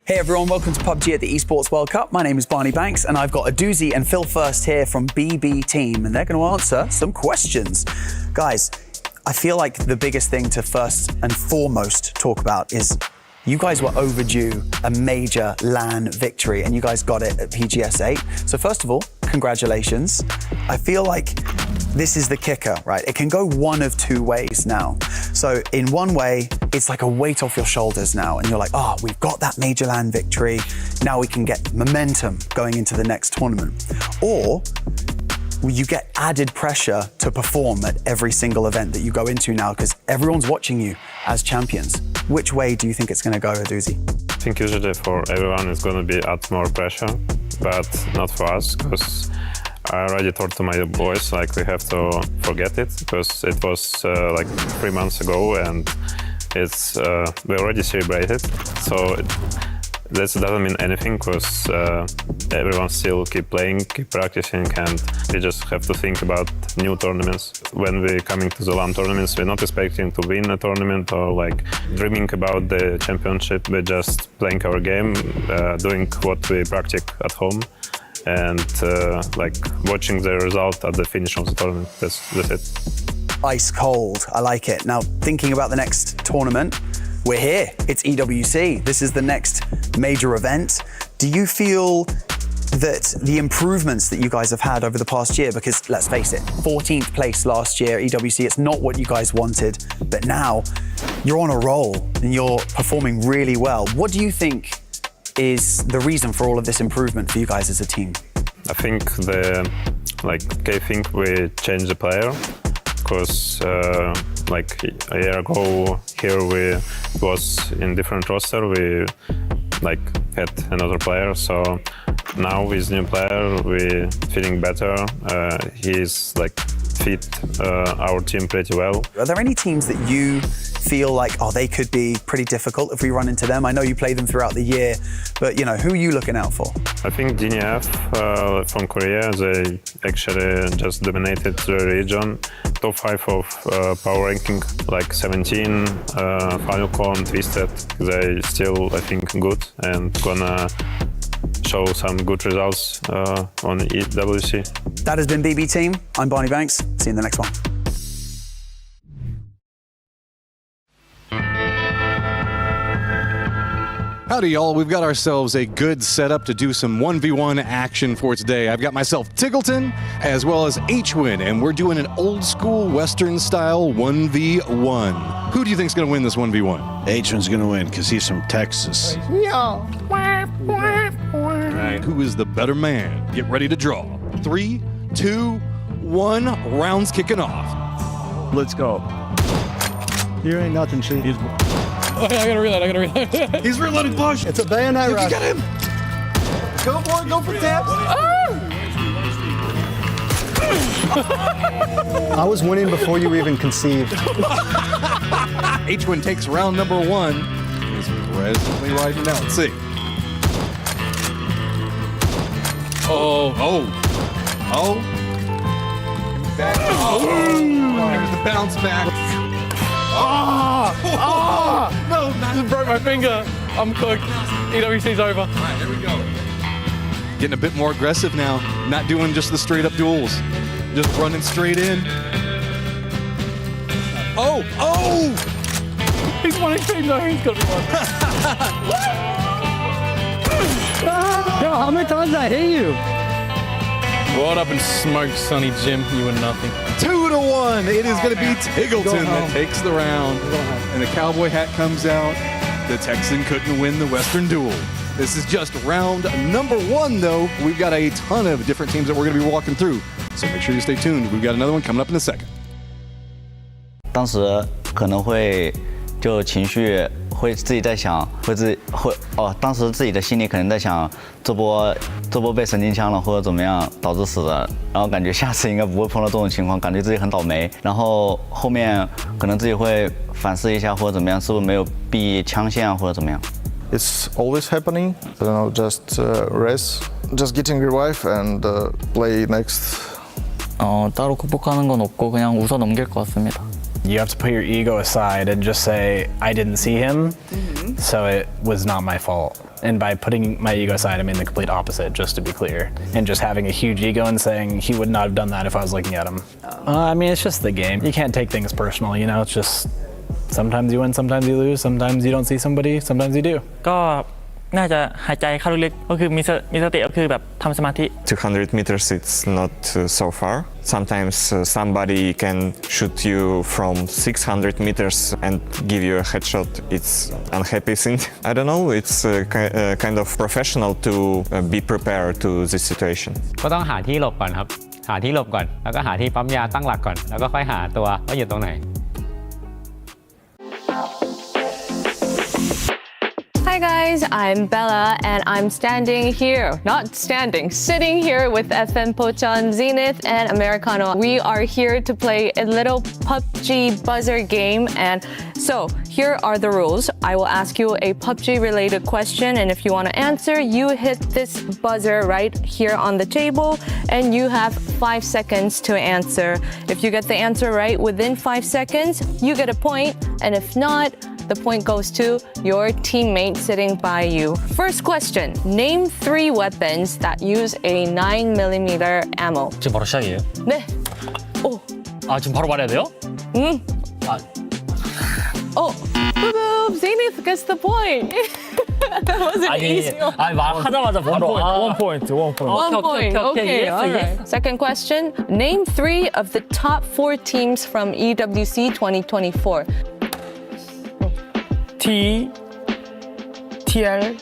Hey everyone, welcome to PUBG at the Esports World Cup. My name is Barney Banks and I've got a doozy and Phil First here from BB Team and they're going to answer some questions. Guys, I feel like the biggest thing to first and foremost talk about is you guys were overdue a major LAN victory and you guys got it at PGS 8. So first of all, congratulations. I feel like this is the kicker, right? It can go one of two ways now. So in one way, it's like a weight off your shoulders now and you're like, oh, we've got that major LAN victory. Now we can get momentum going into the next tournament. Or you get added pressure to perform at every single event that you go into now because everyone's watching you as champions. Which way do you think it's going to go, Aduzi? I think usually for everyone it's going to be add more pressure, but not for us because I already told to my boys like we have to forget it because it was like 3 months ago and it's we already celebrated. So this doesn't mean anything because everyone still keep playing, keep practicing, and we just have to think about new tournaments. When we're coming to the LAN tournaments, we're not expecting to win a tournament or like dreaming about the championship. We're just playing our game, doing what we practice at home, and like watching the result at the finish of the tournament. That's it. Ice cold, I like it. Now, thinking about the next tournament, we're here, it's EWC. This is the next major event. Do you feel that the improvements that you guys have had over the past year, because let's face it, 14th place last year, EWC, it's not what you guys wanted, but now you're on a roll and you're performing really well. What do you think is the reason for all of this improvement for you guys as a team? I think the key thing we changed the player. Because like a year ago here we was in different roster, we like had another player, so now with new player we feeling better. He's like fit our team pretty well. Are there any teams that you feel like, oh, they could be pretty difficult if we run into them? I know you play them throughout the year, but you know, who are you looking out for? I think DNF from Korea, they actually just dominated the region. Top 5 of power ranking, like 17, Falcon, Twisted, they still, I think, good and gonna show some good results on EWC. That has been BB Team. I'm Barney Banks. See you in the next one. Howdy, y'all. We've got ourselves a good setup to do some 1v1 action for today. I've got myself Tiggleton as well as H-Win, and we're doing an old school Western style 1v1. Who do you think's going to win this 1v1? H-Win's going to win because he's from Texas. All right, who is the better man? Get ready to draw. 3, 2, 1, rounds kicking off. Let's go. You ain't nothing, Chief. Oh, I gotta reload. He's reloading push. It's a bayonet rush. You got him. Go for it, go for taps. I was winning before you even conceived. H-Win takes round number 1. He's resolutely riding now. Let's see. Oh. Back. There's the bounce back. No, just broke my finger. I'm cooked. EWC's over. All right, here we go. Getting a bit more aggressive now. Not doing just the straight up duels. Just running straight in. Oh! He's 1 HP. No, he's got to be 1. Yo, how many times did I hit you? Rolled up and smoked Sonny Jim. You were nothing. 2-1. It is going to be Tiggleton that takes the round. And the cowboy hat comes out. The Texan couldn't win the Western duel. This is just round number 1, though. We've got a ton of different teams that we're going to be walking through. So make sure you stay tuned. We've got another one coming up in a second. 当时可能会就情绪会自己在想，当时自己的心里可能在想，这波被神经枪了或者怎么样导致死的，然后感觉下次应该不会碰到这种情况，感觉自己很倒霉，然后后面可能自己会反思一下或者怎么样，是不是没有避枪线啊或者怎么样。 It's always happening. I don't know, just rest, just getting revive and play next. 따로 극복하는 건 없고 그냥 웃어 넘길 것 같습니다. You have to put your ego aside and just say, I didn't see him, so it was not my fault. And by putting my ego aside, I mean the complete opposite, just to be clear. And just having a huge ego and saying he would not have done that if I was looking at him. I mean, it's just the game. You can't take things personal, you know? It's just sometimes you win, sometimes you lose, sometimes you don't see somebody, sometimes you do. ก็น่าจะหายใจเข้าลึกๆก็คือมีสติก็คือแบบทำสมาธิ 200 meters it's not so far. Sometimes somebody can shoot you from 600 meters and give you a headshot. It's unhappy thing. I don't know, it's kind of professional to be prepared to this situation. ก็ต้องหาที่หลบก่อนครับหาที่หลบก่อนแล้วก็หาที่ปั๊มยาตั้งหลักก่อนแล้วก็ค่อยหาตัวว่าอยู่ตรงไหน Hi guys, I'm Bella and I'm sitting here with FM Pochan, Zenith and Americano. We are here to play a little PUBG buzzer game, and so here are the rules. I will ask you a PUBG related question, and if you want to answer, you hit this buzzer right here on the table and you have 5 seconds to answer. If you get the answer right within 5 seconds, you get a point, and if not, the point goes to your teammate sitting by you. First question, name 3 weapons that use a 9mm ammo. 지금 바로 시작이에요? 네. 오. 아 지금 바로 말해야 돼요? Boop, Zenith gets the point. That wasn't easy. 아니 말하자마자 바로 one point. Okay, all right. Second question, name 3 of the top 4 teams from EWC 2024. TL.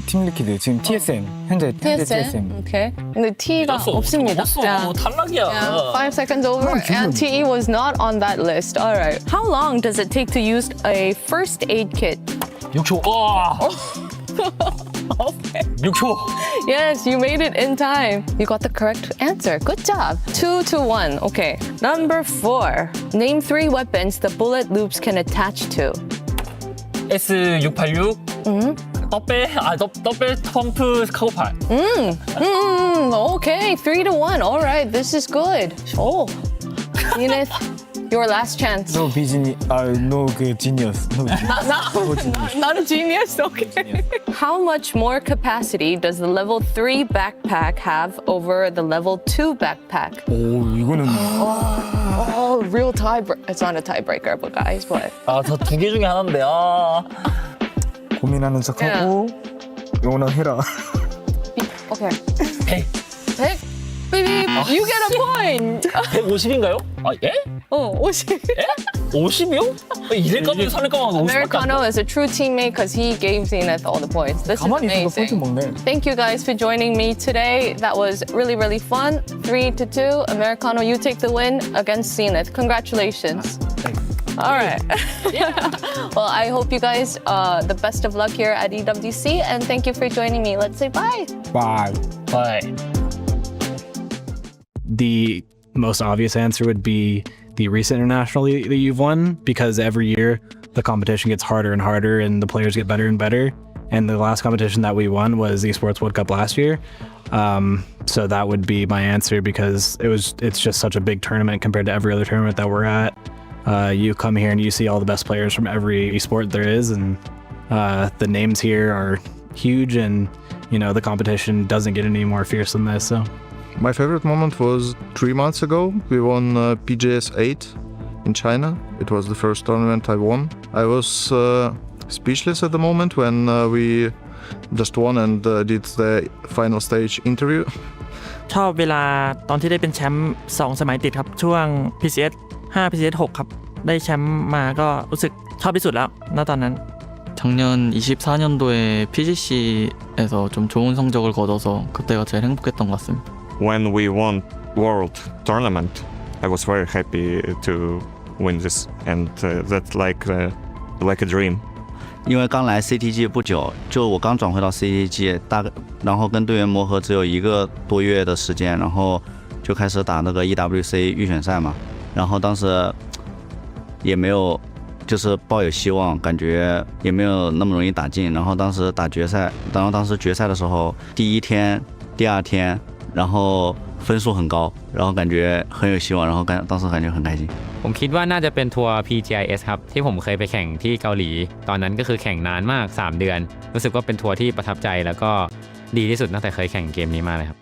팀 리퀴드 지금 TSM 현재 TSM. Okay. 근데 T가 없습니다. 탈락이야. 5 seconds over, and TE was not on that list. All right. How long does it take to use a first aid kit? 6초. 와. Okay. 6초. Yes, you made it in time. You got the correct answer. Good job. 2-1. Okay. Number 4. Name 3 weapons the bullet loops can attach to. S686. 떡배 펌프 카고팔. Okay, 3-1. All right, this is good. Oh, Zenith, your last chance. No genius. Not a genius. Okay. How much more capacity does the level 3 backpack have over the level 2 backpack? 오 이거는. Oh, real tiebreaker. It's not a tiebreaker, but guys, what? 저 2개 중에 하나인데. 고민하는 척하고 요거는 해라. Okay. 100. Beep, you get a point. 150인가요? 아 예? 50. 예? 50이요? 이래까지 살까봐 Americano is a true teammate because he gave Zenith all the points. This is amazing. Thank you guys for joining me today. That was really, really fun. 3-2. Americano, you take the win against Zenith. Congratulations. All right. Well, I hope you guys the best of luck here at EWC, and thank you for joining me. Let's say bye. Bye. The most obvious answer would be the recent international that you've won, because every year the competition gets harder and harder and the players get better and better. And the last competition that we won was the Esports World Cup last year. So that would be my answer, because it's just such a big tournament compared to every other tournament that we're at. You come here and you see all the best players from every esport there is, and the names here are huge, and you know the competition doesn't get any more fierce than this. So my favorite moment was 3 months ago. We won PGS 8 in China. It was the first tournament I won. I was speechless at the moment when we just won and did the final stage interview. ชอบเวลาตอนที่ได้เป็นแชมป์2สมัยติดครับช่วง PCS 5 PCS 6ครับได้แชมป์มาก็รู้สึกชอบที่สุดแล้วณตอนนั้น 작년 24년도에 PGC에서 좀 좋은 성적을 거둬서 그때가 제일 행복했던 것 같습니다. When we won World Tournament, I was very happy to win this, and that's like a dream. 因为刚来 CTG 不久，就我刚转回到 CTG， 然后跟队员磨合只有1个多月的时间，然后就开始打那个 EWC 预选赛嘛，然后当时也没有就是抱有希望，感觉也没有那么容易打进，然后当时打决赛，当时决赛的时候，第1天、第2天，然后分数很高，然后感觉很有希望，然后当时感觉很开心。ผมคิดว่าน่าจะเป็นทัวร์ PGIS ครับที่ผมเคยไปแข่งที่เกาหลีตอนนั้นก็คือแข่งนานมาก3เดือนรู้สึกว่าเป็นทัวร์ที่ประทับใจแล้วก็ดีที่สุดตั้งแต่เคยแข่งเกมนี้มาเลยครับ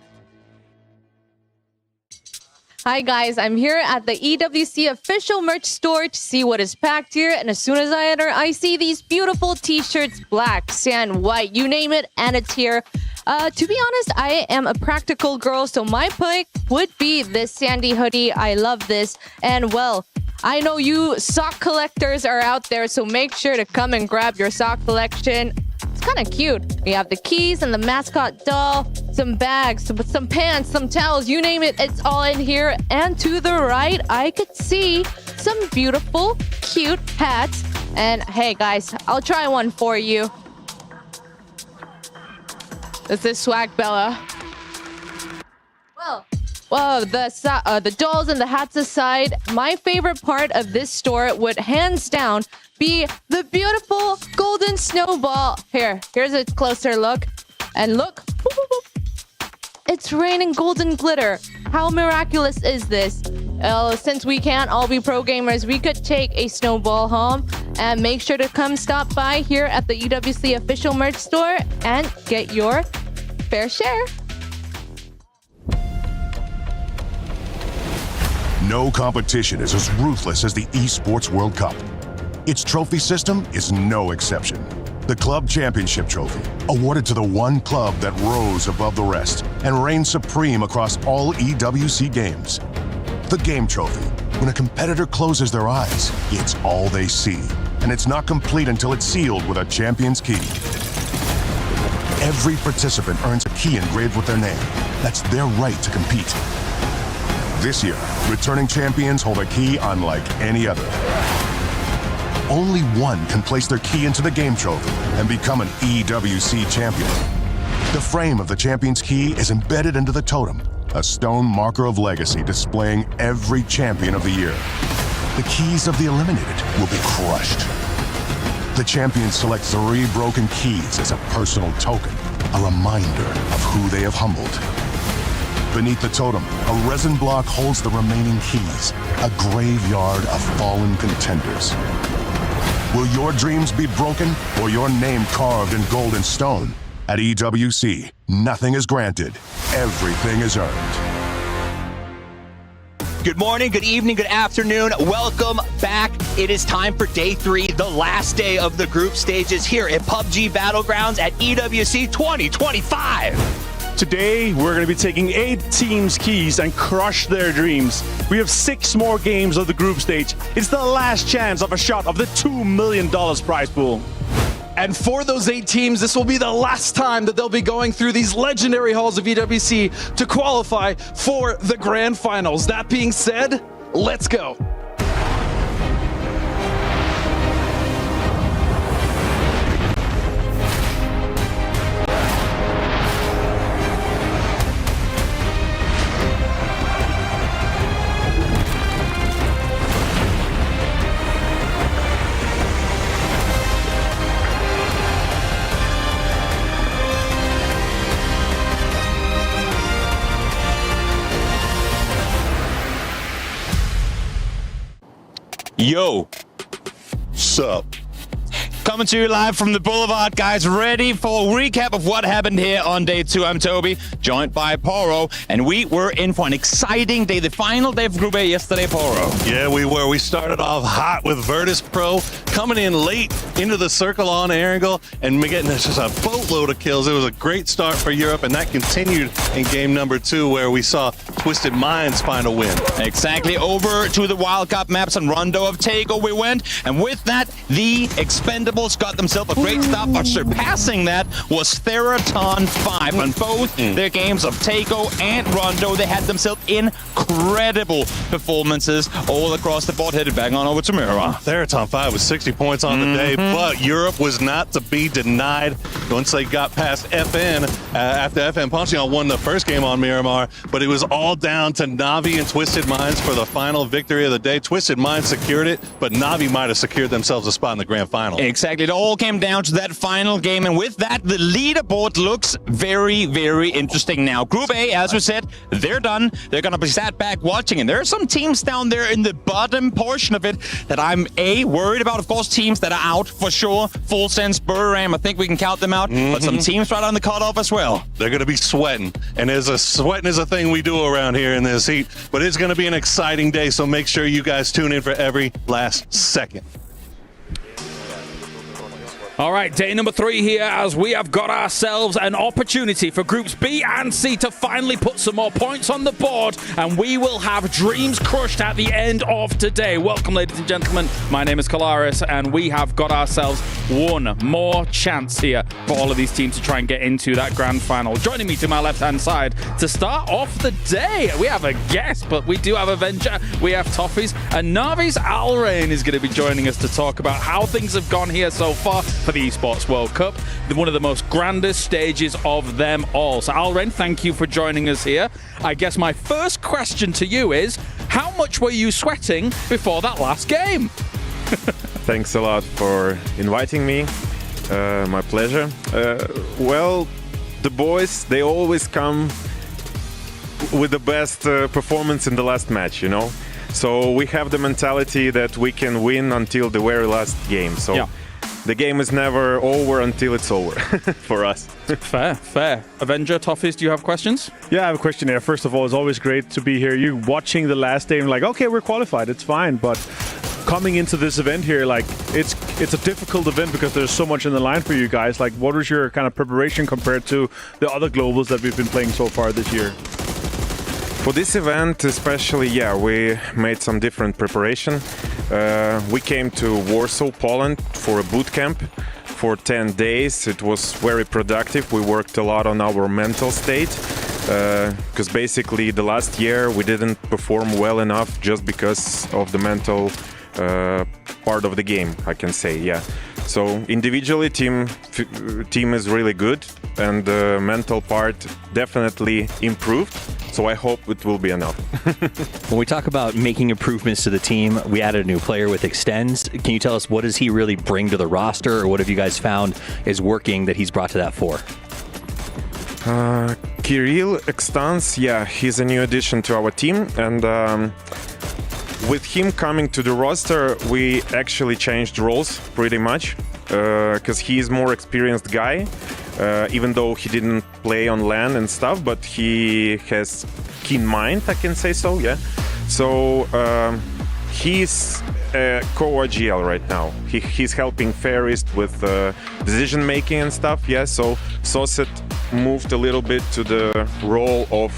Hi guys, I'm here at the EWC official merch store to see what is packed here, and as soon as I enter, I see these beautiful t-shirts, black, sand, white, you name it, and it's here. To be honest, I am a practical girl, so my pick would be this sandy hoodie. I love this, and well, I know you sock collectors are out there, so make sure to come and grab your sock collection. It's kind of cute. We have the keys and the mascot doll, some bags, some pants, some towels, you name it, it's all in here. And to the right, I could see some beautiful, cute hats. And hey guys, I'll try one for you. This is Swag Bella. Well, the dolls and the hats aside, my favorite part of this store would hands down be the beautiful golden snowball. Here's a closer look. And look, boop, boop, boop. It's raining golden glitter. How miraculous is this? Since we can't all be pro gamers, we could take a snowball home, and make sure to come stop by here at the EWC official merch store and get your fair share. No competition is as ruthless as the Esports World Cup. Its trophy system is no exception. The Club Championship trophy, awarded to the one club that rose above the rest and reigned supreme across all EWC games. The Game Trophy, when a competitor closes their eyes, it's all they see, and it's not complete until it's sealed with a champion's key. Every participant earns a key engraved with their name. That's their right to compete. This year, returning champions hold a key unlike any other. Only one can place their key into the Game Trophy and become an EWC champion. The frame of the champion's key is embedded into the totem, a stone marker of legacy displaying every champion of the year. The keys of the eliminated will be crushed. The champions select 3 broken keys as a personal token, a reminder of who they have humbled. Beneath the totem, a resin block holds the remaining keys, a graveyard of fallen contenders. Will your dreams be broken or your name carved in gold and stone? At EWC, nothing is granted, everything is earned. Good morning, good evening, good afternoon. Welcome back. It is time for day 3, the last day of the group stages here at PUBG Battlegrounds at EWC 2025. Today, we're going to be taking 8 teams' keys and crush their dreams. We have 6 more games of the group stage. It's the last chance of a shot of the $2 million prize pool. And for those 8 teams, this will be the last time that they'll be going through these legendary halls of EWC to qualify for the grand finals. That being said, let's go. Yo. Sup? Coming to you live from the Boulevard, guys. Ready for a recap of what happened here on day 2. I'm Toby, joined by Poro, and we were in for an exciting day. The final day of Group A yesterday, Poro. Yeah, we were. We started off hot with Virtus.pro, coming in late into the circle on Erangel, and getting just a boatload of kills. It was a great start for Europe, and that continued in game number 2, where we saw Twisted Minds find a win. Exactly. Over to the Wild Cup maps and Rondo of Tago we went, and with that, the Expendables got themselves a great start, but surpassing that was Theraton 5. On both their games of Tago and Rondo, they had themselves incredible performances all across the board. Headed back on over to Miramar. Theraton 5 with 60 points on the day, but Europe was not to be denied once they got past FN. After FN Poncheon won the first game on Miramar, but it was all down to Navi and Twisted Minds for the final victory of the day. Twisted Minds secured it, but Navi might have secured themselves a spot in the grand final. Exactly. It all came down to that final game. And with that, the leaderboard looks very, very interesting now. Group A, as we said, they're done. They're going to be sat back watching. And there are some teams down there in the bottom portion of it that I'm, worried about. Of course, teams that are out for sure. Full Sense, Buram, I think we can count them out. But some teams right on the cutoff as well. They're going to be sweating. And sweating is a thing we do around here in this heat. But it's going to be an exciting day. So make sure you guys tune in for every last second. All right, day number 3 here as we have got ourselves an opportunity for groups B and C to finally put some more points on the board, and we will have dreams crushed at the end of today. Welcome, ladies and gentlemen. My name is Kalaris, and we have got ourselves one more chance here for all of these teams to try and get into that grand final. Joining me to my left-hand side to start off the day, we have a guest, but we do have Avenger, we have Toffees, and Navi's Alrain is going to be joining us to talk about how things have gone here so far for the Esports World Cup, one of the most grandest stages of them all. So Alrain, thank you for joining us here. I guess my first question to you is, how much were you sweating before that last game? Thanks a lot for inviting me. My pleasure. Well, the boys, they always come with the best performance in the last match, you know? So we have the mentality that we can win until the very last game. So. Yeah. The game is never over until it's over for us. Fair. Avenger, Toffees, do you have questions? Yeah, I have a question here. First of all, it's always great to be here. You watching the last day and like, okay, we're qualified, it's fine. But coming into this event here, like it's a difficult event because there's so much in the line for you guys. Like, what was your kind of preparation compared to the other globals that we've been playing so far this year? For this event especially, yeah, we made some different preparation. We came to Warsaw, Poland for a boot camp for 10 days. It was very productive. We worked a lot on our mental state because basically the last year we didn't perform well enough just because of the mental part of the game, I can say, yeah. So individually, team is really good, and the mental part definitely improved. So I hope it will be enough. When we talk about making improvements to the team, we added a new player with Extends. Can you tell us what does he really bring to the roster, or what have you guys found is working that he's brought to that fore? Kirill Extends, yeah, he's a new addition to our team, and with him coming to the roster, we actually changed roles pretty much, because he's more experienced guy, even though he didn't play on LAN and stuff, but he has keen mind, I can say so, yeah. So he's co-GL right now. He's helping Fairist with decision making and stuff, yeah. So Soset moved a little bit to the role of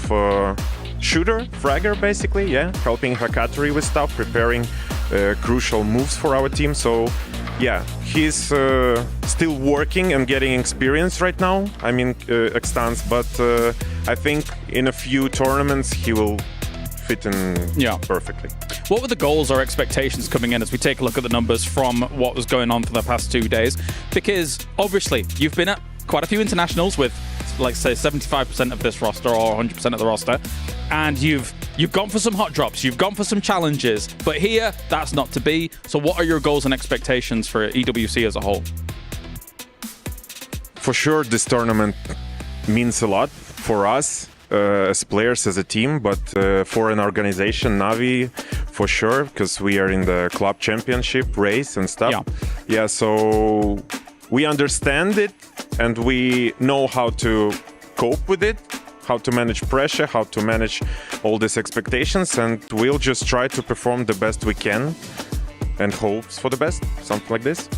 shooter, fragger basically, yeah, helping Hakatari with stuff, preparing crucial moves for our team. So yeah, he's still working and getting experience right now, I mean, Extends, but I think in a few tournaments he will fit in perfectly. What were the goals or expectations coming in as we take a look at the numbers from what was going on for the past 2 days? Because obviously you've been at quite a few internationals with, like, say 75% of this roster or 100% of the roster, and you've gone for some hot drops, you've gone for some challenges, but here that's not to be. So what are your goals and expectations for EWC as a whole? For sure, this tournament means a lot for us as players, as a team, but for an organization, Navi, for sure, because we are in the club championship race and stuff. Yeah, so we understand it and we know how to cope with it, how to manage pressure, how to manage all these expectations, and we'll just try to perform the best we can and hopes for the best, something like this.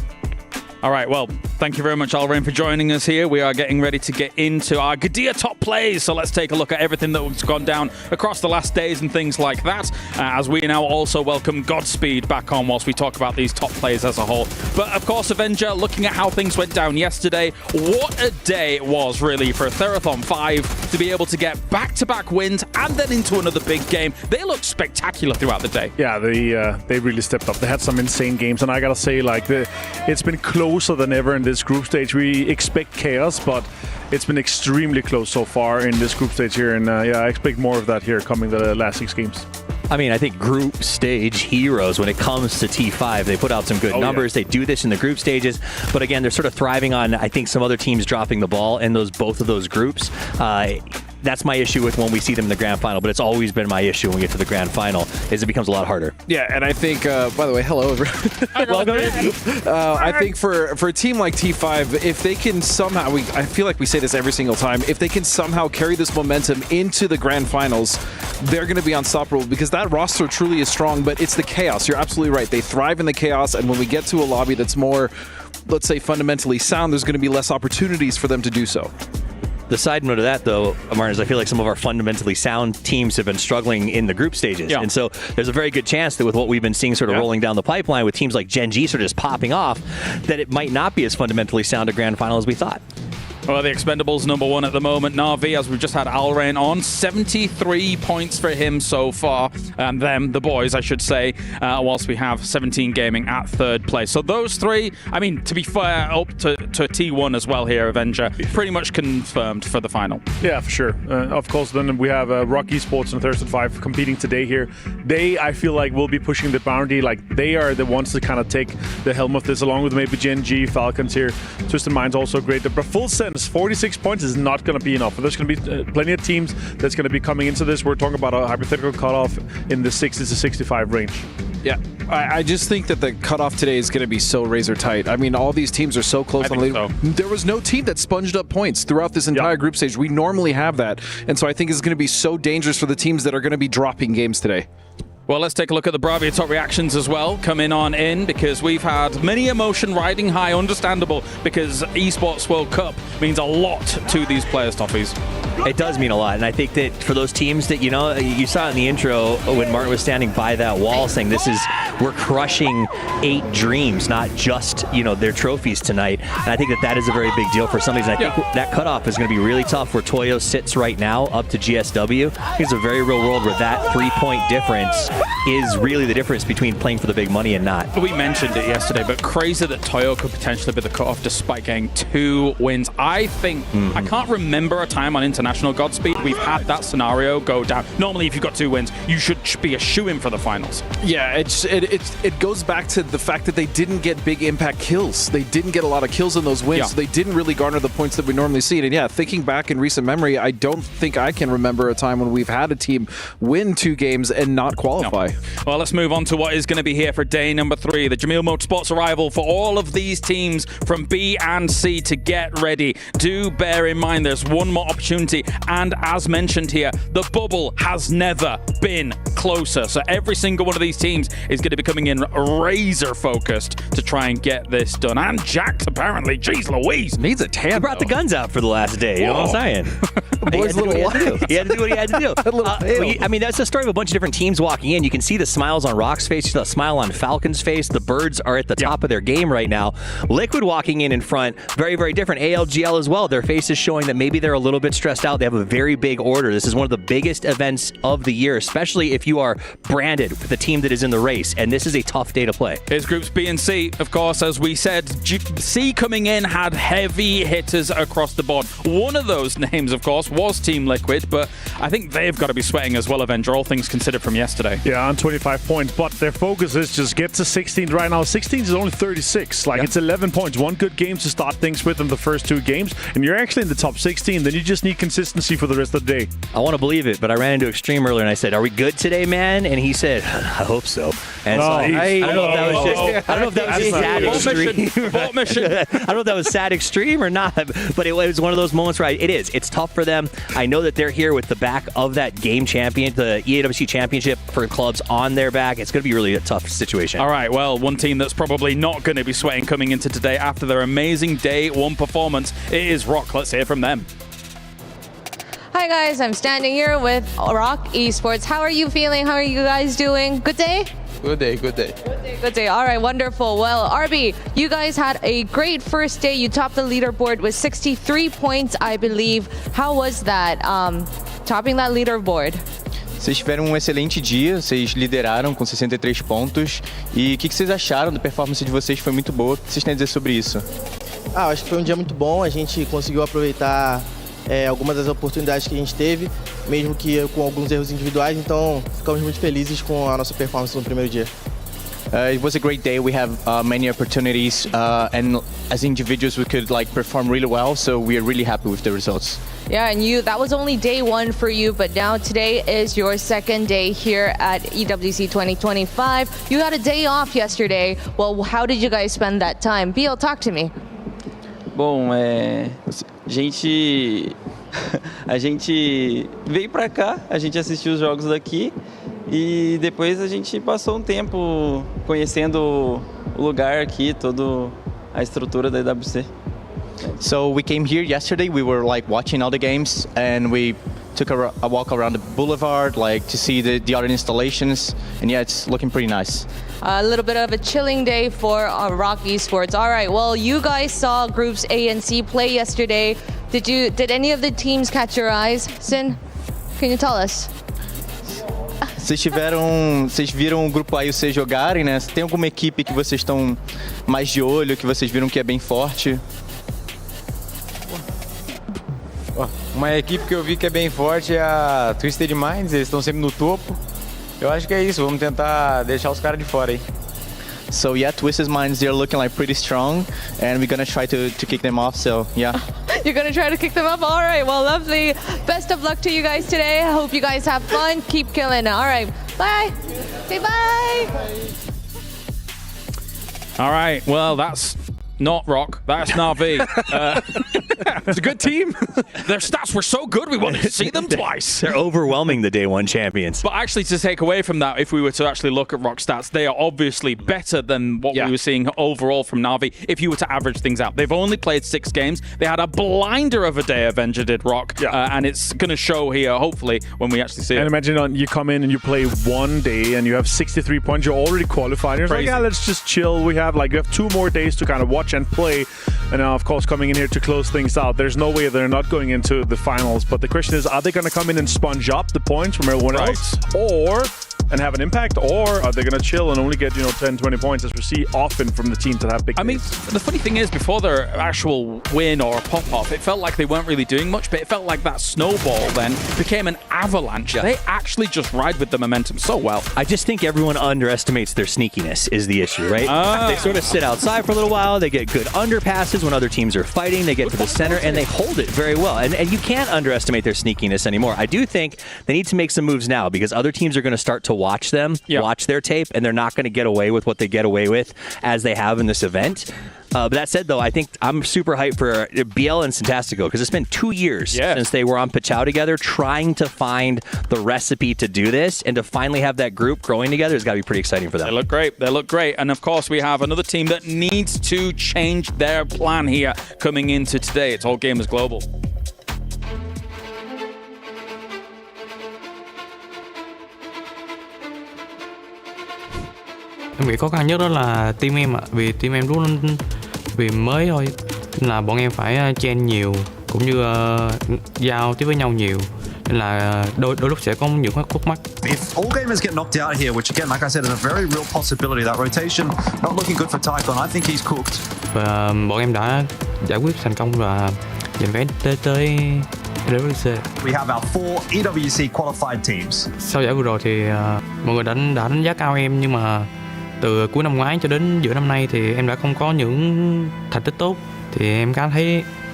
All right, well, thank you very much, Alrain, for joining us here. We are getting ready to get into our Gadia top plays, so let's take a look at everything that's gone down across the last days and things like that, as we now also welcome Godspeed back on whilst we talk about these top plays as a whole. But of course, Avenger, looking at how things went down yesterday, what a day it was really for Therathon 5 to be able to get back-to-back wins and then into another big game. They looked spectacular throughout the day. Yeah, they really stepped up. They had some insane games, and I gotta say, like, it's been closer than ever in this group stage. We expect chaos, but it's been extremely close so far in this group stage here, and yeah, I expect more of that here coming the last 6 games. I mean, I think group stage heroes when it comes to T5. They put out some good numbers. They do this in the group stages. But again, they're sort of thriving on, I think, some other teams dropping the ball in both of those groups. That's my issue with when we see them in the grand final, but it's always been my issue when we get to the grand final, is it becomes a lot harder. Yeah, and I think, by the way, hello, everyone. Welcome. I think for a team like T5, if they can somehow, I feel like we say this every single time, if they can somehow carry this momentum into the grand finals, they're going to be unstoppable because that roster truly is strong, but it's the chaos. You're absolutely right. They thrive in the chaos, and when we get to a lobby that's more, let's say, fundamentally sound, there's going to be less opportunities for them to do so. The side note of that, though, Martin, is I feel like some of our fundamentally sound teams have been struggling in the group stages. And so there's a very good chance that with what we've been seeing sort of rolling down the pipeline with teams like Gen.G sort of just popping off, that it might not be as fundamentally sound a grand final as we thought. Well, the Expendables #1 at the moment, Na'Vi, as we've just had Alrain on, 73 points for him so far, and them, the boys, I should say, whilst we have 17 Gaming at third place. So those three, I mean, to be fair, up to T1 as well here, Avenger, pretty much confirmed for the final. Yeah, for sure. Of course, then we have Rock Esports and Thurston 5 competing today here. They, I feel like, will be pushing the boundary. Like, they are the ones to kind of take the helm of this, along with maybe Gen.G, Falcons here. Twisted Mind's also great. But full sense, 46 points is not going to be enough. There's going to be plenty of teams that's going to be coming into this. We're talking about a hypothetical cutoff in the 60 to 65 range. Yeah, I just think that the cutoff today is going to be so razor tight. I mean, all these teams are so close on the lead. There was no team that sponged up points throughout this entire group stage. We normally have that. And so I think it's going to be so dangerous for the teams that are going to be dropping games today. Well, let's take a look at the Bravia top reactions as well, coming on in, because we've had many emotion riding high, understandable, because Esports World Cup means a lot to these players, Toffees. It does mean a lot, and I think that for those teams that, you know, you saw in the intro when Martin was standing by that wall saying we're crushing 8 dreams, not just, you know, their trophies tonight, and I think that is a very big deal for some of these, and I think that cutoff is going to be really tough where Toyo sits right now up to GSW. I think it's a very real world where that 3-point difference is really the difference between playing for the big money and not. We mentioned it yesterday, but crazy that Toyo could potentially be the cutoff despite getting 2 wins. I think, I can't remember a time on International Godspeed we've had that scenario go down. Normally, if you've got 2 wins, you should be a shoo-in for the finals. Yeah, it goes back to the fact that they didn't get big impact kills. They didn't get a lot of kills in those wins, so they didn't really garner the points that we normally see. And yeah, thinking back in recent memory, I don't think I can remember a time when we've had a team win 2 games and not qualify. Well, let's move on to what is going to be here for day number 3. The Jamil Motorsports arrival for all of these teams from B and C to get ready. Do bear in mind there's one more opportunity, and as mentioned here, the bubble has never been closer. So every single one of these teams is going to be coming in razor focused to try and get this done. And Jax, apparently, geez Louise, needs a tan. He brought the guns out for the last day, you know what I'm saying? Boy's little wife. He had to do what he had to do. I mean, that's the story of a bunch of different teams walking in. You can see the smiles on Rock's face, the smile on Falcon's face. The Birds are at the top of their game right now. Liquid walking in front, very, very different. ALGL as well. Their faces showing that maybe they're a little bit stressed out. They have a very big order. This is one of the biggest events of the year, especially if you are branded with the team that is in the race. And this is a tough day to play. Here's groups B and C, of course, as we said. C coming in had heavy hitters across the board. One of those names, of course, was Team Liquid, but I think they've got to be sweating as well, Avenger, all things considered from yesterday. Yeah, on 25 points, but their focus is just get to 16 right now. 16 is only 36. Like, it's 11 points. One good game to start things with in the first 2 games, and you're actually in the top 16. Then you just need consistency for the rest of the day. I want to believe it, but I ran into Extreme earlier and I said, "Are we good today, man?" And he said, "I hope so." And so I don't know if that was just, I don't know if that was sad extreme. I don't know if that was sad extreme or not, but it was one of those moments where it's tough for them. I know that they're here with the back of that game champion, the EWC Championship for clubs on their back. It's going to be really a tough situation. All right, well, one team that's probably not going to be sweating coming into today after their amazing day 1 performance, it is Rock. Let's hear from them. Hi guys, I'm standing here with Rock Esports. How are you feeling? How are you guys doing? Good day? Good day, good day. Good day. All right, wonderful. Well, RB, you guys had a great first day. You topped the leaderboard with 63 points, I believe. How was that, topping that leaderboard? Vocês tiveram excelente dia, vocês lideraram com 63 pontos. E o que vocês acharam da performance de vocês? Foi muito boa. O que vocês têm a dizer sobre isso? Acho que foi um dia muito bom. A gente conseguiu aproveitar algumas das oportunidades que a gente teve. mesmo que com alguns erros individuais, então ficamos muito felizes com a nossa performance no primeiro dia. It was a great day. We have many opportunities, and as individuals, we could perform really well. So we are really happy with the results. Yeah, and that was only day one for you, but now today is your second day here at EWC 2025. You had a day off yesterday. Well, how did you guys spend that time? Biel, talk to me. Bom, a gente veio pra cá, a gente assistiu os jogos daqui e depois a gente passou tempo conhecendo o lugar aqui, toda a estrutura da EWC. So we came here yesterday, we were watching all the games and we took a walk around the Boulevard to see the other installations, and yeah, it's looking pretty nice. A little bit of a chilling day for Rock Esports. All right, well, you guys saw groups A and C play yesterday. Did any of the teams catch your eyes? Sin, can you tell us? Vocês viram o grupo A e o C jogarem, né? Tem alguma equipe que vocês estão mais de olho, que vocês viram que é bem forte? Uma equipe que eu vi que é bem forte é a Twisted Minds, eles estão sempre no topo. Eu acho que é isso, vamos tentar deixar os caras de fora aí. So yeah, Twisted Minds, they're looking pretty strong, and we're gonna try to kick them off, so yeah. You're gonna try to kick them up? All right, well, lovely. Best of luck to you guys today. I hope you guys have fun. Keep killing it. All right, bye. Say bye. All right, well, that's not Rock. That's Na'Vi. It's a good team. Their stats were so good, we wanted to see them twice. They're overwhelming the day one champions. But actually, to take away from that, if we were to actually look at Rock stats, they are obviously better than what we were seeing overall from Na'Vi if you were to average things out. They've only played 6 games. They had a blinder of a day, Avenger did, Rock. And it's going to show here, hopefully, when we actually see it. And imagine you come in and you play one day and you have 63 points. You're already qualified. You're like, yeah, let's just chill. We have 2 more days to kind of watch and play. And now, of course, coming in here to close things out. There's no way they're not going into the finals. But the question is, are they going to come in and sponge up the points from everyone else? And have an impact? Or are they going to chill and only get, 10, 20 points, as we see often from the teams that have big days? The funny thing is, before their actual win or pop-off, it felt like they weren't really doing much, but it felt like that snowball then became an avalanche. They actually just ride with the momentum so well. I just think everyone underestimates their sneakiness is the issue, right? They sort of sit outside for a little while, they get good underpasses when other teams are fighting, they get to the center, and they hold it very well. And you can't underestimate their sneakiness anymore. I do think they need to make some moves now, because other teams are going to start to watch them, watch their tape, and they're not going to get away with what they get away with as they have in this event. But that said, though, I think I'm super hyped for BL and Fantastico, because it's been 2 years since they were on Pachao together, trying to find the recipe to do this, and to finally have that group growing together has got to be pretty exciting for them. They look great. They look great. And of course, we have another team that needs to change their plan here coming into today. It's All Gamers Global. Em nghĩ khó khăn nhất đó là team em ạ, vì team em luôn vì mới thôi, nên là bọn em phải chen nhiều cũng như giao tiếp với nhau nhiều, nên là đôi lúc sẽ có những khúc mắc. If all gamers get knocked out here, which again, like I said, is a very real possibility, that rotation not looking good for Typhon. I think he's cooked. Và bọn em đã giải quyết thành công và giành vé tới EWC. We have our 4 EWC qualified teams. Sau giải vừa rồi thì mọi người đã đánh giá cao em, nhưng mà từ cuối năm ngoái cho đến giữa năm nay thì em đã không có những thành tích tốt, thì em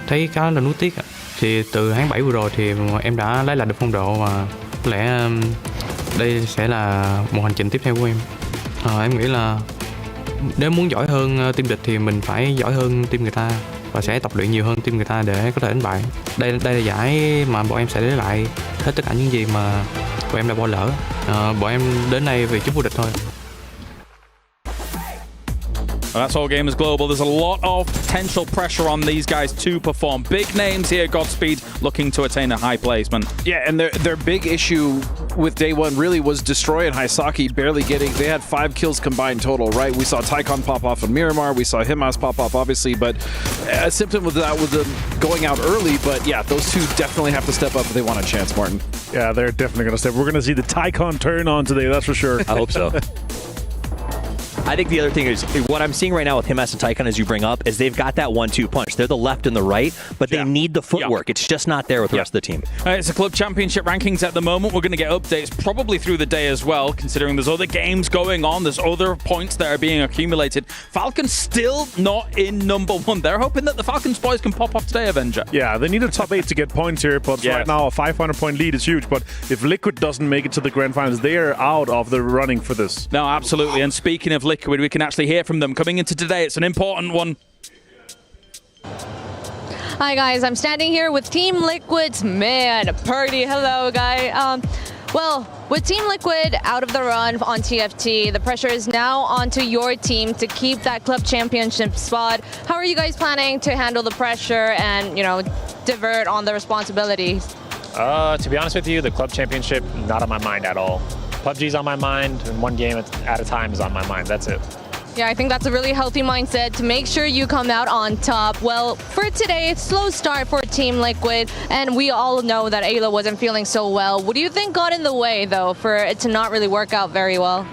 thấy khá là nuối tiếc. Thì từ tháng 7 vừa rồi thì em đã lấy lại được phong độ, và có lẽ đây sẽ là một hành trình tiếp theo của em. Em nghĩ là nếu muốn giỏi hơn team địch thì mình phải giỏi hơn team người ta, và sẽ tập luyện nhiều hơn team người ta để có thể đánh bại. Đây là giải mà bọn em sẽ lấy lại hết tất cả những gì mà bọn em đã bỏ lỡ. Bọn em đến đây vì chức vô địch thôi. Well, that's All Gamers Global. There's a lot of potential pressure on these guys to perform. Big names here, Godspeed, looking to attain a high placement. Yeah, and their big issue with day one really was Destroy and Haisaki barely getting... They had 5 kills combined total, right? We saw Tycon pop off on Miramar. We saw Himas pop off, obviously, but a symptom of that was them going out early. But yeah, those two definitely have to step up if they want a chance, Martin. Yeah, they're definitely going to step. We're going to see the Tycon turn on today, that's for sure. I hope so. I think the other thing is what I'm seeing right now with Himas and Tycon, as you bring up, is they've got that 1-2 punch. They're the left and the right, but they need the footwork. It's just not there with the rest of the team. It's a club championship rankings at the moment. We're going to get updates probably through the day as well, considering there's other games going on. There's other points that are being accumulated. Falcons still not in number 1. They're hoping that the Falcons boys can pop off today, Avenger. Yeah, they need a top 8 to get points here, but right now a 500-point lead is huge. But if Liquid doesn't make it to the grand finals, they are out of the running for this. No, absolutely. And speaking of Liquid, we can actually hear from them coming into today. It's an important one. Hi guys, I'm standing here with Team Liquid's man, Purdy. Hello, guy. Well, with Team Liquid out of the run on TFT, the pressure is now onto your team to keep that club championship spot. How are you guys planning to handle the pressure and, you know, divert on the responsibilities? To be honest with you, the club championship, not on my mind at all. PUBG's on my mind, and one game at a time is on my mind. That's it. Yeah, I think that's a really healthy mindset to make sure you come out on top. Well, for today, slow start for Team Liquid, and we all know that Ayla wasn't feeling so well. What do you think got in the way, though, for it to not really work out very well?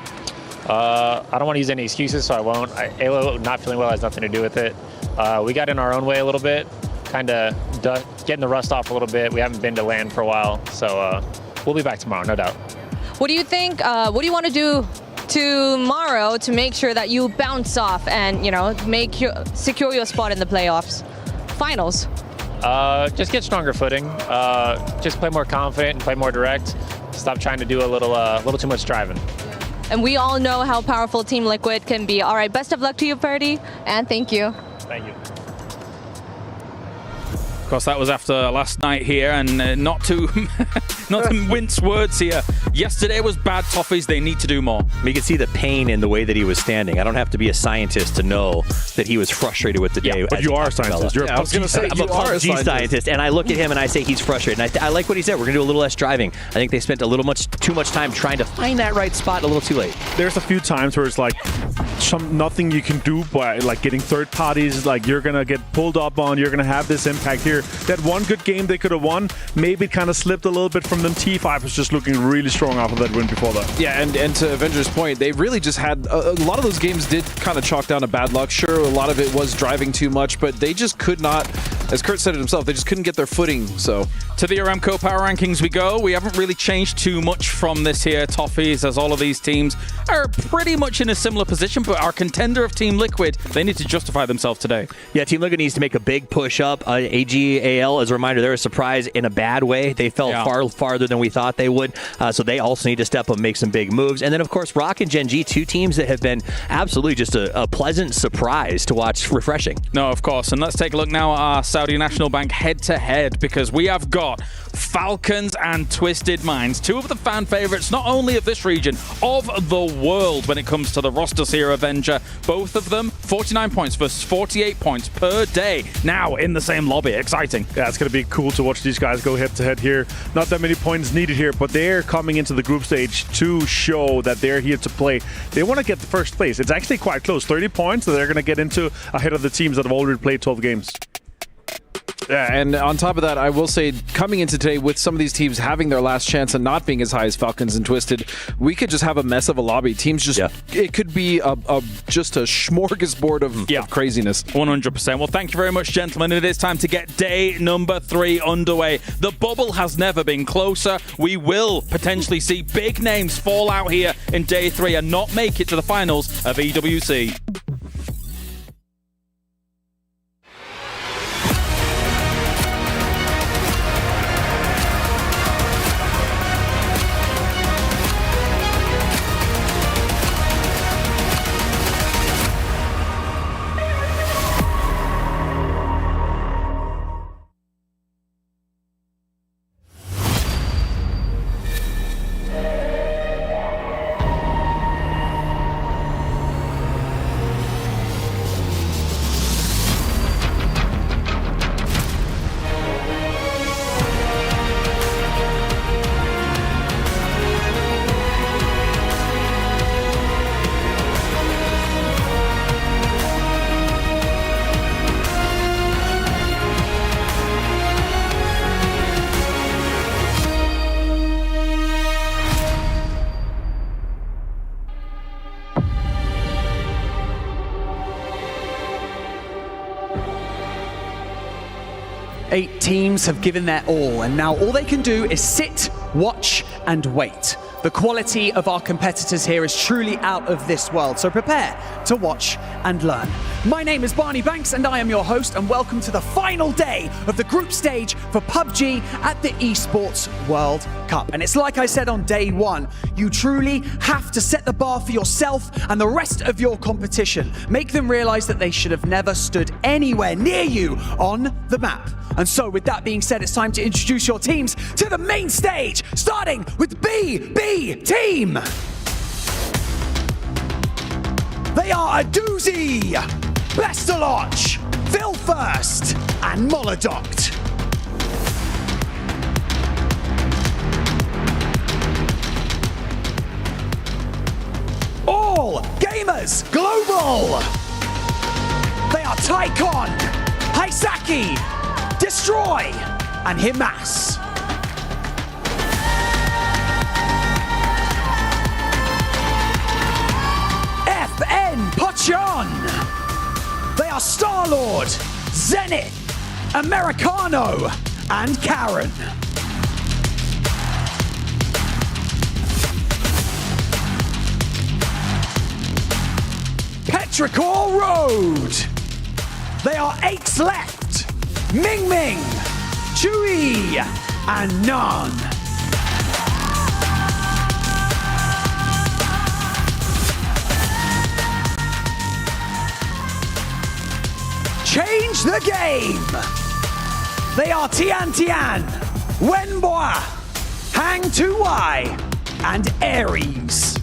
I don't want to use any excuses, so I won't. Ayla not feeling well has nothing to do with it. We got in our own way a little bit, kind of getting the rust off a little bit. We haven't been to LAN for a while, so we'll be back tomorrow, no doubt. What do you think, what do you want to do tomorrow to make sure that you bounce off and, you know, secure your spot in the playoffs? Finals? Just get stronger footing. Just play more confident and play more direct. Stop trying to do a little too much driving. And we all know how powerful Team Liquid can be. All right, best of luck to you, Purdy, and thank you. Thank you. Of course, that was after last night here, and not to wince words here. Yesterday was bad, Toffees. They need to do more. You can see the pain in the way that he was standing. I don't have to be a scientist to know that he was frustrated with the day. But you are a scientist. You're I was going to say, I'm a PUBG scientist, and I look at him and I say he's frustrated. And I like what he said. We're going to do a little less driving. I think they spent too much time trying to find that right spot a little too late. There's a few times where it's like nothing you can do by like getting third parties, like you're going to get pulled up on, you're going to have this impact here. That one good game they could have won, maybe it kind of slipped a little bit from them. T5 was just looking really strong after that win before that. Yeah, and to Avenger's point, they really just had a lot of those games did kind of chalk down to bad luck. Sure, a lot of it was driving too much, but they just could not, as Kurt said it himself, they just couldn't get their footing. So to the Aramco Power Rankings we go. We haven't really changed too much from this here, Toffees, as all of these teams are pretty much in a similar position, but our contender of Team Liquid, they need to justify themselves today. Yeah, Team Liquid needs to make a big push up. AGAL, as a reminder, they're a surprise in a bad way. They fell far farther than we thought they would, so they also need to step up and make some big moves. And then, of course, Rock and Gen.G, two teams that have been absolutely just a pleasant surprise to watch, refreshing. No, of course. And let's take a look now at our Saudi National Bank head-to-head, because we have got Falcons and Twisted Minds, two of the fan favorites, not only of this region, of the world when it comes to the rosters here, Avenger. Both of them, 49 points versus 48 points per day, now in the same lobby. Exciting. Yeah, it's going to be cool to watch these guys go head-to-head here. Not that many points needed here, but they're coming into the group stage to show that they're here to play. They want to get the first place. It's actually quite close. 30 points that they're going to get into ahead of the teams that have already played 12 games. Yeah, and on top of that, I will say, coming into today with some of these teams having their last chance and not being as high as Falcons and Twisted, we could just have a mess of a lobby. Teams just, it could be just a smorgasbord of craziness. 100%. Well, thank you very much, gentlemen. It is time to get day number 3 underway. The bubble has never been closer. We will potentially see big names fall out here in day 3 and not make it to the finals of EWC. 8 teams have given their all, and now all they can do is sit, watch, and wait. The quality of our competitors here is truly out of this world, so prepare to watch and learn. My name is Barney Banks, and I am your host, and welcome to the final day of the group stage for PUBG at the Esports World Cup. And it's like I said on day one, you truly have to set the bar for yourself and the rest of your competition. Make them realize that they should have never stood anywhere near you on the map. And so with that being said, it's time to introduce your teams to the main stage, starting with BB Team. They are a doozy, Bestalotch, Phil First, and Molodoct. All Gamers Global. They are Tycon, Hisaki, Destroy, and Himas. FN Pochon. They are Star-Lord, Zenith, Americano, and Karen. Petrichor Road. They are Aches Left, Ming Ming, Chewy, and Nan. Change the game. They are Tian Tian, Wenboa, Hang 2Y, and Aries.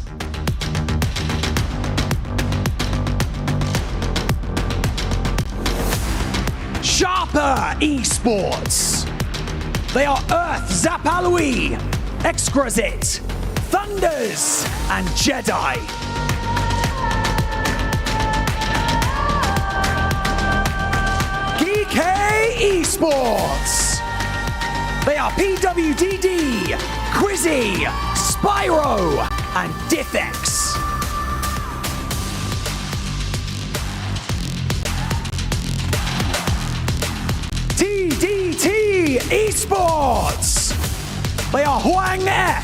Sharper Esports. They are Earth Zapalui, Excrazit, Thunders, and Jedi. GK Esports. They are PWDD, Quizzy, Spyro, and Diffex. TDT Esports. They are Huang F,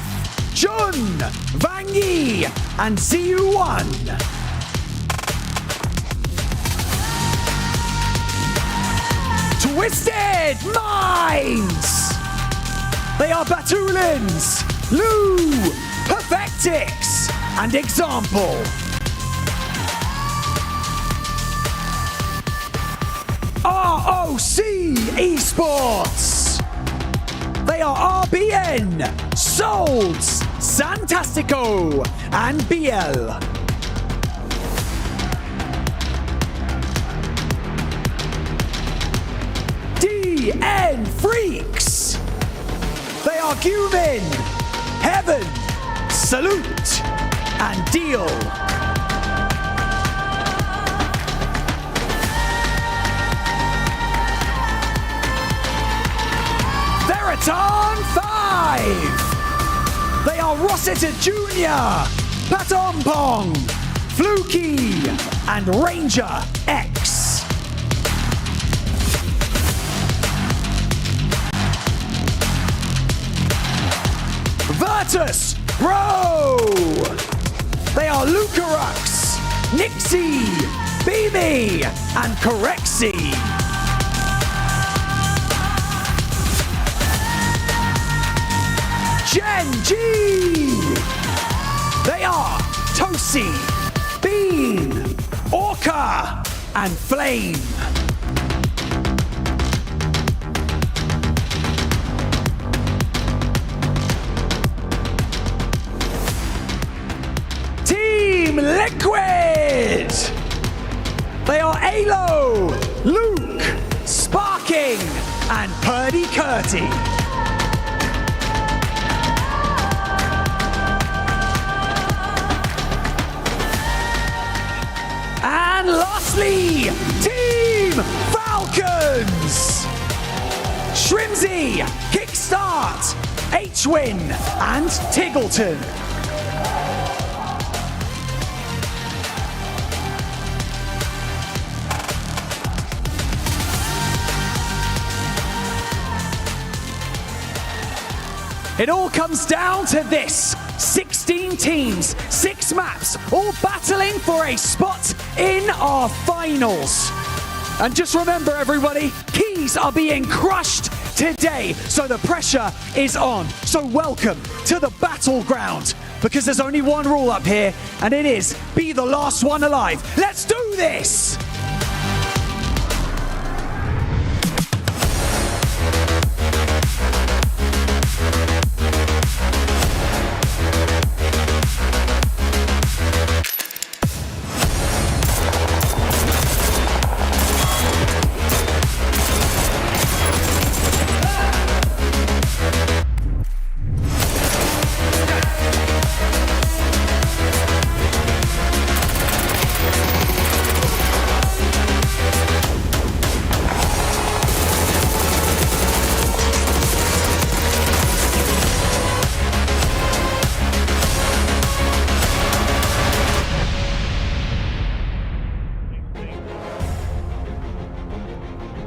Jun, Wang Yi, and ZU1. Twisted Minds. They are Batulins, Lou, Perfectix, and Example. ROC Esports. They are RBN, Souls, Santastico, and BL. DN Freaks. They are Gumin, Heaven, Salute, and Deal. Ton 5. They are Rossiter Jr., Patompong, Fluky, and Ranger X. Virtus.pro. They are Lucarux, Nixie, Beamy, and Corexy. Gen.G. They are Tosi, Bean, Orca, and Flame. Team Liquid. They are Alo, Luke, Sparking, and Purdy Curty. And lastly, Team Falcons. Shrimsy, Kickstart, H-Win, and Tiggleton. It all comes down to this. 16 teams, 6 maps, all battling for a spot in our finals. And just remember, everybody, keys are being crushed today, so the pressure is on. So welcome to the battleground, because there's only one rule up here, and it is be the last one alive. Let's do this!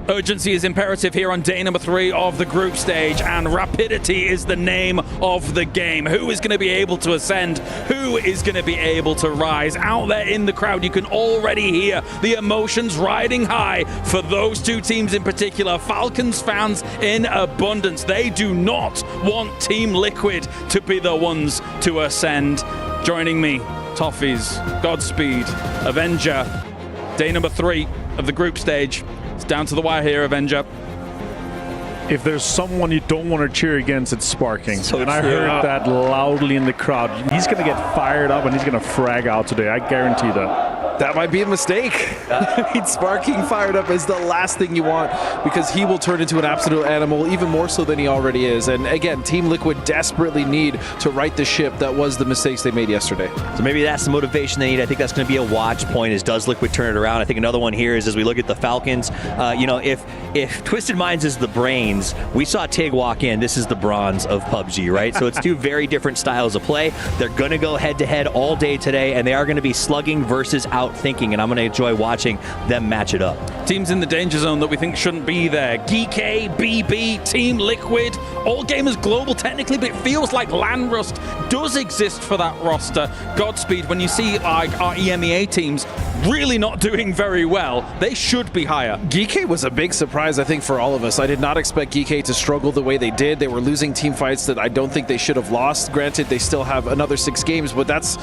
Urgency is imperative here on day number 3 of the group stage, and rapidity is the name of the game. Who is going to be able to ascend? Who is going to be able to rise? Out there in the crowd, you can already hear the emotions riding high for those two teams in particular. Falcons fans in abundance. They do not want Team Liquid to be the ones to ascend. Joining me, Toffees, Godspeed, Avenger. Day number 3 of the group stage. It's down to the wire here, Avenger. If there's someone you don't want to cheer against, it's Sparking. So and I heard that loudly in the crowd. He's going to get fired up and he's going to frag out today. I guarantee that. That might be a mistake. I mean, Sparking fired up is the last thing you want, because he will turn into an absolute animal, even more so than he already is. And again, Team Liquid desperately need to right the ship that was the mistakes they made yesterday. So maybe that's the motivation they need. I think that's going to be a watch point, is does Liquid turn it around? I think another one here is as we look at the Falcons, you know, if Twisted Minds is the brains, we saw Tig walk in, this is the bronze of PUBG, right? So it's two very different styles of play. They're going to go head-to-head all day today, and they are going to be slugging versus out-thinking, and I'm going to enjoy watching them match it up. Teams in the danger zone that we think shouldn't be there. GK, BB, Team Liquid, all gamers global technically, but it feels like land rust does exist for that roster. Godspeed, when you see like our EMEA teams really not doing very well, they should be higher. GK was a big surprise, I think, for all of us. I did not expect GK to struggle the way they did. They were losing team fights that I don't think they should have lost. Granted, they still have another 6 games, but that's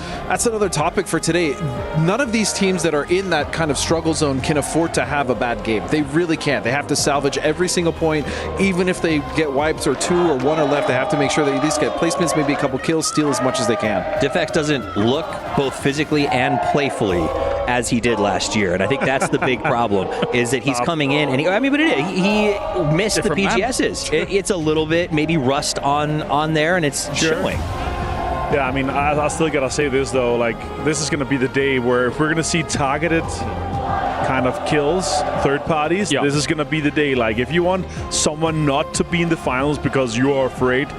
another topic for today. None of these teams that are in that kind of struggle zone can afford to have a bad game. They really can't. They have to salvage every single point. Even if they get wipes or 2 or 1 are left, they have to make sure they at least get placements, maybe a couple kills, steal as much as they can. Diffex doesn't look both physically and playfully as he did last year, and I think that's the big problem, is that he's coming in and he missed the PGSs. It's a little bit maybe rust on there, and it's showing. Yeah, I mean, I still gotta say this though, like, this is gonna be the day where if we're gonna see targeted kind of kills, third parties, this is gonna be the day. Like, if you want someone not to be in the finals because you are afraid,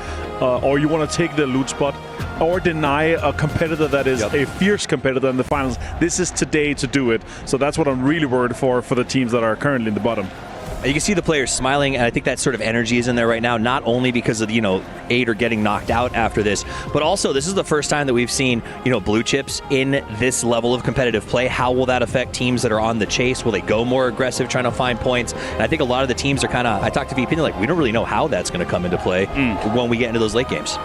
or you want to take the loot spot, or deny a competitor that is a fierce competitor in the finals, this is today to do it. So that's what I'm really worried for the teams that are currently in the bottom. You can see the players smiling, and I think that sort of energy is in there right now, not only because of, 8 are getting knocked out after this, but also this is the first time that we've seen, blue chips in this level of competitive play. How will that affect teams that are on the chase? Will they go more aggressive trying to find points? And I think a lot of the teams are kind of, I talked to VP, like, we don't really know how that's going to come into play when we get into those late games.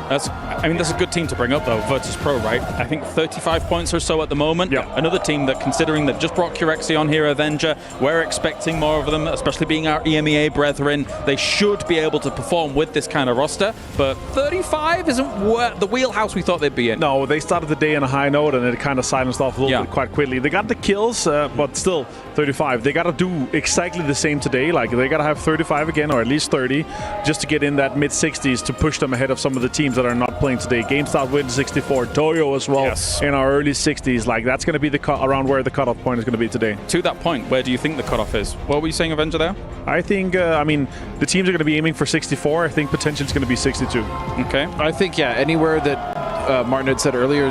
That's a good team to bring up, though, Virtus.pro, right? I think 35 points or so at the moment. Another team that, considering they've just brought Curexi on here, Avenger, we're expecting more of them, especially being our EMEA brethren. They should be able to perform with this kind of roster, but 35 isn't the wheelhouse we thought they'd be in. No, they started the day on a high note, and it kind of silenced off a little bit quite quickly. They got the kills, but still, 35. They got to do exactly the same today. Like, they got to have 35 again, or at least 30, just to get in that mid-60s to push them ahead of some of the teams that are not playing today. GameStop win 64, Toyo as well in our early 60s. Like, that's going to be around where the cutoff point is going to be today. To that point, where do you think the cutoff is? What were you saying, Avenger, there? I think, the teams are going to be aiming for 64. I think potentially it's going to be 62. Okay. I think, anywhere that Martin had said earlier,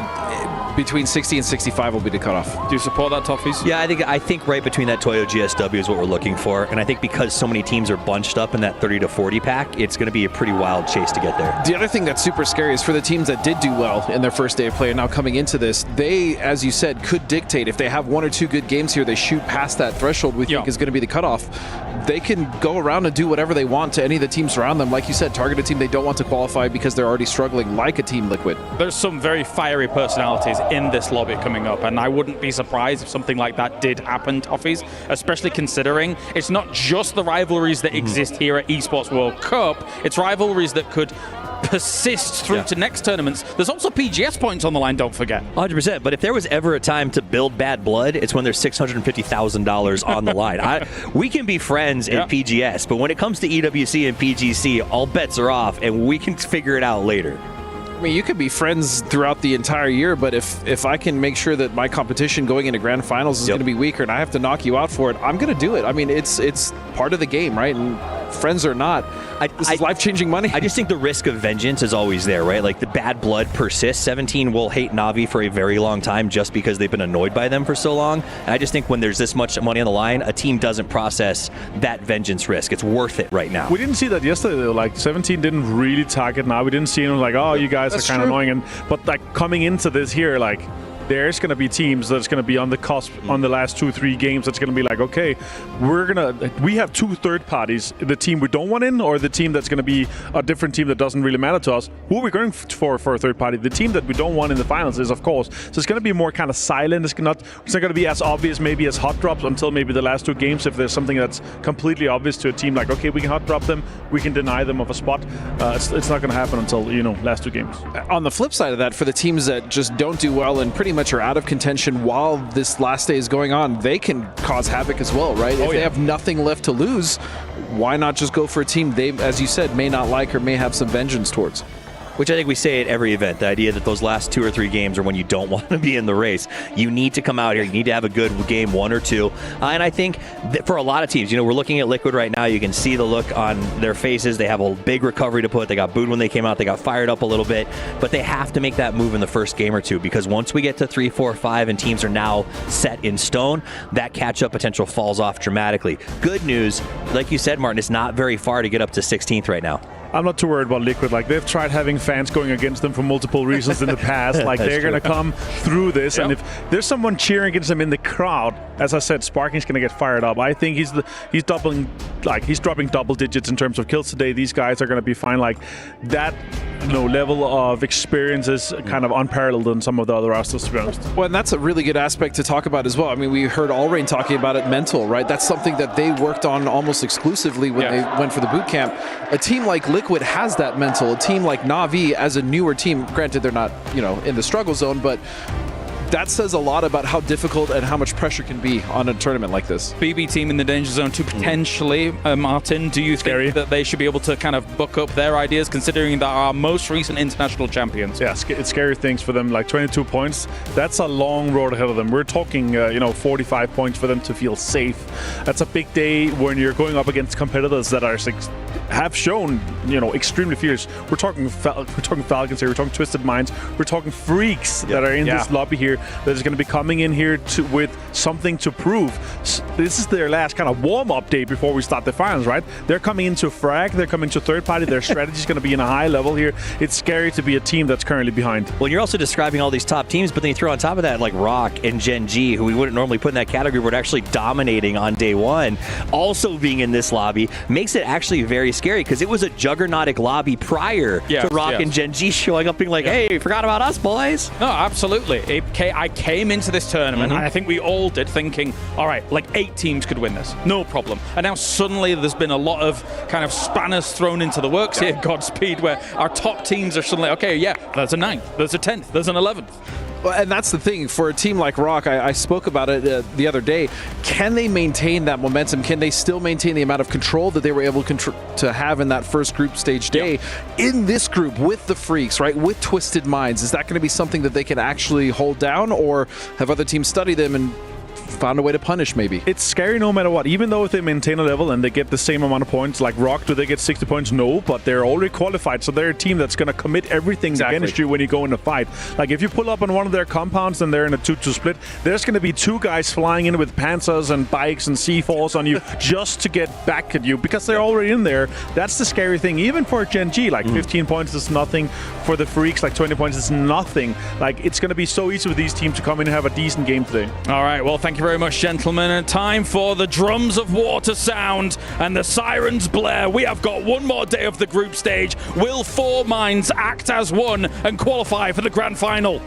between 60 and 65 will be the cutoff. Do you support that, Toffees? Yeah, I think right between that Toyo GSW is what we're looking for. And I think because so many teams are bunched up in that 30 to 40 pack, it's going to be a pretty wild chase to get there. The other thing that's super scary is for the teams that did do well in their first day of play and now coming into this, they, as you said, could dictate. If they have 1 or 2 good games here, they shoot past that threshold we think is going to be the cutoff. They can go around and do whatever they want to any of the teams around them. Like you said, target a team they don't want to qualify because they're already struggling, like a Team Liquid. There's some very fiery personalities in this lobby coming up, and I wouldn't be surprised if something like that did happen, Toffees, especially considering it's not just the rivalries that exist here at Esports World Cup, it's rivalries that could persist through to next tournaments. There's also PGS points on the line, don't forget. 100%, but if there was ever a time to build bad blood, it's when there's $650,000 on the line. We can be friends in PGS, but when it comes to EWC and PGC, all bets are off, and we can figure it out later. I mean, you could be friends throughout the entire year, but if I can make sure that my competition going into grand finals is going to be weaker and I have to knock you out for it, I'm going to do it. I mean, it's part of the game, right? And friends or not, this is life-changing money. I just think the risk of vengeance is always there, right? Like the bad blood persists. 17 will hate Na'Vi for a very long time just because they've been annoyed by them for so long. And I just think when there's this much money on the line, a team doesn't process that vengeance risk. It's worth it right now. We didn't see that yesterday, though. Like, 17 didn't really target Na'Vi. We didn't see him like, oh, you guys are kind of annoying. But like coming into this here, like, there's going to be teams that's going to be on the cusp on the last 2-3 games that's going to be like, okay, we have 2 third parties, the team we don't want in or the team that's going to be a different team that doesn't really matter to us. Who are we going for a third party? The team that we don't want in the finals is, of course. So it's going to be more kind of silent. It's not going to be as obvious maybe as hot drops until maybe the last 2 games. If there's something that's completely obvious to a team, like, okay, we can hot drop them, we can deny them of a spot. It's not going to happen until, last 2 games. On the flip side of that, for the teams that just don't do well and pretty much are out of contention while this last day is going on, they can cause havoc as well, right? If they have nothing left to lose, why not just go for a team they, as you said, may not like or may have some vengeance towards? Which I think we say at every event, the idea that those last 2 or 3 games are when you don't want to be in the race. You need to come out here. You need to have a good game, 1 or 2. And I think that for a lot of teams, we're looking at Liquid right now. You can see the look on their faces. They have a big recovery to put. They got booed when they came out. They got fired up a little bit. But they have to make that move in the first game or 2 because once we get to 3, 4, 5 and teams are now set in stone, that catch-up potential falls off dramatically. Good news, like you said, Martin, it's not very far to get up to 16th right now. I'm not too worried about Liquid. Like, they've tried having fans going against them for multiple reasons in the past. Like, they're going to come through this. And if there's someone cheering against them in the crowd, as I said, Sparking's going to get fired up. I think he's dropping double digits in terms of kills today. These guys are going to be fine. Like, that level of experience is kind of unparalleled in some of the other rosters, to be honest. Well, and that's a really good aspect to talk about as well. I mean, we heard Allrain talking about it, mental, right? That's something that they worked on almost exclusively when they went for the boot camp. A team like Liquid has that mental. A team like Na'Vi, as a newer team, granted they're not, in the struggle zone, but that says a lot about how difficult and how much pressure can be on a tournament like this. BB team in the danger zone to potentially, Martin, do you think that they should be able to kind of book up their ideas, considering that our most recent international champions? Yeah, it's scary things for them, like 22 points. That's a long road ahead of them. We're talking, 45 points for them to feel safe. That's a big day when you're going up against competitors that are have shown, extremely fierce. We're talking Falcons here. We're talking Twisted Minds. We're talking freaks that are in this lobby here that is going to be coming in here with something to prove. This is their last kind of warm-up day before we start the finals, right? They're coming into frag. They're coming to third party. Their strategy is going to be in a high level here. It's scary to be a team that's currently behind. Well, you're also describing all these top teams, but then you throw on top of that like Rock and Gen.G, who we wouldn't normally put in that category, but actually dominating on day 1, also being in this lobby, makes it actually very scary because it was a juggernautic lobby prior to Rock and Gen.G showing up being like, hey, forgot about us, boys. No, absolutely. I came into this tournament, and I think we all did, thinking, all right, like 8 teams could win this, no problem. And now suddenly there's been a lot of kind of spanners thrown into the works here, Godspeed, where our top teams are suddenly, okay, there's a 9th, there's a 10th, there's an 11th. Well, and that's the thing for a team like Rock. I spoke about it the other day. Can they maintain that momentum? Can they still maintain the amount of control that they were able to have in that first group stage day in this group with the Freaks, right? With Twisted Minds? Is that going to be something that they can actually hold down, or have other teams study them and found a way to punish maybe. It's scary no matter what. Even though if they maintain a level and they get the same amount of points, like Rock, do they get 60 points? No, but they're already qualified, so they're a team that's going to commit everything against you when you go in a fight. Like if you pull up on one of their compounds and they're in a 2-2 split, there's going to be 2 guys flying in with Panzers and bikes and C4s on you just to get back at you because they're already in there. That's the scary thing. Even for Gen.G, like 15 points is nothing. For the Freaks, like 20 points is nothing. Like it's going to be so easy for these teams to come in and have a decent game today. All right, well, thank you very much, gentlemen. And time for the drums of war to sound and the sirens blare. We have got one more day of the group stage. Will 4 minds act as one and qualify for the grand final?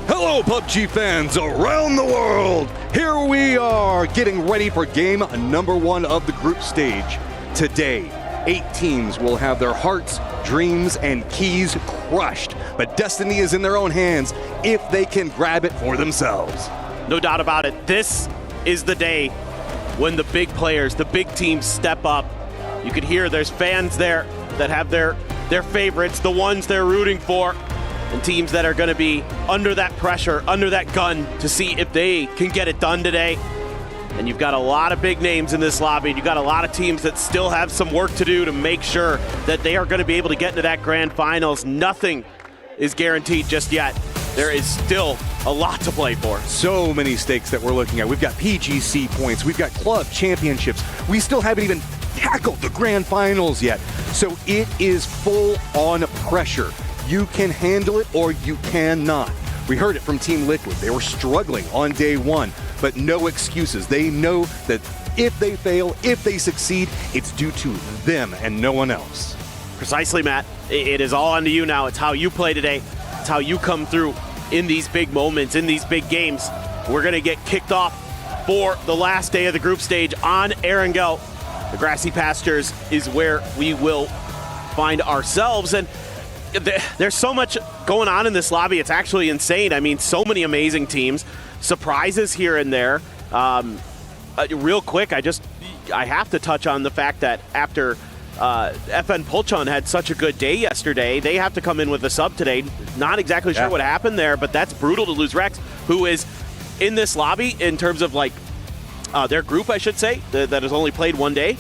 Hello, PUBG fans around the world. Here we are getting ready for game number 1 of the group stage. Today, 8 teams will have their hearts, dreams, and keys crushed. But destiny is in their own hands if they can grab it for themselves. No doubt about it. This is the day when the big players, the big teams step up. You could hear there's fans there that have their favorites, the ones they're rooting for, and teams that are going to be under that pressure, under that gun to see if they can get it done today. And you've got a lot of big names in this lobby, and you've got a lot of teams that still have some work to do to make sure that they are going to be able to get into that grand finals. Nothing is guaranteed just yet. There is still a lot to play for. So many stakes that we're looking at. We've got PGC points, we've got club championships. We still haven't even tackled the grand finals yet. So it is full on pressure. You can handle it or you cannot. We heard it from Team Liquid. They were struggling on day 1, but no excuses. They know that if they fail, if they succeed, it's due to them and no one else. Precisely, Matt. It is all onto you now. It's how you play today. It's how you come through in these big moments, in these big games. We're going to get kicked off for the last day of the group stage on Erangel. The grassy pastures is where we will find ourselves. And there's so much going on in this lobby. It's actually insane. I mean, so many amazing teams, surprises here and there. Real quick, I have to touch on the fact that after FN Pulchon had such a good day yesterday, they have to come in with a sub today. Not exactly sure what happened there, but that's brutal to lose Rex, who is in this lobby in terms of like their group, I should say, that has only played 1 day.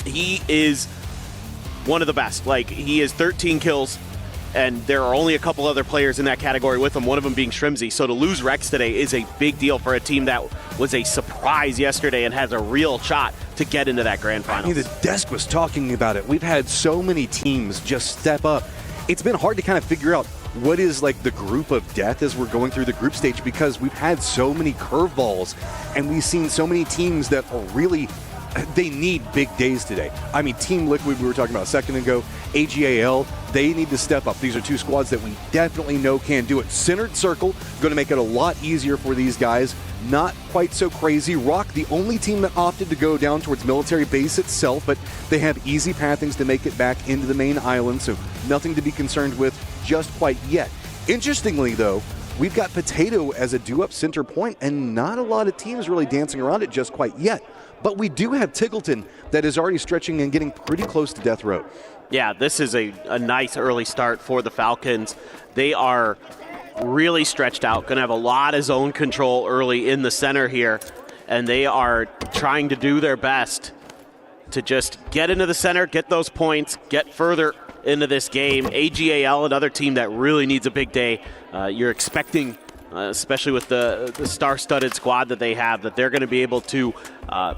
He is one of the best. Like, he is 13 kills, and there are only a couple other players in that category with him, one of them being Shrimsy. So to lose Rex today is a big deal for a team that was a surprise yesterday and has a real shot to get into that grand final. I mean, the desk was talking about it. We've had so many teams just step up. It's been hard to kind of figure out what is like the group of death as we're going through the group stage, because we've had so many curveballs and we've seen so many teams that are really, they need big days today. I mean, Team Liquid, we were talking about a second ago, AGAL, they need to step up. These are 2 squads that we definitely know can do it. Centered Circle, going to make it a lot easier for these guys. Not quite so crazy. Rock, the only team that opted to go down towards military base itself, but they have easy pathings to make it back into the main island, so nothing to be concerned with just quite yet. Interestingly, though, we've got Potato as a do-up center point, and not a lot of teams really dancing around it just quite yet. But we do have Tickleton that is already stretching and getting pretty close to death row. Yeah, this is a nice early start for the Falcons. They are really stretched out, going to have a lot of zone control early in the center here, and they are trying to do their best to just get into the center, get those points, get further into this game. AGAL, another team that really needs a big day. You're expecting, especially with the star-studded squad that they have, that they're going to be able to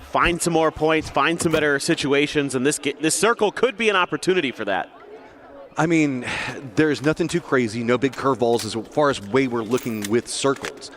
find some more points, find some better situations, and this circle could be an opportunity for that. I mean, there's nothing too crazy, no big curveballs as far as way we're looking with circles.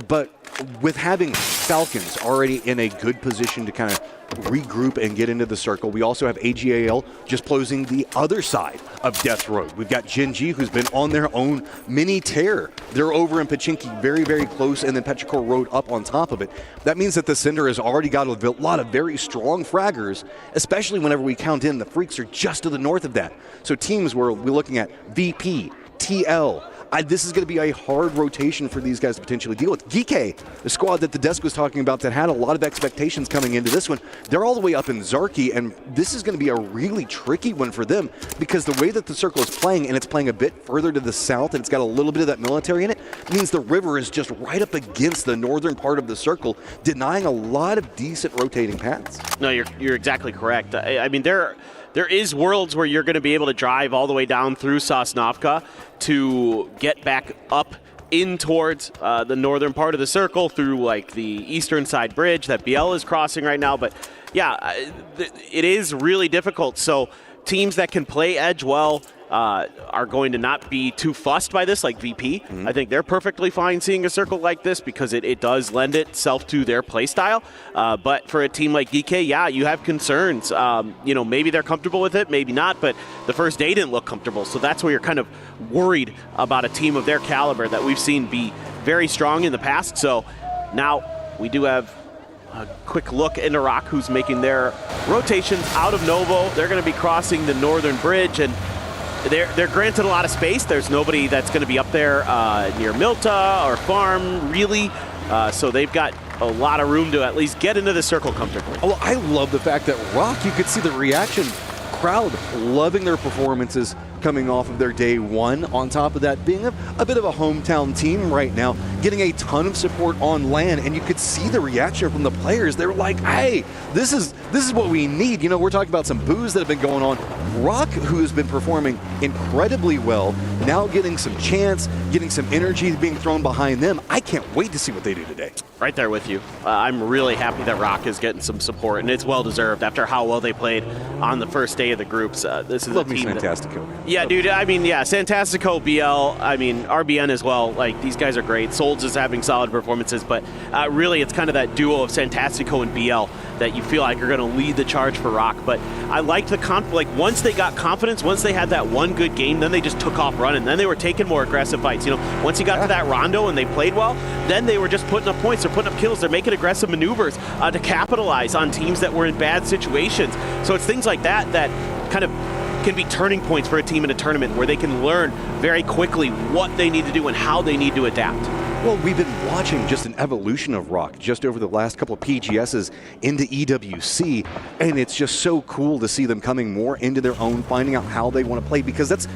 But with having Falcons already in a good position to kind of regroup and get into the circle, we also have AGAL just closing the other side of Death Road. We've got Gen.G, who's been on their own mini tear. They're over in Pachinki, very, very close, and then Petrichor Road up on top of it. That means that the Cinder has already got a lot of very strong fraggers, especially whenever we count in the Freaks are just to the north of that. So teams where we're looking at VP, TL, This is going to be a hard rotation for these guys to potentially deal with. Geeke, the squad that the desk was talking about that had a lot of expectations coming into this one, they're all the way up in Zarki, and this is going to be a really tricky one for them because the way that the circle is playing, and it's playing a bit further to the south, and it's got a little bit of that military in it, means the river is just right up against the northern part of the circle, denying a lot of decent rotating paths. No, you're exactly correct. I mean, there is worlds where you're going to be able to drive all the way down through Sosnovka to get back up in towards the northern part of the circle through like the eastern side bridge that BL is crossing right now. But yeah, it is really difficult. So teams that can play edge well are going to not be too fussed by this, like VP. I think they're perfectly fine seeing a circle like this because it does lend itself to their play style. But for a team like DK, yeah, you have concerns. Maybe they're comfortable with it, maybe not, but the first day didn't look comfortable. So that's where you're kind of worried about a team of their caliber that we've seen be very strong in the past. So now we do have a quick look into Rock, who's making their rotations out of Novo. They're going to be crossing the northern bridge, and they're granted a lot of space. There's nobody that's going to be up there near Milta or Farm, really. So they've got a lot of room to at least get into the circle comfortably. Oh, I love the fact that Rock, you could see the reaction. Crowd loving their performances coming off of their day one. On top of that, being a bit of a hometown team right now, getting a ton of support on land, and you could see the reaction from the players. They were like, hey, this is what we need. We're talking about some boos that have been going on. Rock, who's been performing incredibly well, now getting some chance, getting some energy being thrown behind them. I can't wait to see what they do today. Right there with you. I'm really happy that Rock is getting some support, and it's well-deserved after how well they played on the first day of the groups. This is Love a team me Fantastico. Yeah, dude, I mean, yeah, Fantastico, BL, I mean, RBN as well. Like, these guys are great. Souls is having solid performances, but really it's kind of that duo of Fantastico and BL that you feel like are going to lead the charge for Rock. But I liked the once they got confidence, once they had that one good game, then they just took off running. Then they were taking more aggressive fights. Once you got to that rondo and they played well, then they were just putting up points. They're putting up kills. They're making aggressive maneuvers to capitalize on teams that were in bad situations. So it's things like that that kind of can be turning points for a team in a tournament where they can learn very quickly what they need to do and how they need to adapt. Well, we've been watching just an evolution of Rock just over the last couple of PGSs into EWC, and it's just so cool to see them coming more into their own, finding out how they want to play, because that's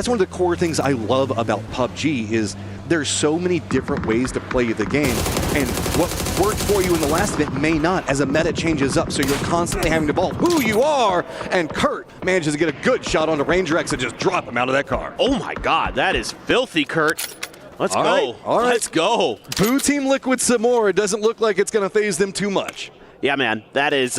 one of the core things I love about PUBG is there's so many different ways to play the game, and what worked for you in the last event may not as a meta changes up, so you're constantly having to evolve who you are, and Kurt manages to get a good shot on the Ranger X and just drop him out of that car. Oh my god, that is filthy, Kurt. Let's go. All right. Let's go. Boo Team Liquid some more. It doesn't look like it's going to phase them too much. Yeah, man. That is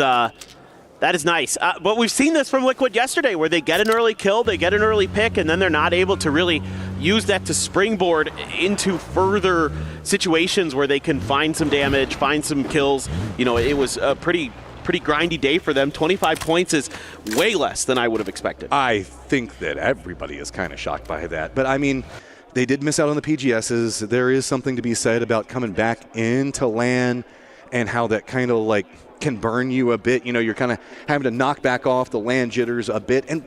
nice. But we've seen this from Liquid yesterday where they get an early kill, they get an early pick, and then they're not able to really use that to springboard into further situations where they can find some damage, find some kills. It was a pretty grindy day for them. 25 points is way less than I would have expected. I think that everybody is kind of shocked by that. But I mean, they did miss out on the PGSs. There is something to be said about coming back into LAN and how that kind of can burn you a bit. You're kind of having to knock back off the LAN jitters a bit. And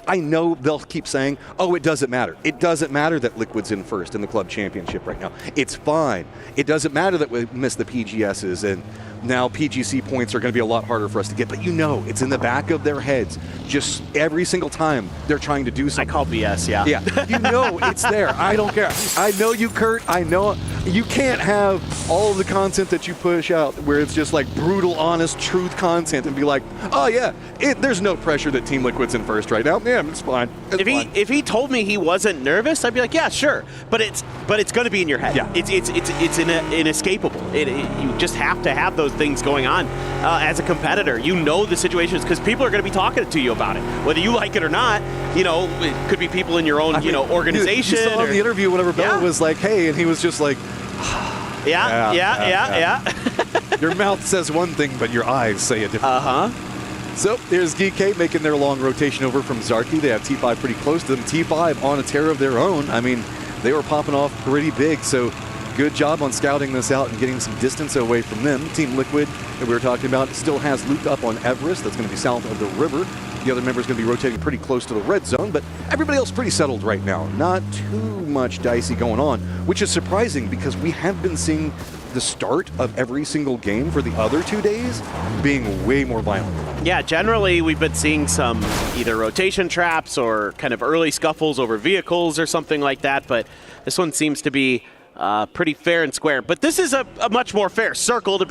I know they'll keep saying, oh, it doesn't matter. It doesn't matter that Liquid's in first in the club championship right now. It's fine. It doesn't matter that we missed the PGSs, and now PGC points are going to be a lot harder for us to get. But it's in the back of their heads. Just every single time they're trying to do something. I call BS, yeah. Yeah, it's there. I don't care. I know you, Kurt. I know you can't have all of the content that you push out where it's just brutal, honest, truth content and be like, oh yeah, there's no pressure that Team Liquid's in first right now. Yeah, it's fine. If he told me he wasn't nervous, I'd be like, yeah, sure. But it's going to be in your head. Yeah. It's inescapable. You just have to have those things going on as a competitor. The situations because people are going to be talking to you about it, whether you like it or not. It could be people in your own organization. You saw in the interview whenever Bella was like, hey, and he was just like, yeah. Your mouth says one thing, but your eyes say a different thing. So there's GK making their long rotation over from Zarki. They have T5 pretty close to them. T5 on a tear of their own. I mean, they were popping off pretty big, so good job on scouting this out and getting some distance away from them. Team Liquid that we were talking about still has looped up on Everest. That's going to be south of the river. The other member's going to be rotating pretty close to the red zone, but everybody else pretty settled right now. Not too much dicey going on, which is surprising because we have been seeing the start of every single game for the other 2 days being way more violent. Yeah, generally we've been seeing some either rotation traps or kind of early scuffles over vehicles or something like that, but this one seems to be pretty fair and square. But this is a much more fair circle, to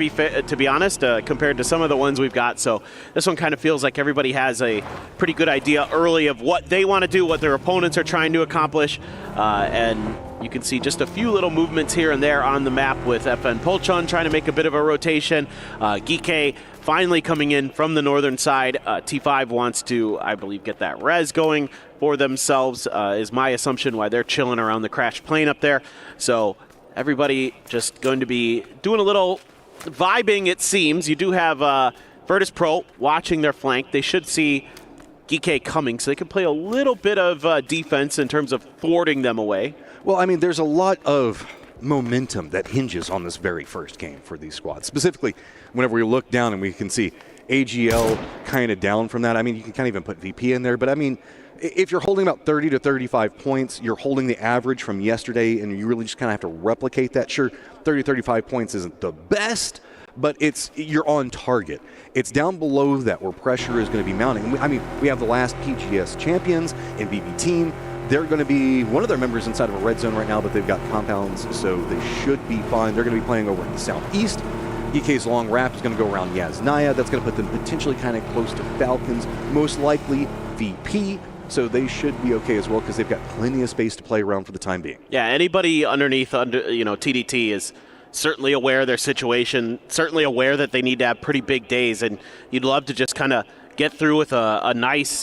be honest, compared to some of the ones we've got. So this one kind of feels like everybody has a pretty good idea early of what they want to do, what their opponents are trying to accomplish, and you can see just a few little movements here and there on the map with FN Polchon trying to make a bit of a rotation. Geeky finally coming in from the northern side. T5 wants to, I believe, get that res going for themselves, is my assumption, why they're chilling around the crashed plane up there. So everybody just going to be doing a little vibing, it seems. You do have Virtus.pro watching their flank. They should see Geeky coming, so they can play a little bit of defense in terms of thwarting them away. Well, I mean, there's a lot of momentum that hinges on this very first game for these squads. Specifically, whenever we look down and we can see AGL kind of down from that. I mean, you can kind of even put VP in there, but I mean, if you're holding about 30 to 35 points, you're holding the average from yesterday, and you really just kind of have to replicate that. Sure, 30 to 35 points isn't the best, but you're on target. It's down below that where pressure is going to be mounting. I mean, we have the last PGS champions in BB team. They're going to be one of their members inside of a red zone right now, but they've got compounds, so they should be fine. They're going to be playing over in the southeast. EK's long wrap is going to go around Yaznaya. That's going to put them potentially kind of close to Falcons, most likely VP. So they should be okay as well because they've got plenty of space to play around for the time being. Yeah, anybody underneath, TDT is certainly aware of their situation, certainly aware that they need to have pretty big days, and you'd love to just kind of get through with a nice,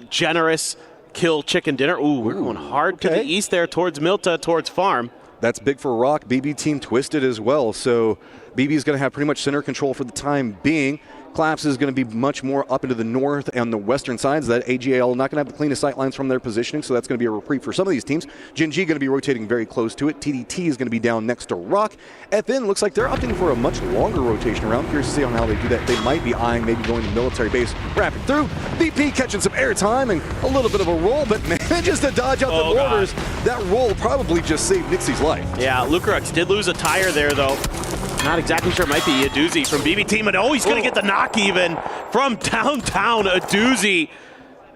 generous kill chicken dinner. Ooh, we're going hard to the east there towards Milta, towards Farm. That's big for Rock. BB team twisted as well, so BB is going to have pretty much center control for the time being. Claps is going to be much more up into the north and the western sides. That AGL not going to have the cleanest sight lines from their positioning, so that's going to be a reprieve for some of these teams. Gen.G going to be rotating very close to it. TDT is going to be down next to Rock. FN looks like they're opting for a much longer rotation around. Curious to see on how they do that. They might be eyeing maybe going to military base, wrapping through. VP catching some airtime and a little bit of a roll, but manages to dodge out the borders. That roll probably just saved Nixie's life. Yeah, Lucarux did lose a tire there, though. Not exactly sure. It might be a doozy from BB team, and he's going to get the knock even from downtown. A doozy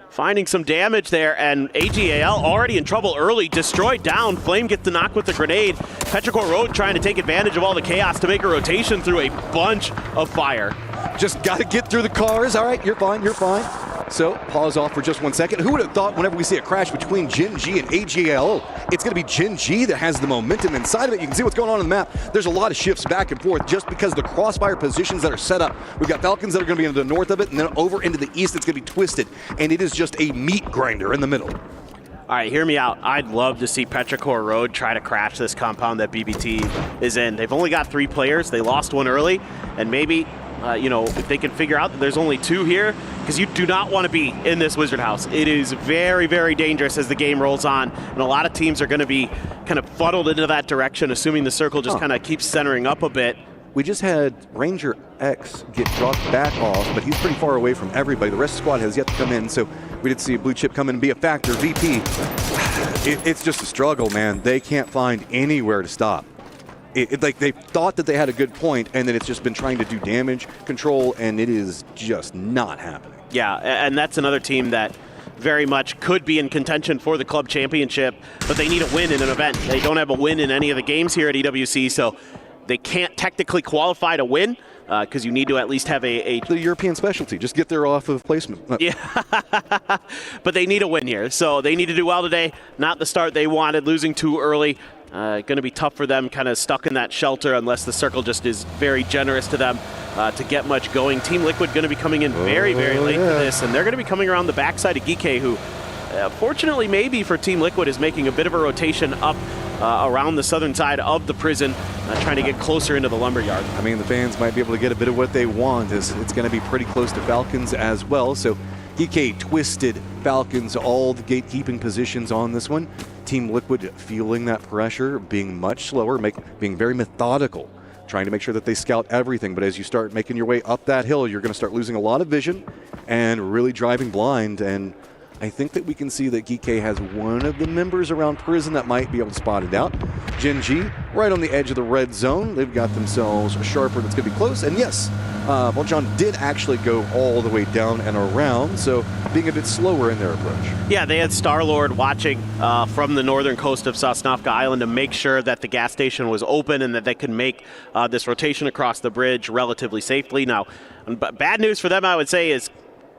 finding some damage there, and AGAL already in trouble early, destroyed down. Flame gets the knock with the grenade. Petrichor Road trying to take advantage of all the chaos to make a rotation through a bunch of fire. Just got to get through the cars. All right, you're fine, you're fine. So, pause off for just 1 second. Who would have thought whenever we see a crash between Gen.G and AGL, it's going to be Gen.G that has the momentum inside of it. You can see what's going on the map. There's a lot of shifts back and forth just because of the crossfire positions that are set up. We've got Falcons that are going to be in the north of it, and then over into the east, it's going to be twisted. And it is just a meat grinder in the middle. All right, hear me out. I'd love to see Petrichor Road try to crash this compound that BBT is in. They've only got 3 players. They lost one early, and maybe if they can figure out that there's only 2 here, because you do not want to be in this Wizard House. It is very, very dangerous as the game rolls on, and a lot of teams are going to be kind of funneled into that direction, assuming the circle just kind of keeps centering up a bit. We just had Ranger X get dropped back off, but he's pretty far away from everybody. The rest of the squad has yet to come in, so we did see a blue chip come in and be a factor. VP, it's just a struggle, man. They can't find anywhere to stop. Like they thought that they had a good point, and then it's just been trying to do damage control, and it is just not happening. Yeah, and that's another team that very much could be in contention for the club championship, but they need a win in an event. They don't have a win in any of the games here at EWC, so they can't technically qualify to win because you need to at least have the European specialty. Just get there off of placement. Yeah, but they need a win here, so they need to do well today. Not the start they wanted, losing too early. Going to be tough for them, kind of stuck in that shelter unless the circle just is very generous to them to get much going. Team Liquid going to be coming in very, very late for this, and they're going to be coming around the backside of Geeky, who fortunately maybe for Team Liquid is making a bit of a rotation up around the southern side of the prison, trying to get closer into the lumberyard. I mean, the fans might be able to get a bit of what they want. It's going to be pretty close to Falcons as well, so Geeky twisted Falcons, all the gatekeeping positions on this one. Team Liquid feeling that pressure, being much slower, being very methodical trying to make sure that they scout everything. But as you start making your way up that hill, you're going to start losing a lot of vision and really driving blind. And I think that we can see that Geek has one of the members around Prison that might be able to spot it out. Gen.G right on the edge of the red zone. They've got themselves a Sharper that's going to be close. And yes, Montage did actually go all the way down and around, so being a bit slower in their approach. Yeah, they had Star-Lord watching from the northern coast of Sosnovka Island to make sure that the gas station was open and that they could make this rotation across the bridge relatively safely. Now, bad news for them, I would say, is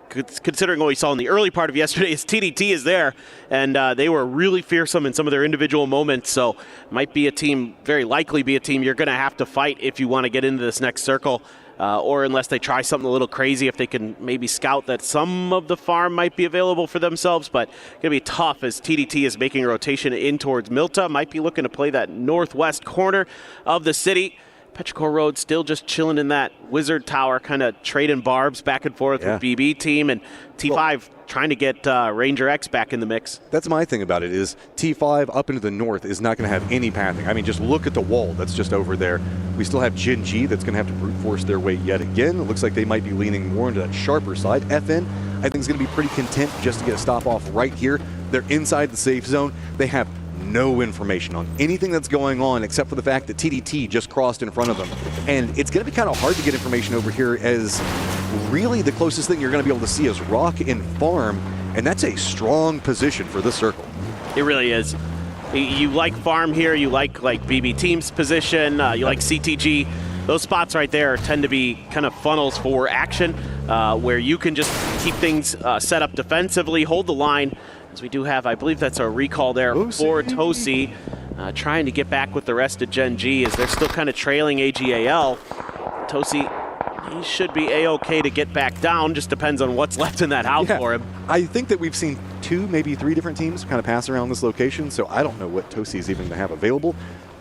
considering what we saw in the early part of yesterday, is TDT is there, and they were really fearsome in some of their individual moments, so might be a team, very likely be a team you're going to have to fight if you want to get into this next circle, or unless they try something a little crazy, if they can maybe scout that some of the farm might be available for themselves, but going to be tough as TDT is making a rotation in towards Milta, might be looking to play that northwest corner of the city. Petrichor Road still just chilling in that wizard tower, kind of trading barbs back and forth with BB team, and T5 trying to get Ranger X back in the mix. That's my thing about it, is T5 up into the north is not going to have any pathing. I mean, just look at the wall that's just over there. We still have Gen.G that's going to have to brute force their way yet again. It looks like they might be leaning more into that sharper side. FN, I think, is going to be pretty content just to get a stop off right here. They're inside the safe zone. They have no information on anything that's going on except for the fact that TDT just crossed in front of them. And it's going to be kind of hard to get information over here, as really the closest thing you're going to be able to see is rock and farm, and that's a strong position for this circle. It really is. You like farm here, you like BB team's position, you like CTG. Those spots right there tend to be kind of funnels for action, where you can just keep things set up defensively, hold the line. As we do have, I believe that's a recall there for Tosi, trying to get back with the rest of Gen.G as they're still kind of trailing AGAL. Tosi, he should be A-okay to get back down, just depends on what's left in that house for him. I think that we've seen 2, maybe 3 different teams kind of pass around this location, so I don't know what Tosi is even going to have available.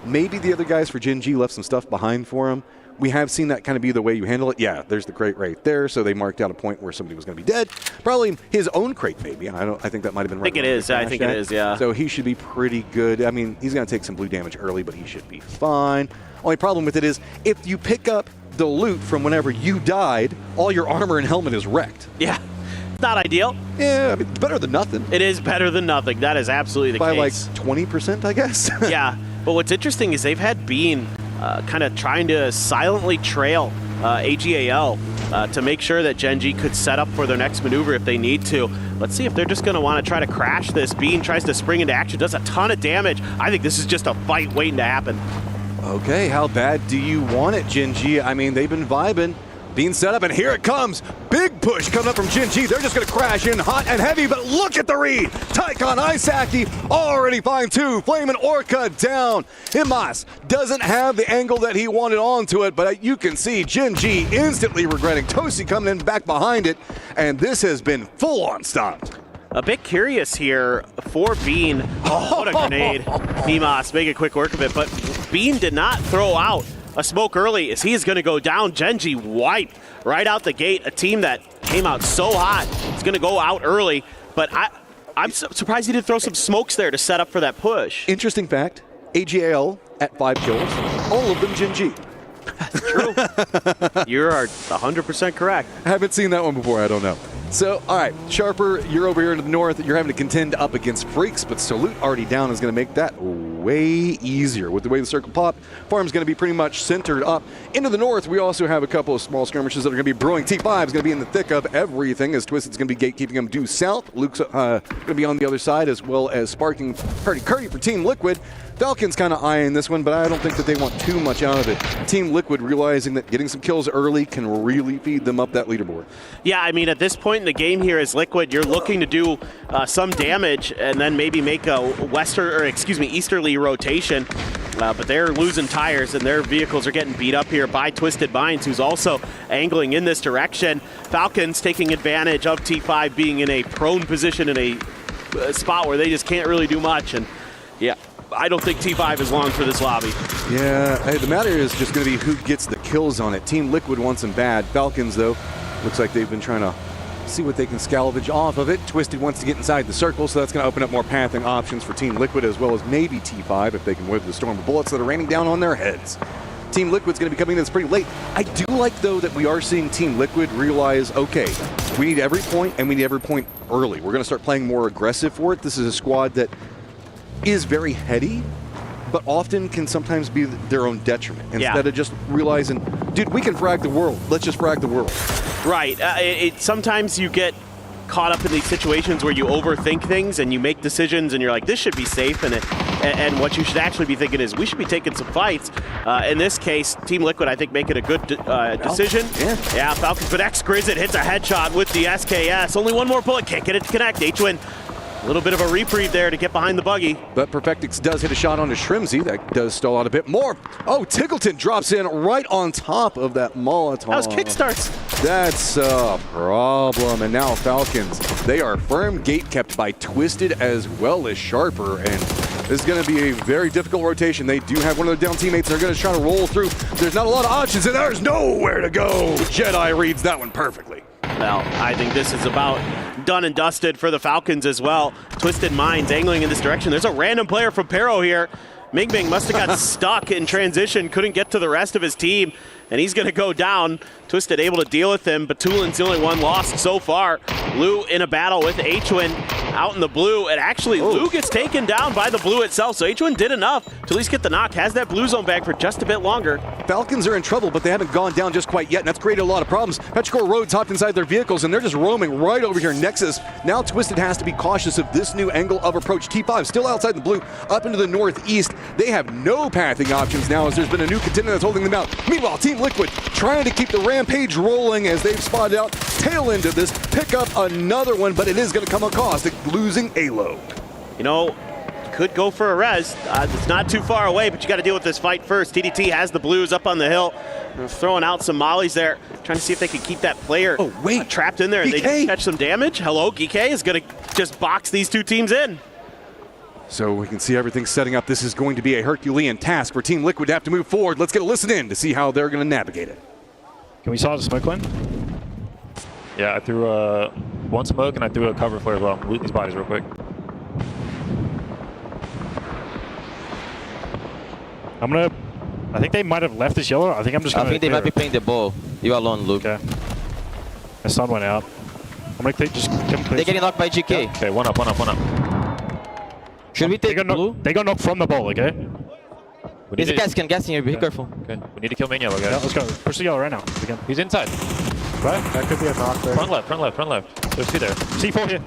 Maybe the other guys for Gen.G left some stuff behind for him. We have seen that kind of be the way you handle it. Yeah, there's the crate right there, so they marked out a point where somebody was going to be dead. Probably his own crate, maybe. I think that might have been right. I think it is. I think it is, yeah. So he should be pretty good. I mean, he's going to take some blue damage early, but he should be fine. Only problem with it is, if you pick up the loot from whenever you died, all your armor and helmet is wrecked. Yeah. Not ideal. Yeah, I mean, better than nothing. It is better than nothing. That is absolutely the case. By like 20%, I guess. Yeah, but what's interesting is they've had Bean kind of trying to silently trail AGAL to make sure that Gen.G could set up for their next maneuver if they need to. Let's see if they're just going to want to try to crash this. Bean tries to spring into action, does a ton of damage. I think this is just a fight waiting to happen. Okay, how bad do you want it, Gen.G? I mean, they've been vibing. Being set up, and here it comes. Big push coming up from Gen.G. They're just going to crash in hot and heavy, but look at the read. Tycon Isaki already fine too. Flamin' Orca down. Imas doesn't have the angle that he wanted onto it, but you can see Gen.G instantly regretting. Tosi coming in back behind it, and this has been full on stopped. A bit curious here for Bean. Oh, what a grenade. Imas making quick work of it, but Bean did not throw out a smoke early as he is going to go down. Gen.G wiped right out the gate. A team that came out so hot is going to go out early, but I'm surprised he didn't throw some smokes there to set up for that push. Interesting fact, AGAL at 5 kills, all of them Gen.G. That's true. You are 100% correct. I haven't seen that one before, I don't know. So, all right, Sharper, you're over here in the north. You're having to contend up against Freaks, but Salute already down is going to make that way easier. With the way the circle popped, Farm's going to be pretty much centered up. Into the north, we also have a couple of small skirmishes that are going to be brewing. T5 is going to be in the thick of everything as Twisted's going to be gatekeeping him due south. Luke's going to be on the other side, as well as sparking Curdy for Team Liquid. Falcons kind of eyeing this one, but I don't think that they want too much out of it. Team Liquid realizing that getting some kills early can really feed them up that leaderboard. Yeah, I mean, at this point in the game here as Liquid, you're looking to do some damage and then maybe make a easterly rotation. But they're losing tires and their vehicles are getting beat up here by Twisted Minds, who's also angling in this direction. Falcons taking advantage of T5 being in a prone position in a spot where they just can't really do much. And yeah, I don't think T5 is long for this lobby. Yeah, hey, the matter is just going to be who gets the kills on it. Team Liquid wants them bad. Falcons, though, looks like they've been trying to see what they can salvage off of it. Twisted wants to get inside the circle, so that's going to open up more pathing options for Team Liquid, as well as maybe T5 if they can weather the storm of bullets that are raining down on their heads. Team Liquid's going to be coming in this pretty late. I do like, though, that we are seeing Team Liquid realize, okay, we need every point, and we need every point early. We're going to start playing more aggressive for it. This is a squad that is very heady, but often can sometimes be their own detriment. Instead of just realizing, dude, we can frag the world. Let's just frag the world. Right. Sometimes you get caught up in these situations where you overthink things and you make decisions and you're like, this should be safe, and what you should actually be thinking is we should be taking some fights. In this case, Team Liquid, I think, making a good decision. Yeah, Falcons, but X-Grizzit hits a headshot with the SKS. Only one more bullet, can't get it to connect. H-Win, a little bit of a reprieve there to get behind the buggy. But Perfectix does hit a shot onto Shrimzy. That does stall out a bit more. Oh, Tickleton drops in right on top of that Molotov. That was kickstarts. That's a problem. And now Falcons, they are firm gate kept by Twisted as well as Sharper. And this is going to be a very difficult rotation. They do have one of their down teammates. They're going to try to roll through. There's not a lot of options, and there's nowhere to go. Jedi reads that one perfectly. Well, I think this is about done and dusted for the Falcons as well. Twisted Minds angling in this direction. There's a random player from Pero here. Ming Ming must have got stuck in transition, couldn't get to the rest of his team, and he's going to go down. Twisted able to deal with him, but Tulin's the only one lost so far. Lou in a battle with H-Win out in the blue, and actually Lou gets taken down by the blue itself, so H-Win did enough to at least get the knock, has that blue zone bag for just a bit longer. Falcons are in trouble, but they haven't gone down just quite yet, and that's created a lot of problems. Petrichor Rhodes hopped inside their vehicles, and they're just roaming right over here. Nexus, now Twisted has to be cautious of this new angle of approach. T5 still outside the blue, up into the northeast. They have no pathing options now as there's been a new contender that's holding them out. Meanwhile, Team Liquid trying to keep the rampage rolling as they've spotted out tail end of this, pick up another one, but it is going to come at cost of losing Alo. You know, could go for a res. It's not too far away, but you got to deal with this fight first. TDT has the blues up on the hill. They're throwing out some mollies there, trying to see if they can keep that player trapped in there. And they do catch some damage. Hello, Geekay is going to just box these two teams in. So we can see everything setting up. This is going to be a Herculean task for Team Liquid to have to move forward. Let's get a listen in to see how they're going to navigate it. Can we saw the smoke one? Yeah, I threw one smoke and I threw a cover flare as well. Loot these bodies real quick. I think they might have left this yellow. I think I'm just going to. I think they might be playing the ball. You alone, Luke. Okay. My sun went out. I'm going to just come clear. They're getting knocked by GK. Yeah. Okay, one up. Should we take blue? They got knocked from the ball, okay? He's gassing here. Be careful. Okay. We need to kill main yellow, guys. Yeah, let's go. Push the yellow right now. He's inside. Right? That could be a knock there. Front left. There's two there. C4 here.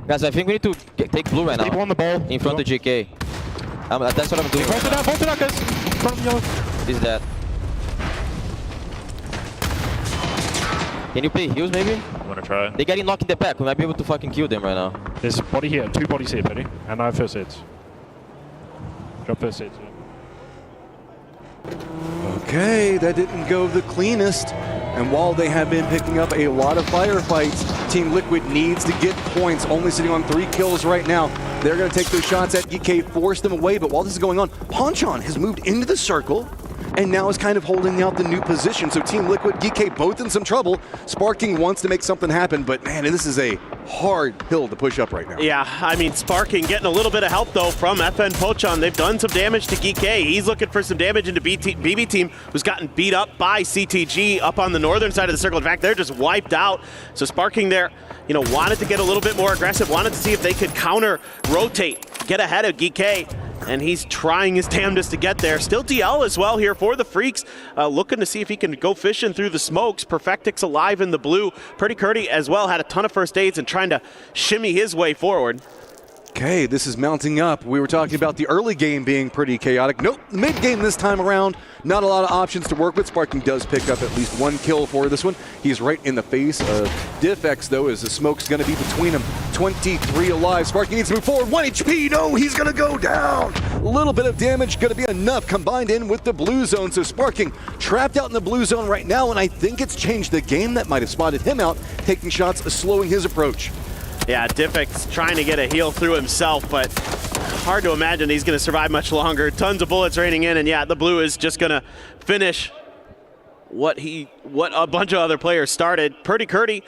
Guys, I think we need to take blue right now. People on the ball. In front of GK. That's what I'm doing. Bolt it out, guys. Front of yellow. He's dead. Can you play heals maybe? I'm gonna try. They're getting knocked in the back. We might be able to fucking kill them right now. There's a body here, two bodies here, Petty. And I have first aids. Drop first aids. Okay, that didn't go the cleanest. And while they have been picking up a lot of firefights, Team Liquid needs to get points, only sitting on 3 kills right now. They're going to take those shots at GK, force them away, but while this is going on, Ponchon has moved into the circle and now is kind of holding out the new position. So Team Liquid, GK both in some trouble. Sparking wants to make something happen, but man, this is a hard hill to push up right now. Yeah, I mean, Sparking getting a little bit of help though from FN Pochon. They've done some damage to GK. He's looking for some damage into BB Team, who's gotten beat up by CTG up on the northern side of the circle. In fact, they're just wiped out. So Sparking there, you know, wanted to get a little bit more aggressive, wanted to see if they could counter rotate, get ahead of GK. And he's trying his damnedest to get there. Still DL as well here for the Freaks, looking to see if he can go fishing through the smokes. Perfectix alive in the blue. Pretty Curdy as well had a ton of first aids and trying to shimmy his way forward. Okay, this is mounting up. We were talking about the early game being pretty chaotic. Nope, mid-game this time around, not a lot of options to work with. Sparking does pick up at least 1 kill for this one. He's right in the face of Diffx, though, as the smoke's going to be between them. 23 alive. Sparking needs to move forward. 1 HP. No, he's going to go down. A little bit of damage going to be enough combined in with the blue zone. So Sparking trapped out in the blue zone right now, and I think it's changed the game. That might have spotted him out, taking shots, slowing his approach. Yeah, Diffix trying to get a heal through himself, but hard to imagine he's going to survive much longer. Tons of bullets raining in, and yeah, the blue is just going to finish what a bunch of other players started. Pretty Curdy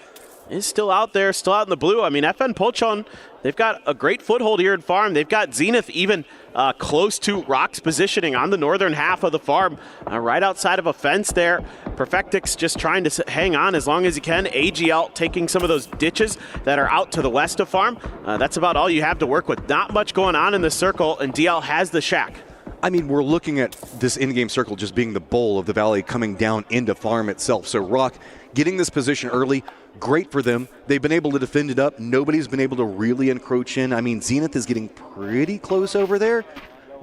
is still out there, still out in the blue. I mean, FN Pochon, they've got a great foothold here in farm. They've got Zenith even close to Rock's positioning on the northern half of the farm, right outside of a fence there. Perfectix just trying to hang on as long as he can. AGL taking some of those ditches that are out to the west of farm. That's about all you have to work with. Not much going on in the circle, and DL has the shack. I mean, we're looking at this in-game circle just being the bowl of the valley coming down into farm itself. So Rock getting this position early, great for them. They've been able to defend it up. Nobody's been able to really encroach in. I mean, Zenith is getting pretty close over there,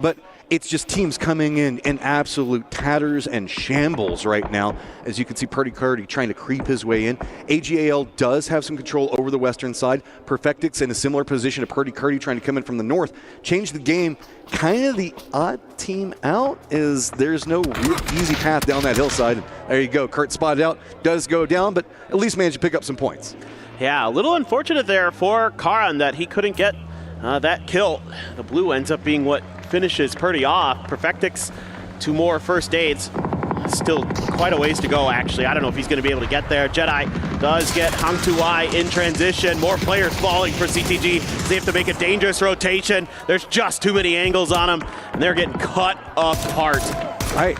but it's just teams coming in absolute tatters and shambles right now. As you can see, Purdy Curdy trying to creep his way in. AGAL does have some control over the western side. Perfectix in a similar position to Purdy Curdy trying to come in from the north. Change the game. Kind of the odd team out is there's no real easy path down that hillside. There you go. Kurt spotted out. Does go down, but at least managed to pick up some points. Yeah, a little unfortunate there for Karan that he couldn't get that kill. The blue ends up being what finishes Purdy off. Perfectix, 2 more first aids. Still quite a ways to go, actually. I don't know if he's going to be able to get there. Jedi does get Hung Tuai in transition. More players falling for CTG. They have to make a dangerous rotation. There's just too many angles on them, and they're getting cut apart.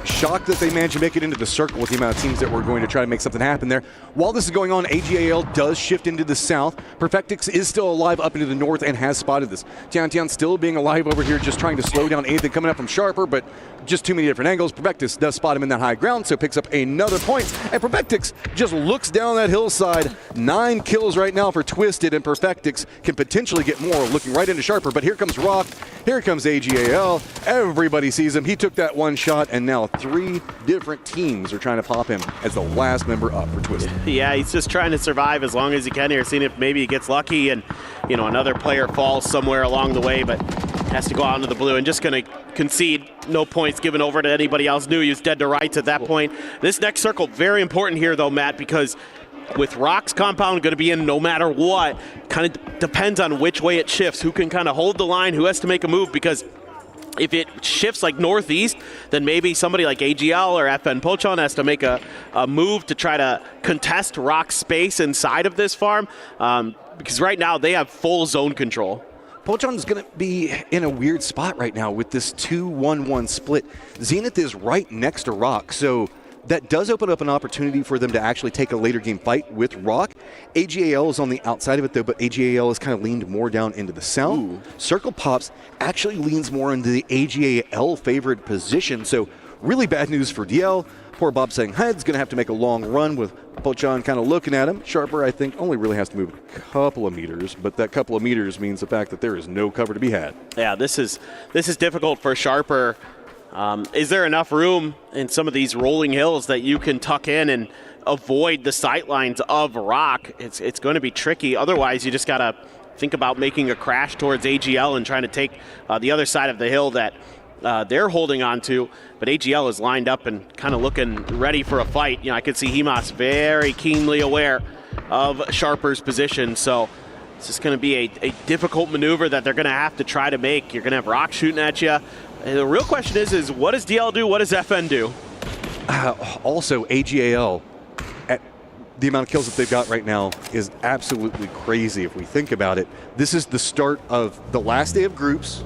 Shocked that they managed to make it into the circle with the amount of teams that were going to try to make something happen there. While this is going on, AGAL does shift into the south. Perfectix is still alive up into the north and has spotted this. Tian still being alive over here, just trying to slow down anything coming up from Sharper, but just too many different angles. Perfectix does spot him in that high ground, so picks up another point. And Perfectix just looks down that hillside. 9 kills right now for Twisted, and Perfectix can potentially get more, looking right into Sharper. But here comes Rock, here comes AGAL. Everybody sees him. He took that one shot, and now 3 different teams are trying to pop him as the last member up for Twisted. Yeah, he's just trying to survive as long as he can here, seeing if maybe he gets lucky and, you know, another player falls somewhere along the way, but has to go out into the blue and just going to concede. No points given over to anybody else. Knew he was dead to rights at that point. This next circle, very important here though, Matt, because with Rock's compound going to be in no matter what, kind of depends on which way it shifts, who can kind of hold the line, who has to make a move, because if it shifts like northeast, then maybe somebody like AGL or FN Pochon has to make a move to try to contest Rock's space inside of this farm, because right now they have full zone control. Pochon's going to be in a weird spot right now with this 2-1-1 split. Zenith is right next to Rock, so that does open up an opportunity for them to actually take a later game fight with Rock. AGAL is on the outside of it though, but AGAL is kind of leaned more down into the south. Ooh. Circle Pops actually leans more into the AGAL favored position, so really bad news for DL. Poor Bob saying Head's going to have to make a long run with Pochon kind of looking at him. Sharper, I think, only really has to move a couple of meters, but that couple of meters means the fact that there is no cover to be had. Yeah, this is difficult for Sharper. Is there enough room in some of these rolling hills that you can tuck in and avoid the sightlines of Rock? It's going to be tricky. Otherwise, you just got to think about making a crash towards AGL and trying to take the other side of the hill that they're holding on to. But AGL is lined up and kind of looking ready for a fight. You know, I could see Hemas very keenly aware of Sharper's position. So it's just going to be a difficult maneuver that they're going to have to try to make. You're going to have Rock shooting at you. And the real question is what does DL do? What does FN do? Also, AGAL, at the amount of kills that they've got right now is absolutely crazy if we think about it. This is the start of the last day of groups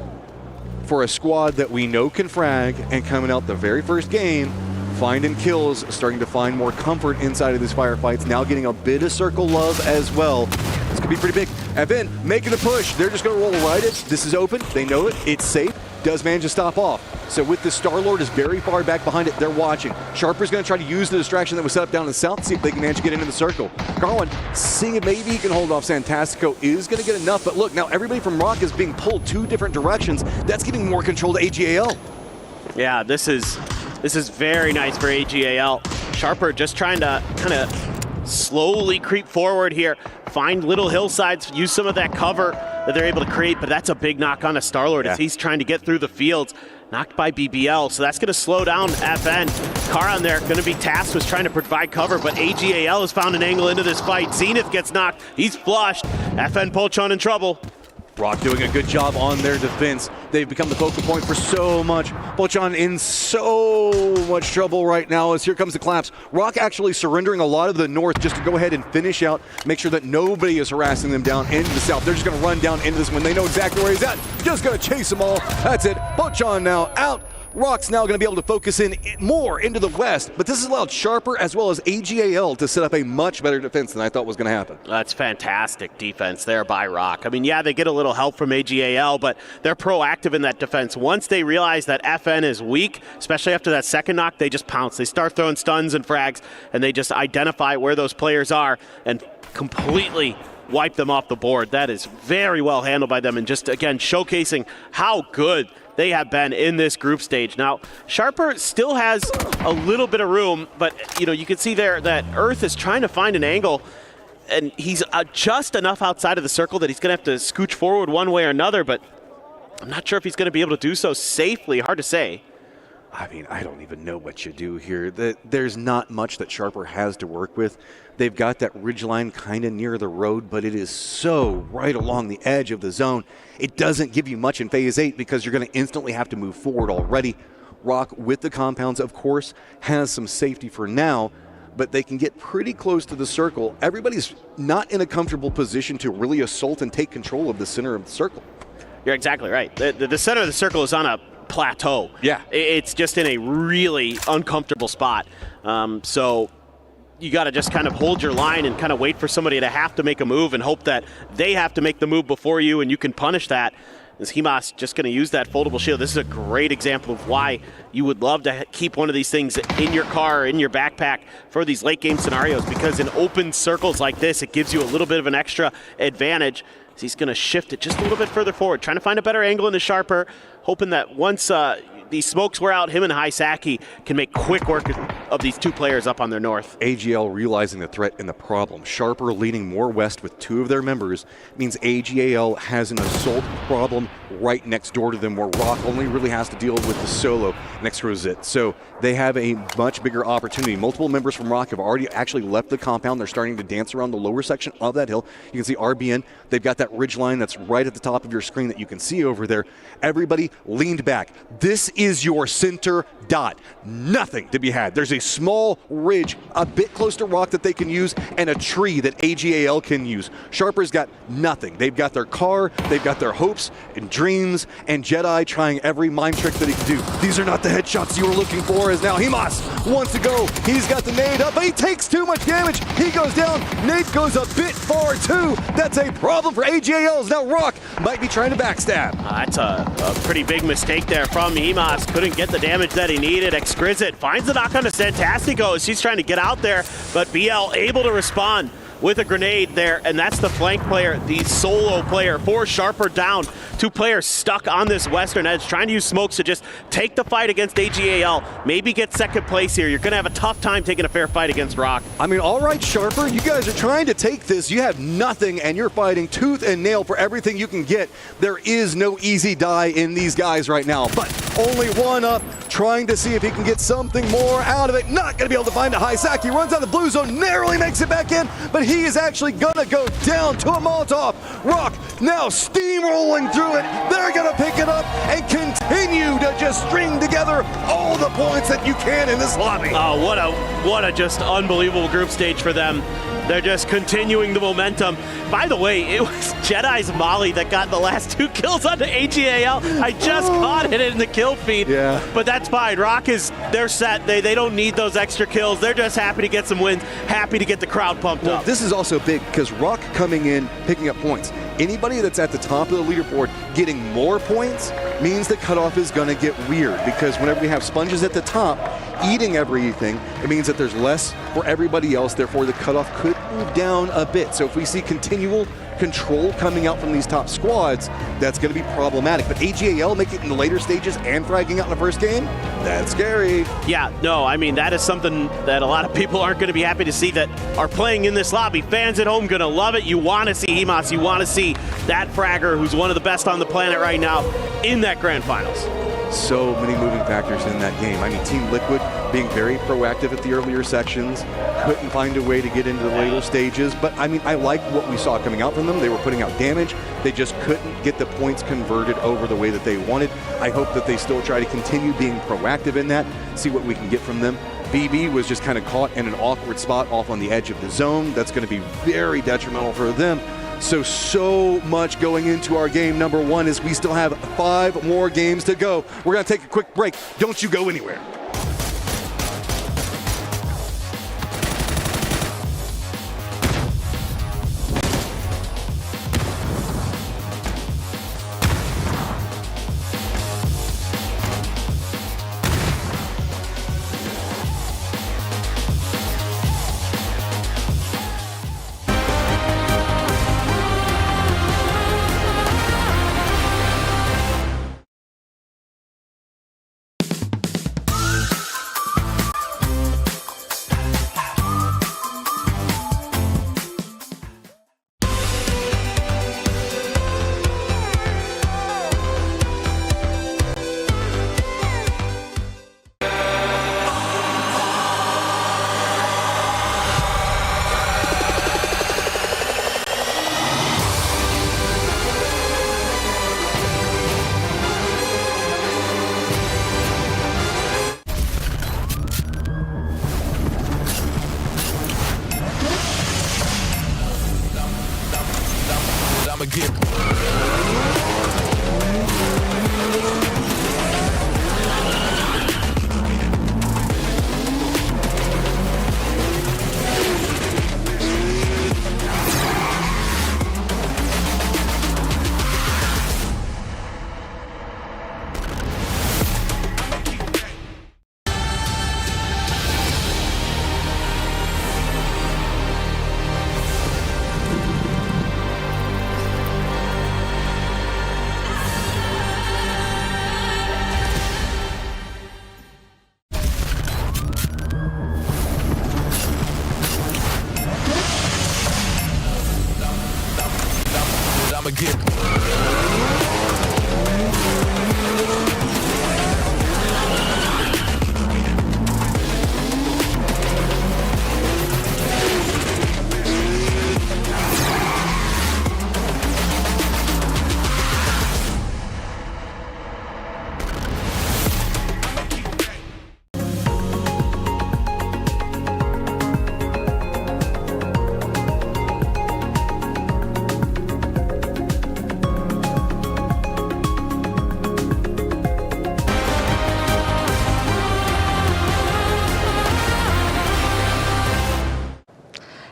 for a squad that we know can frag, and coming out the very first game, finding kills, starting to find more comfort inside of these firefights, now getting a bit of circle love as well. This could be pretty big. FN making a push. They're just going to roll right it. This is open. They know it. It's safe. Does manage to stop off. So with the Star-Lord is very far back behind it, they're watching. Sharper's going to try to use the distraction that was set up down in the south, see if they can manage to get into the circle. Garland seeing if maybe he can hold off Santastico, is going to get enough, but look, now everybody from Rock is being pulled 2 different directions. That's giving more control to AGAL. Yeah, this is very nice for AGAL. Sharper just trying to kind of slowly creep forward here, find little hillsides, use some of that cover that they're able to create, but that's a big knock on a Star-Lord as he's trying to get through the fields. Knocked by BBL, so that's going to slow down FN. Karan there going to be tasked with trying to provide cover, but AGAL has found an angle into this fight. Zenith gets knocked. He's flushed. FN Pochon in trouble. Rock doing a good job on their defense. They've become the focal point for so much. Bochan in so much trouble right now as here comes the collapse. Rock actually surrendering a lot of the north just to go ahead and finish out, make sure that nobody is harassing them down into the south. They're just going to run down into this one. They know exactly where he's at. Just going to chase them all. That's it. Bochan now out. Rock's now going to be able to focus in more into the west, but this has allowed Sharper as well as AGAL to set up a much better defense than I thought was going to happen. That's fantastic defense there by Rock. I mean, yeah, they get a little help from AGAL, but they're proactive in that defense. Once they realize that FN is weak, especially after that second knock, they just pounce. They start throwing stuns and frags, and they just identify where those players are and completely wipe them off the board. That is very well handled by them, and just, again, showcasing how good they have been in this group stage. Now, Sharper still has a little bit of room, but you can see there that Earth is trying to find an angle, and he's just enough outside of the circle that he's going to have to scooch forward one way or another, but I'm not sure if he's going to be able to do so safely. Hard to say. I mean, I don't even know what you do here. There's not much that Sharper has to work with. They've got that ridgeline kind of near the road, but it is so right along the edge of the zone. It doesn't give you much in Phase 8 because you're going to instantly have to move forward already. Rock, with the compounds, of course, has some safety for now, but they can get pretty close to the circle. Everybody's not in a comfortable position to really assault and take control of the center of the circle. You're exactly right. The center of the circle is on a plateau. Yeah. It's just in a really uncomfortable spot. So you got to just kind of hold your line and kind of wait for somebody to have to make a move and hope that they have to make the move before you and you can punish that. Is Himas just going to use that foldable shield? This is a great example of why you would love to keep one of these things in your car, in your backpack for these late game scenarios, because in open circles like this, it gives you a little bit of an extra advantage. He's going to shift it just a little bit further forward, trying to find a better angle into Sharper, hoping that once these smokes wear out, him and Haisaki can make quick work of these two players up on their north. AGL realizing the threat and the problem. Sharper leaning more west with two of their members means AGAL has an assault problem right next door to them, where Rock only really has to deal with the solo next to Rosette. So they have a much bigger opportunity. Multiple members from Rock have already actually left the compound. They're starting to dance around the lower section of that hill. You can see RBN. They've got that ridge line that's right at the top of your screen that you can see over there. Everybody leaned back. This is your center dot. Nothing to be had. There's a small ridge a bit close to Rock that they can use, and a tree that AGAL can use. Sharper's got nothing. They've got their car, they've got their hopes and dreams, and Jedi trying every mind trick that he can do. These are not the headshots you were looking for, as now Himas wants to go. He's got the nade up, but he takes too much damage. He goes down. Nade goes a bit far too. That's a problem for AGAL. Now Rock might be trying to backstab. That's a pretty big mistake there from Himas. Couldn't get the damage that he needed. Exquisite finds the knock on to Santastico as she's trying to get out there, but BL able to respond with a grenade there, and that's the flank player, the solo player for Sharper down. Two players stuck on this western edge, trying to use smokes to just take the fight against AGAL, maybe get second place here. You're going to have a tough time taking a fair fight against Rock. I mean, all right, Sharper, you guys are trying to take this. You have nothing, and you're fighting tooth and nail for everything you can get. There is no easy die in these guys right now, but only one up, trying to see if he can get something more out of it. Not going to be able to find a Haisaki. Runs out of the blue zone, narrowly makes it back in, but he is actually going to go down to a Molotov. Rock now steamrolling through it. They're going to pick it up and continue to just string together all the points that you can in this lobby. Oh, what a just unbelievable group stage for them. They're just continuing the momentum. By the way, it was Jedi's Molly that got the last two kills onto AGAL. I just caught it in the kill feed. Yeah. But that's fine. Rock they're set. They don't need those extra kills. They're just happy to get some wins, happy to get the crowd pumped up. This is also big because Rock coming in, picking up points. Anybody that's at the top of the leaderboard getting more points means the cutoff is going to get weird, because whenever we have sponges at the top eating everything, it means that there's less for everybody else. Therefore, the cutoff could move down a bit. So if we see continual control coming out from these top squads, that's going to be problematic. But AGAL making it in the later stages and fragging out in the first game, that's scary. Yeah, no, I mean, that is something that a lot of people aren't going to be happy to see that are playing in this lobby. Fans at home going to love it. You want to see Himas. You want to see that fragger, who's one of the best on the planet right now, in that grand finals. So many moving factors in that game. I mean, Team Liquid being very proactive at the earlier sections, couldn't find a way to get into the later stages. But I mean, I like what we saw coming out from them. They were putting out damage. They just couldn't get the points converted over the way that they wanted. I hope that they still try to continue being proactive in that, see what we can get from them. BB was just kind of caught in an awkward spot off on the edge of the zone. That's going to be very detrimental for them. So much going into our game number 1 as we still have 5 more games to go. We're going to take a quick break. Don't you go anywhere.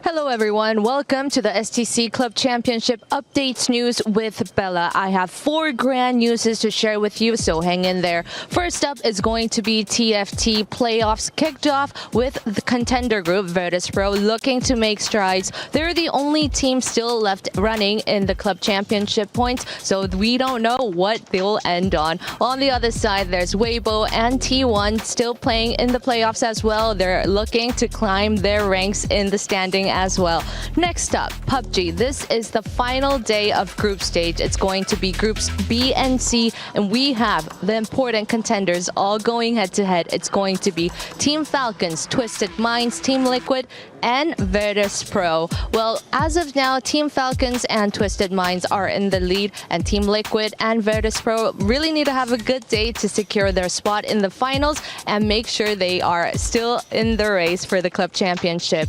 Hello everyone, welcome to the STC Club Championship Updates News with Bella. I have 4 grand newses to share with you, so hang in there. First up is going to be TFT playoffs kicked off with the contender group Virtus.pro looking to make strides. They're the only team still left running in the club championship points, so we don't know what they'll end on. On the other side, there's Weibo and T1 still playing in the playoffs as well. They're looking to climb their ranks in the standing as well. Next up, PUBG. This is the final day of group stage. It's going to be groups B and C, and we have the important contenders all going head to head. It's going to be Team Falcons, Twisted Minds, Team Liquid, and Virtus.pro. Well, as of now, Team Falcons and Twisted Minds are in the lead, and Team Liquid and Virtus.pro really need to have a good day to secure their spot in the finals and make sure they are still in the race for the club championship.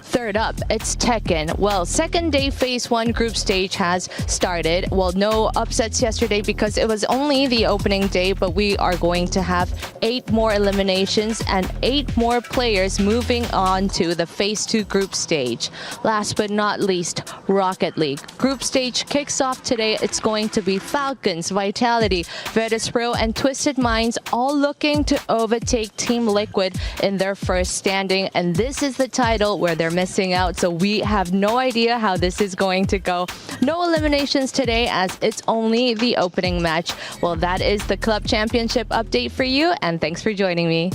Third up, it's Tekken. Well, second day phase 1 group stage has started. Well, no upsets yesterday because it was only the opening day, but we are going to have 8 more eliminations and 8 more players moving on to the phase 2 group stage. Last but not least, Rocket League. Group stage kicks off today. It's going to be Falcons, Vitality, Virtus.pro, and Twisted Minds all looking to overtake Team Liquid in their first standing, and this is the title where they're missing out, so we have no idea how this is going to go. No eliminations today as it's only the opening match. Well, that is the club championship update for you, and thanks for joining me.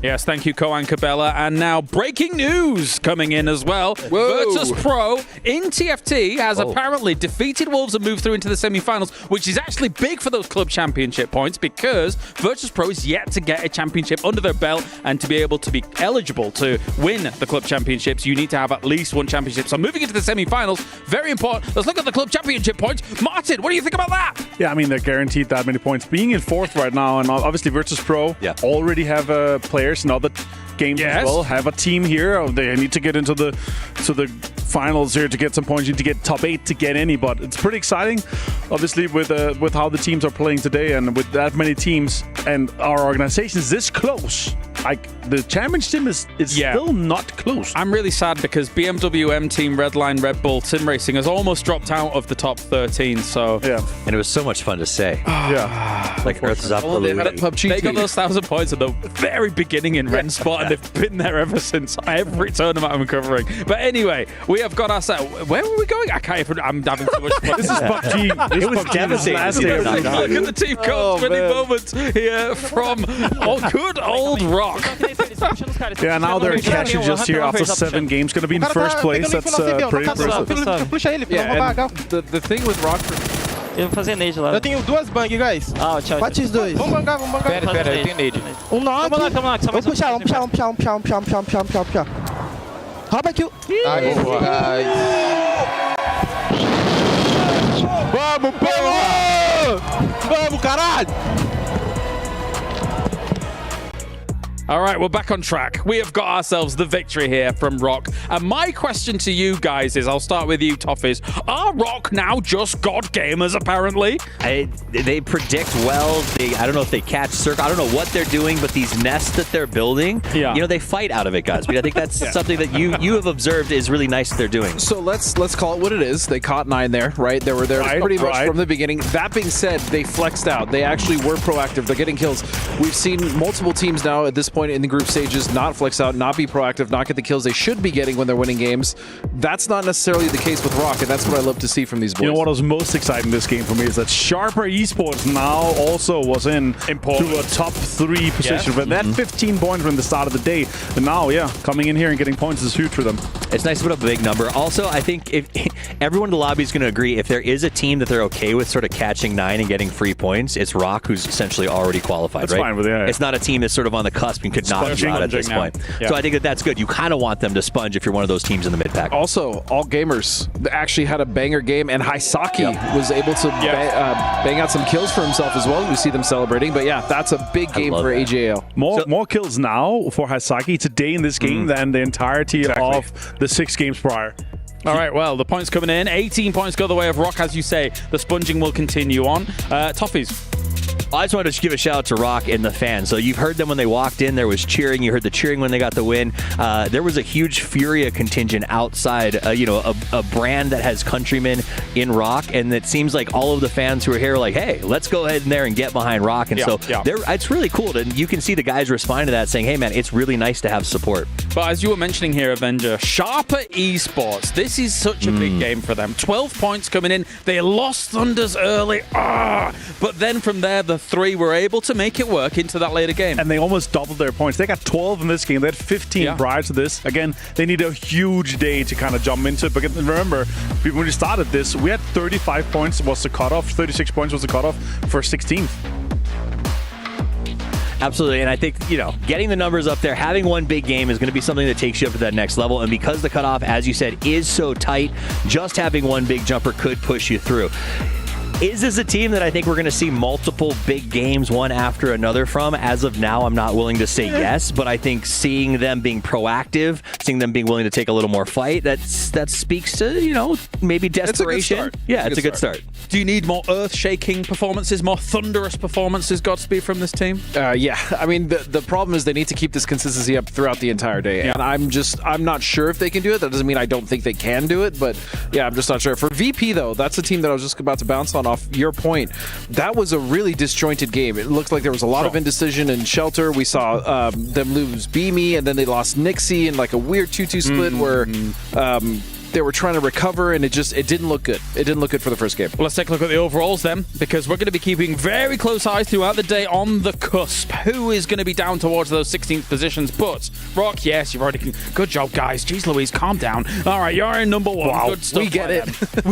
Yes, thank you, Koan Cabela. And now breaking news coming in as well. Virtus.pro in TFT has apparently defeated Wolves and moved through into the semi-finals, which is actually big for those club championship points because Virtus.pro is yet to get a championship under their belt, and to be able to be eligible to win the club championships, you need to have at least one championship. So moving into the semi-finals, very important. Let's look at the club championship points. Martin, what do you think about that? Yeah, I mean, they're guaranteed that many points. Being in 4th right now, and obviously Virtus.pro already have players in other games as well, have a team here. They need to get into the finals here to get some points. You need to get top 8 to get any, but it's pretty exciting, obviously, with how the teams are playing today and with that many teams and our organization is this close. Like, the championship is still not close. I'm really sad because BMW M Team, Redline, Red Bull, Sim Racing has almost dropped out of the top 13. So and it was so much fun to say. Like Earth is up. They got those 1,000 points at the very beginning in Ren Spot, and they've been there ever since every tournament I'm covering. But anyway, we have got ourselves. Where were we going? I can't even. I'm having too much fun. This is PUBG. It was devastating. Look at the team coach winning moments here from good old Rock. Yeah, now they're catching just here after 7 games. Going to be in first place. That's pretty impressive. The thing with Rock... Eu vou fazer nade lá. Eu tenho 2 bang, guys. Tchau. Bate os 2. Vamos bangar. Pera, eu tenho nade. Knock. Vamos lá. Vamos puxar. Rouba aqui o... Vamos, porra! Vamos, caralho! All right, we're back on track. We have got ourselves the victory here from Rock. And my question to you guys is, I'll start with you, Toffees. Are Rock now just God gamers, apparently? They predict well. I don't know if they catch circle. I don't know what they're doing, but these nests that they're building, they fight out of it, guys. But I think that's something that you have observed is really nice that they're doing. So let's call it what it is. They caught 9 there, right? They were there pretty much from the beginning. That being said, they flexed out. They actually were proactive. They're getting kills. We've seen multiple teams now at this point in the group stages not flex out, not be proactive, not get the kills they should be getting when they're winning games. That's not necessarily the case with Rock, and that's what I love to see from these boys. You know what was most exciting this game for me is that Sharper Esports now also was to a top 3 position. But that 15 points from the start of the day, and now, coming in here and getting points is huge for them. It's nice to put up a big number. Also, I think if everyone in the lobby is going to agree, if there is a team that they're okay with sort of catching 9 and getting free points, it's Rock, who's essentially already qualified, that's right? Fine with it, It's not a team that's sort of on the cusp and could knock you out at this point. So I think that's good. You kind of want them to sponge if you're one of those teams in the mid-pack. Also, all gamers actually had a banger game, and Haisaki was able to bang out some kills for himself as well. We see them celebrating, but that's a big game for AJL. More kills now for Haisaki today in this game than the entirety of the 6 games prior. All right, well, the points coming in. 18 points go the way of Rock, as you say. The sponging will continue on. Toffees. I just wanted to give a shout out to Rock and the fans. So you've heard them when they walked in. There was cheering. You heard the cheering when they got the win. There was a huge Furia contingent outside, a brand that has countrymen in Rock. And it seems like all of the fans who are here are like, hey, let's go ahead in there and get behind Rock. And it's really cool. And you can see the guys respond to that saying, hey, man, it's really nice to have support. But as you were mentioning here, Avenger, Sharper Esports, this is such a big game for them. 12 points coming in. They lost Thunders early. But then from there, the 3 were able to make it work into that later game. And they almost doubled their points. They got 12 in this game. They had 15 prior to this. Again, they need a huge day to kind of jump into it. But remember, when we started this, we had 35 points was the cutoff. 36 points was the cutoff for 16th. Absolutely, and I think, getting the numbers up there, having one big game is going to be something that takes you up to that next level, and because the cutoff, as you said, is so tight, just having one big jumper could push you through. Is this a team that I think we're going to see multiple big games, one after another from? As of now, I'm not willing to say yes, but I think seeing them being proactive, seeing them being willing to take a little more fight, that speaks to, maybe desperation. It's a good start. Do you need more earth-shaking performances, more thunderous performances, Godspeed, from this team? I mean, the problem is they need to keep this consistency up throughout the entire day. And I'm not sure if they can do it. That doesn't mean I don't think they can do it, but I'm just not sure. For VP, though, that's a team that I was just about to bounce on off your point. That was a really disjointed game. It looked like there was a lot of indecision in Shelter. We saw them lose Beamy, and then they lost Nixie in like a weird 2-2 split where They were trying to recover, and it didn't look good. It didn't look good for the first game. Well, let's take a look at the overalls then, because we're going to be keeping very close eyes throughout the day on the cusp. Who is going to be down towards those 16th positions? But Rock, yes, you've already. Good job, guys. Jeez Louise, calm down. All right, you're in number 1. Wow, good stuff. we get it.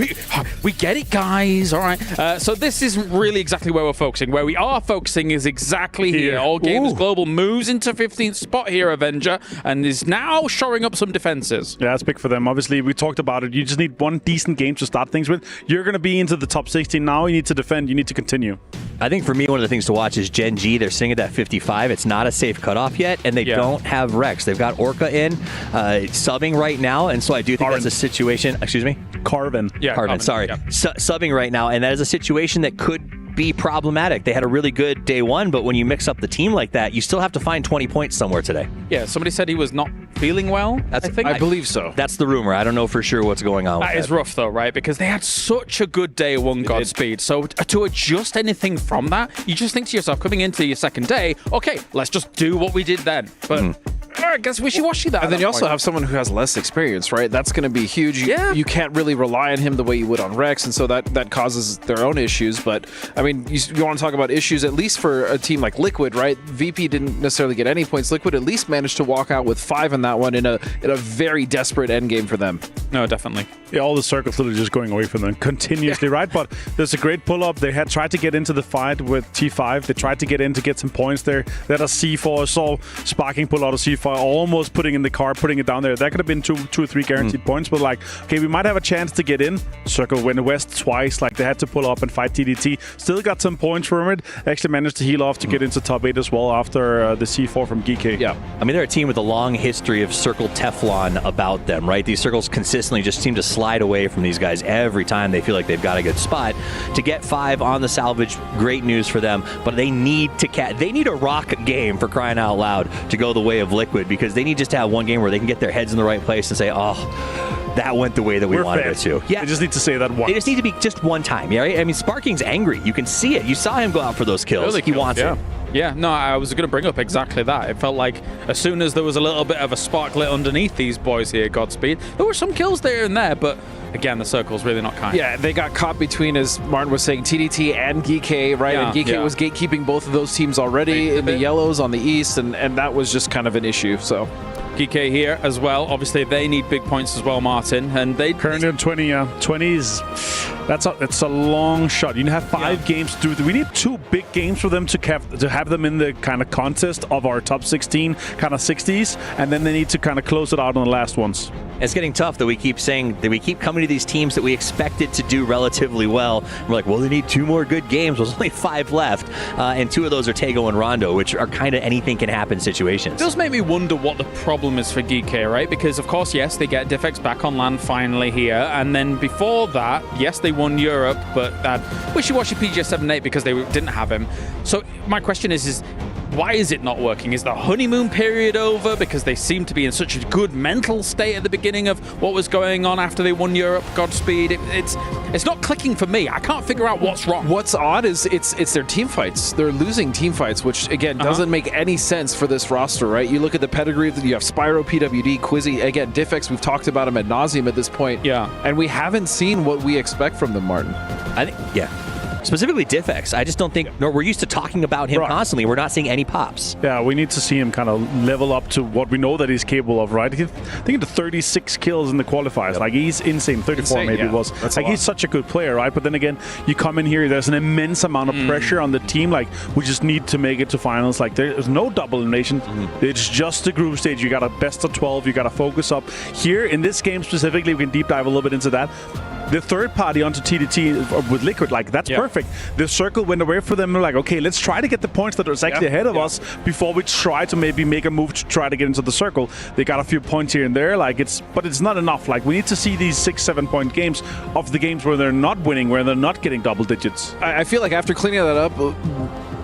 we get it, guys. All right. So this isn't really exactly where we're focusing. Where we are focusing is exactly here. All Games Global moves into 15th spot here, Avenger, and is now shoring up some defenses. Yeah, that's big for them. Obviously, we talked about it. You just need one decent game to start things with. You're going to be into the top 16 now. You need to defend. You need to continue. I think for me, one of the things to watch is Gen.G. They're sitting at that 55. It's not a safe cutoff yet, and they don't have Rex. They've got Orca in, subbing right now, and so I do think that's a situation. Excuse me? Carvin. Yeah, Carvin, sorry. Yeah. Subbing right now, and that is a situation that could be problematic. They had a really good day 1, but when you mix up the team like that, you still have to find 20 points somewhere today. Yeah, somebody said he was not feeling well, I think. I believe so. That's the rumor. I don't know for sure what's going on with that. Is rough, though, right? Because they had such a good day 1 Godspeed. So to adjust anything from that, you just think to yourself, coming into your second day, okay, let's just do what we did then. But I guess wishy-washy that. And then you also have someone who has less experience, right? That's going to be huge. You can't really rely on him the way you would on Rex, and so that causes their own issues. But, I mean, you want to talk about issues, at least for a team like Liquid, right? VP didn't necessarily get any points. Liquid at least managed to walk out with 5 in that one in a very desperate endgame for them. No, definitely. Yeah, all the circles literally just going away from them continuously, right? But there's a great pull-up. They had tried to get into the fight with T5. They tried to get in to get some points there. They had a C4. Saw Sparking pull out a C4, almost putting in the car, putting it down there. That could have been two or three guaranteed points, but like, okay, we might have a chance to get in. Circle went west twice. Like, they had to pull up and fight TDT. Still got some points from it. Actually managed to heal off to get into top 8 as well after the C4 from GK. Yeah. I mean, they're a team with a long history of circle Teflon about them, right? These circles consistently just seem to slide away from these guys every time they feel like they've got a good spot. To get 5 on the salvage, great news for them, but they need a rock game, for crying out loud, to go the way of Liquid, because they need just to have one game where they can get their heads in the right place and say, oh, that went the way that we wanted it to. Yeah, they just need to say that once. They just need to be just one time, yeah, right? I mean, Sparking's angry. You can see it. You saw him go out for those kills. He wants it. Yeah, no, I was going to bring up exactly that. It felt like as soon as there was a little bit of a spark lit underneath these boys here, Godspeed, there were some kills there and there, but again, the circle's really not kind. Yeah, they got caught between, as Martin was saying, TDT and GK, right? Yeah, and GK was gatekeeping both of those teams already in the yellows on the east, and that was just kind of an issue, so... GK here as well. Obviously, they need big points as well, Martin. And they currently on 20. 20 is it's a long shot. You have 5 games to do. We need 2 big games for them to have them in the kind of contest of our top 16, kind of 60s, and then they need to kind of close it out on the last ones. It's getting tough that we keep saying that we keep coming to these teams that we expected to do relatively well. We're like, well, they need 2 more good games. There's only 5 left, and 2 of those are Tego and Rondo, which are kind of anything can happen situations. It does make me wonder what the problem is for GK, right? Because of course, yes, they get Diffex back on land finally here, and then before that, yes, they won Europe, but that wishy-washy PGS 7-8 because they didn't have him. So my question is why is it not working? Is the honeymoon period over because they seem to be in such a good mental state at the beginning of what was going on after they won Europe? Godspeed. It's not clicking for me. I can't figure out what's wrong. What's odd is it's their team fights. They're losing team fights, which again doesn't make any sense for this roster, right? You look at the pedigree. You have Spyro, PWD, Quizzy. Again, Diffex. We've talked about him ad nauseum at this point. Yeah, and we haven't seen what we expect from them, Martin. I think specifically Diffex. I just don't think, we're used to talking about him constantly. We're not seeing any pops. Yeah, we need to see him kind of level up to what we know that he's capable of, right? I think the 36 kills in the qualifiers, like he's insane. 34 maybe it was. That's like he's such a good player, right? But then again, you come in here, there's an immense amount of pressure on the team. Like, we just need to make it to finals. Like, there's no double elimination. It's just the group stage. You got a best of 12. You got to focus up. Here, in this game specifically, we can deep dive a little bit into that. The third party onto TDT with Liquid, like, that's perfect. The circle went away for them. They're like, okay, let's try to get the points that are actually ahead of us before we try to maybe make a move to try to get into the circle. They got a few points here and there, like, but it's not enough. Like, we need to see these 6-7 point games of the games where they're not winning, where they're not getting double digits. I feel like after cleaning that up,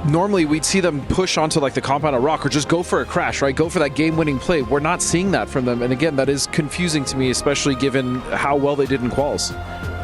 normally we'd see them push onto like the compound of rock or just go for a crash, right? Go for that game-winning play. We're not seeing that from them. And again, that is confusing to me, especially given how well they did in quals.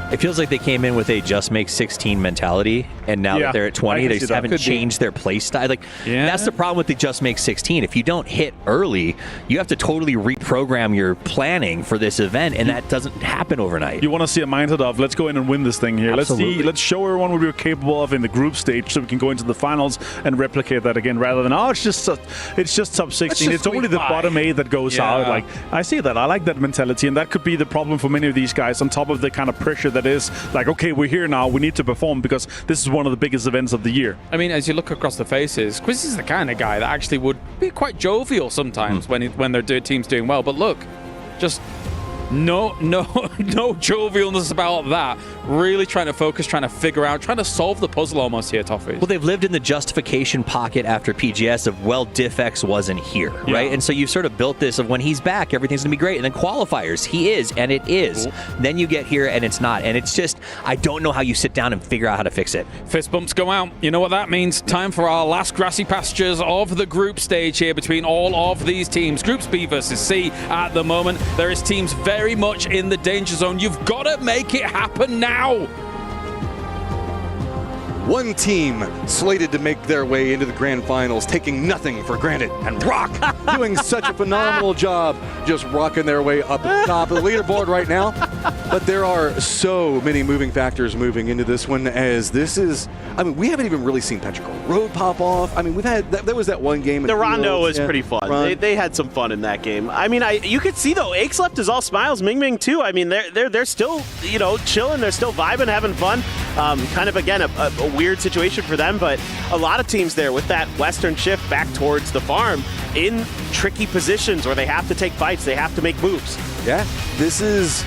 It feels like they came in with a just make 16 mentality, and now that they're at 20, they just haven't Could be. changed their play style. Like, that's the problem with the Just Make 16. If you don't hit early, you have to totally reprogram your planning for this event, and that doesn't happen overnight. You want to see a mindset of, let's go in and win this thing here. Absolutely. Let's show everyone what we're capable of in the group stage so we can go into the finals and replicate that again, rather than, it's just top 16. It's only the bottom 8 that goes out. Like, I see that. I like that mentality, and that could be the problem for many of these guys, on top of the kind of pressure that is like, okay, we're here now, we need to perform because this is one of the biggest events of the year. I mean, as you look across the faces, Quiz is the kind of guy that actually would be quite jovial sometimes when their team's doing well. But look, just no jovialness about that. Really trying to focus, trying to figure out, trying to solve the puzzle almost here, Toffee. Well, they've lived in the justification pocket after PGS of, well, DiffX wasn't here, right? And so you've sort of built this of, when he's back, everything's going to be great. And then qualifiers, he is, and it is. Then you get here, and it's not. And it's just, I don't know how you sit down and figure out how to fix it. Fist bumps go out. You know what that means? Time for our last grassy pastures of the group stage here between all of these teams. Groups B versus C at the moment. There is teams very much in the danger zone. You've got to make it happen now. One team slated to make their way into the grand finals, taking nothing for granted, and Rock doing such a phenomenal job just rocking their way up at the top of the leaderboard right now. But there are so many moving factors moving into this one, as this is, I mean, we haven't even really seen Pentacle Road pop off. I mean, we've had, there was that one game. The Rondo was pretty fun. They had some fun in that game. I mean, you could see, though, Aches Left is all smiles, Ming Ming too. I mean, they're still, chilling, they're still vibing, having fun. Kind of, again, a weird situation for them, but a lot of teams there with that western shift back towards the farm in tricky positions where they have to take fights, they have to make moves. Yeah, this is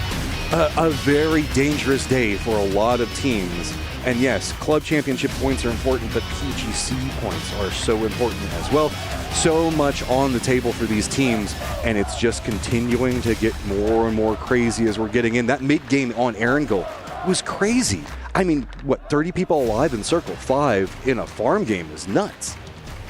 a very dangerous day for a lot of teams. And yes, club championship points are important, but PGC points are so important as well. So much on the table for these teams, and it's just continuing to get more and more crazy as we're getting in. That mid-game on Erangel was crazy. I mean, what, 30 people alive in Circle 5 in a farm game is nuts.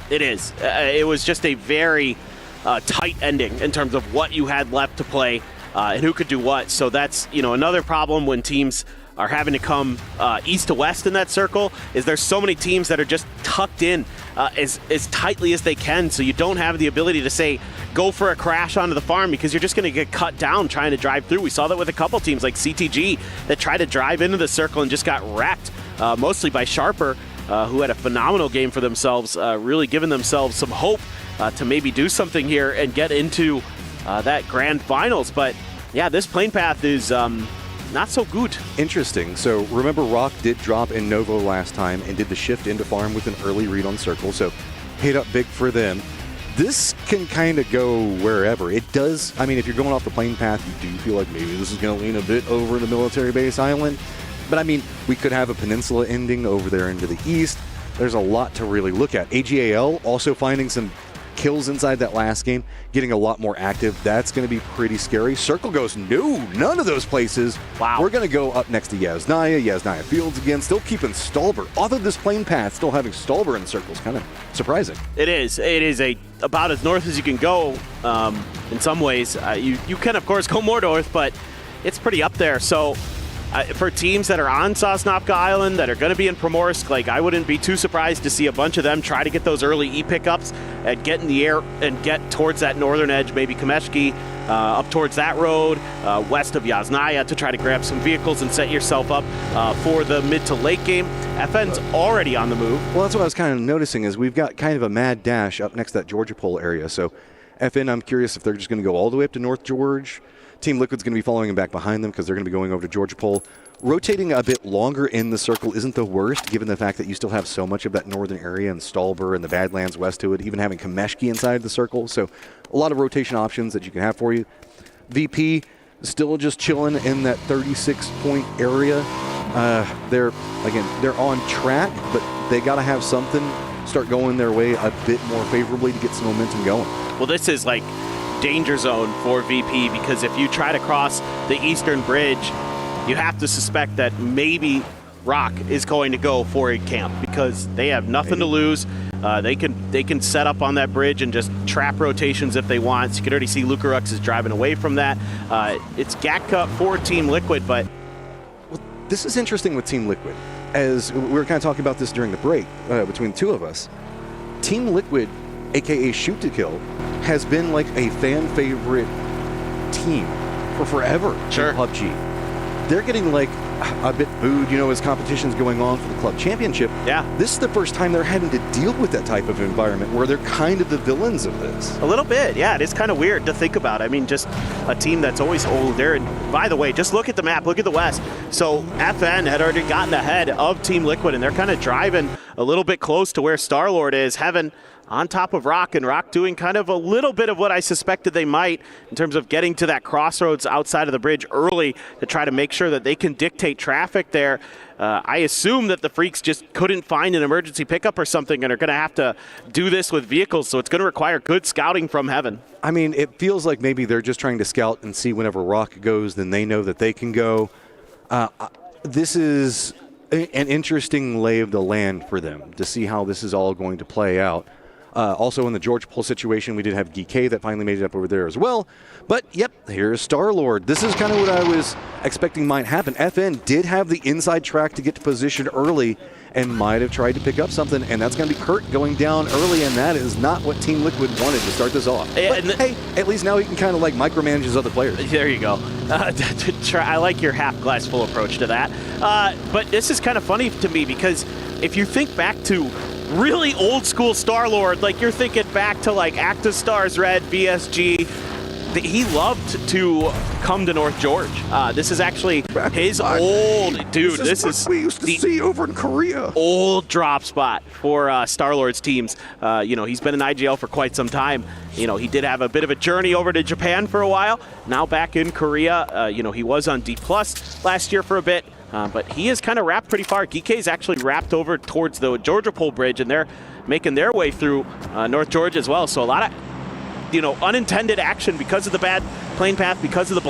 It is. It was just a very tight ending in terms of what you had left to play and who could do what. So that's, another problem when teams are having to come east to west in that circle, is there's so many teams that are just tucked in as tightly as they can, so you don't have the ability to say, go for a crash onto the farm, because you're just going to get cut down trying to drive through. We saw that with a couple teams like CTG that tried to drive into the circle and just got wrecked, mostly by Sharper, who had a phenomenal game for themselves, really giving themselves some hope to maybe do something here and get into that grand finals. But yeah, this plane path is not so good. Interesting. So remember, Rock did drop in Novo last time and did the shift into farm with an early read on circle, so hit up big for them. This can kind of go wherever. It does, I mean, if you're going off the plane path, you do feel like maybe this is going to lean a bit over the military base island. But I mean, we could have a peninsula ending over there into the east. There's a lot to really look at. AGAL also finding some kills inside that last game, getting a lot more active. That's going to be pretty scary. Circle goes, no, none of those places. Wow. We're going to go up next to Yasnaya Fields again, still keeping Stolber. Although this plane path, still having Stolber in the circle is kind of surprising. It is. It is about as north as you can go in some ways. You can, of course, go more north, but it's pretty up there. So for teams that are on Sosnovka Island, that are going to be in Primorsk, like, I wouldn't be too surprised to see a bunch of them try to get those early E-pickups and get in the air and get towards that northern edge, maybe Kameshki, up towards that road, west of Yasnaya, to try to grab some vehicles and set yourself up for the mid to late game. FN's already on the move. Well, that's what I was kind of noticing, is we've got kind of a mad dash up next to that Georgia Pole area. So FN, I'm curious if they're just going to go all the way up to North George. Team Liquid's going to be following them back behind them because they're going to be going over to Georgia Pole. Rotating a bit longer in the circle isn't the worst, given the fact that you still have so much of that northern area and Stolber and the Badlands west to it, even having Kameshki inside the circle. So a lot of rotation options that you can have for you. VP still just chilling in that 36-point area. They're on track, but they got to have something start going their way a bit more favorably to get some momentum going. Well, this is like danger zone for VP, because if you try to cross the eastern bridge, you have to suspect that maybe Rock is going to go for a camp, because they have nothing to lose. They can set up on that bridge and just trap rotations if they want. So you can already see Lucarux is driving away from that. It's Gatka for Team Liquid, but this is interesting with Team Liquid. as we were kind of talking about this during the break between the two of us, Team Liquid, aka Shoot to Kill, has been like a fan favorite team for forever in PUBG. They're getting like a bit booed, as competition's going on for the club championship. Yeah. This is the first time they're having to deal with that type of environment where they're kind of the villains of this. A little bit, yeah. It is kind of weird to think about. I mean, just a team that's always old there. And by the way, just look at the map, look at the West. So FN had already gotten ahead of Team Liquid, and they're kind of driving a little bit close to where Star-Lord is. Heaven on top of Rock, and Rock doing kind of a little bit of what I suspected they might in terms of getting to that crossroads outside of the bridge early to try to make sure that they can dictate traffic there. I assume that the Freaks just couldn't find an emergency pickup or something and are going to have to do this with vehicles, so it's going to require good scouting from Heaven. I mean, it feels like maybe they're just trying to scout and see whenever Rock goes, then they know that they can go. This is an interesting lay of the land for them to see how this is all going to play out. Also in the George Pole situation, we did have GK that finally made it up over there as well. But, yep, here's Star-Lord. This is kind of what I was expecting might happen. FN did have the inside track to get to position early and might have tried to pick up something, and that's going to be Kurt going down early, and that is not what Team Liquid wanted to start this off. But, hey, at least now he can kind of like micromanage his other players. There you go. I like your half glass full approach to that. But this is kind of funny to me because if you think back to really old school Star-Lord, like you're thinking back to like Active Stars Red, BSG, he loved to come to North George. This is actually his old dude. This is we used to see over in Korea. Old drop spot for Star-Lord's teams. He's been in IGL for quite some time. He did have a bit of a journey over to Japan for a while. Now back in Korea. He was on D+ last year for a bit. But he is kind of wrapped pretty far. GK's actually wrapped over towards the Georgia Pole Bridge, and they're making their way through North Georgia as well. So a lot of unintended action because of the bad plane path, because of the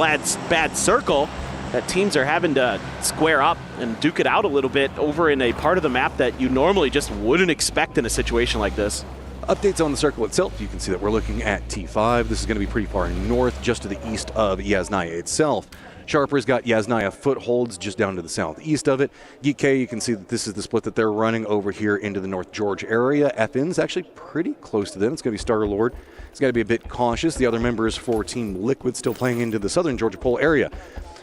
bad circle, that teams are having to square up and duke it out a little bit over in a part of the map that you normally just wouldn't expect in a situation like this. Updates on the circle itself, you can see that we're looking at T5. This is going to be pretty far north, just to the east of Yasnaya itself. Sharper's got Yasnaya footholds just down to the southeast of it. GK, you can see that this is the split that they're running over here into the North George area. FN's actually pretty close to them. It's going to be Star-Lord. It's got to be a bit cautious. The other members for Team Liquid still playing into the southern Georgia Pole area.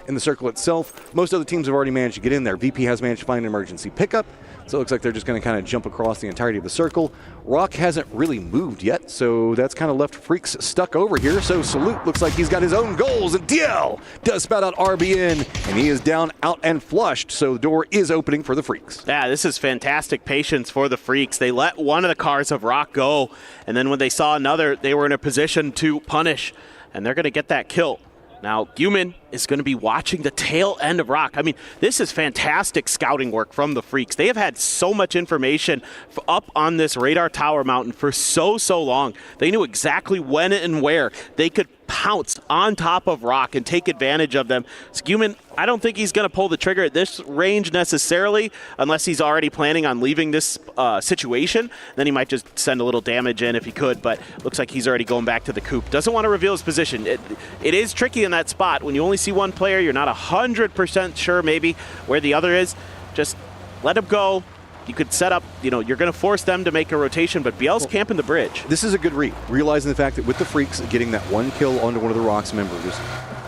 In the circle itself, most other teams have already managed to get in there. VP has managed to find an emergency pickup, so it looks like they're just going to kind of jump across the entirety of the circle. Rock hasn't really moved yet, so that's kind of left Freaks stuck over here. So Salute looks like he's got his own goals, and DL does spout out RBN, and he is down, out, and flushed, so the door is opening for the Freaks. Yeah, this is fantastic patience for the Freaks. They let one of the cars of Rock go, and then when they saw another, they were in a position to punish, and they're going to get that kill. Now, Guman is going to be watching the tail end of Rock. I mean, this is fantastic scouting work from the Freaks. They have had so much information up on this radar tower mountain for so long. They knew exactly when and where they could pounce on top of Rock and take advantage of them. So Guman, I don't think he's going to pull the trigger at this range necessarily, unless he's already planning on leaving this situation. Then he might just send a little damage in if he could, but looks like he's already going back to the coop. Doesn't want to reveal his position. It is tricky in that spot. When you only see one player, you're not 100% sure maybe where the other is. Just let him go. You could set up, you're going to force them to make a rotation, but BL's camping the bridge. This is a good read, realizing the fact that with the Freaks getting that one kill onto one of the Rocks members,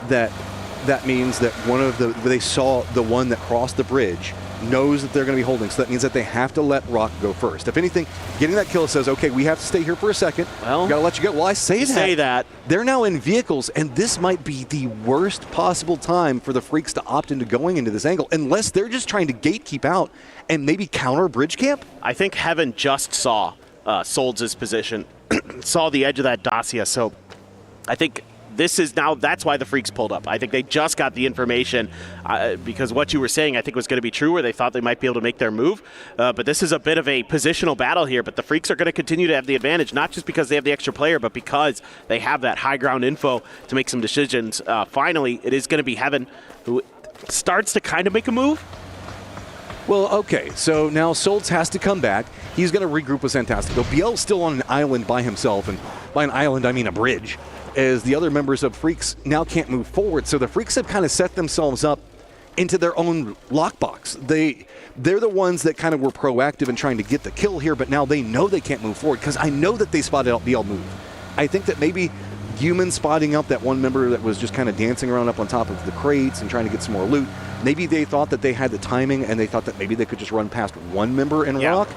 that means that they saw the one that crossed the bridge, knows that they're going to be holding, so that means that they have to let Rock go first. If anything, getting that kill says, okay, we have to stay here for a second. Well, got to let you go. Well, I say that. They're now in vehicles, and this might be the worst possible time for the Freaks to opt into going into this angle, unless they're just trying to gatekeep out and maybe counter bridge camp. I think Heaven just saw Solds' position, saw the edge of that Dacia, so I think that's why the Freaks pulled up. I think they just got the information because what you were saying I think was going to be true, where they thought they might be able to make their move. But this is a bit of a positional battle here, but the Freaks are going to continue to have the advantage, not just because they have the extra player, but because they have that high ground info to make some decisions. Finally, it is going to be Heaven who starts to kind of make a move. Well, okay, so now Solds has to come back. He's going to regroup with Santastico. BL's still on an island by himself, and by an island I mean a bridge, as the other members of Freaks now can't move forward. So the Freaks have kind of set themselves up into their own lockbox. They're the ones that kind of were proactive in trying to get the kill here, but now they know they can't move forward because I know that they spotted out BL move. I think that maybe Human spotting out that one member that was just kind of dancing around up on top of the crates and trying to get some more loot. Maybe they thought that they had the timing and they thought that maybe they could just run past one member in Rock.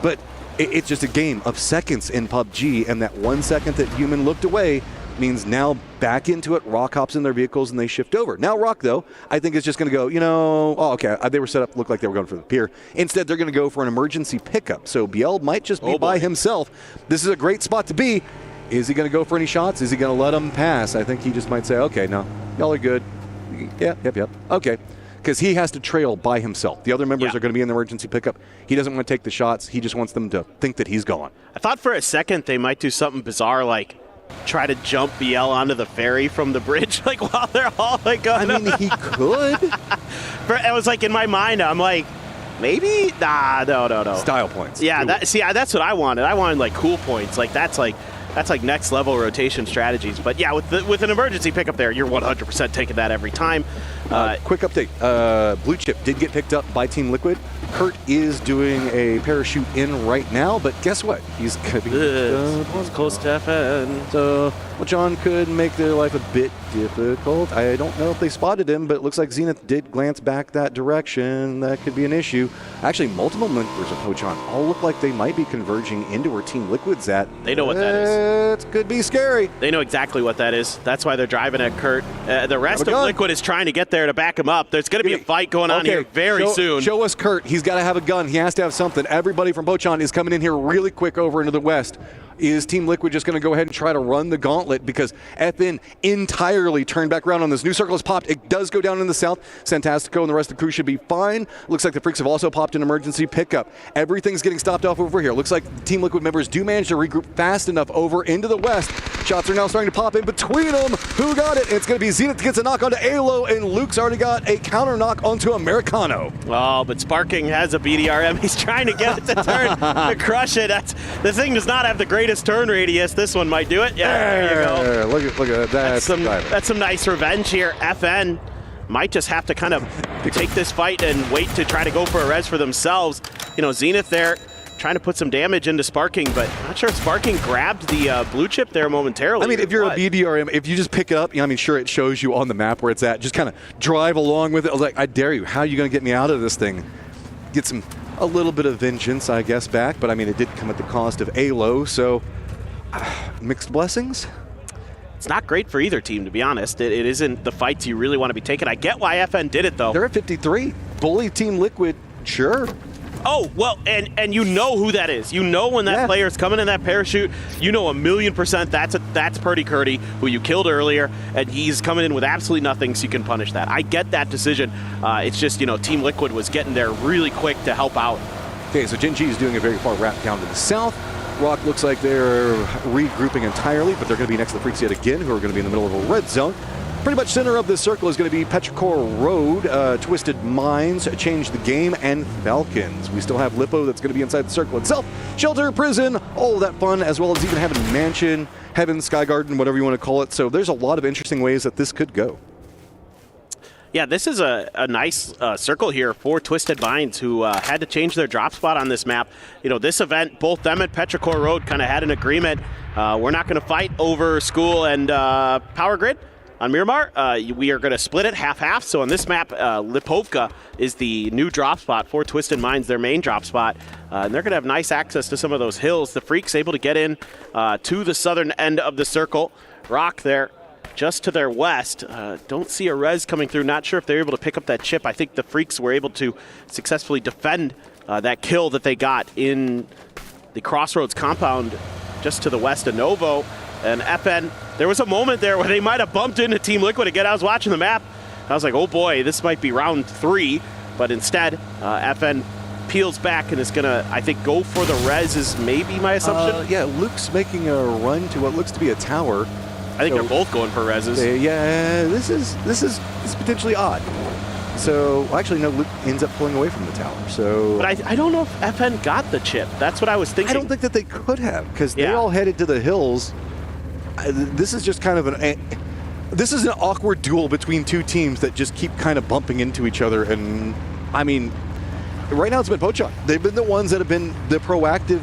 But it's just a game of seconds in PUBG, and that 1 second that Human looked away means now back into it, Rock hops in their vehicles and they shift over. Now Rock, though, I think is just going to go, okay, they were set up, looked like they were going for the pier. Instead, they're going to go for an emergency pickup. So BL might just be by himself. This is a great spot to be. Is he going to go for any shots? Is he going to let them pass? I think he just might say, okay, no, y'all are good. Yep. Okay. Because he has to trail by himself. The other members are going to be in the emergency pickup. He doesn't want to take the shots. He just wants them to think that he's gone. I thought for a second they might do something bizarre like try to jump BL onto the ferry from the bridge like while they're all like going I mean, he could. It was like in my mind, I'm like, maybe? Nah, no. Style points. Yeah, that's what I wanted. I wanted like cool points. Like that's like next level rotation strategies. But yeah, with an emergency pickup there, you're 100% taking that every time. Quick update. Blue Chip did get picked up by Team Liquid. Kurt is doing a parachute in right now, but guess what? He's going to be close to FN. So, John could make their life a bit difficult. I don't know if they spotted him, but it looks like Zenith did glance back that direction. That could be an issue. Actually, multiple members of Pochon all look like they might be converging into where Team Liquid's at. They know what that is. It could be scary. They know exactly what that is. That's why they're driving at Kurt. The rest of Liquid is trying to get there to back him up. There's going to be a fight going on here very soon. Show us Kurt. He's got to have a gun. He has to have something. Everybody from Pochon is coming in here really quick over into the west. Is Team Liquid just going to go ahead and try to run the gauntlet because FN entirely turned back around on this new circle has popped. It does go down in the south. Santastico and the rest of the crew should be fine. Looks like the Freaks have also popped an emergency pickup. Everything's getting stopped off over here. Looks like Team Liquid members do manage to regroup fast enough over into the west. Shots are now starting to pop in between them. Who got it? It's going to be Zenith gets a knock onto Alo, and Luke's already got a counter knock onto Americano. Oh, but Sparking has a BDRM. He's trying to get it to turn to crush it. The thing does not have the greatest turn radius. This one might do it. Yeah, there you go. Look at that. That's some nice revenge here. FN might just have to kind of take this fight and wait to try to go for a res for themselves. Zenith there trying to put some damage into Sparking, but not sure if Sparking grabbed the blue chip there momentarily. I mean, if you're a BDRM, if you just pick it up, sure, it shows you on the map where it's at. Just kind of drive along with it. I was like, I dare you. How are you going to get me out of this thing? Get a little bit of vengeance, I guess, back. But, I mean, it did come at the cost of Alo, so mixed blessings. It's not great for either team, to be honest. It isn't the fights you really want to be taking. I get why FN did it, though. They're at 53. Bully Team Liquid, sure. Oh, well, and you know who that is. You know when that player's coming in that parachute, you know 1,000,000% that's Purdy Curdy, who you killed earlier, and he's coming in with absolutely nothing, so you can punish that. I get that decision. It's just, Team Liquid was getting there really quick to help out. Okay, so Gen.G is doing a very far wrap down to the south. Rock looks like they're regrouping entirely, but they're going to be next to the Freaks yet again, who are going to be in the middle of a red zone. Pretty much center of this circle is going to be Petrichor Road, Twisted Minds, Change the Game, and Falcons. We still have Lippo that's going to be inside the circle itself. Shelter, Prison, all of that fun, as well as even having Mansion, Heaven, Sky Garden, whatever you want to call it. So there's a lot of interesting ways that this could go. Yeah, this is a nice circle here for Twisted Minds, who had to change their drop spot on this map. This event, both them and Petrichor Road kind of had an agreement. We're not going to fight over School and Power Grid. On Miramar, we are going to split it half-half. So on this map, Lipovka is the new drop spot for Twisted Minds, their main drop spot. And they're going to have nice access to some of those hills. The Freaks able to get in to the southern end of the circle. Rock there just to their west. Don't see a res coming through. Not sure if they're able to pick up that chip. I think the Freaks were able to successfully defend that kill that they got in the Crossroads compound just to the west of Novo. And FN, there was a moment there where they might have bumped into Team Liquid again. I was watching the map. I was like, oh boy, this might be round 3. But instead, FN peels back and is going to, I think, go for the res is maybe my assumption. Yeah, Luke's making a run to what looks to be a tower. I think they're both going for reses. Yeah, this is potentially odd. So, actually, no, Luke ends up pulling away from the tower. So, but I don't know if FN got the chip. That's what I was thinking. I don't think that they could have, because they all headed to the hills. This is just kind of This is an awkward duel between two teams that just keep kind of bumping into each other. And, I mean, right now it's been Pochon. They've been the ones that have been the proactive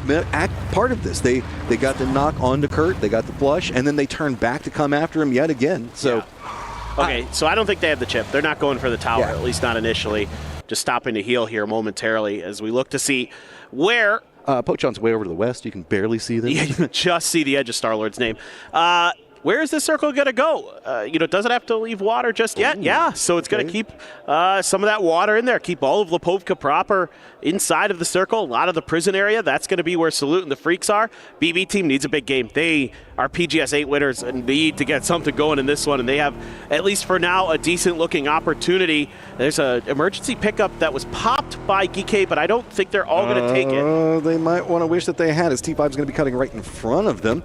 part of this. They got the knock onto Kurt, they got the flush, and then they turned back to come after him yet again. So, okay, so I don't think they have the chip. They're not going for the tower, at least not initially. Just stopping to heal here momentarily as we look to see where... Pochon's way over to the west. You can barely see them. Yeah, you can just see the edge of Star-Lord's name. Where is this circle going to go? Does it have to leave water just yet? Yeah, so it's going to keep some of that water in there, keep all of Lipovka proper inside of the circle, a lot of the prison area. That's going to be where Salute and the Freaks are. BB team needs a big game. They are PGS 8 winners and need to get something going in this one, and they have, at least for now, a decent-looking opportunity. There's an emergency pickup that was popped by GK, but I don't think they're all going to take it. They might want to wish that they had, as T5 is going to be cutting right in front of them.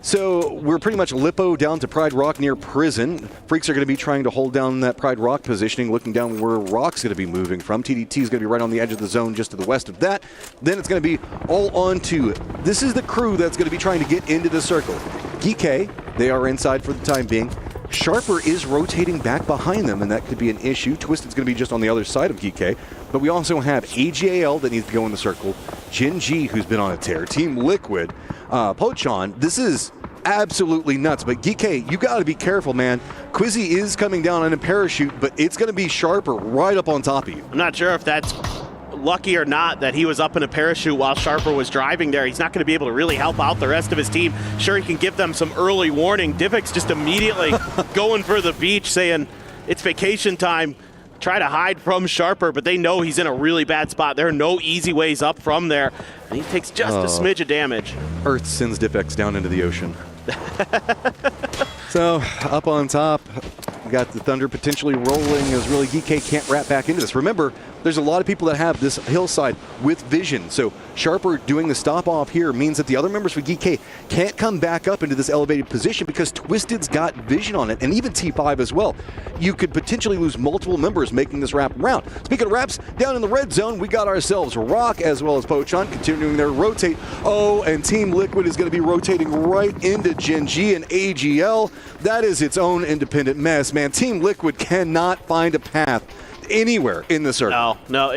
So we're pretty much Lippo down to Pride Rock near prison. Freaks are going to be trying to hold down that Pride Rock positioning, looking down where Rock's going to be moving from. TDT is going to be right on the edge of the zone just to the west of that. Then it's going to be all on to, this is the crew that's going to be trying to get into the circle. GK, they are inside for the time being. Sharper is rotating back behind them, and that could be an issue. Twisted's going to be just on the other side of GK. But we also have AGAL that needs to go in the circle. Gen.G, who's been on a tear. Team Liquid. Pochon, this is absolutely nuts. But GK, you got to be careful, man. Quizzy is coming down on a parachute, but it's going to be Sharper right up on top of you. I'm not sure if that's lucky or not that he was up in a parachute while Sharper was driving there. He's not going to be able to really help out the rest of his team. Sure, he can give them some early warning. Divik's just immediately going for the beach, saying it's vacation time. Try to hide from Sharper, but they know he's in a really bad spot. There are no easy ways up from there, and he takes just a smidge of damage. Earth sends Diffex down into the ocean. So, up on top, we got the Thunder potentially rolling as really GK can't wrap back into this. Remember, there's a lot of people that have this hillside with vision. So Sharper doing the stop off here means that the other members for GK can't come back up into this elevated position because Twisted's got vision on it, and even T5 as well. You could potentially lose multiple members making this wrap around. Speaking of wraps, down in the red zone, we got ourselves Rock as well as Pochon continuing their rotate. Oh, and Team Liquid is going to be rotating right into Gen.G and AGL. That is its own independent mess, man. Team Liquid cannot find a path anywhere in the circle. No,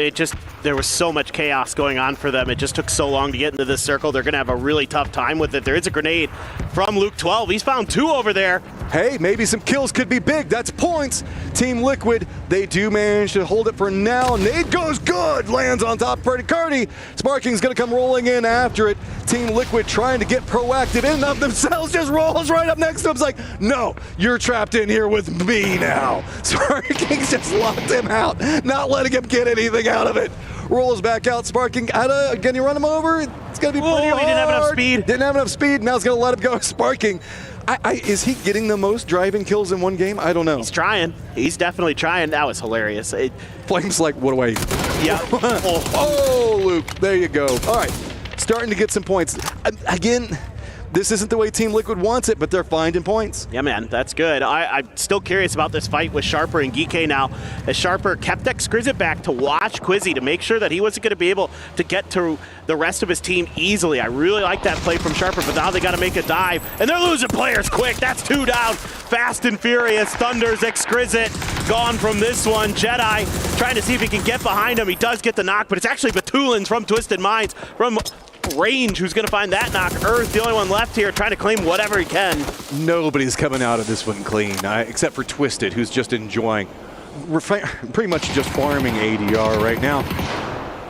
there was so much chaos going on for them. It just took so long to get into this circle. They're going to have a really tough time with it. There is a grenade from Luke 12. He's found 2 over there. Hey, maybe some kills could be big. That's points. Team Liquid, they do manage to hold it for now. Nade goes good, lands on top of Pretty Cardi. Sparking's going to come rolling in after it. Team Liquid trying to get proactive in and of themselves, just rolls right up next to him. It's like, no, you're trapped in here with me now. Sparking's just locked him out, not letting him get anything out of it. Rolls back out, Sparking, can you run him over? It's going to be pretty hard. He didn't have enough speed. Didn't have enough speed, now it's going to let him go. Sparking. Is he getting the most driving kills in one game? I don't know. He's trying. He's definitely trying. That was hilarious. Flame's like, what do I... Yeah. Oh, Luke, there you go. All right, starting to get some points. Again, this isn't the way Team Liquid wants it, but they're finding points. Yeah, man, that's good. I'm still curious about this fight with Sharper and GK now, as Sharper kept Exquisite back to watch Quizzy to make sure that he wasn't going to be able to get to the rest of his team easily. I really like that play from Sharper, but now they got to make a dive, and they're losing players quick. That's 2 down, fast and furious. Thunder's Exquisite gone from this one. Jedi trying to see if he can get behind him. He does get the knock, but it's actually Batulins from Twisted Minds from range who's going to find that knock. Earth, the only one left here, trying to claim whatever he can. Nobody's coming out of this one clean, except for Twisted, who's just enjoying, pretty much just farming ADR right now.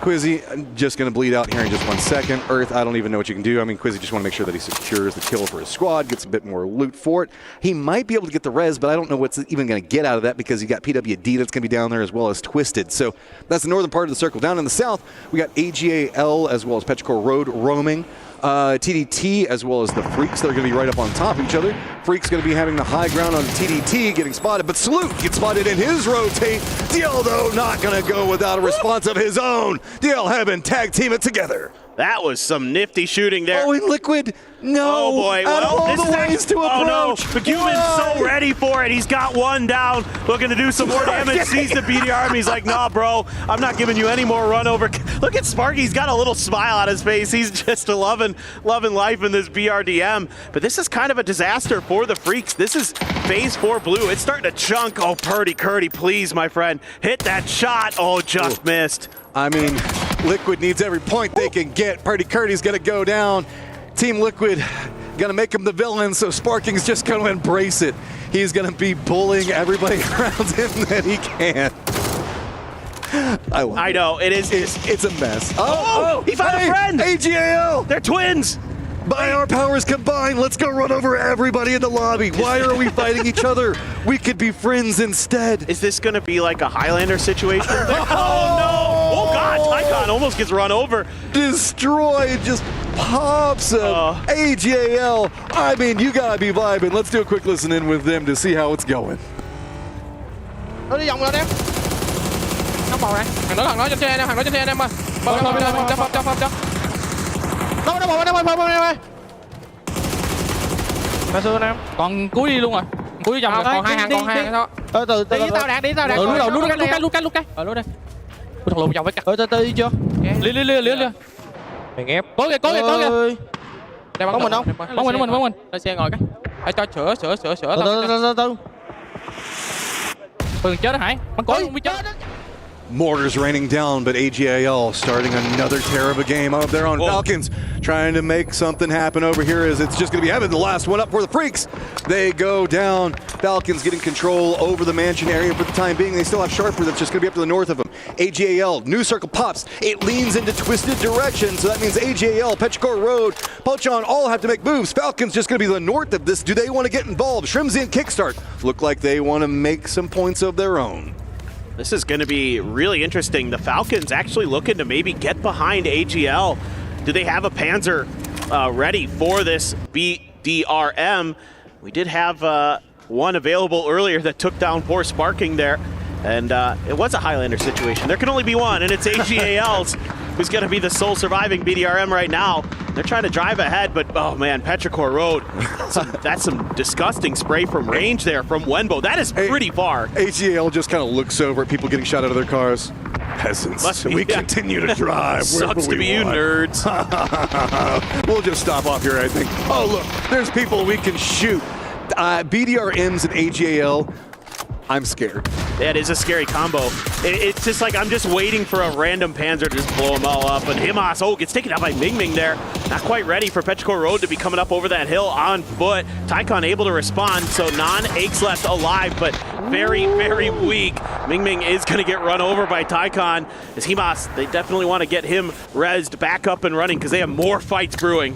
Quizzy, just going to bleed out here in just 1 second. Earth, I don't even know what you can do. I mean, Quizzy just want to make sure that he secures the kill for his squad, gets a bit more loot for it. He might be able to get the res, but I don't know what's even going to get out of that because you got PWD that's going to be down there as well as Twisted. So that's the northern part of the circle. Down in the south, we got AGAL as well as Petrichor Road roaming. TDT as well as the Freaks that are going to be right up on top of each other. Freaks going to be having the high ground on TDT, getting spotted, but Salute gets spotted in his rotate. DL, though, not going to go without a response of his own. DL having tag team it together. That was some nifty shooting there. Oh, in Liquid. No. Oh, boy. Out of all the ways to approach. Oh, no. McEwen's so ready for it. He's got one down. Looking to do some more damage. Sees the BDR. He's like, nah, bro. I'm not giving you any more run over. Look at Sparky. He's got a little smile on his face. He's just loving life in this BRDM. But this is kind of a disaster for the Freaks. This is phase 4 blue. It's starting to chunk. Oh, Purdy Curdy, please, my friend. Hit that shot. Oh, just missed. I mean, Liquid needs every point they can get. Purdy Curdy's going to go down. Team Liquid going to make him the villain, so Sparking's just going to embrace it. He's going to be bullying everybody around him that he can. I know, it is. It's a mess. Oh, he found a friend! AGAL! They're twins! By our powers combined, let's go run over everybody in the lobby. Why are we fighting each other? We could be friends instead. Is this going to be like a Highlander situation? Oh, no! Oh, God! Tycon almost gets run over. Destroyed, just pops up. AGAL. I mean, you got to be vibing. Let's do a quick listen in with them to see how it's going. Nó đi vòng lên em. Nó bò này. Thằng đó trên xe em, thằng đó trên xe em ơi. Bò cho. Nó bò em ơi. Mà xưa em. Còn cuối đi luôn rồi. Cuối vòng còn hai hàng thôi. Từ đi tao đạt. Lúc cái. Lúc đây. Thằng lùn vòng với cả. Từ đi chưa? Liên. Mày ghép. Cố kìa. Có mình không? Bóng mình. Lên xe ngồi cái. Hãy cho sửa. Từ. Chết đó Hải. Bắn cối không biết chết. Mortars raining down, but AGAL starting another tear of a game of their own. Falcons trying to make something happen over here as it's just going to be Evan, the last one up for the Freaks. They go down. Falcons getting control over the mansion area for the time being. They still have Sharper that's just going to be up to the north of them. AGAL, new circle pops. It leans into twisted direction, so that means AGAL, Petrichor Road, Pochon all have to make moves. Falcons just going to be the north of this. Do they want to get involved? Shrimsy and Kickstart look like they want to make some points of their own. This is going to be really interesting. The Falcons actually looking to maybe get behind AGL. Do they have a Panzer ready for this BDRM? We did have one available earlier that took down poor Sparking there. And it was a Highlander situation. There can only be one, and it's AGAL's who's going to be the sole surviving BDRM right now. They're trying to drive ahead, but oh man, Petrichor Road. That's some disgusting spray from range there from Wenbo. That is pretty far. AGAL just kind of looks over at people getting shot out of their cars. Peasants. We continue to drive. Sucks to be you nerds. We'll just stop off here, I think. Oh look, there's people we can shoot. BDRMs and AGAL. I'm scared. That is a scary combo. It's just like I'm just waiting for a random Panzer to just blow them all up. And Himas, gets taken out by Ming there. Not quite ready for Petrichor Road to be coming up over that hill on foot. Tycon able to respond, so Non-Aches left alive, but very, very weak. Ming is going to get run over by Tycon. As Himas, they definitely want to get him rezzed back up and running because they have more fights brewing.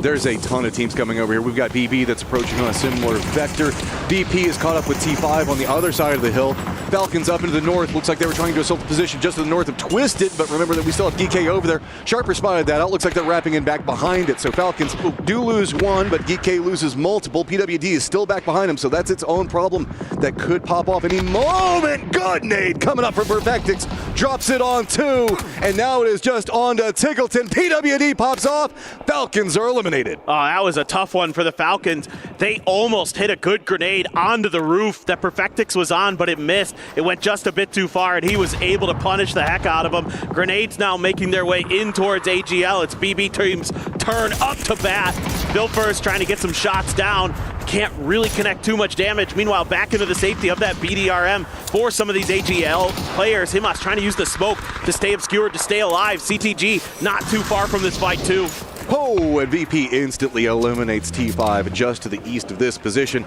There's a ton of teams coming over here. We've got BB that's approaching on a similar vector. BP is caught up with T5 on the other side of the hill. Falcons up into the north. Looks like they were trying to assault the position just to the north of Twisted, but remember that we still have DK over there. Sharper spotted that out. Looks like they're wrapping in back behind it. So Falcons do lose one, but DK loses multiple. PWD is still back behind him, so that's its own problem that could pop off any moment. Good nade coming up from Perfectix. Drops it on two, and now it is just on to Tickleton. PWD pops off. Falcons are eliminated. Oh, that was a tough one for the Falcons. They almost hit a good grenade onto the roof that Perfectix was on, but it missed. It went just a bit too far, and he was able to punish the heck out of them. Grenades now making their way in towards AGL. It's BB team's turn up to bat. Bill First trying to get some shots down. Can't really connect too much damage. Meanwhile, back into the safety of that BDRM for some of these AGL players. Himas trying to use the smoke to stay obscured, to stay alive. CTG not too far from this fight too. Oh, and VP instantly eliminates T5 just to the east of this position.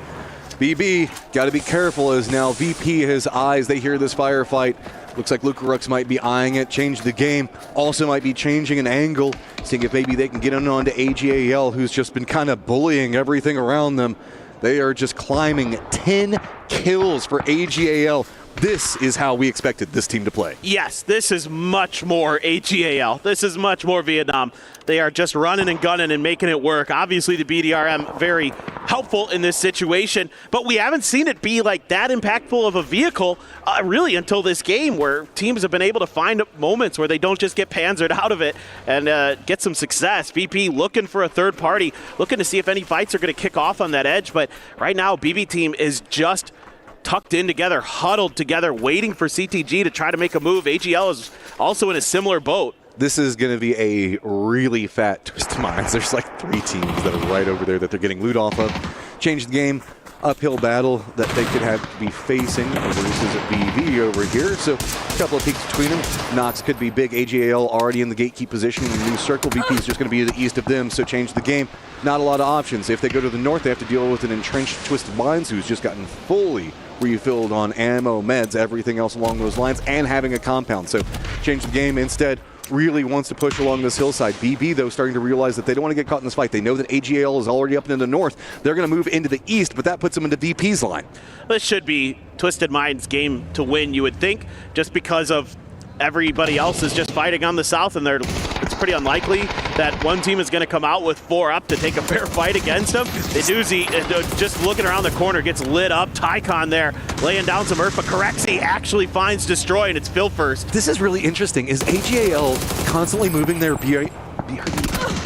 BB, got to be careful as now VP, his eyes, they hear this firefight. Looks like Lucarux might be eyeing it, change the game. Also might be changing an angle, seeing if maybe they can get on onto AGAL, who's just been kind of bullying everything around them. They are just climbing 10 kills for AGAL. this is how we expected this team to play. Yes, this is much more AGAL. This is much more Vietnam. They are just running and gunning and making it work. Obviously, the BDRM very helpful in this situation, but we haven't seen it be like that impactful of a vehicle really until this game, where teams have been able to find moments where they don't just get panzered out of it and get some success. VP looking for a third party, looking to see if any fights are going to kick off on that edge, but right now BB team is just tucked in together, huddled together, waiting for CTG to try to make a move. AGL is also in a similar boat. This is going to be a really fat twist of minds. There's like 3 teams that are right over there that they're getting loot off of. Change the game. Uphill battle that they could have to be facing versus BV over here. So a couple of peaks between them. Nox could be big. AGAL already in the gatekeep position in the new circle. VP is just going to be to the east of them, so change the game. Not a lot of options. If they go to the north, they have to deal with an entrenched Twisted Minds who's just gotten fully refilled on ammo, meds, everything else along those lines, and having a compound. So change the game instead. Really wants to push along this hillside. BB, though, starting to realize that they don't want to get caught in this fight. They know that AGL is already up in the north. They're going to move into the east, but that puts them into VP's line. This should be Twisted Minds' game to win, you would think, just because of everybody else is just fighting on the south, and it's pretty unlikely that one team is going to come out with 4 up to take a fair fight against them. Doozy, just looking around the corner, gets lit up. Tycon there laying down some earth, but Corexi actually finds Destroy, and it's Phil first. This is really interesting. Is AGAL constantly moving their BRB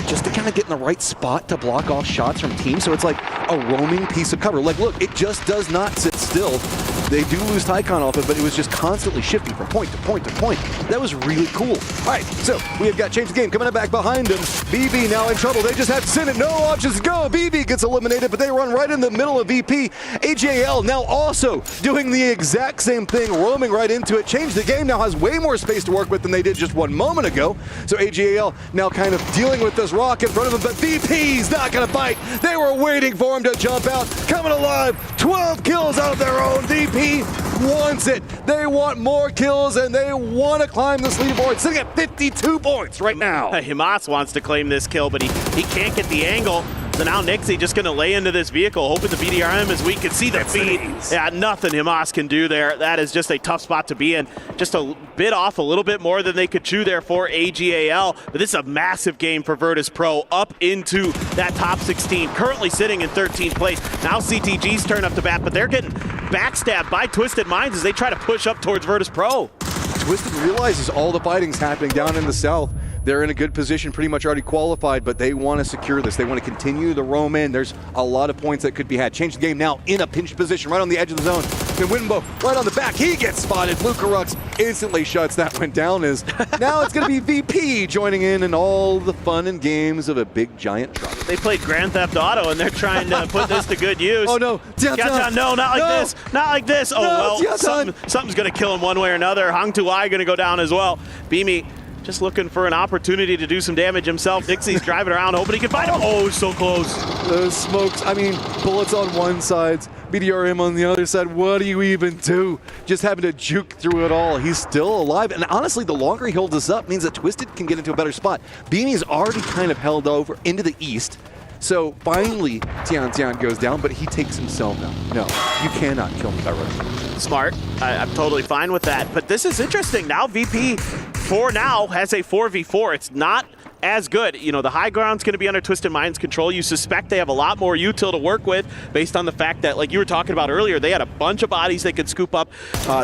just to kind of get in the right spot to block off shots from teams? So it's like a roaming piece of cover. Like, look, it just does not sit still. They do lose Tycon off it, but it was just constantly shifting from point to point to point. That was really cool. All right, so we have got Change the Game coming back behind him. BB now in trouble. They just have to send it. No options to go. BB gets eliminated, but they run right in the middle of VP. AGAL now also doing the exact same thing, roaming right into it. Change the Game now has way more space to work with than they did just 1 moment ago. So AGAL now kind of dealing with this rock in front of him, but VP's not going to fight. They were waiting for him to jump out. Coming alive. 12 kills out of their own. VP wants it. They want more kills, and they want to climb this leaderboard. Sitting at 52 points right now. Himas wants to claim this kill, but he can't get the angle. So now Nixie just going to lay into this vehicle, hoping the BDRM is weak. Can see the feed. Yeah, nothing Himas can do there. That is just a tough spot to be in. Just a bit off, a little bit more than they could chew there for AGAL. But this is a massive game for Virtus.pro, up into that top 16. Currently sitting in 13th place. Now CTG's turn up to bat, but they're getting backstabbed by Twisted Minds as they try to push up towards Virtus.pro. Twisted realizes all the fighting's happening down in the south. They're in a good position, pretty much already qualified, but they want to secure this. They want to continue the roam in. There's a lot of points that could be had. Change the game now in a pinched position, right on the edge of the zone. And Winbo right on the back. He gets spotted. Lucarux instantly shuts that one down. As now it's going to be VP joining in all the fun and games of a big giant truck. They played Grand Theft Auto, and they're trying to put this to good use. Oh no, Tiantian, no, not like this, not like this. Oh no, well, something's going to kill him one way or another. Hang Tuai going to go down as well. Beamy just looking for an opportunity to do some damage himself. Dixie's driving around, hoping he can find him. Oh, so close. Those smokes, I mean, bullets on one side, BDRM on the other side. What do you even do? Just having to juke through it all. He's still alive. And honestly, the longer he holds this up means that Twisted can get into a better spot. Beamy's already kind of held over into the east. So finally, Tian goes down, but he takes himself out. No, you cannot kill him that right. Smart. I'm totally fine with that. But this is interesting. Now VP, for now, has a 4v4. It's not as good. You know, the high ground's going to be under Twisted Minds' control. You suspect they have a lot more util to work with based on the fact that, like you were talking about earlier, they had a bunch of bodies they could scoop up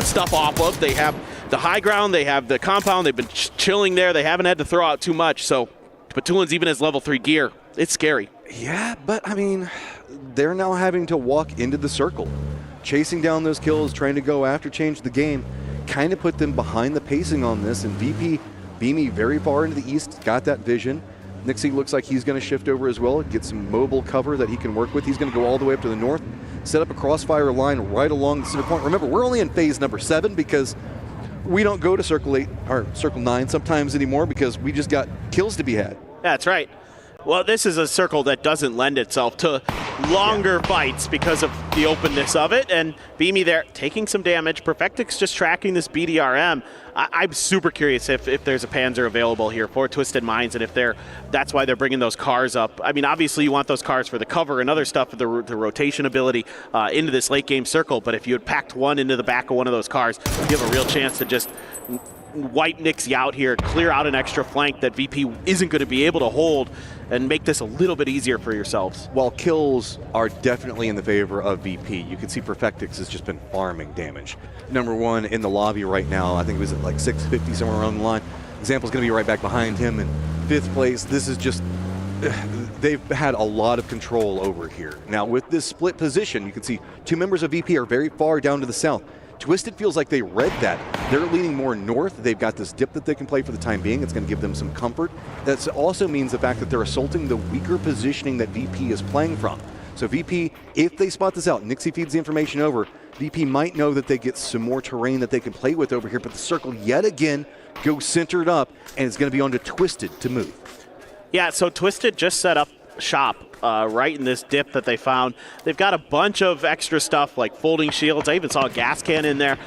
stuff off of. They have the high ground. They have the compound. They've been chilling there. They haven't had to throw out too much. So Batulin's even has level 3 gear. It's scary. Yeah, but I mean, they're now having to walk into the circle. Chasing down those kills, trying to go after Change the Game, kind of put them behind the pacing on this. And VP, Beamy very far into the east, got that vision. Nixie looks like he's going to shift over as well, get some mobile cover that he can work with. He's going to go all the way up to the north, set up a crossfire line right along the center point. Remember, we're only in phase number 7 because we don't go to Circle 8 or Circle 9 sometimes anymore because we just got kills to be had. That's right. Well, this is a circle that doesn't lend itself to longer fights because of the openness of it. And Beamy there taking some damage. Perfectix just tracking this BDRM. I'm super curious if there's a Panzer available here for Twisted Minds, and if that's why they're bringing those cars up. I mean, obviously you want those cars for the cover and other stuff, the rotation ability into this late game circle. But if you had packed one into the back of one of those cars, you have a real chance to just wipe Nixie out here, clear out an extra flank that VP isn't going to be able to hold, and make this a little bit easier for yourselves. While kills are definitely in the favor of VP, you can see Perfectix has just been farming damage. Number one in the lobby right now, I think it was at like 650 somewhere around the line. Example's going to be right back behind him in 5th place. This is just, they've had a lot of control over here. Now with this split position, you can see 2 members of VP are very far down to the south. Twisted feels like they read that. They're leaning more north. They've got this dip that they can play for the time being. It's going to give them some comfort. That also means the fact that they're assaulting the weaker positioning that VP is playing from. So VP, if they spot this out, Nixie feeds the information over, VP might know that they get some more terrain that they can play with over here, but the circle yet again goes centered up, and it's going to be on to Twisted to move. Yeah, so Twisted just set up shop right in this dip that they found. They've got a bunch of extra stuff like folding shields. I even saw a gas can in there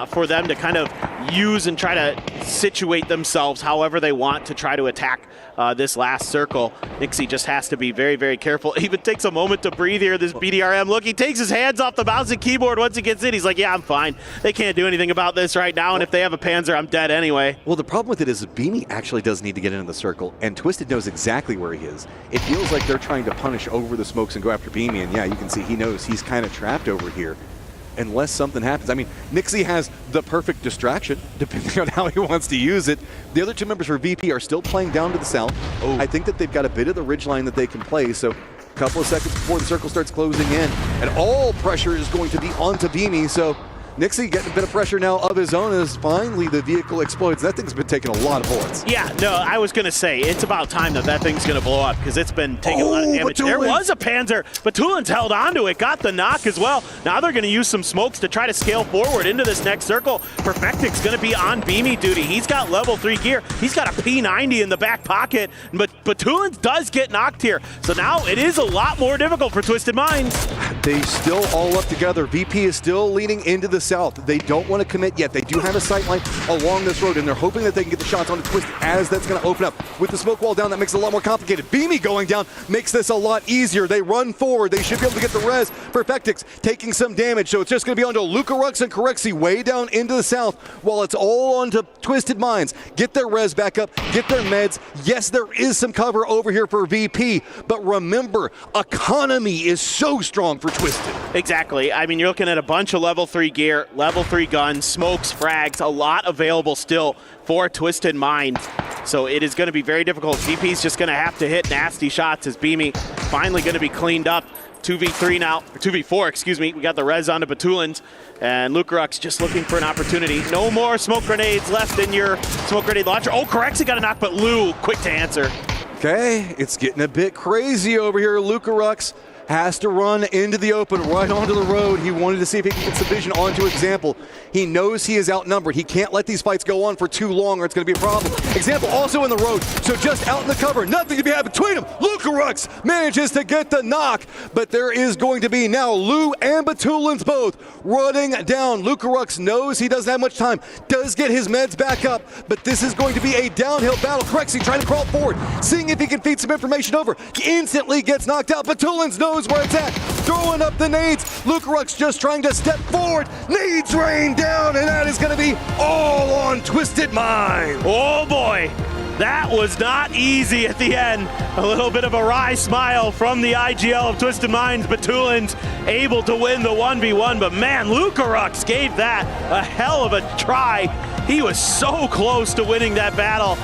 for them to kind of use and try to situate themselves however they want to try to attack this last circle. Nixie just has to be very, very careful. It even takes a moment to breathe here, this BDRM. Look, he takes his hands off the mouse and keyboard once he gets in. He's like, yeah, I'm fine. They can't do anything about this right now, and if they have a Panzer, I'm dead anyway. Well, the problem with it is Beamy actually does need to get into the circle, and Twisted knows exactly where he is. It feels like they're trying to punish over the smokes and go after Beamy, and yeah, you can see he knows he's kind of trapped over here unless something happens. I mean, Nixie has the perfect distraction, depending on how he wants to use it. The other 2 members for VP are still playing down to the south. I think that they've got a bit of the ridgeline that they can play, so a couple of seconds before the circle starts closing in, and all pressure is going to be onto Beamy, so Nixie getting a bit of pressure now of his own as finally the vehicle explodes. That thing's been taking a lot of bullets. Yeah, no, I was going to say, it's about time that thing's going to blow up because it's been taking a lot of damage. There was a Panzer, but Tulin's held onto it, got the knock as well. Now they're going to use some smokes to try to scale forward into this next circle. Perfectic's going to be on Beamy duty. He's got level 3 gear. He's got a P90 in the back pocket, but Tulin does get knocked here. So now it is a lot more difficult for Twisted Minds. They still all up together. VP is still leaning into the south. They don't want to commit yet. They do have a sight line along this road, and they're hoping that they can get the shots on the Twisted as that's going to open up. With the smoke wall down, that makes it a lot more complicated. Beamy going down makes this a lot easier. They run forward. They should be able to get the res. Perfectix taking some damage, so it's just going to be onto Luca Rux and Corexi way down into the south, while it's all onto Twisted Minds. Get their res back up, get their meds. Yes, there is some cover over here for VP, but remember, economy is so strong for Twisted. Exactly. I mean, you're looking at a bunch of level 3 gear, level 3 guns, smokes, frags, a lot available still for Twisted Minds. So it is going to be very difficult. VP's just going to have to hit nasty shots as Beamy finally going to be cleaned up. 2v3 now, or 2v4, excuse me. We got the res onto Batulins, and Lucarux just looking for an opportunity. No more smoke grenades left in your smoke grenade launcher. Oh, Corexi got a knock, but Lou, quick to answer. Okay, it's getting a bit crazy over here. Lucarux has to run into the open, right onto the road. He wanted to see if he can get some vision onto Example. He knows he is outnumbered. He can't let these fights go on for too long or it's going to be a problem. Example also in the road, so just out in the cover. Nothing to be had between them. Lucarux manages to get the knock, but there is going to be now Lou and Batulins both running down. Lucarux knows he doesn't have much time, does get his meds back up, but this is going to be a downhill battle. Corexi trying to crawl forward, seeing if he can feed some information over. Instantly gets knocked out. Batulins knows where it's at, throwing up the nades. Lucarux just trying to step forward. Nades rain down, and that is going to be all on Twisted Mind. Oh boy, that was not easy at the end. A little bit of a wry smile from the IGL of Twisted Minds. Batulins able to win the 1v1, but man, Lucarux gave that a hell of a try. He was so close to winning that battle,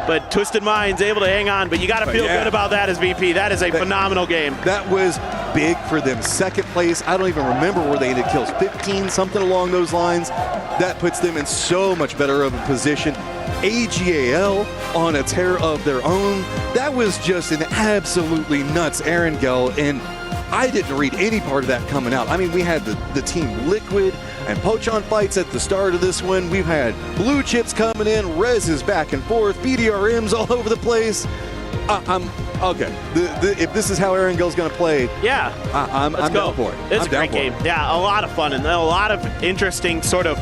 but Twisted Minds able to hang on. But you got to feel good about that as VP. That is a phenomenal game. That was big for them. Second place, I don't even remember where they ended kills, 15, something along those lines. That puts them in so much better of a position. AGAL on a tear of their own. That was just an absolutely nuts Erangel, and I didn't read any part of that coming out. I mean, we had the Team Liquid and Pochon fights at the start of this one. We've had blue chips coming in, reses back and forth, BDRMs all over the place. Okay. If this is how Erangel's going to play, yeah, I'm down for it. It's a great game. Yeah, a lot of fun and a lot of interesting sort of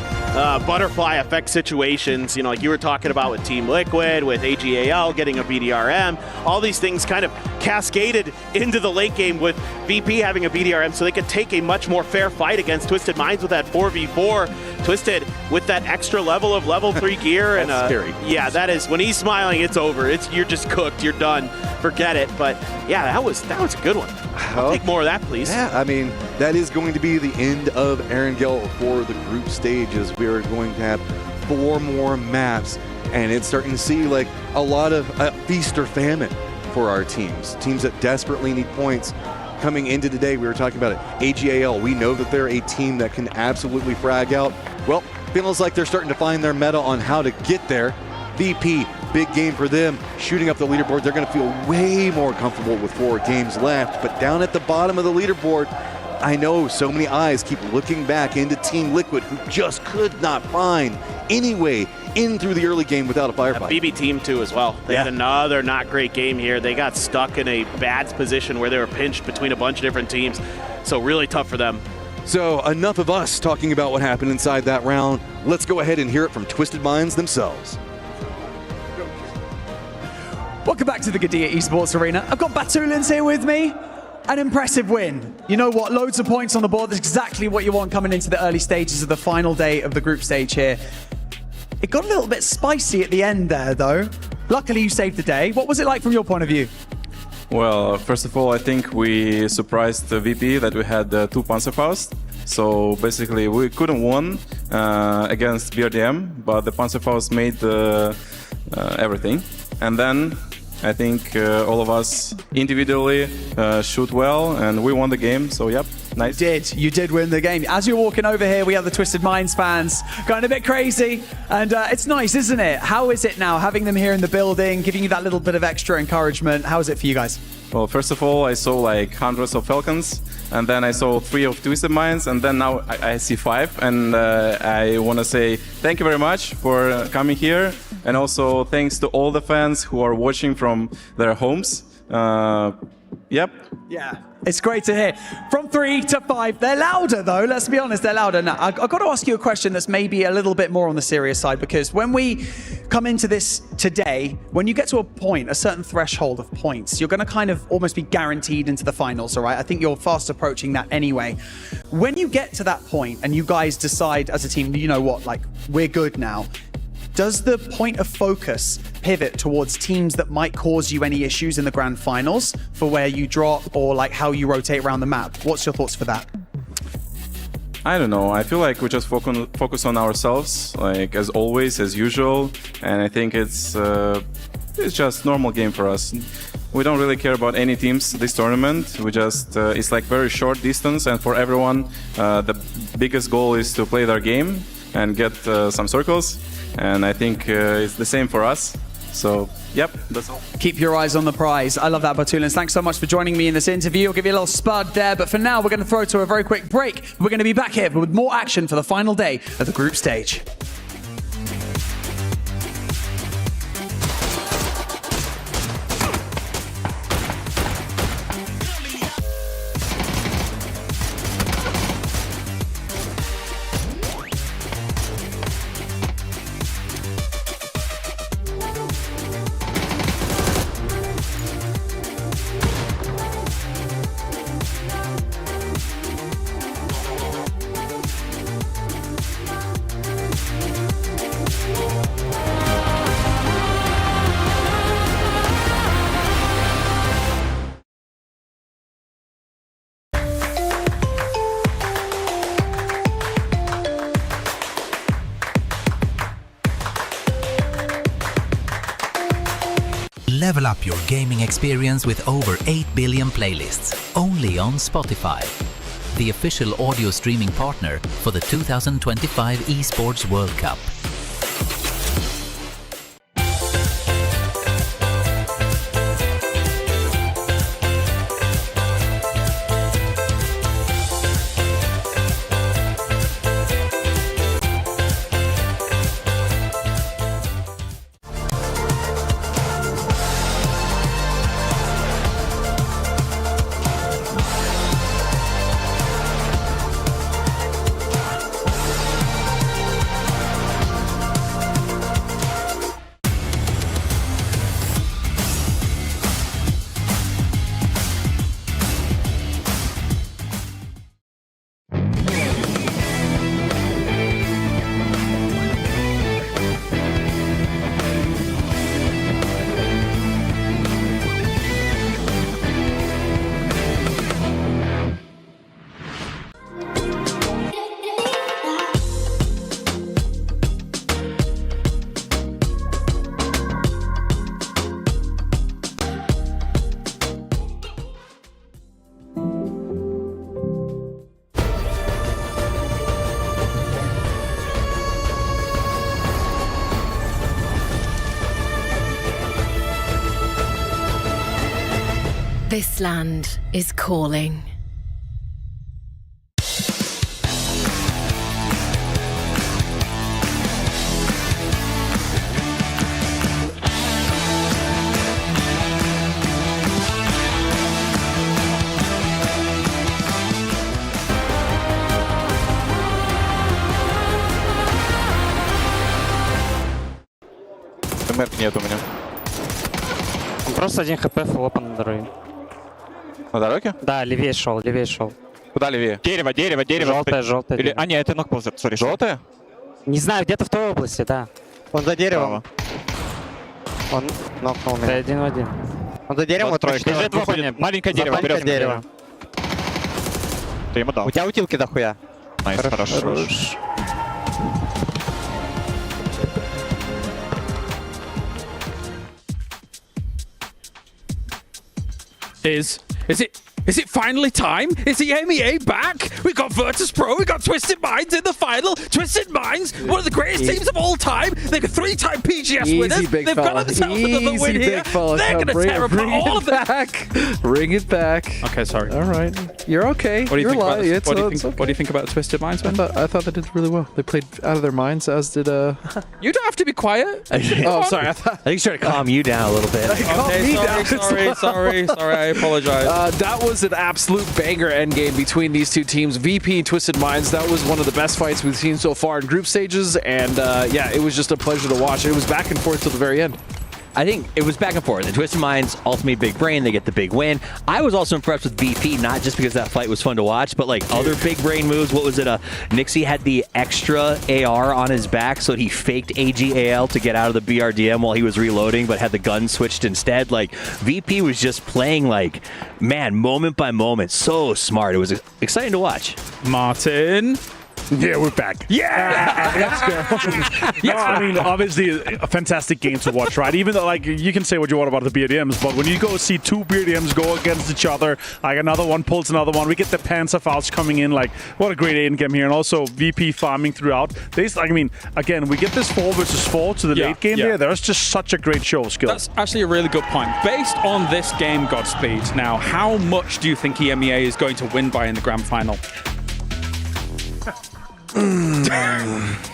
butterfly effect situations. You know, like you were talking about with Team Liquid, with AGAL getting a BDRM. All these things kind of cascaded into the late game with VP having a BDRM, so they could take a much more fair fight against Twisted Minds with that 4v4. Twisted with that extra level of level 3 gear. And scary. Yeah, that is, when he's smiling, it's over. You're just cooked. You're done. Forget it. But yeah, that was a good one. I'll take more of that, please. Yeah, I mean, that is going to be the end of Erangel for the group stages. We are going to have 4 more maps, and it's starting to see like a lot of feast or famine for our teams. Teams that desperately need points. Coming into today, we were talking about it. AGAL, we know that they're a team that can absolutely frag out. Well, feels like they're starting to find their meta on how to get there. VP, big game for them, shooting up the leaderboard. They're going to feel way more comfortable with 4 games left. But down at the bottom of the leaderboard, I know so many eyes keep looking back into Team Liquid, who just could not find any way in through the early game without a firefight. BB Team too as well. They had another not great game here. They got stuck in a bad position where they were pinched between a bunch of different teams. So really tough for them. So enough of us talking about what happened inside that round. Let's go ahead and hear it from Twisted Minds themselves. Welcome back to the Gadia Esports Arena. I've got Batulins here with me. An impressive win. You know what? Loads of points on the board. That's exactly what you want coming into the early stages of the final day of the group stage here. It got a little bit spicy at the end there, though. Luckily, you saved the day. What was it like from your point of view? Well, first of all, I think we surprised the VP that we had 2 Panzerfaust. So basically, we couldn't win against BRDM, but the Panzerfaust made everything. And then I think all of us individually shoot well, and we won the game. So, yep, nice. You did win the game. As you're walking over here, we have the Twisted Minds fans going a bit crazy. And it's nice, isn't it? How is it now, having them here in the building, giving you that little bit of extra encouragement? How is it for you guys? Well, first of all, I saw like hundreds of Falcons, and then I saw 3 of Twisted Minds, and then now I see 5. And I want to say thank you very much for coming here. And also thanks to all the fans who are watching from their homes. Yep. Yeah, it's great to hear. From 3 to 5, they're louder though, let's be honest, they're louder. Now, I've got to ask you a question that's maybe a little bit more on the serious side, because when we come into this today, when you get to a point, a certain threshold of points, you're going to kind of almost be guaranteed into the finals, all right? I think you're fast approaching that anyway. When you get to that point and you guys decide as a team, you know what, like, we're good now, does the point of focus pivot towards teams that might cause you any issues in the grand finals for where you drop or like how you rotate around the map? What's your thoughts for that? I don't know. I feel like we just focus on ourselves, like as always, as usual. And I think it's just normal game for us. We don't really care about any teams this tournament. We just, it's like very short distance. And for everyone, the biggest goal is to play their game and get some circles. And I think it's the same for us. So, yep, that's all. Keep your eyes on the prize. I love that, Batulins. Thanks so much for joining me in this interview. I'll give you a little spud there. But for now, we're going to throw to a very quick break. We're going to be back here with more action for the final day of the group stage. Level up your gaming experience with over 8 billion playlists, only on Spotify, the official audio streaming partner for the 2025 Esports World Cup. This land is calling. МР нет у меня. Просто 1 хп флопа на дороге. На дороге? Да, левее шел, левее шел. Куда левее? Дерево. Желтое, желтое. Или... А, нет, это нокнул, сори. Желтое? Не знаю, где-то в той области, да. Он за деревом. Он нокнул меня. 1 в 1. Он за деревом, троечка. Лежит в опане. Маленькое дерево, берем дерево. Ты ему дал. У тебя утилки дохуя. Найс, хорошо. Is it finally time? Is the MEA back? We got Virtus.pro, we got Twisted Minds in the final. Twisted Minds, one of the greatest teams of all time. They're 3-time PGS winners. They've got themselves another win here. They're going to tear apart all of back. Bring it back. Okay, sorry. All right. You're okay. What do you You're think about lying. this? What do you think about Twisted Minds, man? I thought they did really well. They played out of their minds, as did You don't have to be quiet. Oh, sorry. I think he's trying to calm you down a little bit. Sorry, I apologize. That was an absolute banger endgame between these two teams. VP and Twisted Minds, that was one of the best fights we've seen so far in group stages, and yeah, it was just a pleasure to watch. It was back and forth till the very end. I think it was back and forth. The Twisted Minds, ultimately big brain, they get the big win. I was also impressed with VP, not just because that fight was fun to watch, but like other big brain moves. What was it? Nixie had the extra AR on his back, so he faked AGAL to get out of the BRDM while he was reloading, but had the gun switched instead. Like, VP was just playing like, man, moment by moment. So smart. It was exciting to watch. Martin. Yeah, we're back. Yeah! Let's go. No, I mean, obviously, a fantastic game to watch, right? Even though, like, you can say what you want about the BRDMs, but when you go see two BRDMs go against each other, like another one pulls another one, we get the Panzer Faust coming in, like, what a great end game here. And also, VP farming throughout. I mean, again, we get this 4 versus 4 to the late game here. There's just such a great show of skill. That's actually a really good point. Based on this game, Godspeed, now, how much do you think EMEA is going to win by in the grand final?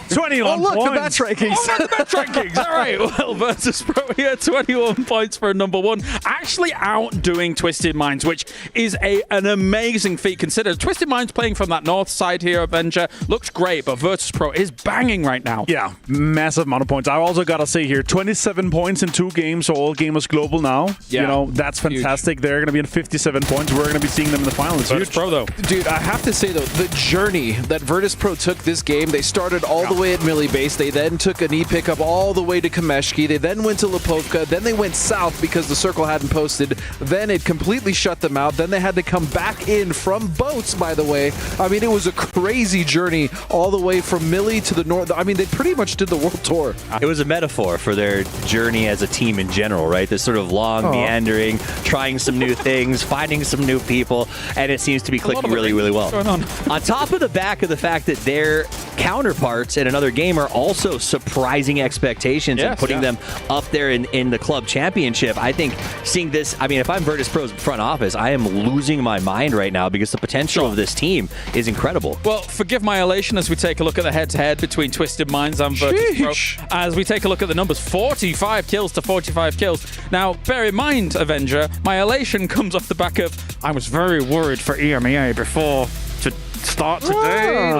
21 look, points. the match rankings. Oh, the match rankings. All right. Well, Virtus.pro here, 21 points for number 1. Actually outdoing Twisted Minds, which is an amazing feat considered. Twisted Minds playing from that north side here, Avenger, looks great, but Virtus.pro is banging right now. Yeah, massive amount of points. I also got to say here, 27 points in 2 games, so all gamers global now. Yeah. You know, that's fantastic. Huge. They're going to be in 57 points. We're going to be seeing them in the finals. Virtus.pro, though. Dude, I have to say, though, the journey that Virtus.pro took this game, they started all the way at Millie Base. They then took a knee pickup all the way to Kameshki. They then went to Lipovka. Then they went south because the circle hadn't posted. Then it completely shut them out. Then they had to come back in from boats, by the way. I mean, it was a crazy journey all the way from Millie to the north. I mean, they pretty much did the world tour. It was a metaphor for their journey as a team in general, right? This sort of long meandering, trying some new things, finding some new people, and it seems to be clicking really, really well. On top of the back of the fact that their counterparts in another game are also surprising expectations and putting them up there in the club championship. I think seeing this, I mean, if I'm Virtus.pro's front office, I am losing my mind right now because the potential of this team is incredible. Well, forgive my elation as we take a look at the head-to-head between Twisted Minds and Virtus.pro. As we take a look at the numbers, 45 kills to 45 kills. Now, bear in mind, Avenger, my elation comes off the back of, I was very worried for EMEA before to start today.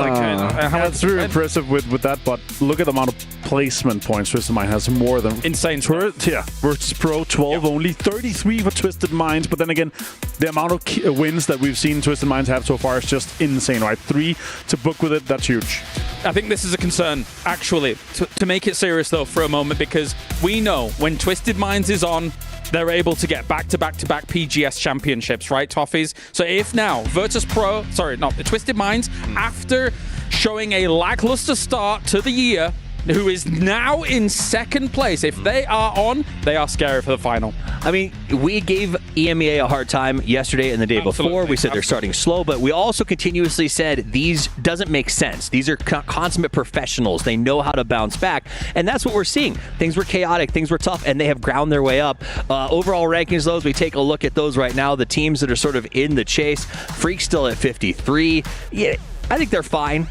That's really impressive with that, but look at the amount of placement points Twisted Mind has, more than insane. Virtus.pro 12 only, 33 for Twisted Minds, but then again, the amount of wins that we've seen Twisted Minds have so far is just insane, right? 3 to book with it, that's huge. I think this is a concern, actually, to make it serious though for a moment, because we know when Twisted Minds is on, they're able to get back-to-back-to-back PGS championships, right, Toffees? So if now Twisted Minds, after showing a lackluster start to the year, who is now in second place. If they are on, they are scary for the final. I mean, we gave EMEA a hard time yesterday and the day before. We said they're starting slow, but we also continuously said these doesn't make sense. These are consummate professionals. They know how to bounce back, and that's what we're seeing. Things were chaotic, things were tough, and they have ground their way up. Overall rankings, though, as we take a look at those right now, the teams that are sort of in the chase, Freak's still at 53. Yeah, I think they're fine.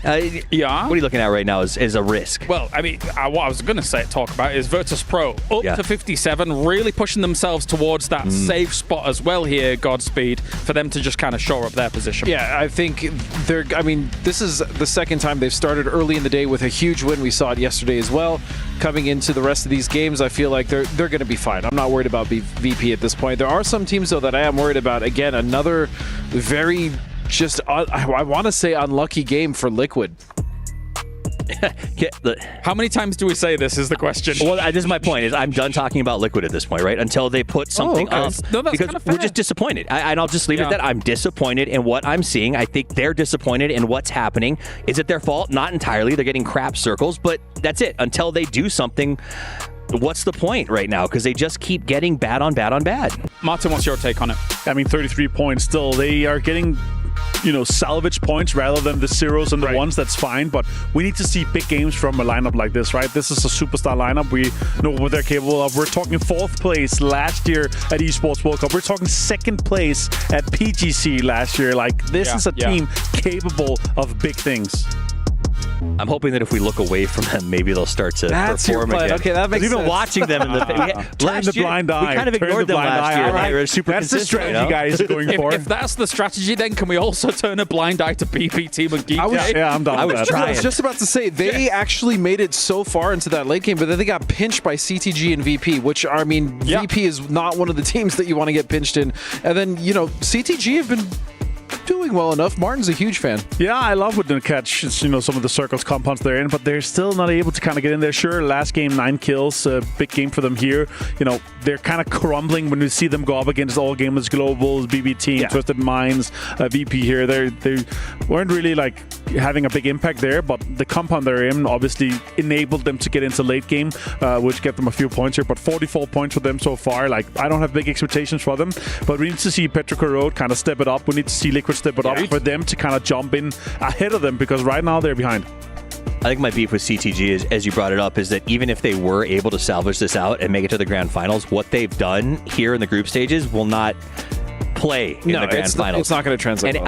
Yeah. What are you looking at right now is a risk? Well, I mean, what I was going to talk about is Virtus.pro up to 57, really pushing themselves towards that safe spot as well here, Godspeed, for them to just kind of shore up their position. Yeah, I think this is the second time they've started early in the day with a huge win. We saw it yesterday as well. Coming into the rest of these games, I feel like they're going to be fine. I'm not worried about VP at this point. There are some teams, though, that I am worried about. Again, another very I want to say unlucky game for Liquid. How many times do we say this is the question? Well, this is my point. Is I'm done talking about Liquid at this point, right? Until they put something up. No, that's because we're just disappointed. And I'll just leave it at that. I'm disappointed in what I'm seeing. I think they're disappointed in what's happening. Is it their fault? Not entirely. They're getting crap circles, but that's it. Until they do something, what's the point right now? Because they just keep getting bad on bad on bad. Martin, what's your take on it? I mean, 33 points still. They are getting, salvage points rather than the zeros and the ones. That's fine, but we need to see big games from a lineup like this, right? This is a superstar lineup. We know what they're capable of. We're talking 4th place last year at Esports World Cup. We're talking 2nd place at PGC last year. Like, this is a team capable of big things. I'm hoping that if we look away from them, maybe they'll start to perform again. Okay, that makes sense. Even watching them in the Turn the blind eye. We kind of ignored them last year. They were super That's the strategy, guys, are going for. If that's the strategy, then can we also turn a blind eye to BP Team and Geek? I'm done with that. I was just about to say, they actually made it so far into that late game, but then they got pinched by CTG and VP, which, I mean, VP is not one of the teams that you want to get pinched in. And then, CTG have been doing well enough. Martin's a huge fan. Yeah, I love when they catch some of the circles compounds they're in, but they're still not able to kind of get in there. Sure, last game 9 kills, big game for them here. They're kind of crumbling when we see them go up against All Gamers Globals, BB Team, Twisted Minds, VP here. They weren't really having a big impact there, but the compound they're in obviously enabled them to get into late game, which get them a few points here. But 44 points for them so far. I don't have big expectations for them, but we need to see Petrico Road kind of step it up. We need to see Liquid step it up for them to kind of jump in ahead of them, because right now they're behind. I think my beef with CTG is, as you brought it up, is that even if they were able to salvage this out and make it to the grand finals, what they've done here in the group stages will not play in the grand finals. It's not going to translate. And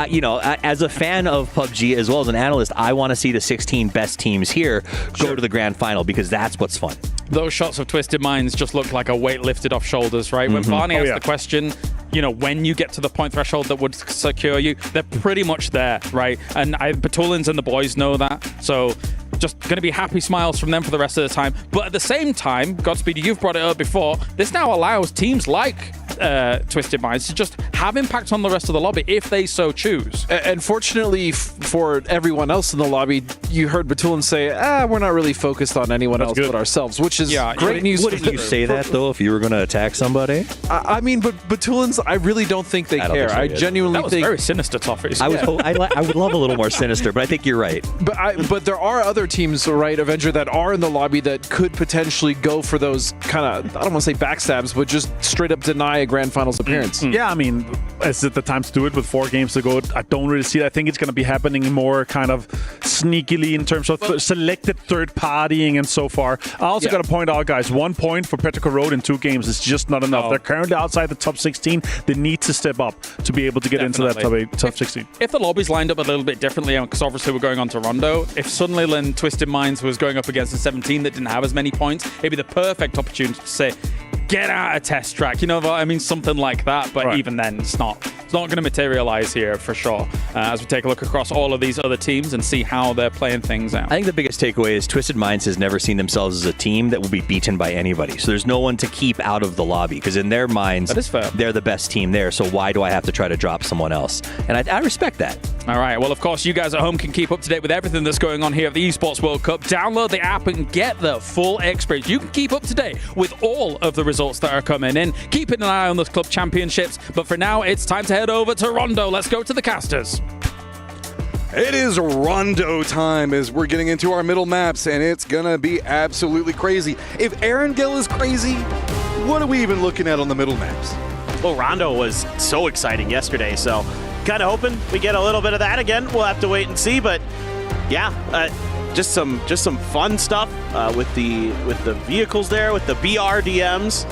as a fan of PUBG as well as an analyst, I want to see the 16 best teams here go to the grand final, because that's what's fun. Those shots of Twisted Minds just look like a weight lifted off shoulders, right? When Barney asked the question, when you get to the point threshold that would secure you, they're pretty much there, right? And Batulins and the boys know that. So just going to be happy smiles from them for the rest of the time. But at the same time, Godspeed, you've brought it up before, this now allows teams like Twisted Minds to just have impact on the rest of the lobby if they so choose. And fortunately for everyone else in the lobby, you heard Batulin say, we're not really focused on anyone else but ourselves, which is great news. Wouldn't you say that, though, if you were going to attack somebody? I mean, but Batulin's, I really don't think they care. I genuinely think... That was very sinister, Toffee. I would love a little more sinister, but I think you're right. But there are other teams, right, Avenger, that are in the lobby that could potentially go for those kind of, I don't want to say backstabs, but just straight up deny a grand finals appearance. Yeah, I mean, is it the time to do it with 4 games to go? I don't really see it. I think it's going to be happening more kind of sneakily in terms of selected third partying and so far. I also got to point out, guys, 1 point for Petrico Road in 2 games is just not enough. They're currently outside the top 16. They need to step up to be able to get into that top 16. If the lobby's lined up a little bit differently, because obviously we're going on to Rondo, if suddenly then Twisted Minds was going up against a 17 that didn't have as many points, it'd be the perfect opportunity to say, get out of test track. You know what I mean? Something like that. But even then, it's not going to materialize here for sure. As we take a look across all of these other teams and see how they're playing things out. I think the biggest takeaway is Twisted Minds has never seen themselves as a team that will be beaten by anybody. So there's no one to keep out of the lobby, because in their minds, that is fair. They're the best team there. So why do I have to try to drop someone else? And I respect that. All right. Well, of course, you guys at home can keep up to date with everything that's going on here at the Esports World Cup. Download the app and get the full experience. You can keep up to date with all of the results that are coming in. Keeping an eye on those club championships. But for now, it's time to head over to Rondo. Let's go to the casters. It is Rondo time as we're getting into our middle maps, and it's gonna be absolutely crazy. If Erangel is crazy, what are we even looking at on the middle maps? Well, Rondo was so exciting yesterday, so kind of hoping we get a little bit of that again. We'll have to wait and see, but yeah, just some fun stuff with the vehicles there, with the BRDMs.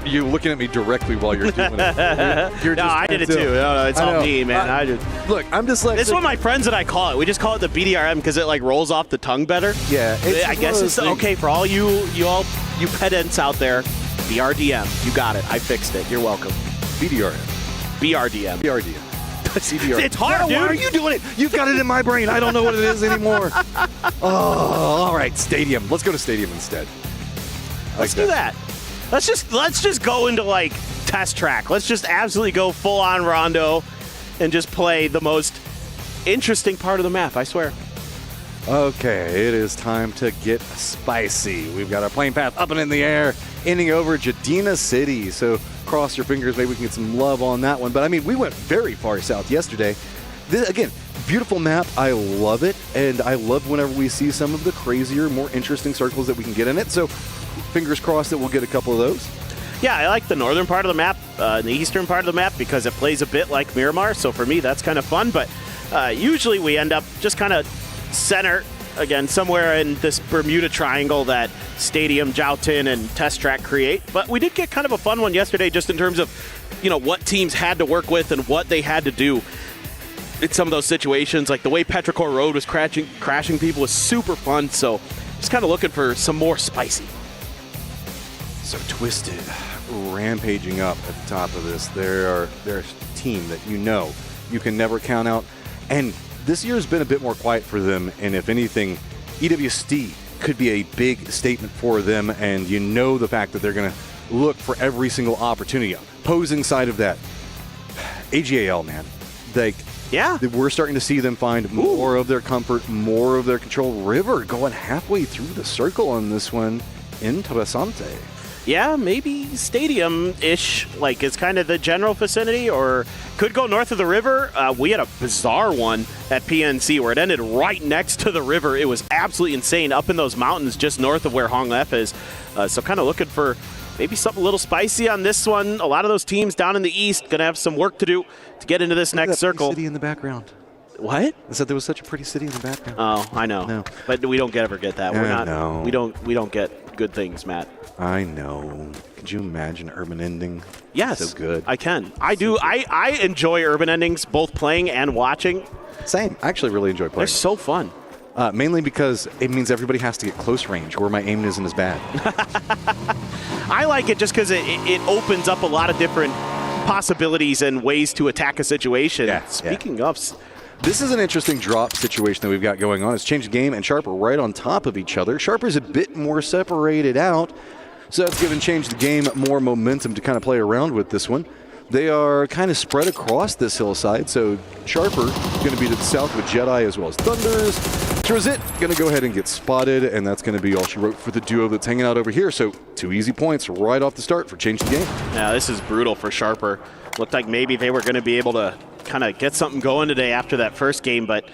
You're looking at me directly while you're doing it. You're no, I did it too. No, it's all me, man. Look, I'm just like... This is what my friends and I call it. We just call it the BDRM because it like rolls off the tongue better. Yeah. I guess it's okay for all you pedants out there. BRDM. You got it. I fixed it. You're welcome. BDRM. BRDM. BRDM. CDR. It's hard, yeah, dude. Why are you doing it? You've got it in my brain. I don't know what it is anymore. Oh, all right. Stadium. Let's go to Stadium instead. Let's do that. Let's just go into like test track. Let's just absolutely go full on Rondo and just play the most interesting part of the map, I swear. Okay, it is time to get spicy. We've got our plane path up and in the air, ending over Jadina City. So cross your fingers, maybe we can get some love on that one. But I mean, we went very far south yesterday. This, again, beautiful map. I love it. And I love whenever we see some of the crazier, more interesting circles that we can get in it. So fingers crossed that we'll get a couple of those. Yeah, I like the northern part of the map, and the eastern part of the map, because it plays a bit like Miramar. So for me, that's kind of fun. But usually we end up just kind of center, again, somewhere in this Bermuda Triangle that Stadium, Joutin, and Test Track create. But we did get kind of a fun one yesterday just in terms of, you know, what teams had to work with and what they had to do in some of those situations. Like the way Petrichor Road was crashing people was super fun. So just kind of looking for some more spicy. So Twisted rampaging up at the top of this. They're a team that you can never count out. And this year has been a bit more quiet for them. And if anything, EWC could be a big statement for them. And you know the fact that they're going to look for every single opportunity. Opposing side of that, AGAL, man. Yeah. We're starting to see them find more of their comfort, more of their control. River going halfway through the circle on this one. Interessante. Yeah, maybe Stadium-ish, like it's kind of the general vicinity, or could go north of the river. We had a bizarre one at PNC where it ended right next to the river. It was absolutely insane up in those mountains just north of where Hong F is. So kind of looking for maybe something a little spicy on this one. A lot of those teams down in the east going to have some work to do to get into this next circle. City in the background. What? I said there was such a pretty city in the background. Oh, I know. No. But we don't ever get that. We're not. No. We don't get good things, Matt. I know. Could you imagine urban ending? Yes. So good. I can. I do. I enjoy urban endings, both playing and watching. Same. I actually really enjoy playing. They're so fun. Mainly because it means everybody has to get close range where my aim isn't as bad. I like it just because it opens up a lot of different possibilities and ways to attack a situation. Yeah, Speaking of... This is an interesting drop situation that we've got going on. It's changed the game, and Sharper right on top of each other. Sharper's a bit more separated out, so that's given Change the Game more momentum to kind of play around with this one. They are kind of spread across this hillside, so Sharper going to be to the south with Jedi as well as Thunders. Trizit going to go ahead and get spotted, and that's going to be all she wrote for the duo that's hanging out over here. So 2 easy points right off the start for Change the Game. Yeah, this is brutal for Sharper. Looked like maybe they were going to be able to kind of get something going today after that first game, but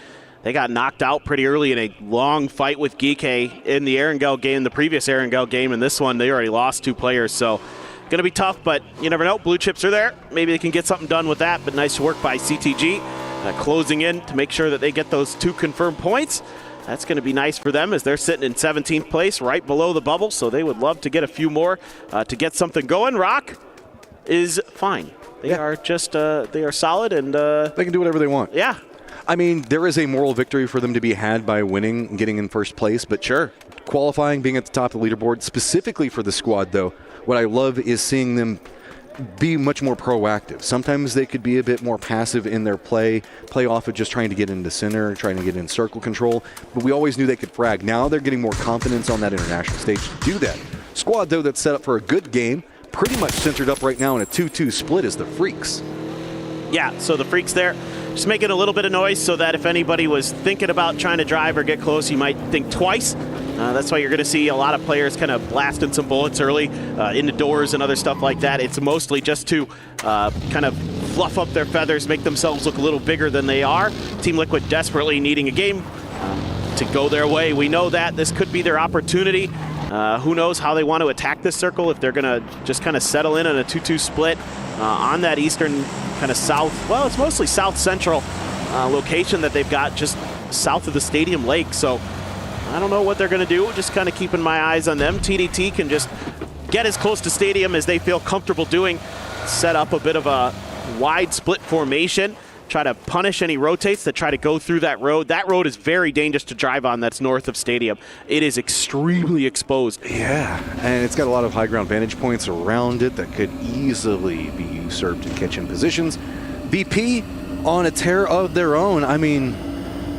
they got knocked out pretty early in a long fight with Geeke in the Erangel game, the previous Erangel game, and this one they already lost 2 players, so going to be tough, but you never know. Blue chips are there. Maybe they can get something done with that, but nice work by CTG closing in to make sure that they get those 2 confirmed points. That's going to be nice for them as they're sitting in 17th place right below the bubble, so they would love to get a few more to get something going. Rock is fine. They are just, they are solid, and they can do whatever they want. Yeah. I mean, there is a moral victory for them to be had by winning and getting in first place, but sure, qualifying, being at the top of the leaderboard, specifically for the squad, though, what I love is seeing them be much more proactive. Sometimes they could be a bit more passive in their play off of just trying to get into center, trying to get in circle control, but we always knew they could frag. Now they're getting more confidence on that international stage to do that. Squad, though, that's set up for a good game, pretty much centered up right now in a 2-2 split is the Freaks. Yeah, so the Freaks there, just making a little bit of noise so that if anybody was thinking about trying to drive or get close, you might think twice. That's why you're going to see a lot of players kind of blasting some bullets early into doors and other stuff like that. It's mostly just to kind of fluff up their feathers, make themselves look a little bigger than they are. Team Liquid desperately needing a game to go their way. We know that this could be their opportunity. Who knows how they want to attack this circle, if they're going to just kind of settle in on a 2-2 split on that eastern kind of south, well, it's mostly south-central location that they've got just south of the stadium lake. So I don't know what they're going to do, just kind of keeping my eyes on them. TDT can just get as close to stadium as they feel comfortable doing, set up a bit of a wide split formation, try to punish any rotates that try to go through that road. That road is very dangerous to drive on. That's north of stadium. It is extremely exposed. Yeah, and it's got a lot of high ground vantage points around it that could easily be usurped in kitchen positions. VP on a tear of their own. I mean,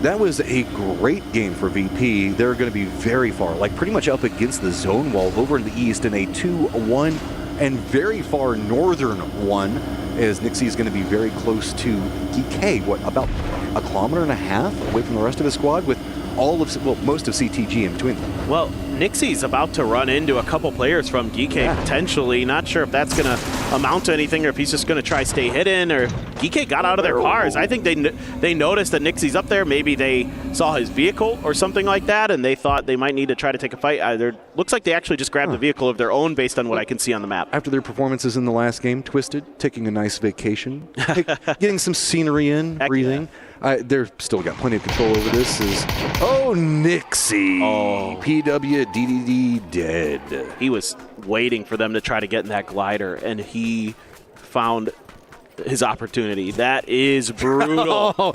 that was a great game for VP. They're going to be very far, like pretty much up against the zone wall over in the east in a 2-1 and very far northern one, as Nixie is going to be very close to DK, what, about 1.5 kilometers away from the rest of his squad, with all of, well, most of CTG in between them. Well, Nixie's about to run into a couple players from DK potentially. Not sure if that's going to amount to anything or if he's just going to try stay hidden, or DK got out of their cars. I think they noticed that Nixie's up there. Maybe they saw his vehicle or something like that, and they thought they might need to try to take a fight. Looks like they actually just grabbed the vehicle of their own based on what I can see on the map. After their performances in the last game, Twisted, taking a nice vacation, getting some scenery in, breathing. They're still got plenty of control over this. Nixie. PWDDD dead. He was waiting for them to try to get in that glider, and he found his opportunity. That is brutal.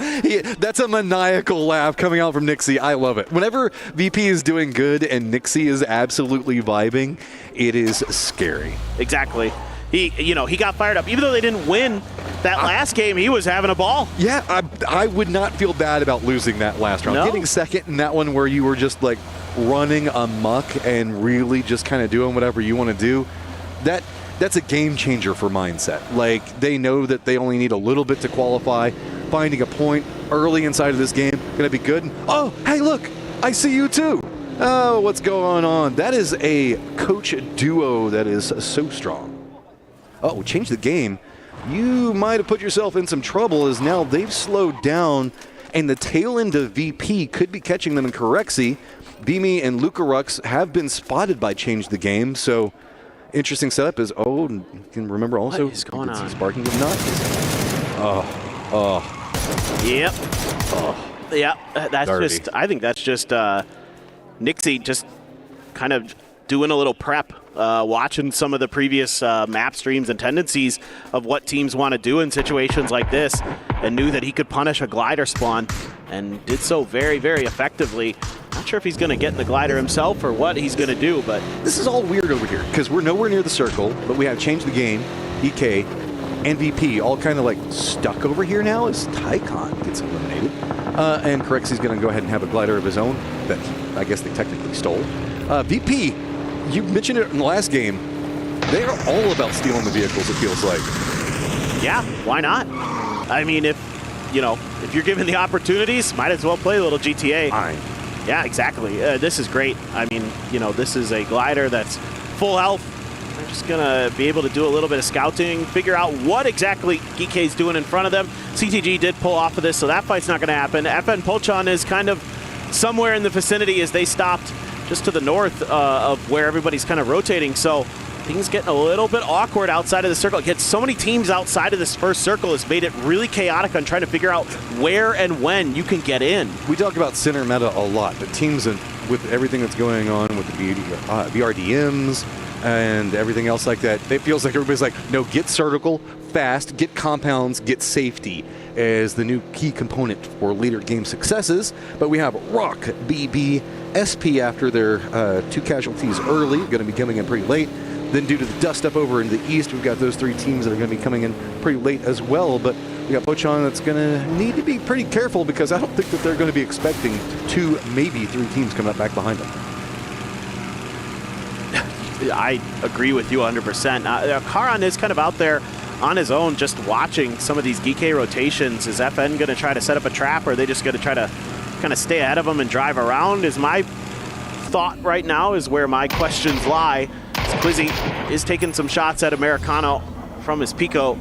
That's a maniacal laugh coming out from Nixie. I love it. Whenever VP is doing good and Nixie is absolutely vibing, it is scary. Exactly. He got fired up. Even though they didn't win that last game, he was having a ball. Yeah, I would not feel bad about losing that last round. No. Getting second in that one where you were just like running amok and really just kind of doing whatever you want to do, that's a game changer for mindset. Like, they know that they only need a little bit to qualify. Finding a point early inside of this game, going to be good. Oh, hey, look, I see you too. Oh, what's going on? That is a coach duo that is so strong. Oh, change the game. You might have put yourself in some trouble, as now they've slowed down, and the tail end of VP could be catching them in Correxy. Beamy and Luca Rux have been spotted by Change the Game, so interesting setup is, you can remember also, what is going on? Sparking if not. Yep. Yeah, that's Dirty. just, I think that's just Nixie just kind of doing a little prep, watching some of the previous map streams and tendencies of what teams want to do in situations like this, and knew that he could punish a glider spawn, and did so very, very effectively. Not sure if he's going to get in the glider himself or what he's going to do, but this is all weird over here, because we're nowhere near the circle, but we have Change the Game, EK, and VP all kind of like stuck over here now as Tycon gets eliminated. And Correxy's going to go ahead and have a glider of his own that I guess they technically stole. VP, you mentioned it in the last game. They are all about stealing the vehicles, it feels like. Yeah, why not? I mean, if you're given the opportunities, might as well play a little GTA. Fine. Yeah, exactly. This is great. I mean, this is a glider that's full health. They're just going to be able to do a little bit of scouting, figure out what exactly GK's doing in front of them. CTG did pull off of this, so that fight's not going to happen. FN Polchon is kind of somewhere in the vicinity as they stopped just to the north of where everybody's kind of rotating. So things getting a little bit awkward outside of the circle. Get so many teams outside of this first circle has made it really chaotic on trying to figure out where and when you can get in. We talk about center meta a lot, but teams with everything that's going on with the BRDMs and everything else like that, it feels like everybody's like, no, get certical fast, get compounds, get safety as the new key component for later game successes. But we have Rock, BB, SP after their 2 casualties early, going to be coming in pretty late. Then due to the dust up over in the east, we've got those 3 teams that are going to be coming in pretty late as well. But we got Pochon that's going to need to be pretty careful, because I don't think that they're going to be expecting 2, maybe 3 teams coming up back behind them. I agree with you 100%. Karan is kind of out there on his own, just watching some of these GK rotations. Is FN going to try to set up a trap, or are they just going to try to kind of stay ahead of them and drive around? Is my thought right now, is where my questions lie. Quizzy is taking some shots at Americano from his Pico.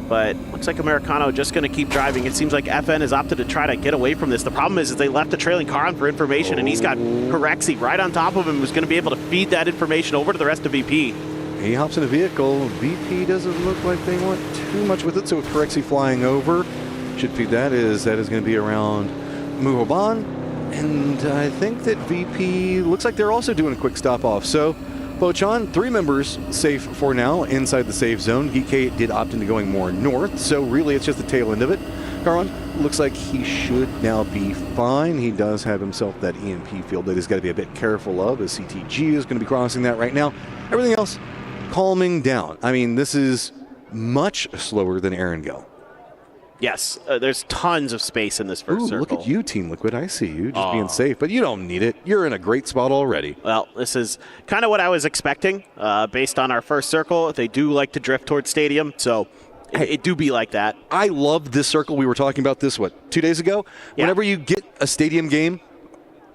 but looks like Americano just going to keep driving. It seems like FN has opted to try to get away from this. The problem is they left a trailing car on for information, and he's got Corexi right on top of him, who's going to be able to feed that information over to the rest of VP. He hops in a vehicle. VP doesn't look like they want too much with it, so with Corexi flying over, should feed that is going to be around Muhoban. And I think that VP looks like they're also doing a quick stop off. So, Pochan, 3 members safe for now inside the safe zone. GK did opt into going more north, so really it's just the tail end of it. Carwan looks like he should now be fine. He does have himself that EMP field that he's got to be a bit careful of, as CTG is going to be crossing that right now. Everything else calming down. I mean, this is much slower than Erangel. Yes, there's tons of space in this first circle. Look at you, Team Liquid. I see you just being safe, but you don't need it. You're in a great spot already. Well, this is kind of what I was expecting based on our first circle. They do like to drift towards Stadium, so it do be like that. I love this circle. We were talking about this, 2 days ago? Yeah. Whenever you get a Stadium game,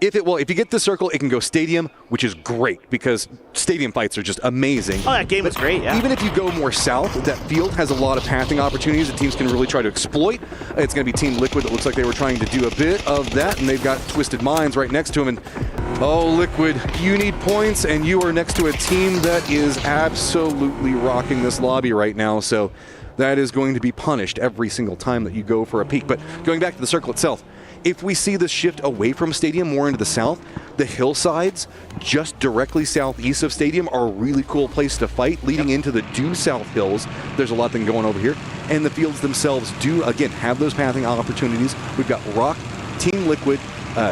if you get this circle, it can go Stadium, which is great because Stadium fights are just amazing. Oh, that game was great, yeah. Even if you go more south, that field has a lot of pathing opportunities that teams can really try to exploit. It's going to be Team Liquid that looks like they were trying to do a bit of that, and they've got Twisted Minds right next to them. And oh, Liquid, you need points, and you are next to a team that is absolutely rocking this lobby right now. So that is going to be punished every single time that you go for a peek. But going back to the circle itself, if we see this shift away from Stadium more into the south, the hillsides just directly southeast of Stadium are a really cool place to fight. Leading into the due south hills, there's a lot thing going over here. And the fields themselves do, again, have those pathing opportunities. We've got Rock, Team Liquid,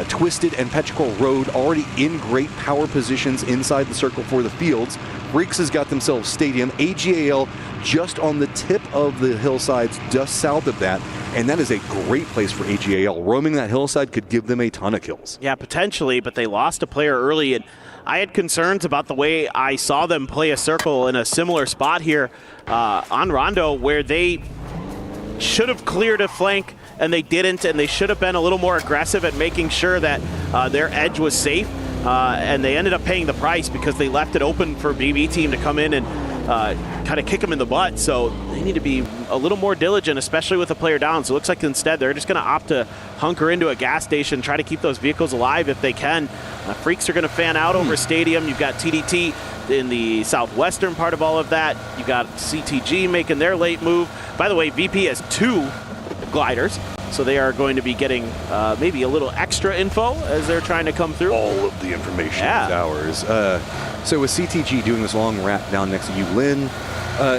Twisted, and Petrichor Road already in great power positions inside the circle for the fields. Freaks has got themselves Stadium. AGAL just on the tip of the hillsides just south of that. And that is a great place for AGAL. Roaming that hillside could give them a ton of kills. Yeah, potentially, but they lost a player early, and I had concerns about the way I saw them play a circle in a similar spot here on Rondo, where they should have cleared a flank, and they didn't, and they should have been a little more aggressive at making sure that their edge was safe, and they ended up paying the price because they left it open for BB team to come in and kind of kick them in the butt. So they need to be a little more diligent, especially with a player down. So it looks like instead they're just going to opt to hunker into a gas station, try to keep those vehicles alive if they can. Freaks are going to fan out over Stadium. You've got TDT in the southwestern part of all of that. You've got CTG making their late move. By the way, VP has 2 gliders, so they are going to be getting maybe a little extra info as they're trying to come through. All of the information is ours. So with CTG doing this long wrap down next to Yulin,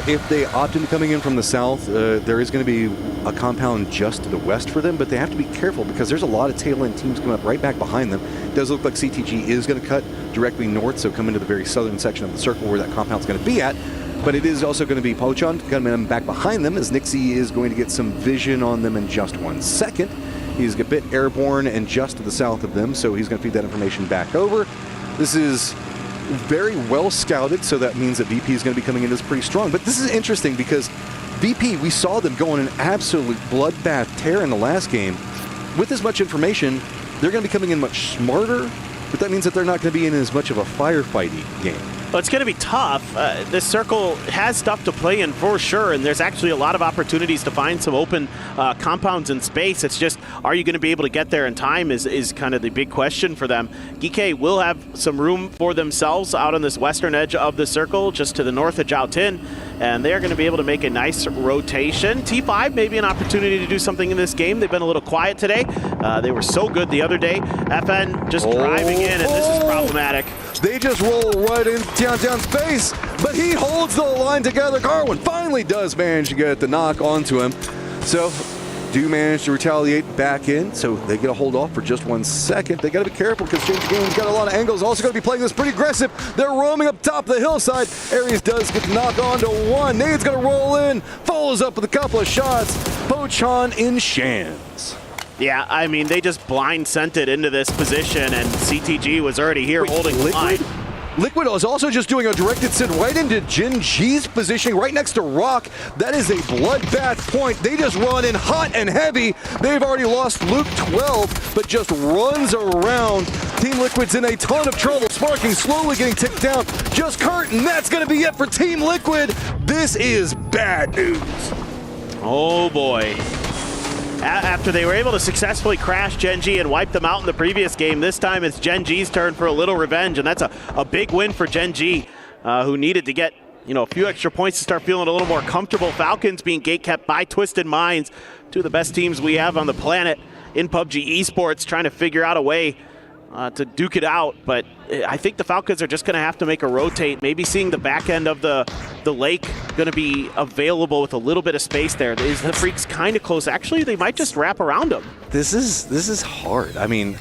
if they opt into coming in from the south, there is going to be a compound just to the west for them, but they have to be careful because there's a lot of tail end teams coming up right back behind them. It does look like CTG is going to cut directly north, so come into the very southern section of the circle where that compound's going to be at. But it is also going to be Pochan coming back behind them, as Nixie is going to get some vision on them in just 1 second. He's a bit airborne and just to the south of them, so he's going to feed that information back over. This is very well scouted, so that means that VP is going to be coming in as pretty strong. But this is interesting because VP, we saw them go on an absolute bloodbath tear in the last game. With as much information, they're going to be coming in much smarter, but that means that they're not going to be in as much of a firefighty game. Well, it's going to be tough. This circle has stuff to play in for sure, and there's actually a lot of opportunities to find some open compounds in space. It's just, are you going to be able to get there in time is kind of the big question for them. GK will have some room for themselves out on this western edge of the circle, just to the north of Jiao Tin, and they're going to be able to make a nice rotation. T5 maybe an opportunity to do something in this game. They've been a little quiet today. They were so good the other day. FN just driving in, and this is problematic. They just roll right in Tiantian's face, but he holds the line together. Carwin finally does manage to get the knock onto him. So, do manage to retaliate back in, so they get a hold off for just 1 second. They got to be careful because Gen.G got a lot of angles. Also going to be playing this pretty aggressive. They're roaming up top of the hillside. Aries does get the knock onto one. Nade's going to roll in, follows up with a couple of shots. Pochan in Shans. Yeah, I mean, they just blind sent it into this position, and CTG was already here holding the line. Liquid is also just doing a directed send right into Gen.G's positioning right next to Rock. That is a bloodbath point. They just run in hot and heavy. They've already lost Luke 12, but just runs around. Team Liquid's in a ton of trouble. Sparking slowly getting ticked down. Just Kurt, and that's going to be it for Team Liquid. This is bad news. Oh boy. After they were able to successfully crash Gen.G and wipe them out in the previous game, this time it's Gen.G's turn for a little revenge, and that's a big win for Gen.G, who needed to get a few extra points to start feeling a little more comfortable. Falcons being gatekept by Twisted Minds, two of the best teams we have on the planet in PUBG esports, trying to figure out a way to duke it out. But I think the Falcons are just going to have to make a rotate, maybe seeing the back end of the lake going to be available with a little bit of space there. Is the Freaks kind of close? Actually, they might just wrap around them. This is hard. I mean,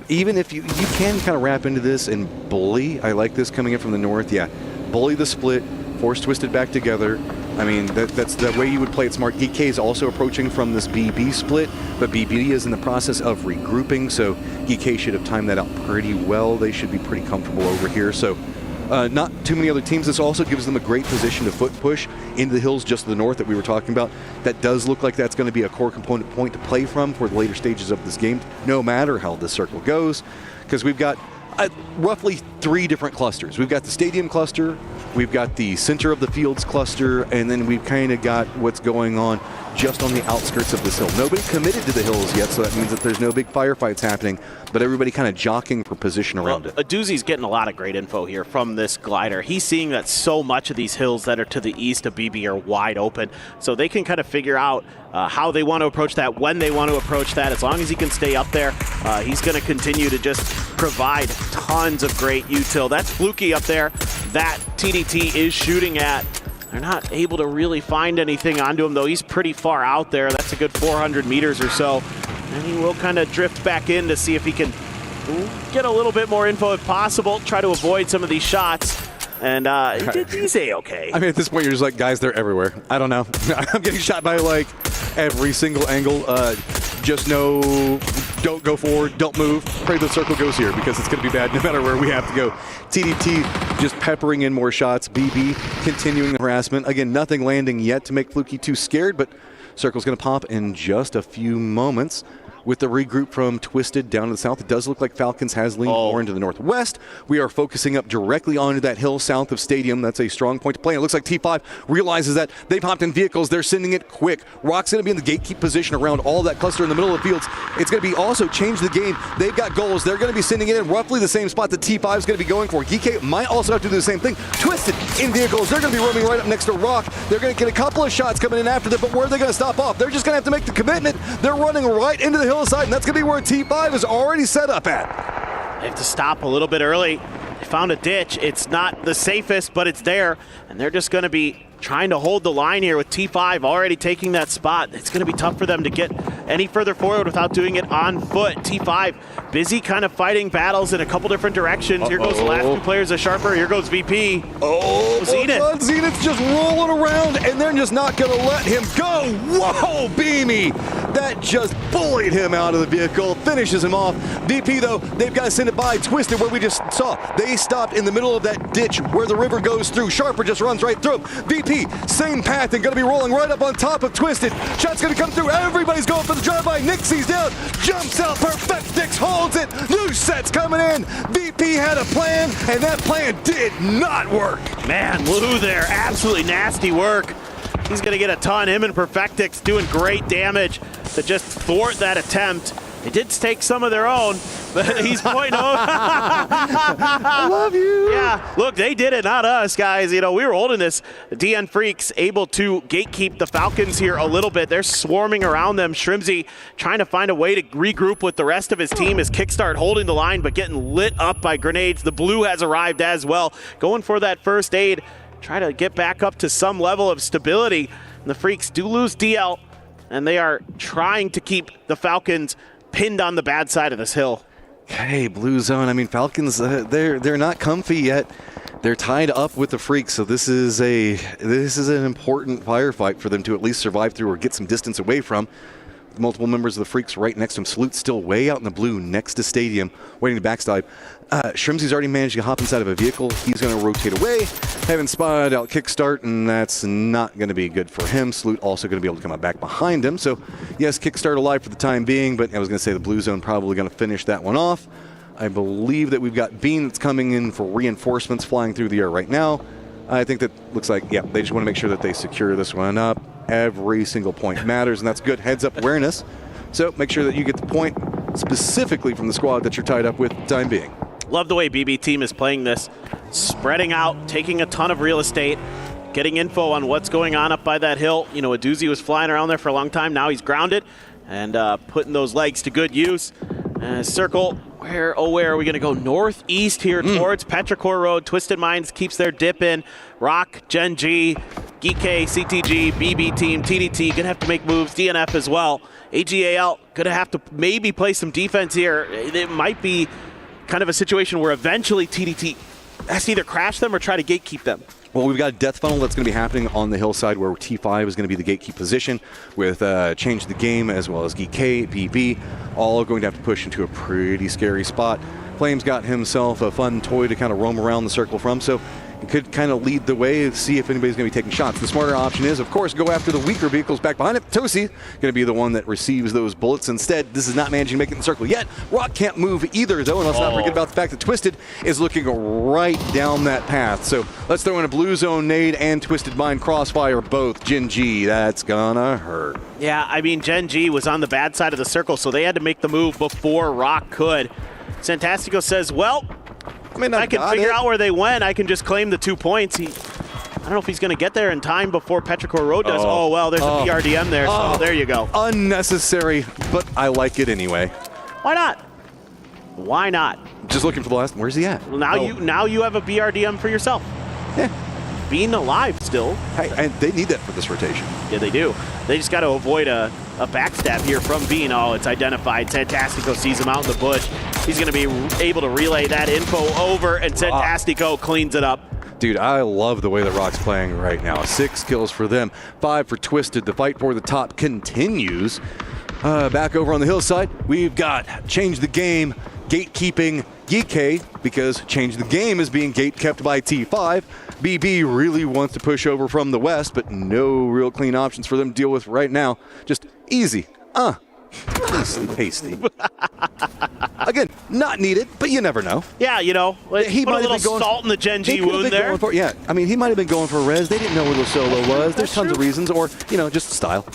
even if you can kind of wrap into this and bully. I like this coming in from the north. Yeah, bully the split, force Twisted back together. I mean, that's the way you would play it smart. DK is also approaching from this BB split, but BB is in the process of regrouping, so DK should have timed that out pretty well. They should be pretty comfortable over here. So not too many other teams. This also gives them a great position to foot push into the hills just to the north that we were talking about. That does look like that's going to be a core component point to play from for the later stages of this game, no matter how this circle goes, because we've got roughly 3 different clusters. We've got the stadium cluster, we've got the center of the fields cluster, and then we've kind of got what's going on just on the outskirts of this hill. Nobody committed to the hills yet, so that means that there's no big firefights happening, but everybody kind of jockeying for position around it. Aduzi's getting a lot of great info here from this glider. He's seeing that so much of these hills that are to the east of BB are wide open, so they can kind of figure out how they want to approach that, when they want to approach that. As long as he can stay up there, he's going to continue to just provide tons of great util. That's Fluky up there that TDT is shooting at. They're not able to really find anything onto him, though. He's pretty far out there. That's a good 400 meters or so. And he will kind of drift back in to see if he can get a little bit more info if possible, try to avoid some of these shots. And he's A-okay. I mean, at this point, you're just like, guys, they're everywhere. I don't know. I'm getting shot by, like, every single angle. Just know, don't go forward, don't move. Pray the circle goes here, because it's going to be bad no matter where we have to go. TDT just peppering in more shots. BB continuing the harassment. Again, nothing landing yet to make Fluky too scared, but circle's going to pop in just a few moments. With the regroup from Twisted down to the south, it does look like Falcons has leaned more into the northwest. We are focusing up directly onto that hill south of Stadium. That's a strong point to play. And it looks like T5 realizes that they've hopped in vehicles. They're sending it quick. Rock's going to be in the gatekeep position around all that cluster in the middle of the fields. It's going to be also change the game. They've got goals. They're going to be sending it in roughly the same spot that T5 is going to be going for. DK might also have to do the same thing. Twisted in vehicles. They're going to be roaming right up next to Rock. They're going to get a couple of shots coming in after them, but where are they going to stop off? They're just going to have to make the commitment. They're running right into the hillside, and that's going to be where T5 is already set up at. They have to stop a little bit early. They found a ditch. It's not the safest, but it's there. And they're just going to be trying to hold the line here with T5 already taking that spot. It's going to be tough for them to get any further forward without doing it on foot. T5 busy kind of fighting battles in a couple different directions. Here goes the last 2 players of Sharper. Here goes VP. Zenith. Zenith's just rolling around, and they're just not going to let him go. Whoa, Beamy. That just bullied him out of the vehicle, finishes him off. VP, though, they've got to send it by Twisted, where we just saw. They stopped in the middle of that ditch where the river goes through. Sharper just runs right through him. VP, same path, and going to be rolling right up on top of Twisted. Shot's going to come through. Everybody's going for the drive-by. Nixie's down. Jumps out. Perfectix holds it. New sets coming in. VP had a plan, and that plan did not work. Man, Lou there, absolutely nasty work. He's going to get a ton. Him and Perfectix doing great damage to just thwart that attempt. They did take some of their own, but he's pointing over. I love you. Yeah, look, they did it, not us, guys. You know, we were holding this. The DN Freaks able to gatekeep the Falcons here a little bit. They're swarming around them. Shrimzy trying to find a way to regroup with the rest of his team as Kickstart holding the line, but getting lit up by grenades. The blue has arrived as well. Going for that first aid. Try to get back up to some level of stability. And the Freaks do lose DL, and they are trying to keep the Falcons pinned on the bad side of this hill. Okay, blue zone. I mean, Falcons, they're not comfy yet. They're tied up with the Freaks, so this is an important firefight for them to at least survive through or get some distance away from. Multiple members of the Freaks right next to him. Salute's still way out in the blue next to Stadium, waiting to backstab. Shrimzy's already managed to hop inside of a vehicle. He's going to rotate away. Haven't spotted out Kickstart, and that's not going to be good for him. Salute also going to be able to come out back behind him. So, yes, Kickstart alive for the time being, but I was going to say the blue zone probably going to finish that one off. I believe that we've got Bean that's coming in for reinforcements flying through the air right now. I think that looks like, yeah, they just want to make sure that they secure this one up. Every single point matters, and that's good heads-up awareness. So make sure that you get the point specifically from the squad that you're tied up with for the time being. Love the way BB team is playing this. Spreading out, taking a ton of real estate, getting info on what's going on up by that hill. You know, Aduzi was flying around there for a long time. Now he's grounded and putting those legs to good use. Circle, where are we going to go? Northeast here towards Petrichor Road. Twisted Minds keeps their dip in. Rock, Gen.G, GK, CTG, BB team, TDT, going to have to make moves. DNF as well. AGAL, going to have to maybe play some defense here. It might be kind of a situation where eventually TDT has to either crash them or try to gatekeep them. Well, we've got a death funnel that's going to be happening on the hillside where T5 is going to be the gatekeep position with Change the Game as well as GK, BB, all going to have to push into a pretty scary spot. Flame's got himself a fun toy to kind of roam around the circle from, so he could kind of lead the way, see if anybody's going to be taking shots. The smarter option is, of course, go after the weaker vehicles back behind it. Tosi going to be the one that receives those bullets. Instead, this is not managing to make it in the circle yet. Rock can't move either, though, and let's not forget about the fact that Twisted is looking right down that path. So let's throw in a blue zone nade and Twisted Mind crossfire both. Gen.G, that's gonna hurt. Yeah, I mean, Gen.G was on the bad side of the circle, so they had to make the move before Rock could. Santastico says, well, I can figure out where they went. I can just claim the 2 points. I don't know if he's going to get there in time before Petrichor Road does. Oh, well, there's a BRDM there, so there you go. Unnecessary, but I like it anyway. Why not? Why not? Just looking for the last. Where's he at? Well, now you have a BRDM for yourself. Yeah. Being alive still. Hey, and they need that for this rotation. Yeah, they do. They just got to avoid a backstab here from Bean. Oh, it's identified. Santastico sees him out in the bush. He's going to be able to relay that info over, and Santastico cleans it up. Dude, I love the way that Rock's playing right now. 6 kills for them, 5 for Twisted. The fight for the top continues. Back over on the hillside, we've got Change the Game, gatekeeping GK, because Change the Game is being gate kept by T5. BB really wants to push over from the west, but no real clean options for them to deal with right now. Just easy. Pasty. Again, not needed, but you never know. Yeah, you know, he put a little salt in the Gen.G wound there. Yeah, I mean, he might have been going for a res. They didn't know where the solo was. There's tons of reasons, or, you know, just style.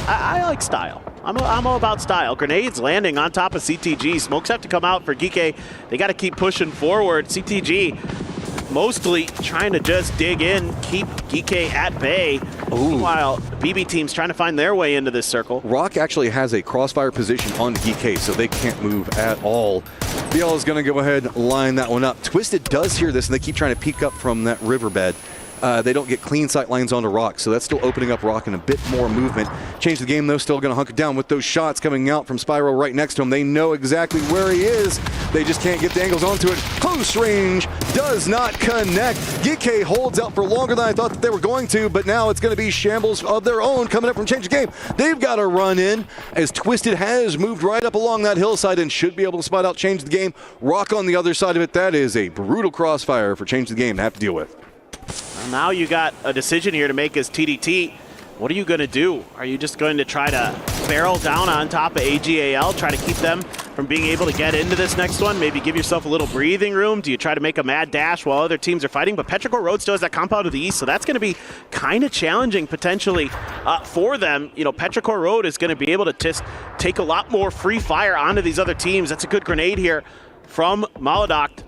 I like style. I'm all about style. Grenades landing on top of CTG. Smokes have to come out for GK. They got to keep pushing forward. CTG mostly trying to just dig in, keep GK at bay. Meanwhile, BB team's trying to find their way into this circle. Rock actually has a crossfire position on GK, so they can't move at all. BL is going to go ahead and line that one up. Twisted does hear this, and they keep trying to peek up from that riverbed. They don't get clean sight lines onto Rock, so that's still opening up Rock and a bit more movement. Change the Game, though, still going to hunker down with those shots coming out from Spyro right next to him. They know exactly where he is. They just can't get the angles onto it. Close range does not connect. GK holds out for longer than I thought that they were going to, but now it's going to be shambles of their own coming up from Change the Game. They've got to run in as Twisted has moved right up along that hillside and should be able to spot out Change the Game. Rock on the other side of it. That is a brutal crossfire for Change the Game to have to deal with. Well, now you got a decision here to make as TDT. What are you going to do? Are you just going to try to barrel down on top of AGAL, try to keep them from being able to get into this next one? Maybe give yourself a little breathing room? Do you try to make a mad dash while other teams are fighting? But Petrichor Road still has that compound to the east, so that's going to be kind of challenging potentially for them. You know, Petrichor Road is going to be able to just take a lot more free fire onto these other teams. That's a good grenade here from Maladoct,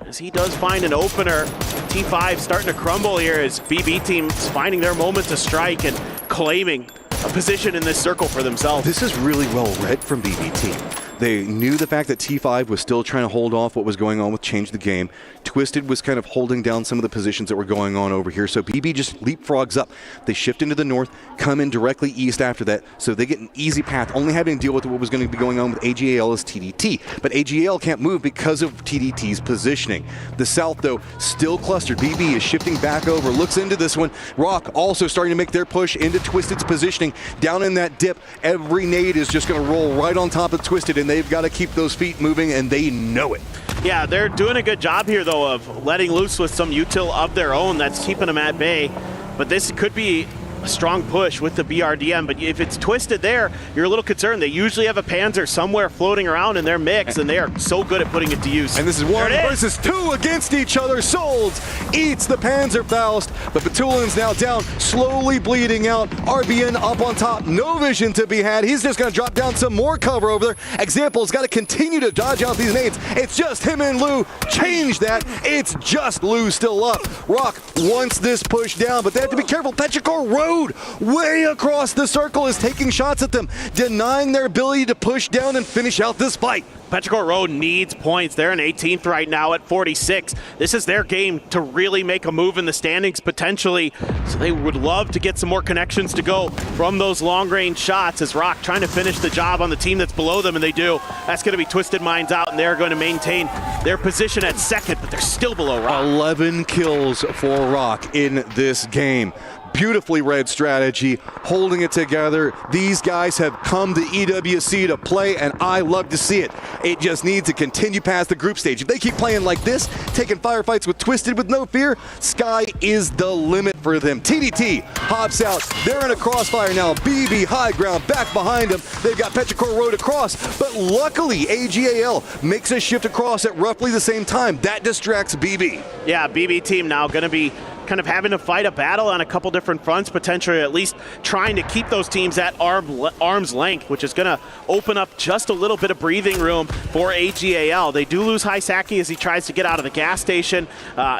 as he does find an opener. T5 starting to crumble here as BB team's finding their moment to strike and claiming a position in this circle for themselves. This is really well read from BB team. They knew the fact that T5 was still trying to hold off what was going on with Change the Game. Twisted was kind of holding down some of the positions that were going on over here. So BB just leapfrogs up. They shift into the north, come in directly east after that. So they get an easy path, only having to deal with what was going to be going on with AGAL as TDT. But AGAL can't move because of TDT's positioning. The south, though, still clustered. BB is shifting back over, looks into this one. Rock also starting to make their push into Twisted's positioning. Down in that dip, every nade is just going to roll right on top of Twisted, and they've got to keep those feet moving, and they know it. Yeah, they're doing a good job here, though, of letting loose with some util of their own that's keeping them at bay. But this could be a strong push with the BRDM, but if it's twisted there, you're a little concerned. They usually have a Panzer somewhere floating around in their mix, and they are so good at putting it to use. And this is 1 versus 2 against each other. Solds eats the Panzerfaust, but Batulin's now down, slowly bleeding out. RBN up on top, no vision to be had. He's just going to drop down some more cover over there. Example's got to continue to dodge out these nades. It's just him and Lou. Change that. It's just Lou still up. Rock wants this push down, but they have to be careful. Petrichor Road way across the circle is taking shots at them, denying their ability to push down and finish out this fight. Petrichor Road needs points. They're in 18th right now at 46. This is their game to really make a move in the standings potentially. So they would love to get some more connections to go from those long-range shots as Rock trying to finish the job on the team that's below them, and they do. That's going to be Twisted Minds out, and they're going to maintain their position at second, but they're still below Rock. 11 kills for Rock in this game. Beautifully read strategy, holding it together. These guys have come to EWC to play, and I love to see it. It just needs to continue past the group stage. If they keep playing like this, taking firefights with Twisted with no fear, sky is the limit for them. TDT hops out. They're in a crossfire now. BB high ground back behind them. They've got Petrichor Road across, but luckily AGAL makes a shift across at roughly the same time. That distracts BB. Yeah, BB team now going to be kind of having to fight a battle on a couple different fronts, potentially at least trying to keep those teams at arm's length, which is going to open up just a little bit of breathing room for AGAL. They do lose Hisaki as he tries to get out of the gas station.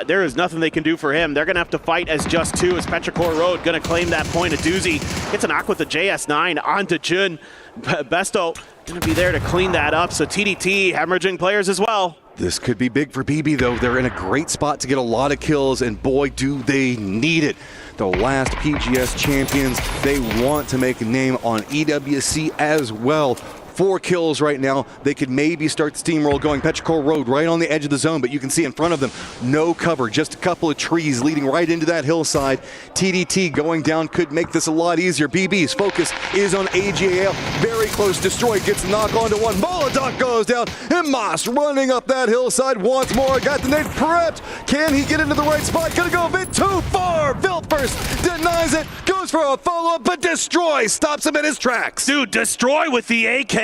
There is nothing they can do for him. They're going to have to fight as just two, as Petrichor Road going to claim that point. A doozy gets a knock with the JS9 onto Jun. Besto going to be there to clean that up, so TDT hemorrhaging players as well. This could be big for BB, though. They're in a great spot to get a lot of kills, and boy, do they need it. The last PGS champions, they want to make a name on EWC as well. 4 kills right now. They could maybe start the steamroll going. Petrichor Road right on the edge of the zone, but you can see in front of them, no cover, just a couple of trees leading right into that hillside. TDT going down could make this a lot easier. BB's focus is on AGAL. Very close. Destroy gets knocked onto one. Molotov goes down. And Moss running up that hillside once more. Got the nade prepped. Can he get into the right spot? Gonna go a bit too far. Vilt first denies it. Goes for a follow-up, but Destroy stops him in his tracks. Dude, Destroy with the AK.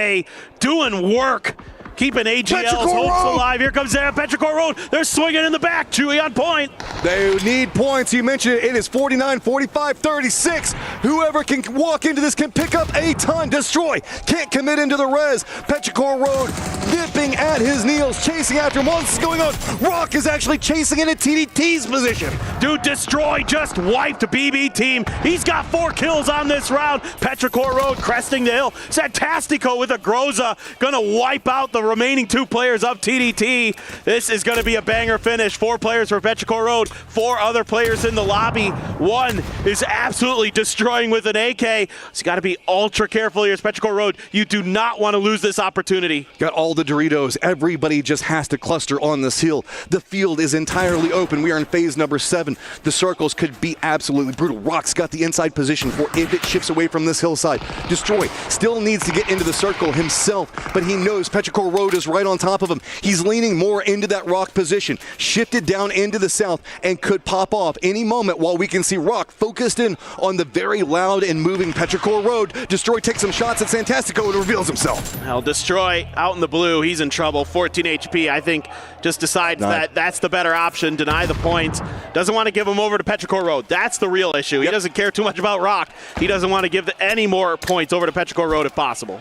Doing work, keeping AGL's hopes alive. Here comes Petrichor Road. They're swinging in the back. Chewy on point. They need points. You mentioned it. It is 49, 45, 36. Whoever can walk into this can pick up a ton. Destroy can't commit into the res. Petrichor Road nipping at his heels, chasing after him. While this is going on, Rock is actually chasing in at TDT's position. Dude, Destroy just wiped a BB team. He's got 4 kills on this round. Petrichor Road cresting the hill. Santastico with a Groza gonna wipe out the remaining 2 players of TDT. This is going to be a banger finish. 4 players for Petrichor Road, 4 other players in the lobby. One is absolutely destroying with an AK. So you got to be ultra careful here. Petrichor Road, you do not want to lose this opportunity. Got all the Doritos. Everybody just has to cluster on this hill. The field is entirely open. We are in phase number 7. The circles could be absolutely brutal. Rock's got the inside position for if it shifts away from this hillside. Destroy still needs to get into the circle himself, but he knows Petrichor Road is right on top of him. He's leaning more into that Rock position, shifted down into the south, and could pop off any moment while we can see Rock focused in on the very loud and moving Petrichor Road. Destroy takes some shots at Santastico and reveals himself. Well, Destroy out in the blue. He's in trouble. 14 HP. I think just decides that that's the better option. Deny the points. Doesn't want to give him over to Petrichor Road. That's the real issue. He doesn't care too much about Rock. He doesn't want to give any more points over to Petrichor Road if possible.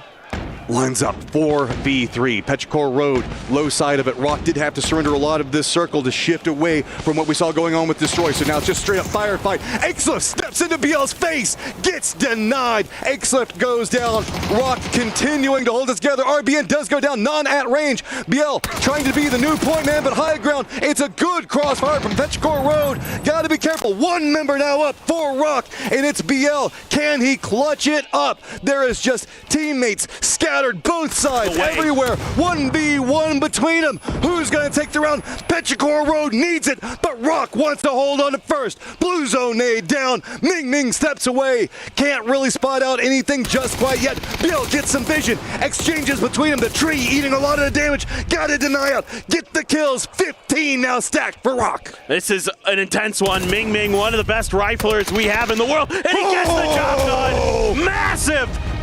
Lines up 4v3. Petrichor Road, low side of it. Rock did have to surrender a lot of this circle to shift away from what we saw going on with Destroy. So now it's just straight up firefight. Exlift steps into BL's face, gets denied. Exlift goes down. Rock continuing to hold it together. RBN does go down, none at range. BL trying to be the new point man, but high ground. It's a good crossfire from Petrichor Road. Got to be careful. 1 member now up for Rock, and it's BL. Can he clutch it up? There is just teammates scattered scattered both sides, everywhere. 1v1 between them. Who's going to take the round? Petrichor Road needs it, but Rock wants to hold on to first. Blue Zone nade down. Ming Ming steps away. Can't really spot out anything just quite yet. Bill gets some vision. Exchanges between them. The tree eating a lot of the damage. Got to deny out. Get the kills. 15 now stacked for Rock. This is an intense one. Ming Ming, one of the best riflers we have in the world, and he gets the job done.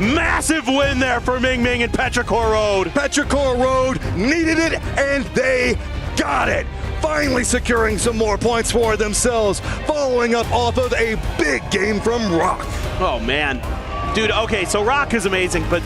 Massive win there for Ming Ming and Petrichor Road. Petrichor Road needed it, and they got it. Finally securing some more points for themselves, following up off of a big game from Rock. Oh, man. Dude, okay, so Rock is amazing, but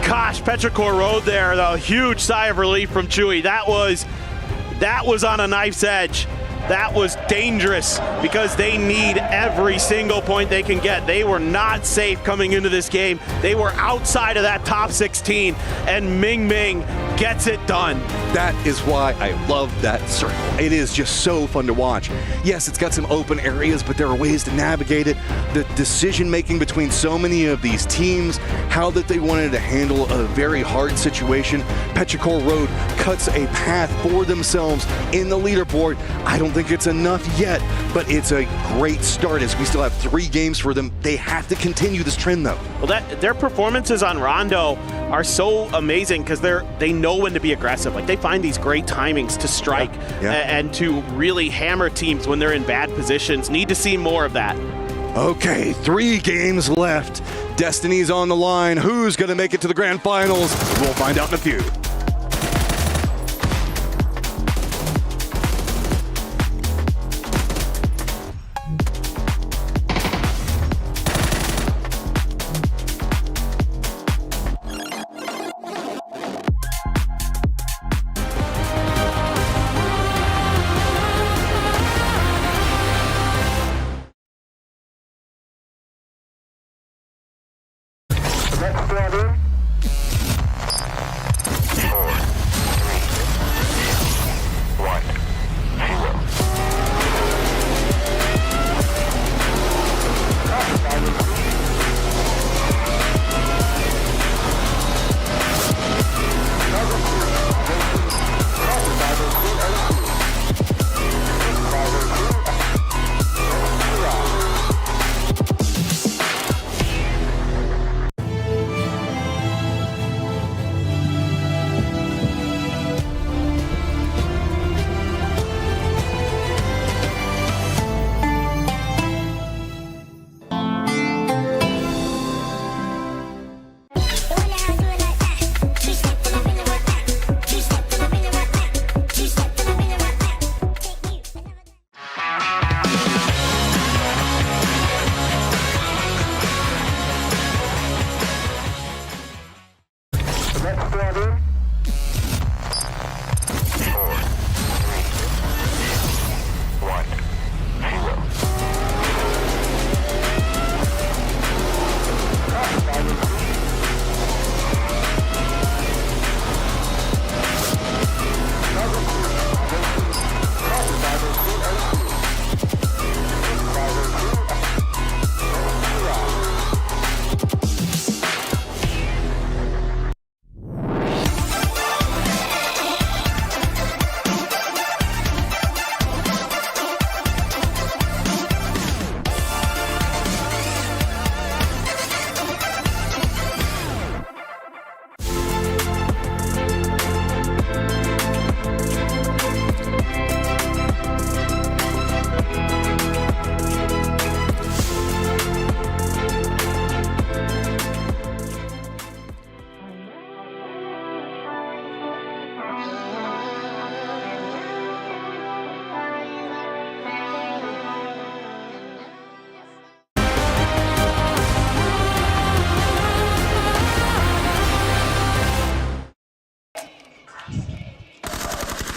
gosh, Petrichor Road there, the huge sigh of relief from Chewy. That was on a knife's edge. That was dangerous because they need every single point they can get. They were not safe coming into this game. They were outside of that top 16, and Ming Ming gets it done. That is why I love that circle. It is just so fun to watch. Yes, it's got some open areas, but there are ways to navigate it. The decision making between so many of these teams, how that they wanted to handle a very hard situation. Petrichor Road cuts a path for themselves in the leaderboard. I don't think it's enough yet, but it's a great start as we still have 3 games for them. They have to continue this trend though. Well, their performances on Rondo are so amazing because they know when to be aggressive. Like, they find these great timings to strike and to really hammer teams when they're in bad positions. Need to see more of that. Okay, 3 games left. Destiny's on the line. Who's going to make it to the grand finals? We'll find out in a few.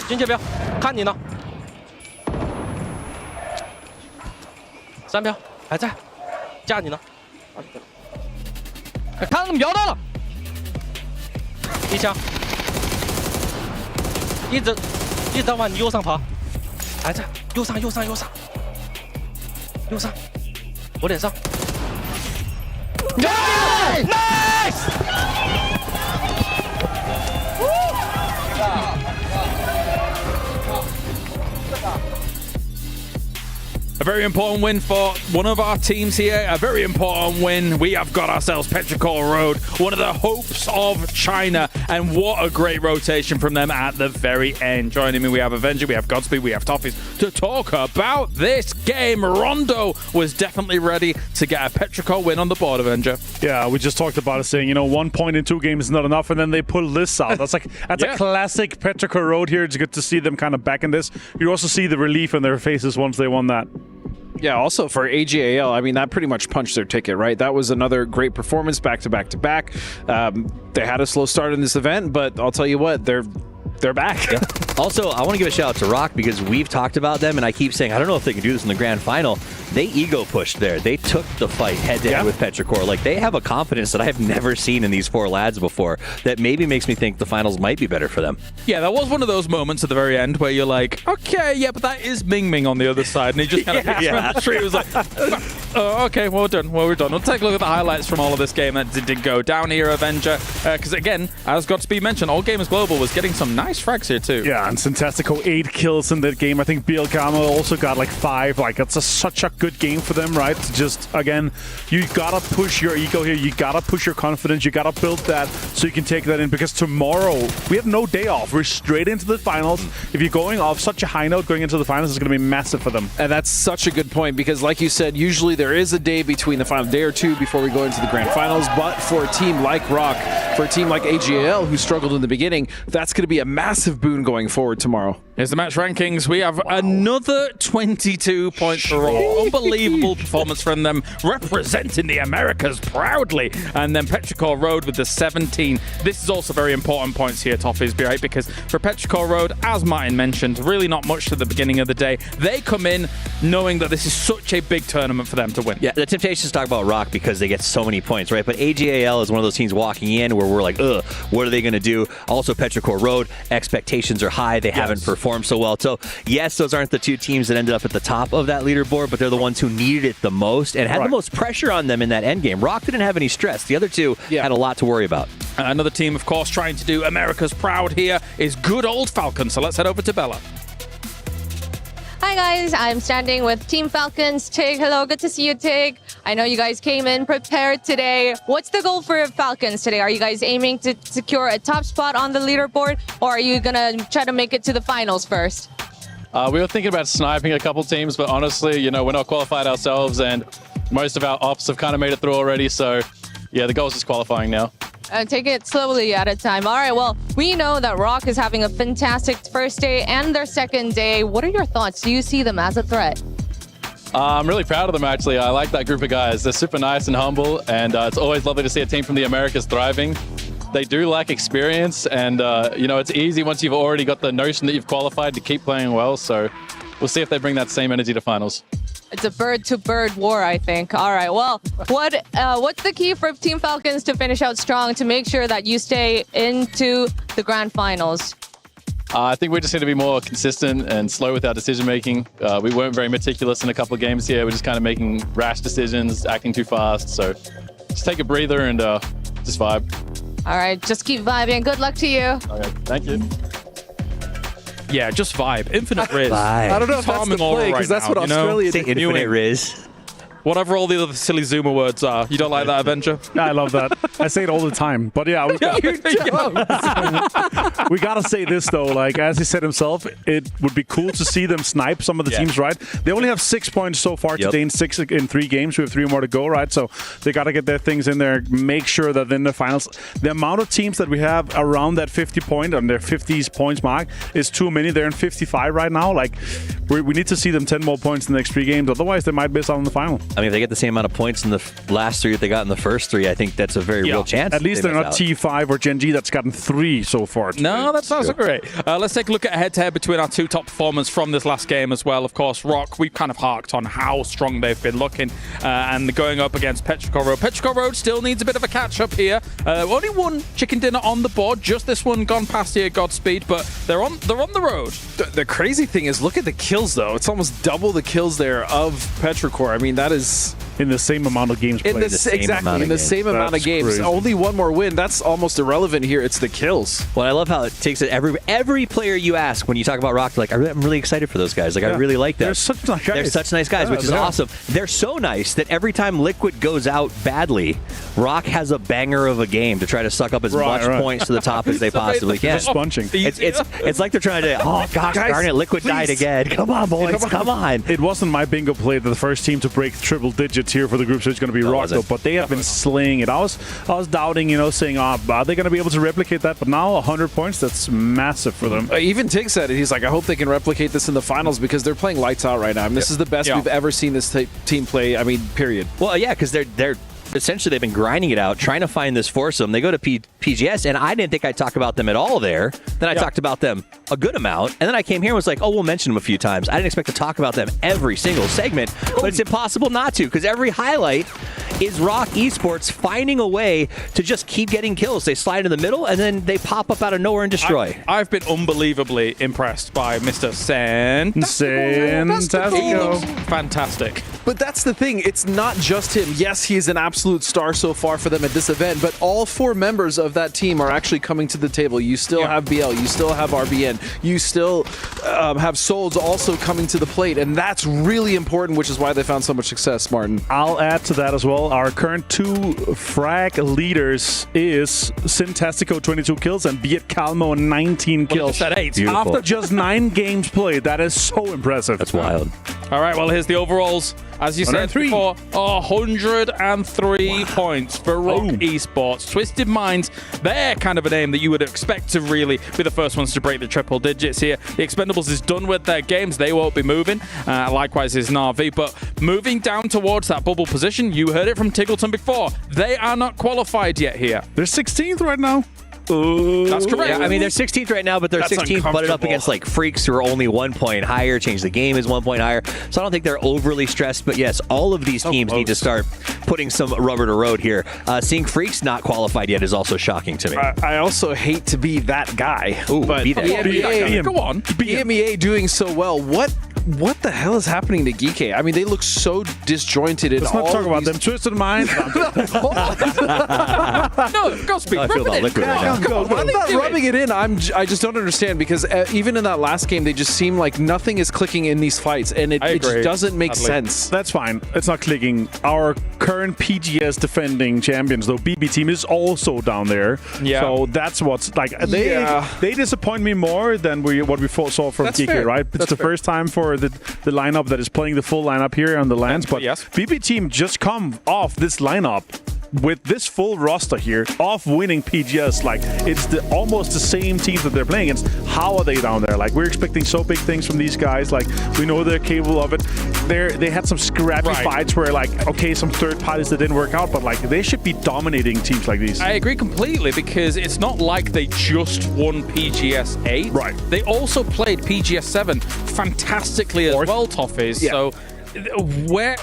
金界标，看你呢。3标还在，架你呢。看瞄到了，一枪，一直在往你右上爬，还在右上，我脸上。Nice！ A very important win for one of our teams here. A very important win. We have got ourselves Petrichor Road, one of the hopes of China. And what a great rotation from them at the very end. Joining me, we have Avenger, we have Godspeed, we have Toffees to talk about this game. Rondo was definitely ready to get a Petrichor win on the board, Avenger. Yeah, we just talked about it, saying, 1 point in 2 games is not enough, and then they pull this out. That's a classic Petrichor Road here. It's good to see them kind of back in this. You also see the relief in their faces once they won that. Yeah, also for AGAL, I mean, that pretty much punched their ticket, right? That was another great performance back to back to back. They had a slow start in this event, but I'll tell you what, they're back. Yeah. Also, I want to give a shout out to Rock because we've talked about them, and I keep saying, I don't know if they can do this in the grand final. They ego pushed there. They took the fight head-to-head with Petrichor. Like, they have a confidence that I have never seen in these 4 lads before that maybe makes me think the finals might be better for them. Yeah, that was one of those moments at the very end where you're like, okay, yeah, but that is Ming Ming on the other side. And he just kind of picks around the tree. It was like, oh, okay, well, we're done. Well, we're done. We'll take a look at the highlights from all of this game that did go down here, Avenger. Because, again, as Godspeed mentioned, All Gamers Global was getting some nice frags here, too. Yeah, and Syntastico 8 kills in that game. I think BLKamo also got like 5. Like, it's such a good game for them, right? Just, again, you gotta push your ego here. You gotta push your confidence. You gotta build that so you can take that in. Because tomorrow, we have no day off. We're straight into the finals. If you're going off such a high note going into the finals, it's going to be massive for them. And that's such a good point because, like you said, usually there is a day between the final day or 2 before we go into the grand finals. But for a team like Rock, for a team like AGAL, who struggled in the beginning, that's going to be a massive boon going forward tomorrow. Here's the match rankings. We have another 22 points for Rock. Unbelievable performance from them, representing the Americas proudly. And then Petrichor Road with the 17. This is also very important points here, Toffees, right? Because for Petrichor Road, as Martin mentioned, really not much to the beginning of the day. They come in knowing that this is such a big tournament for them to win. Yeah, the temptation is to talk about Rock because they get so many points, right? But AGAL is one of those teams walking in where we're like, ugh, what are they going to do? Also, Petrichor Road, expectations are high. They haven't performed so well. So, yes, those aren't the 2 teams that ended up at the top of that leaderboard, but they're the ones who needed it the most and had the most pressure on them in that end game. Rock didn't have any stress. The other 2 had a lot to worry about. Another team, of course, trying to do America's proud here is good old Falcon. So let's head over to Bella. Hi guys, I'm standing with Team Falcons. Tig, hello, good to see you, Tig. I know you guys came in prepared today. What's the goal for Falcons today? Are you guys aiming to secure a top spot on the leaderboard, or are you gonna try to make it to the finals first? We were thinking about sniping a couple teams, but honestly, we're not qualified ourselves, and most of our ops have kind of made it through already. So, yeah, the goal is just qualifying now. Take it slowly at a time. All right, well, we know that Rock is having a fantastic first day and their second day. What are your thoughts? Do you see them as a threat? I'm really proud of them, actually. I like that group of guys. They're super nice and humble, and it's always lovely to see a team from the Americas thriving. They do lack experience, and, it's easy once you've already got the notion that you've qualified to keep playing well, so we'll see if they bring that same energy to finals. It's a bird-to-bird war, I think. All right, well, what's the key for Team Falcons to finish out strong to make sure that you stay into the grand finals? I think we just need to be more consistent and slow with our decision-making. We weren't very meticulous in a couple of games here. We're just kind of making rash decisions, acting too fast. So just take a breather and just vibe. All right, just keep vibing. Good luck to you. Okay, thank you. Yeah, just vibe. Infinite Riz. I don't know if that's the play, because that's what Australia did. Say Infinite Riz. Whatever all the other silly Zoomer words are. You don't like that, Avenger? Yeah, I love that. I say it all the time. But yeah, we gotta say this though. Like, as he said himself, it would be cool to see them snipe some of the teams, right? They only have 6 points so far today in 3 games. We have 3 more to go, right? So they gotta get their things in there, make sure that in the finals, the amount of teams that we have around that 50 point on their 50s points mark is too many. They're in 55 right now. Like, we need to see them 10 more points in the next 3 games. Otherwise, they might miss out on the final. I mean, if they get the same amount of points in the last 3 that they got in the first 3, I think that's a very real chance. At least they're not T5 or Gen.G that's gotten 3 so far. No, that sounds great. Let's take a look at head-to-head between our 2 top performers from this last game as well. Of course, Rock, we've kind of harked on how strong they've been looking, and going up against Petrichor Road. Petrichor Road still needs a bit of a catch-up here. Only 1 chicken dinner on the board, just this one gone past here, Godspeed, but they're on the road. The crazy thing is, look at the kills, though. It's almost double the kills there of Petrichor. I mean, that is in the same amount of games played. Exactly, in the same amount of games. Crazy. Only one more win. That's almost irrelevant here. It's the kills. Well, I love how it takes it. Every player you ask when you talk about Rock, like, I'm really excited for those guys. Like, I really like them. They're such nice guys. They're such nice guys, which is awesome. They're so nice that every time Liquid goes out badly, Rock has a banger of a game to try to suck up as much points to the top as they possibly can. Just bunching. It's like they're trying to, oh gosh, darn it, Liquid died again. Come on, boys, come on. It wasn't my bingo play that the first team to break triple digits here for the group, so it's going to be Rock, though. But they have been slaying it. I was doubting, saying, are they going to be able to replicate that? But now 100 points, that's massive for them. Even Tig said it. He's like, I hope they can replicate this in the finals because they're playing lights out right now. I mean, this is the best we've ever seen this team play. I mean, period. Well, yeah, because they're essentially they've been grinding it out, trying to find this foursome. They go to PGS, and I didn't think I'd talk about them at all there. Then I talked about them a good amount, and then I came here and was like, oh, we'll mention them a few times. I didn't expect to talk about them every single segment, but it's impossible not to, because every highlight is Rock Esports finding a way to just keep getting kills. They slide in the middle, and then they pop up out of nowhere and destroy. I've been unbelievably impressed by Mr. Santastico. He looks fantastic. But that's the thing. It's not just him. Yes, he's an absolute star so far for them at this event, but all 4 members of that team are actually coming to the table. You still have BL, you still have RBN, you still have Souls also coming to the plate, and that's really important, which is why they found so much success, Martin. I'll add to that as well. Our current 2 frag leaders is Syntastico, 22 kills, and Beat Calmo, 19 kills. At 8. After just 9 games played. That is so impressive. That's wild. All right, well, here's the overalls. As you said before, 103 points for Rock Esports. Twisted Minds, they're kind of a name that you would expect to really be the first ones to break the triple digits here. The Expendables is done with their games. They won't be moving. Likewise is Na'Vi. But moving down towards that bubble position, you heard it from Tiggleton before. They are not qualified yet here. They're 16th right now. That's correct. Yeah, I mean, they're 16th right now, but they're 16th butted up against like Freaks who are only 1 point higher. Change the game is 1 point higher. So I don't think they're overly stressed. But yes, all of these teams need to start putting some rubber to road here. Seeing Freaks not qualified yet is also shocking to me. I also hate to be that guy. Ooh, but be that. Go on. EMEA doing so well. What the hell is happening to Geekay? I mean, they look so disjointed in Let's not talk about them. Twisted Minds. No, go speak. I feel about Liquid right now. I'm not rubbing it in. I just don't understand because even in that last game, they just seem like nothing is clicking in these fights, and it just doesn't make sense. That's fine. It's not clicking. Our current PGS defending champions, though, BB team is also down there. Yeah. So that's what's like. They disappoint me more than what we saw from Geekay, right? It's the first time for the lineup that is playing the full lineup here on the lands, but BB team just come off this lineup with this full roster here of winning PGS. Like, it's almost the same teams that they're playing against. How are they down there? Like, we're expecting so big things from these guys. Like, we know they're capable of it. They had some scrappy fights where, like, okay, some third parties that didn't work out, but like, they should be dominating teams like these. I agree completely, because it's not like they just won PGS 8. Right. They also played PGS 7 fantastically as well, Toffees. Yeah. So where...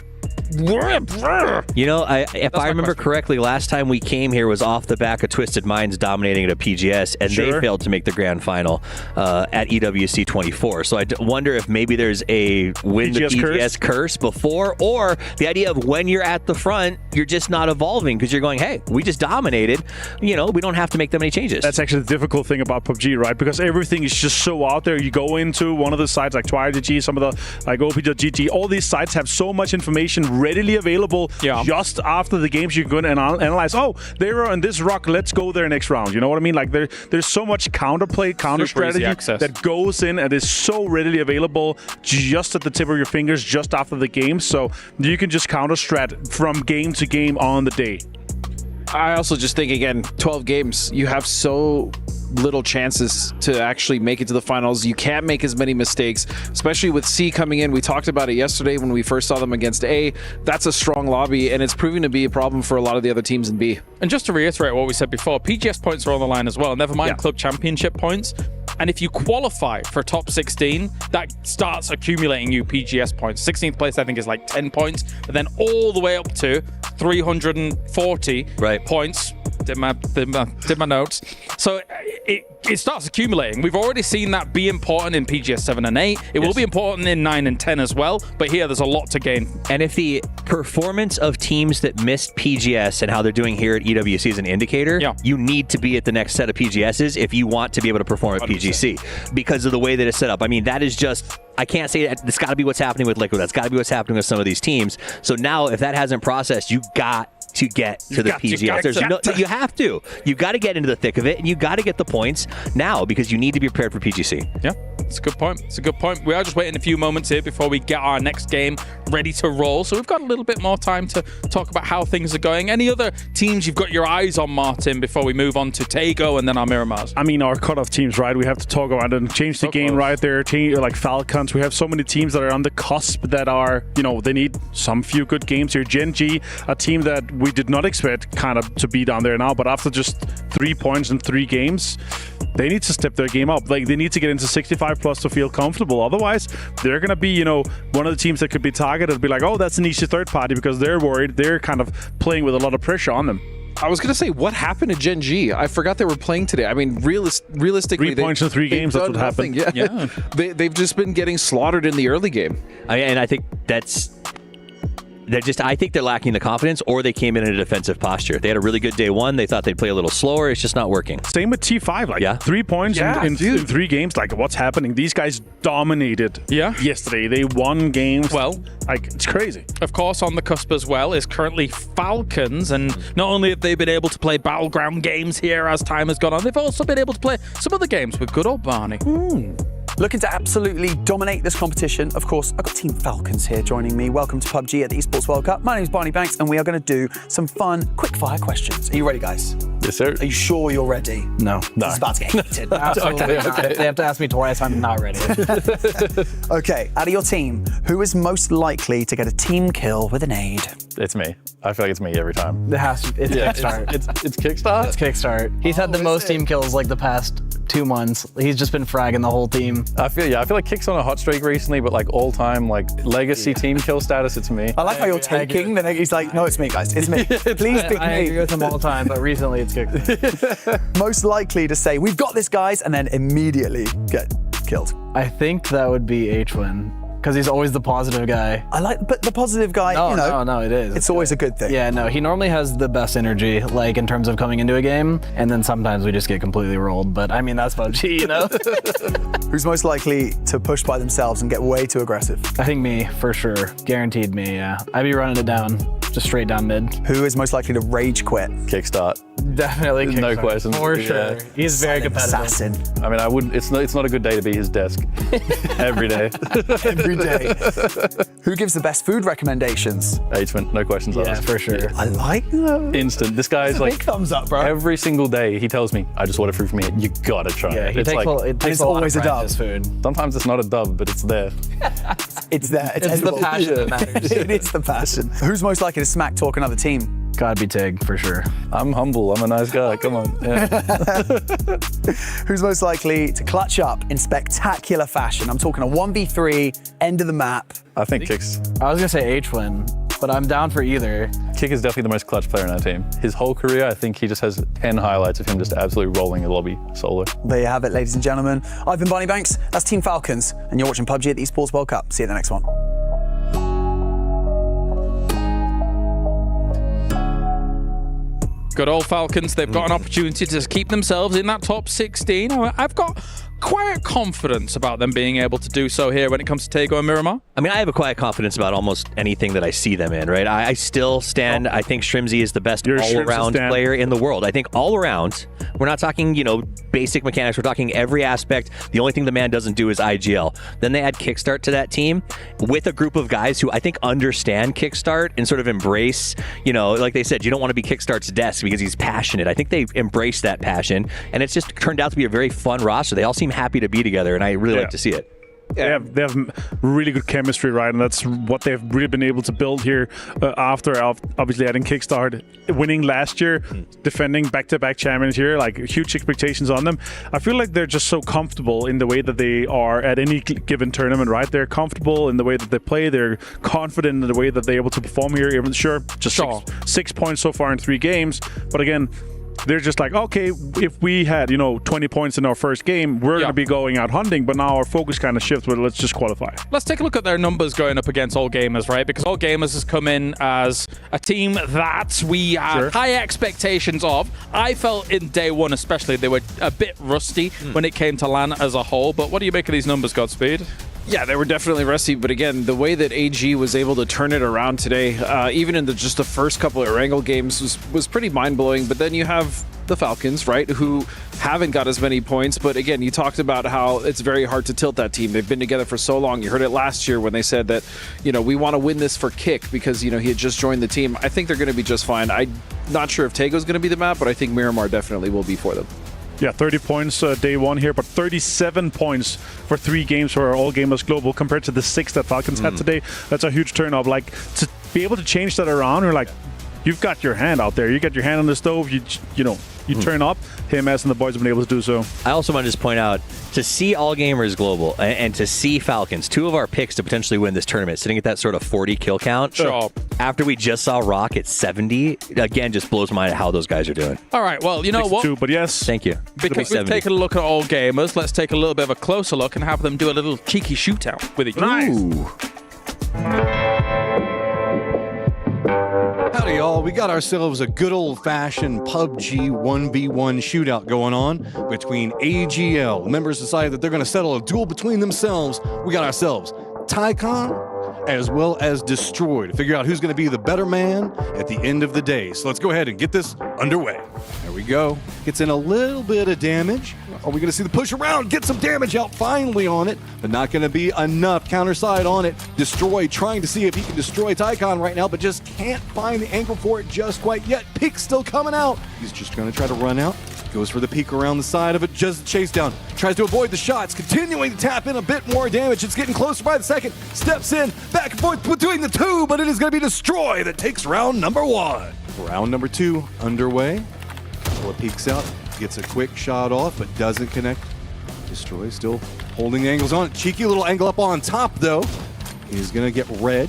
You know, if I remember correctly, last time we came here was off the back of Twisted Minds dominating at a PGS, and they failed to make the grand final at EWC 24. So I wonder if maybe there's a win the PGS curse before, or the idea of when you're at the front, you're just not evolving because you're going, hey, we just dominated. You know, we don't have to make that many changes. That's actually the difficult thing about PUBG, right? Because everything is just so out there. You go into one of the sites like Twire.gg, some of the like OP.GG, all these sites have so much information readily available just after the games. You can go and analyze, oh, they were on this rock, let's go there next round. You know what I mean? Like, there's so much counterplay, counter strategy that goes in and is so readily available just at the tip of your fingers just after the game. So you can just counter strat from game to game on the day. I also just think, again, 12 games, you have so little chances to actually make it to the finals. You can't make as many mistakes, especially with C coming in. We talked about it yesterday when we first saw them against A. That's a strong lobby, and it's proving to be a problem for a lot of the other teams in B. And just to reiterate what we said before, PGS points are on the line as well. Never mind Club Championship points. And if you qualify for top 16, that starts accumulating you PGS points. 16th place, I think, is like 10 points, but then all the way up to 340 points. Did my notes. So it starts accumulating. We've already seen that be important in PGS 7 and 8. It will be important in 9 and 10 as well, but here there's a lot to gain. And if the performance of teams that missed PGS and how they're doing here at EWC is an indicator. You need to be at the next set of PGSs if you want to be able to perform at 100%. PGC because of the way that it's set up. I mean, that is just, I can't say that. It's got to be what's happening with Liquid. That's got to be what's happening with some of these teams. So now if that hasn't processed, you got to get to the PGS. You have to. You got to get into the thick of it, and you got to get the points now because you need to be prepared for PGC. Yeah, it's a good point. It's a good point. We are just waiting a few moments here before we get our next game ready to roll. So we've got a little bit more time to talk about how things are going. Any other teams you've got your eyes on, Martin, before we move on to Tego and then our Miramars? I mean, our cutoff teams, right? We have to talk about and change the game right there. Like Falcons, we have so many teams that are on the cusp that are, you know, they need some few good games here. Gen.G, a team that we did not expect kind of to be down there now, but after just 3 points in 3 games, they need to step their game up. Like, they need to get into 65 plus to feel comfortable. Otherwise, they're going to be, you know, one of the teams that could be targeted, be like, oh, that's an easy third party because they're worried. They're kind of playing with a lot of pressure on them. I was going to say, what happened to Gen.G? I forgot they were playing today. I mean, realistically, 3 points in 3 games, that's what happened. Yeah. They've just been getting slaughtered in the early game. And I think I think they're lacking the confidence, or they came in a defensive posture. They had a really good day one. They thought they'd play a little slower. It's just not working. Same with T5. Like 3 points in 3 games. Like, what's happening? These guys dominated yesterday. They won games. Well, like, it's crazy. Of course, on the cusp as well is currently Falcons. And not only have they been able to play Battleground games here as time has gone on, they've also been able to play some other games with good old Barney. Looking to absolutely dominate this competition. Of course, I've got Team Falcons here joining me. Welcome to PUBG at the Esports World Cup. My name is Barney Banks, and we are going to do some fun, quick-fire questions. Are you ready, guys? Yes, sir. Are you sure you're ready? No. This is about to get heated. Absolutely. Okay. They have to ask me twice. I'm not ready. Okay, out of your team, who is most likely to get a team kill with a nade? It's me. I feel like it's me every time. It has to. It's Kickstart. It's Kickstart? It's Kickstart. He's had the most team kills like the past 2 months. He's just been fragging the whole team. I feel like Kick's on a hot streak recently, but like all time, like legacy team kill status, it's me. I like how you're taking, then he's like, no, it's me, guys. It's me. Please pick me. I agree with him all the time, but recently it's Kickstart. Most likely to say, we've got this, guys, and then immediately get killed. I think that would be H-Win. Because he's always the positive guy. But the positive guy, No, it is. It's always a good thing. Yeah, no, he normally has the best energy, like in terms of coming into a game, and then sometimes we just get completely rolled. But I mean, that's PUBG, you know? Who's most likely to push by themselves and get way too aggressive? I think me, for sure. Guaranteed me, yeah. I'd be running it down, just straight down mid. Who is most likely to rage quit? Kickstart. Definitely Kickstart. No questions. For sure. He's very competitive. Assassin. I mean, I wouldn't. It's not a good day to be his desk. Every day. Every day. Who gives the best food recommendations? H-Win, no questions asked. Yeah, for sure. I like that. Instant. This guy's like, big thumbs up, bro. Every single day he tells me, I just ordered food from here. You gotta try it. It takes it's always a dub. Food. Sometimes it's not a dub, but it's there. It's there. It's the passion that matters. It is the passion. Who's most likely to smack talk another team? Gotta be Tig, for sure. I'm humble. I'm a nice guy. Come on. Yeah. Who's most likely to clutch up in spectacular fashion? I'm talking a 1v3, end of the map. I think Kick's. I was gonna say H-Win, but I'm down for either. Kick is definitely the most clutch player in our team. His whole career, I think he just has 10 highlights of him just absolutely rolling the lobby solo. There you have it, ladies and gentlemen. I've been Barney Banks, that's Team Falcons, and you're watching PUBG at the Esports World Cup. See you at the next one. Good old Falcons, they've got an opportunity to keep themselves in that top 16. I've got quiet confidence about them being able to do so here when it comes to Tego and Miramar. I mean, I have a quiet confidence about almost anything that I see them in, right? I still stand, I think Shrimzy is the best all-around player in the world. I think all around, we're not talking, you know, basic mechanics, we're talking every aspect. The only thing the man doesn't do is IGL. Then they add Kickstart to that team with a group of guys who I think understand Kickstart and sort of embrace, you know, like they said, you don't want to be Kickstart's desk because he's passionate. I think they embrace that passion, and it's just turned out to be a very fun roster. They all seem happy to be together, and I really like to see it. Yeah. They have really good chemistry, right? And that's what they've really been able to build here after obviously adding Kickstart, winning last year, defending back-to-back champions here, like huge expectations on them. I feel like they're just so comfortable in the way that they are at any given tournament, right? They're comfortable in the way that they play. They're confident in the way that they're able to perform here. Even sure, 6 points so far in 3 games. But again, they're just like, okay, if we had 20 points in our first game, we're going to be going out hunting, but now our focus kind of shifts with let's just qualify. Let's take a look at their numbers going up against All Gamers, right? Because All Gamers has come in as a team that we had high expectations of. I felt in day one especially they were a bit rusty when it came to LAN as a whole, but what do you make of these numbers, Godspeed? Yeah, they were definitely rusty, but again, the way that AG was able to turn it around today, even in just the first couple of Erangel games, was pretty mind-blowing. But then you have the Falcons, right, who haven't got as many points. But again, you talked about how it's very hard to tilt that team. They've been together for so long. You heard it last year when they said that, we want to win this for Kick because, he had just joined the team. I think they're going to be just fine. I'm not sure if Tago's going to be the map, but I think Miramar definitely will be for them. Yeah, 30 points day one here, but 37 points for 3 games for All Gamers Global compared to the 6 that Falcons had today. That's a huge turn up. Like, to be able to change that around, you're like, you've got your hand out there. You got your hand on the stove. You turn up. Him and the boys have been able to do so. I also want to just point out, to see All Gamers Global and to see Falcons, 2 of our picks to potentially win this tournament, sitting at that sort of 40 kill count. Sure. After we just saw Rock at 70, again, just blows my mind how those guys are doing. All right, well, you know what? 2, but yes. Thank you. Because we've taken a look at All Gamers, let's take a little bit of a closer look and have them do a little cheeky shootout with each other. Howdy, y'all. We got ourselves a good old-fashioned PUBG 1v1 shootout going on between AGL. Members decided that they're going to settle a duel between themselves. We got ourselves Tycon as well as Destroy to figure out who's going to be the better man at the end of the day. So let's go ahead and get this underway. There we go. Gets in a little bit of damage. Are we going to see the push around? Get some damage out finally on it, but not going to be enough. Counter side on it. Destroy trying to see if he can destroy Tycon right now, but just can't find the angle for it just quite yet. Peek still coming out. He's just going to try to run out. Goes for the peek around the side of it, just chase down. Tries to avoid the shots, continuing to tap in a bit more damage. It's getting closer by the second. Steps in, back and forth doing the 2, but it is going to be Destroy that takes round number 1. Round number 2 underway. Pull peeks out, gets a quick shot off, but doesn't connect. Destroy still holding angles on it. Cheeky little angle up on top, though. He's going to get red.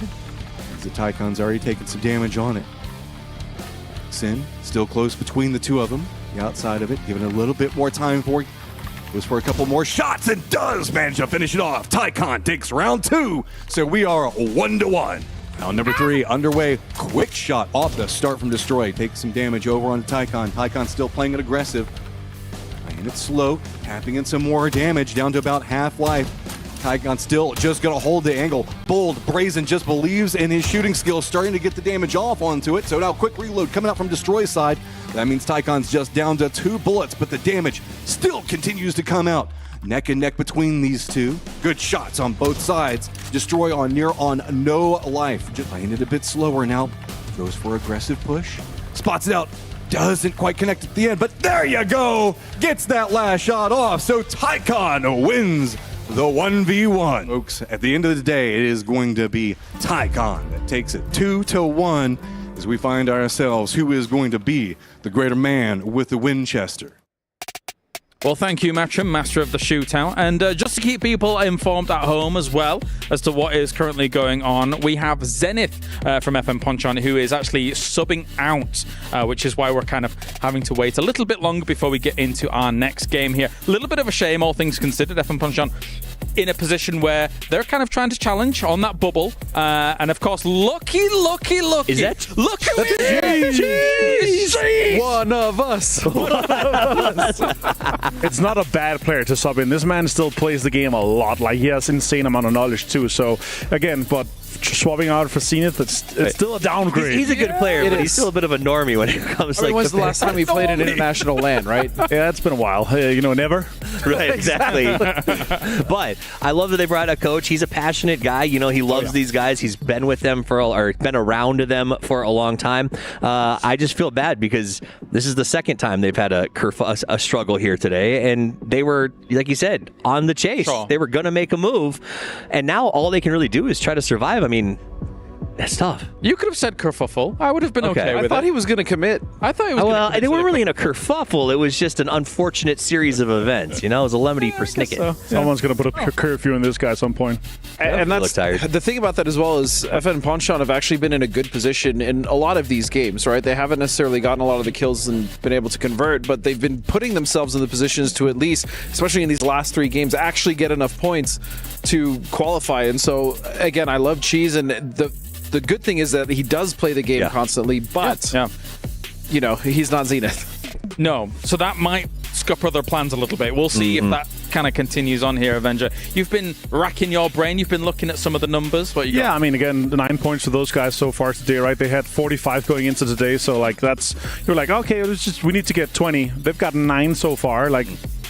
The Tycon's already taken some damage on it. Sin still close between the 2 of them. The outside of it, giving it a little bit more time for it. Goes for a couple more shots and does manage to finish it off. Tycon takes round 2, so we are 1-1. Round number 3 underway. Quick shot off the start from Destroy. Takes some damage over on Tycon. Tycon still playing it aggressive. Playing it slow, tapping in some more damage down to about half life. Tycon still just going to hold the angle. Bold, brazen, just believes in his shooting skills, starting to get the damage off onto it. So now quick reload coming out from Destroy's side. That means Tycon's just down to 2 bullets, but the damage still continues to come out. Neck and neck between these 2. Good shots on both sides. Destroy on no life. Just playing it a bit slower now. Goes for aggressive push. Spots it out. Doesn't quite connect at the end, but there you go. Gets that last shot off. So Tycon wins the 1v1. Folks, at the end of the day, it is going to be Tycon that takes it 2-1 as we find ourselves who is going to be the greater man with the Winchester. Well, thank you, Matcham, master of the shootout. And just to keep people informed at home as well as to what is currently going on, we have Zenith from FM Ponchon, who is actually subbing out, which is why we're kind of having to wait a little bit longer before we get into our next game here. A little bit of a shame, all things considered, FM Ponchon in a position where they're kind of trying to challenge on that bubble. And of course, lucky. Is that? Look at me! One of us. It's not a bad player to sub in. This man still plays the game a lot. Like, he has insane amount of knowledge too. So again, but swapping out for Zenith, it's still a downgrade. He's a good player, but he's still a bit of a normie when it comes to when's the last time we played an international LAN, right? Yeah, it's been a while. Never. Right, exactly. But I love that they brought a coach. He's a passionate guy. He loves these guys. He's been with them or been around them for a long time. I just feel bad because this is the second time they've had a struggle here today, and they were, like you said, on the chase. Sure. They were going to make a move, and now all they can really do is try to survive. I mean, That's tough. You could have said kerfuffle. I would have been okay with it. I thought he was going to commit. I thought he was Well, they weren't really in a kerfuffle. It was just an unfortunate series of events. You know, it was a lemony for Snicket. So. Someone's going to put a curfew in this guy at some point. And that's the thing about that as well is FN and Ponchon have actually been in a good position in a lot of these games, right? They haven't necessarily gotten a lot of the kills and been able to convert, but they've been putting themselves in the positions to at least, especially in these last 3 games, actually get enough points to qualify. And so, again, I love Cheese, and the good thing is that he does play the game constantly, but, you know, he's not Zenith. No, so that might scupper their plans a little bit. We'll see if that kind of continues on here, Avenger. You've been racking your brain. You've been looking at some of the numbers. What you got? I mean, again, the 9 points for those guys so far today, right? They had 45 going into today, so like you're like, okay, we need to get 20. They've got 9 so far. Like,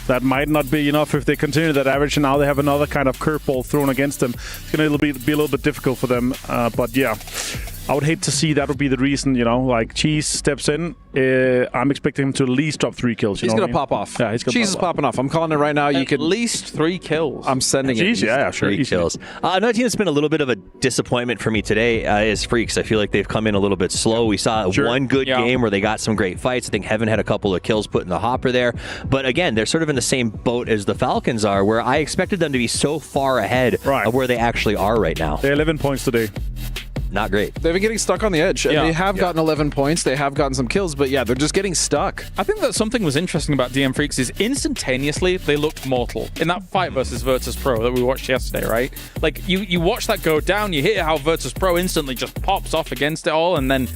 that might not be enough if they continue that average, and now they have another kind of curveball thrown against them. It's going to be a little bit difficult for them, but yeah. I would hate to see that would be the reason, you know, like Cheese steps in. I'm expecting him to at least drop 3 kills. He's going to pop off. Yeah, he's going to Cheese is popping off. I'm calling it right now. You can at least 3 kills. I'm sending Cheese, it. Yeah, sure. 3 kills. Another team that's been a little bit of a disappointment for me today is Freaks. I feel like they've come in a little bit slow. We saw one good game where they got some great fights. I think Heaven had a couple of kills put in the hopper there. But again, they're sort of in the same boat as the Falcons are, where I expected them to be so far ahead of where they actually are right now. They're 11 points today. Not great. They've been getting stuck on the edge. And they have gotten 11 points. They have gotten some kills, but yeah, they're just getting stuck. I think that something was interesting about DM Freaks is instantaneously they looked mortal in that fight versus Virtus.pro that we watched yesterday, right? Like you watch that go down, you hear how Virtus.pro instantly just pops off against it all, and then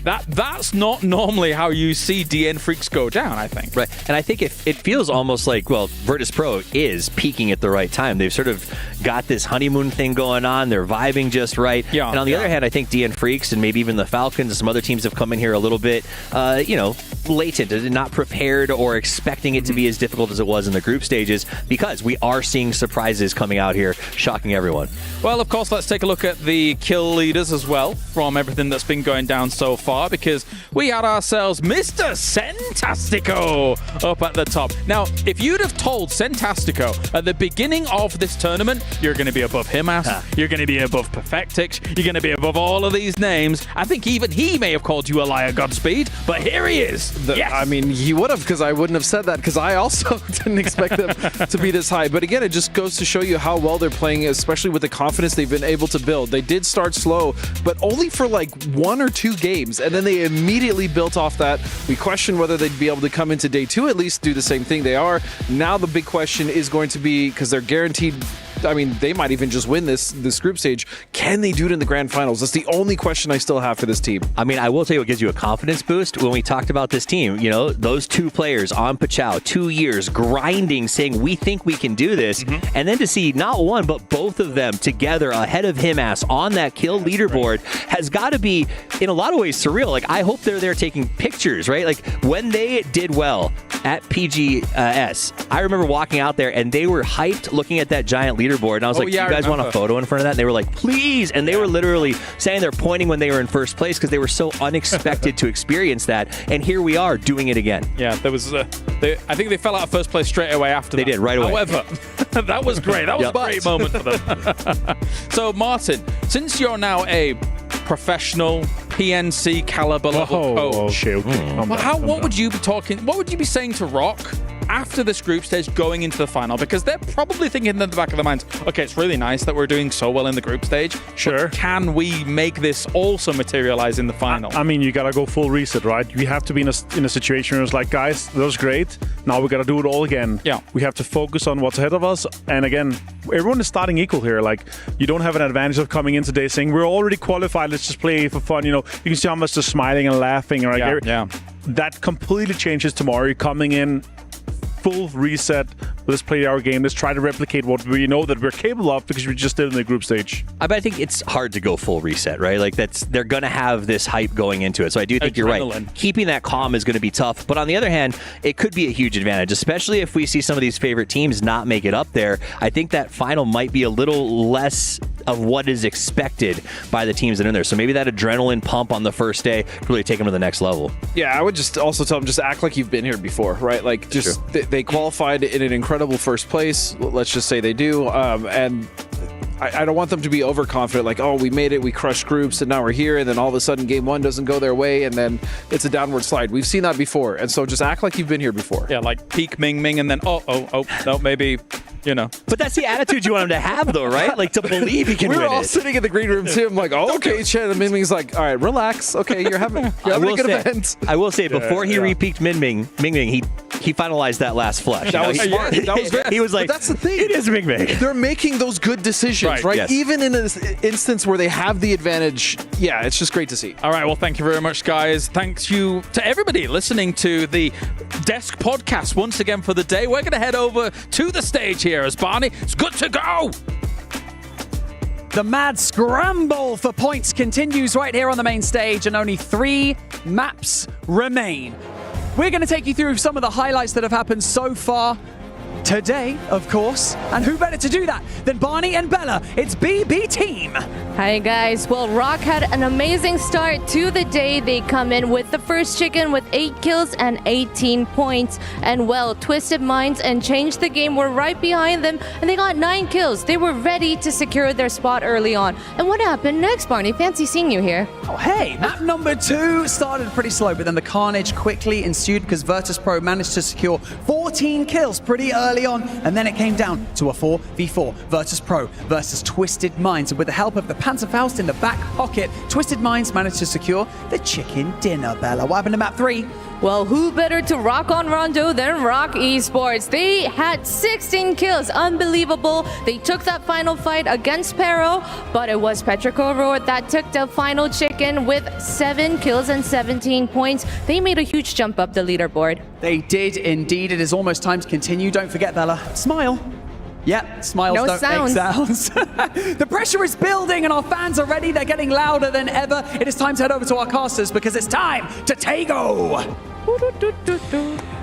that's not normally how you see DN Freaks go down, I think. Right, and I think it feels almost like, well, Virtus.pro is peaking at the right time. They've sort of got this honeymoon thing going on. They're vibing just right. Yeah, and on the other hand, I think DN Freaks and maybe even the Falcons and some other teams have come in here a little bit, latent, not prepared or expecting it to be as difficult as it was in the group stages, because we are seeing surprises coming out here, shocking everyone. Well, of course, let's take a look at the kill leaders as well from everything that's been going down so far, because we had ourselves Mr. Centastico up at the top. Now, if you'd have told Centastico at the beginning of this tournament, you're going to be above Himas, you're going to be above Perfectix, you're going to be above all of these names, I think even he may have called you a liar, Godspeed, but here he is. Yes. I mean, he would have, because I wouldn't have said that, because I also didn't expect them to be this high. But again, it just goes to show you how well they're playing, especially with the confidence they've been able to build. They did start slow, but only for like 1 or 2 games, and then they immediately built off that. We questioned whether they'd be able to come into day 2 at least do the same thing. They are. Now the big question is going to be, because they're guaranteed, I mean, they might even just win this group stage. Can they do it in the grand finals? That's the only question I still have for this team. I mean, I will tell you what gives you a confidence boost. When we talked about this team, you know, those 2 players on Pachau, 2 years grinding, saying we think we can do this, and then to see not one but both of them together ahead of Himas on that kill leaderboard has got to be in a lot of ways surreal. Like, I hope they're there taking pictures, right? Like, when they did well at PGS, I remember walking out there and they were hyped looking at that giant leaderboard, and I was like, do you guys want a photo in front of that? And they were like, please. And they were literally saying they're pointing when they were in first place because they were so unexpected to experience that. And here we are doing it again. Yeah, there was I think they fell out of first place straight away after they did right away. However, that was great. That was a great moment for them. So Martin, since you're now a professional PNC caliber level coach, what would you be talking? What would you be saying to Rock after this group stage going into the final? Because they're probably thinking in the back of their minds, okay, it's really nice that we're doing so well in the group stage. Sure. Can we make this also materialize in the final? I mean, you got to go full reset, right? We have to be in a situation where it's like, guys, that was great. Now we got to do it all again. Yeah. We have to focus on what's ahead of us. And again, everyone is starting equal here. Like, you don't have an advantage of coming in today saying, we're already qualified, let's just play for fun. You know, you can see how much they're smiling and laughing. Right? That completely changes tomorrow. You're coming in full reset. Let's play our game. Let's try to replicate what we know that we're capable of because we just did in the group stage. I think it's hard to go full reset, right? Like, they're going to have this hype going into it. So I do think you're right. Keeping that calm is going to be tough. But on the other hand, it could be a huge advantage, especially if we see some of these favorite teams not make it up there. I think that final might be a little less of what is expected by the teams that are in there. So maybe that adrenaline pump on the first day could really take them to the next level. Yeah, I would just also tell them, just act like you've been here before, right? Like, just they qualified in an incredible first place. Let's just say they do. And I don't want them to be overconfident, like, oh, we made it, we crushed groups, and now we're here, and then all of a sudden game one doesn't go their way, and then it's a downward slide. We've seen that before, and so just act like you've been here before. Yeah, like peak Ming Ming, and then no, maybe, you know. But that's the attitude you want him to have, though, right? Like, to believe he can win it. We were all sitting in the green room, too. I'm like, oh, okay, Chen. And Ming Ming's like, all right, relax. Okay, you're having a good event. I will say, before he re-peaked Ming Ming, he finalized that last flush. That was smart. That was very. He was like, but that's the thing. It is Ming Ming. They're making those good decisions, right? Yes. Even in an instance where they have the advantage. Yeah, it's just great to see. All right, well, thank you very much, guys. Thanks you to everybody listening to the Desk Podcast once again for the day. We're going to head over to the stage here as Barney. It's good to go. The mad scramble for points continues right here on the main stage, and only 3 maps remain. We're going to take you through some of the highlights that have happened so far today, of course. And who better to do that than Barney and Bella? It's BB Team. Hi guys. Well, Rock had an amazing start to the day. They come in with the first chicken with 8 kills and 18 points. And well, Twisted Minds and Change the Game were right behind them, and they got 9 kills. They were ready to secure their spot early on. And what happened next, Barney? Fancy seeing you here. Oh, hey, map number 2 started pretty slow, but then the carnage quickly ensued because Virtus.pro managed to secure 14 kills pretty early on, and then it came down to a 4v4. Virtus.pro versus Twisted Minds, and with the help of the Panzerfaust in the back pocket, Twisted Minds managed to secure the chicken dinner. Bella, what happened to map 3? Well, who better to rock on Rondo than Rock Esports? They had 16 kills. Unbelievable. They took that final fight against Pero, but it was Petrico Roar that took the final chicken with 7 kills and 17 points. They made a huge jump up the leaderboard. They did indeed. It is almost time to continue. Don't forget, Bella, smile. Yeah, smiles No don't sounds. make sounds. The pressure is building and our fans are ready. They're getting louder than ever. It is time to head over to our casters because it's time to Tago.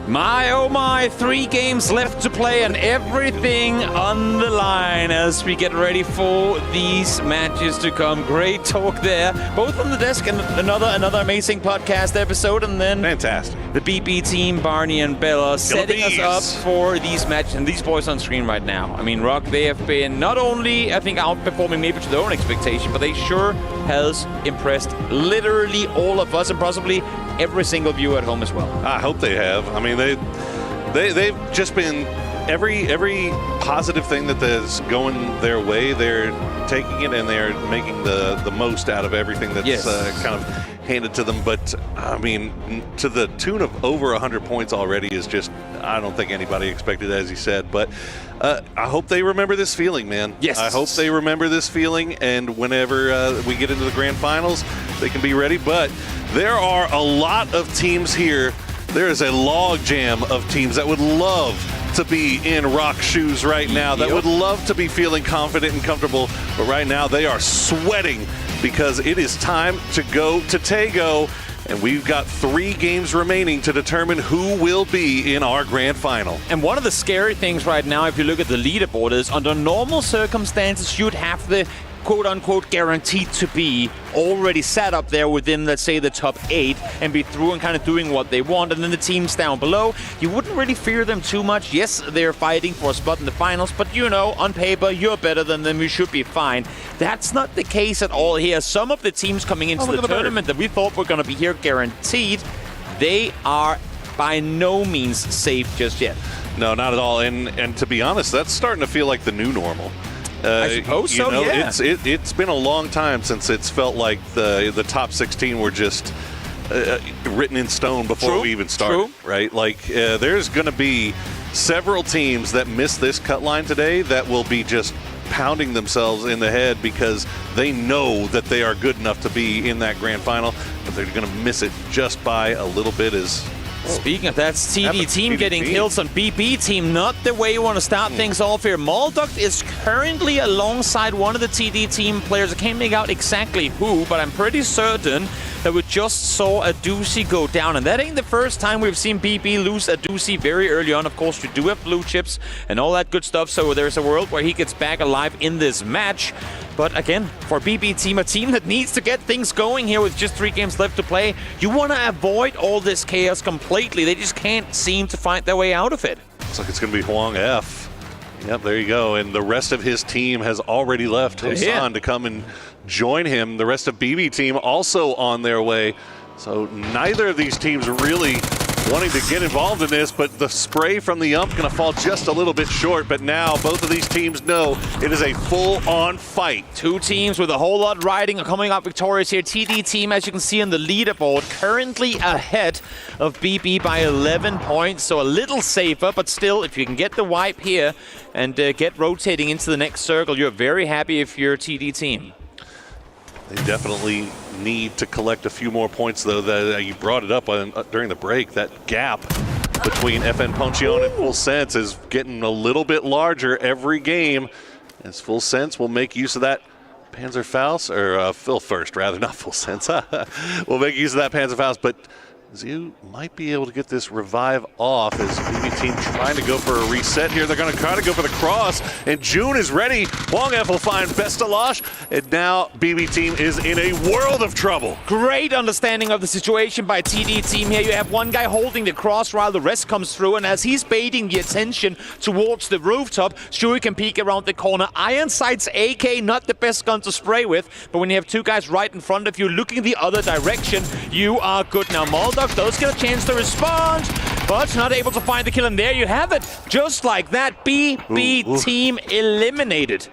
My oh my, 3 games left to play and everything on the line as we get ready for these matches to come. Great talk there, both on the desk and another amazing podcast episode, and then fantastic. The BB team, Barney and Bella, setting us up for these matches, and these boys on screen right now. I mean, Rock, they have been not only, I think, outperforming maybe to their own expectation, but they sure has impressed literally all of us and possibly every single viewer at home as well. I hope they have. I mean, they've just been every positive thing that is going their way. They're taking it and they're making the most out of everything that's kind of handed to them. But I mean, to the tune of over 100 points already is just, I don't think anybody expected, as you said. But I hope they remember this feeling, man. Yes. I hope they remember this feeling, and whenever we get into the grand finals, they can be ready. But there are a lot of teams here. There is a log jam of teams that would love to be in Rock shoes right now, that would love to be feeling confident and comfortable, but right now they are sweating because it is time to go to Tago, and we've got 3 games remaining to determine who will be in our grand final. And one of the scary things right now, if you look at the leaderboard, is under normal circumstances, you'd have the quote-unquote guaranteed to be already set up there within, let's say, the top 8 and be through and kind of doing what they want. And then the teams down below, you wouldn't really fear them too much. Yes, they're fighting for a spot in the finals, but you know, on paper, you're better than them, you should be fine. That's not the case at all here. Some of the teams coming into the tournament that we thought were going to be here guaranteed, they are by no means safe just yet. No, not at all. And to be honest, that's starting to feel like the new normal. I suppose so, yeah. It's been a long time since it's felt like the top 16 were just written in stone before we even started, right? Like, there's going to be several teams that miss this cut line today that will be just pounding themselves in the head because they know that they are good enough to be in that grand final, but they're going to miss it just by a little bit. Speaking of that, TD team getting kills on BB team, not the way you want to start things off here. Molduct is currently alongside one of the TD team players. I can't make out exactly who, but I'm pretty certain that we just saw a doozy go down. And that ain't the first time we've seen BB lose a doozy very early on. Of course, you do have blue chips and all that good stuff, so there's a world where he gets back alive in this match. But again, for BB team, a team that needs to get things going here with just 3 games left to play, you want to avoid all this chaos completely. They just can't seem to find their way out of it. Looks like it's going to be Huang F. Yep, there you go. And the rest of his team has already left Hosan to come and join him. The rest of BB team also on their way. So neither of these teams really wanting to get involved in this, but the spray from the ump going to fall just a little bit short. But now both of these teams know it is a full-on fight. Two teams with a whole lot riding are coming up victorious here. TD team, as you can see on the leaderboard, currently ahead of BB by 11 points, so a little safer, but still, if you can get the wipe here and get rotating into the next circle, you're very happy if you're a TD team. They definitely need to collect a few more points, though. That you brought it up during the break. That gap between FN Poncheon and Full Sense is getting a little bit larger every game, as Full Sense will make use of that Panzerfaust, or Phil First, rather, not Full Sense. We'll make use of that Panzerfaust, but Zhu might be able to get this revive off as BB team trying to go for a reset here. They're going to try to go for the cross, and June is ready. Wong F will find Bestalosh, and now BB team is in a world of trouble. Great understanding of the situation by TD team here. You have one guy holding the cross while the rest comes through, and as he's baiting the attention towards the rooftop, Shui can peek around the corner. Ironsight's AK, not the best gun to spray with, but when you have two guys right in front of you looking the other direction, you are good. Now Moldog does get a chance to respond, but not able to find the kill, and there you have it. Just like that, BB team eliminated.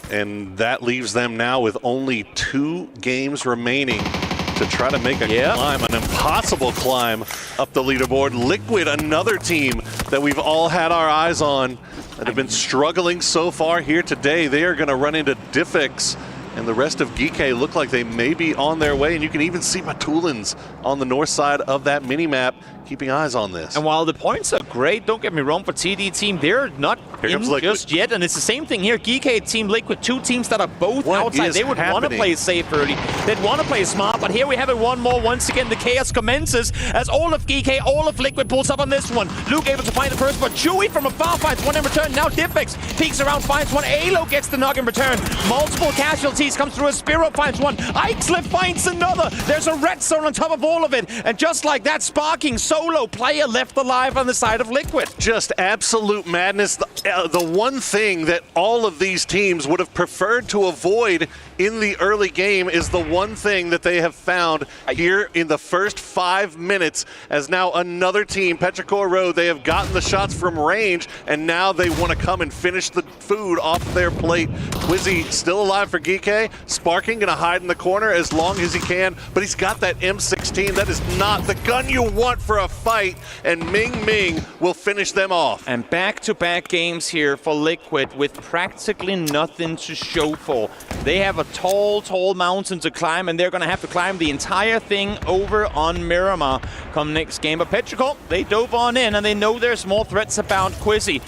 And that leaves them now with only 2 games remaining to try to make a climb, an impossible climb up the leaderboard. Liquid, another team that we've all had our eyes on that have been struggling so far here today. They are going to run into Diffix, and the rest of GK look like they may be on their way, and you can even see Matulins on the north side of that mini-map keeping eyes on this. And while the points are great, don't get me wrong, for TD team, they're not in just yet, and it's the same thing here. GK team, Liquid, two teams that are both outside. They would want to play safe early. They'd want to play smart, but here we have it one more. Once again, the chaos commences as all of GK, all of Liquid pulls up on this one. Luke able to find the first, but Chewy from afar finds one in return. Now Diffix peeks around, finds one. Alo gets the knock in return. Multiple casualties comes through as Spiro finds one. Ixlip finds another. There's a red zone on top of all of it, and just like that, Sparking solo player left alive on the side of Liquid. Just absolute madness. The one thing that all of these teams would have preferred to avoid in the early game is the one thing that they have found here in the first 5 minutes, as now another team, Petrichor Road, they have gotten the shots from range, and now they want to come and finish the food off their plate. Quizzy still alive for GK. Sparking gonna hide in the corner as long as he can, but he's got that M16. That is not the gun you want for a fight, and Ming Ming will finish them off. And back-to-back games here for Liquid with practically nothing to show for. They have a tall mountain to climb, and they're going to have to climb the entire thing over on Miramar come next game. But Petrichor, they dove on in, and they know there's more threats about Quizzy.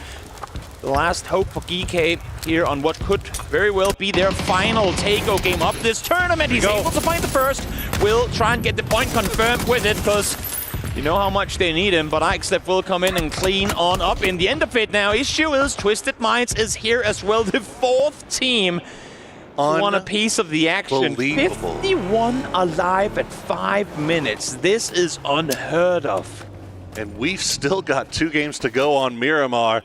The last hope for GK here on what could very well be their final Takeover game of this tournament. He's able to find the first. Will try and get the point confirmed with it, because you know how much they need him, but Ixlip will come in and clean on up. In the end of it now, issue is Twisted Minds is here as well, the fourth team want a piece of the action. 51 alive at 5 minutes. This is unheard of. And we've still got 2 games to go on Miramar.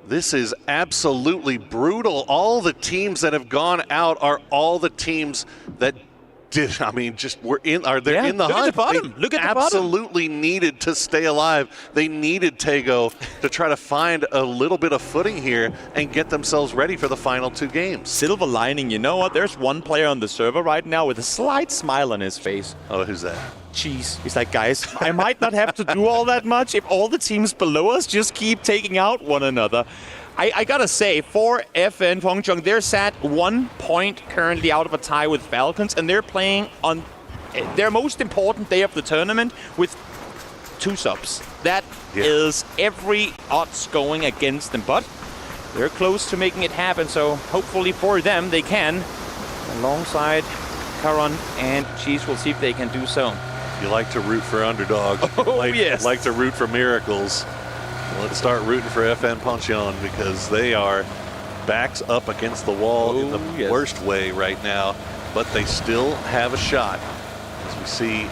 This is absolutely brutal. All the teams that have gone out are all the teams that did, I mean, just were in, are they in the hunt? Look at the bottom. Look at the bottom. Absolutely needed to stay alive. They needed Tego to try to find a little bit of footing here and get themselves ready for the final 2 games. Silver lining, you know what? There's one player on the server right now with a slight smile on his face. Oh, who's that? Jeez. He's like, guys, I might not have to do all that much if all the teams below us just keep taking out one another. I gotta say, for FN Pyeongchang, they're sat 1 point currently out of a tie with Falcons, and they're playing on their most important day of the tournament with 2 subs. That is every odds going against them, but they're close to making it happen, so hopefully for them they can. Alongside Karan and Cheese, we'll see if they can do so. You like to root for underdogs. Like to root for miracles. Let's start rooting for FN Poncheon, because they are backs up against the wall in the worst way right now, but they still have a shot. As we see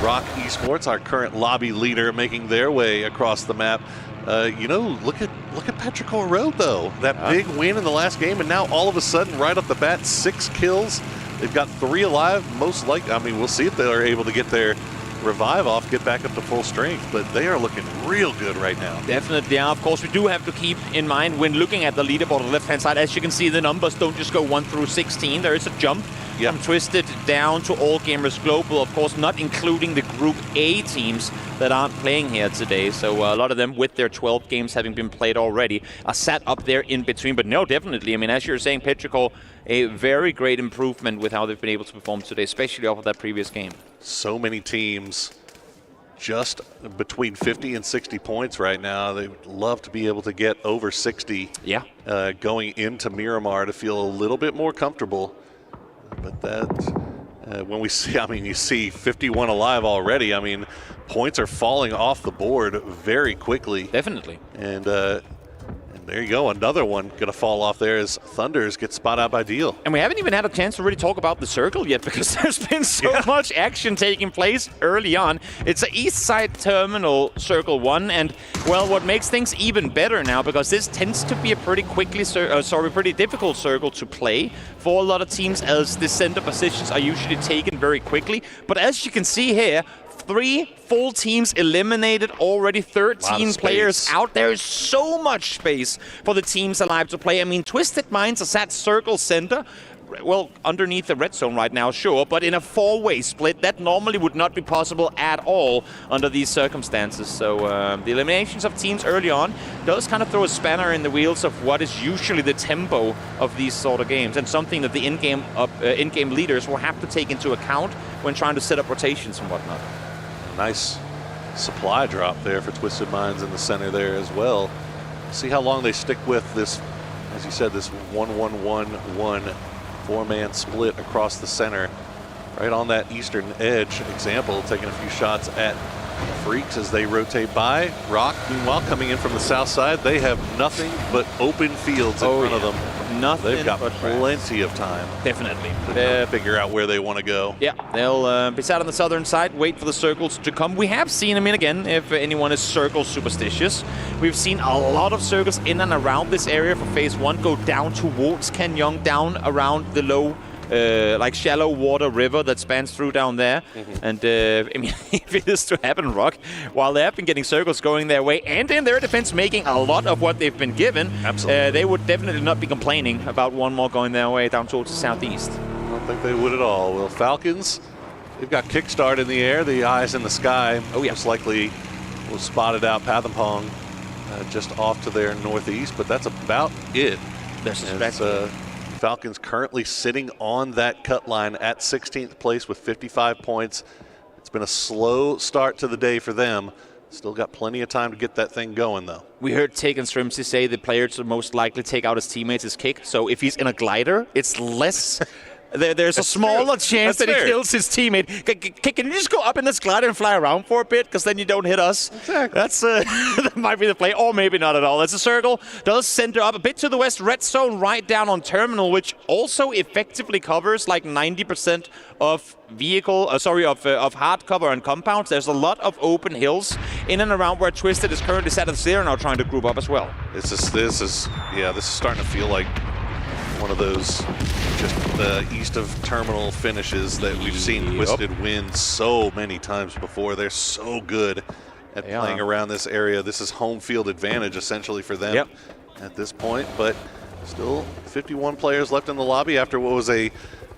Rock Esports, our current lobby leader, making their way across the map. You know, look at Petrichor Road though. That big win in the last game, and now all of a sudden, right off the bat, 6 kills. They've got 3 alive. Most likely, I mean, we'll see if they are able to get their revive off, get back up to full strength, but they are looking real good right now. Definitely, yeah. Of course, we do have to keep in mind when looking at the leaderboard on the left-hand side, as you can see, the numbers don't just go 1 through 16. There is a jump from Twisted down to All Gamers Global, of course, not including the Group A teams that aren't playing here today. So a lot of them, with their 12 games having been played already, are sat up there in between. But no, definitely, I mean, as you're saying, Petrichor, a very great improvement with how they've been able to perform today, especially off of that previous game. So many teams just between 50 and 60 points right now. They would love to be able to get over 60 going into Miramar to feel a little bit more comfortable. But that, when we see, I mean, you see 51 alive already. I mean, points are falling off the board very quickly. Definitely. And there you go, another one going to fall off there as Thunders gets spot out by Deal. And we haven't even had a chance to really talk about the circle yet, because there's been so much action taking place early on. It's an East Side Terminal Circle 1, and, well, what makes things even better now, because this tends to be a pretty pretty difficult circle to play for a lot of teams, as the center positions are usually taken very quickly. But as you can see here, 3 full teams eliminated already, 13 players out. There is so much space for the teams alive to play. I mean, Twisted Minds are at circle center, well, underneath the red zone right now, sure, but in a 4-way split, that normally would not be possible at all under these circumstances. So the eliminations of teams early on does kind of throw a spanner in the wheels of what is usually the tempo of these sort of games, and something that the in-game leaders will have to take into account when trying to set up rotations and whatnot. Nice supply drop there for Twisted Minds in the center there as well. See how long they stick with this, as you said, this 1-1-1-1 4-man split across the center. Right on that eastern edge example, taking a few shots at Freaks as they rotate by. Rock, meanwhile, coming in from the south side. They have nothing but open fields in front of them. Nothing. They've got plenty of time. Definitely. To figure out where they want to go. Yeah, they'll be sat on the southern side, wait for the circles to come. We have seen, I mean, again, if anyone is circle superstitious, we've seen a lot of circles in and around this area for phase 1 go down towards Kanyong, down around the low, like shallow water river that spans through down there. And I mean, if it is to happen, Rock, while they have been getting circles going their way and in their defense making a lot of what they've been given, they would definitely not be complaining about one more going their way down towards the southeast. I don't think they would at all. Well, Falcons, they've got Kickstart in the air, the eyes in the sky. Most likely was spotted out Pathampong just off to their northeast, but that's about it. Falcons currently sitting on that cut line at 16th place with 55 points. It's been a slow start to the day for them. Still got plenty of time to get that thing going, though. We heard Take and Strimsy say the player to most likely take out his teammates is Kick. So if he's in a glider, it's less... There's a smaller chance that he kills his teammate. Can you just go up in this glider and fly around for a bit? Because then you don't hit us. Exactly. That's that might be the play, or maybe not at all. That's a circle. Does center up a bit to the west. Red zone right down on terminal, which also effectively covers like 90% of of hard cover and compounds. There's a lot of open hills in and around where Twisted is currently sat at zero, now trying to group up as well. This is starting to feel like one of those just east of terminal finishes that we've seen Twisted win so many times before. They're so good at playing around this area. This is home field advantage essentially for them at this point, but still 51 players left in the lobby after what was a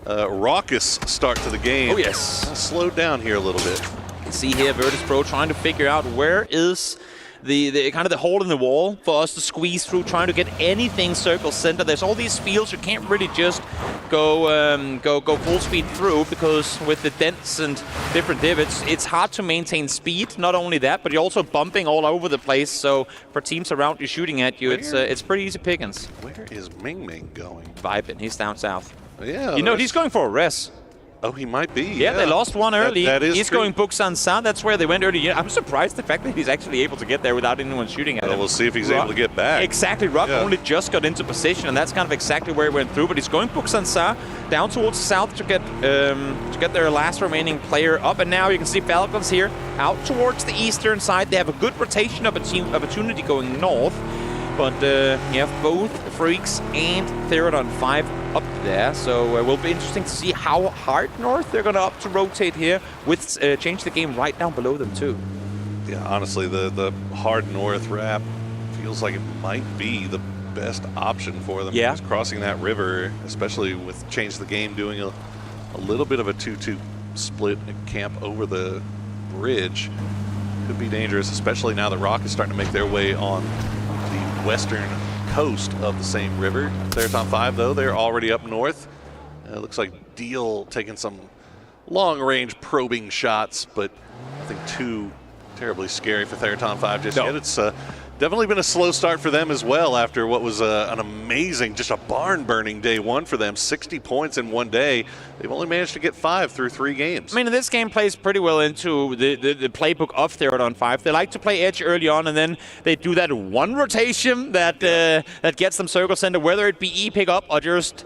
raucous start to the game. Oh yes. Slowed down here a little bit. You can see here Virtus.pro trying to figure out where is the kind of the hole in the wall for us to squeeze through, trying to get anything circle center. There's all these fields you can't really just go full speed through, because with the dents and different divots, it's hard to maintain speed. Not only that, but you're also bumping all over the place. So for teams around you shooting at you, it's pretty easy pickings. Where is Ming Ming going? Vibing. He's down south. Yeah. You know, he's going for a res. Oh, he might be. Yeah, they lost one early. That is He's true. going Buksan-sa. That's where they went early. Yeah, I'm surprised the fact that he's actually able to get there without anyone shooting at him. We'll see if he's able to get back. Exactly. Rock only just got into position, and that's kind of exactly where he went through. But he's going Buksan-sa down towards the south to get their last remaining player up. And now you can see Falcons here out towards the eastern side. They have a good rotation opportunity going north. But you have both Freaks and Therodon 5 up there, so it will be interesting to see how hard north they're going to up to rotate here with change the game right down below them too. Yeah, honestly, the hard north wrap feels like it might be the best option for them. Yeah. Just crossing that river, especially with change the game doing a little bit of a 2-2 split camp over the bridge. Could be dangerous, especially now that Rock is starting to make their way on the western coast of the same river. Thereton 5, though, they're already up north. It looks like Deal taking some long-range probing shots, but nothing too terribly scary for Therodon 5 just yet. It's definitely been a slow start for them as well after what was an amazing, just a barn-burning day one for them. 60 points in one day. They've only managed to get 5 through 3 games. I mean, this game plays pretty well into the playbook of Therodon 5. They like to play edge early on, and then they do that one rotation that gets them circle center, whether it be E pick up or just,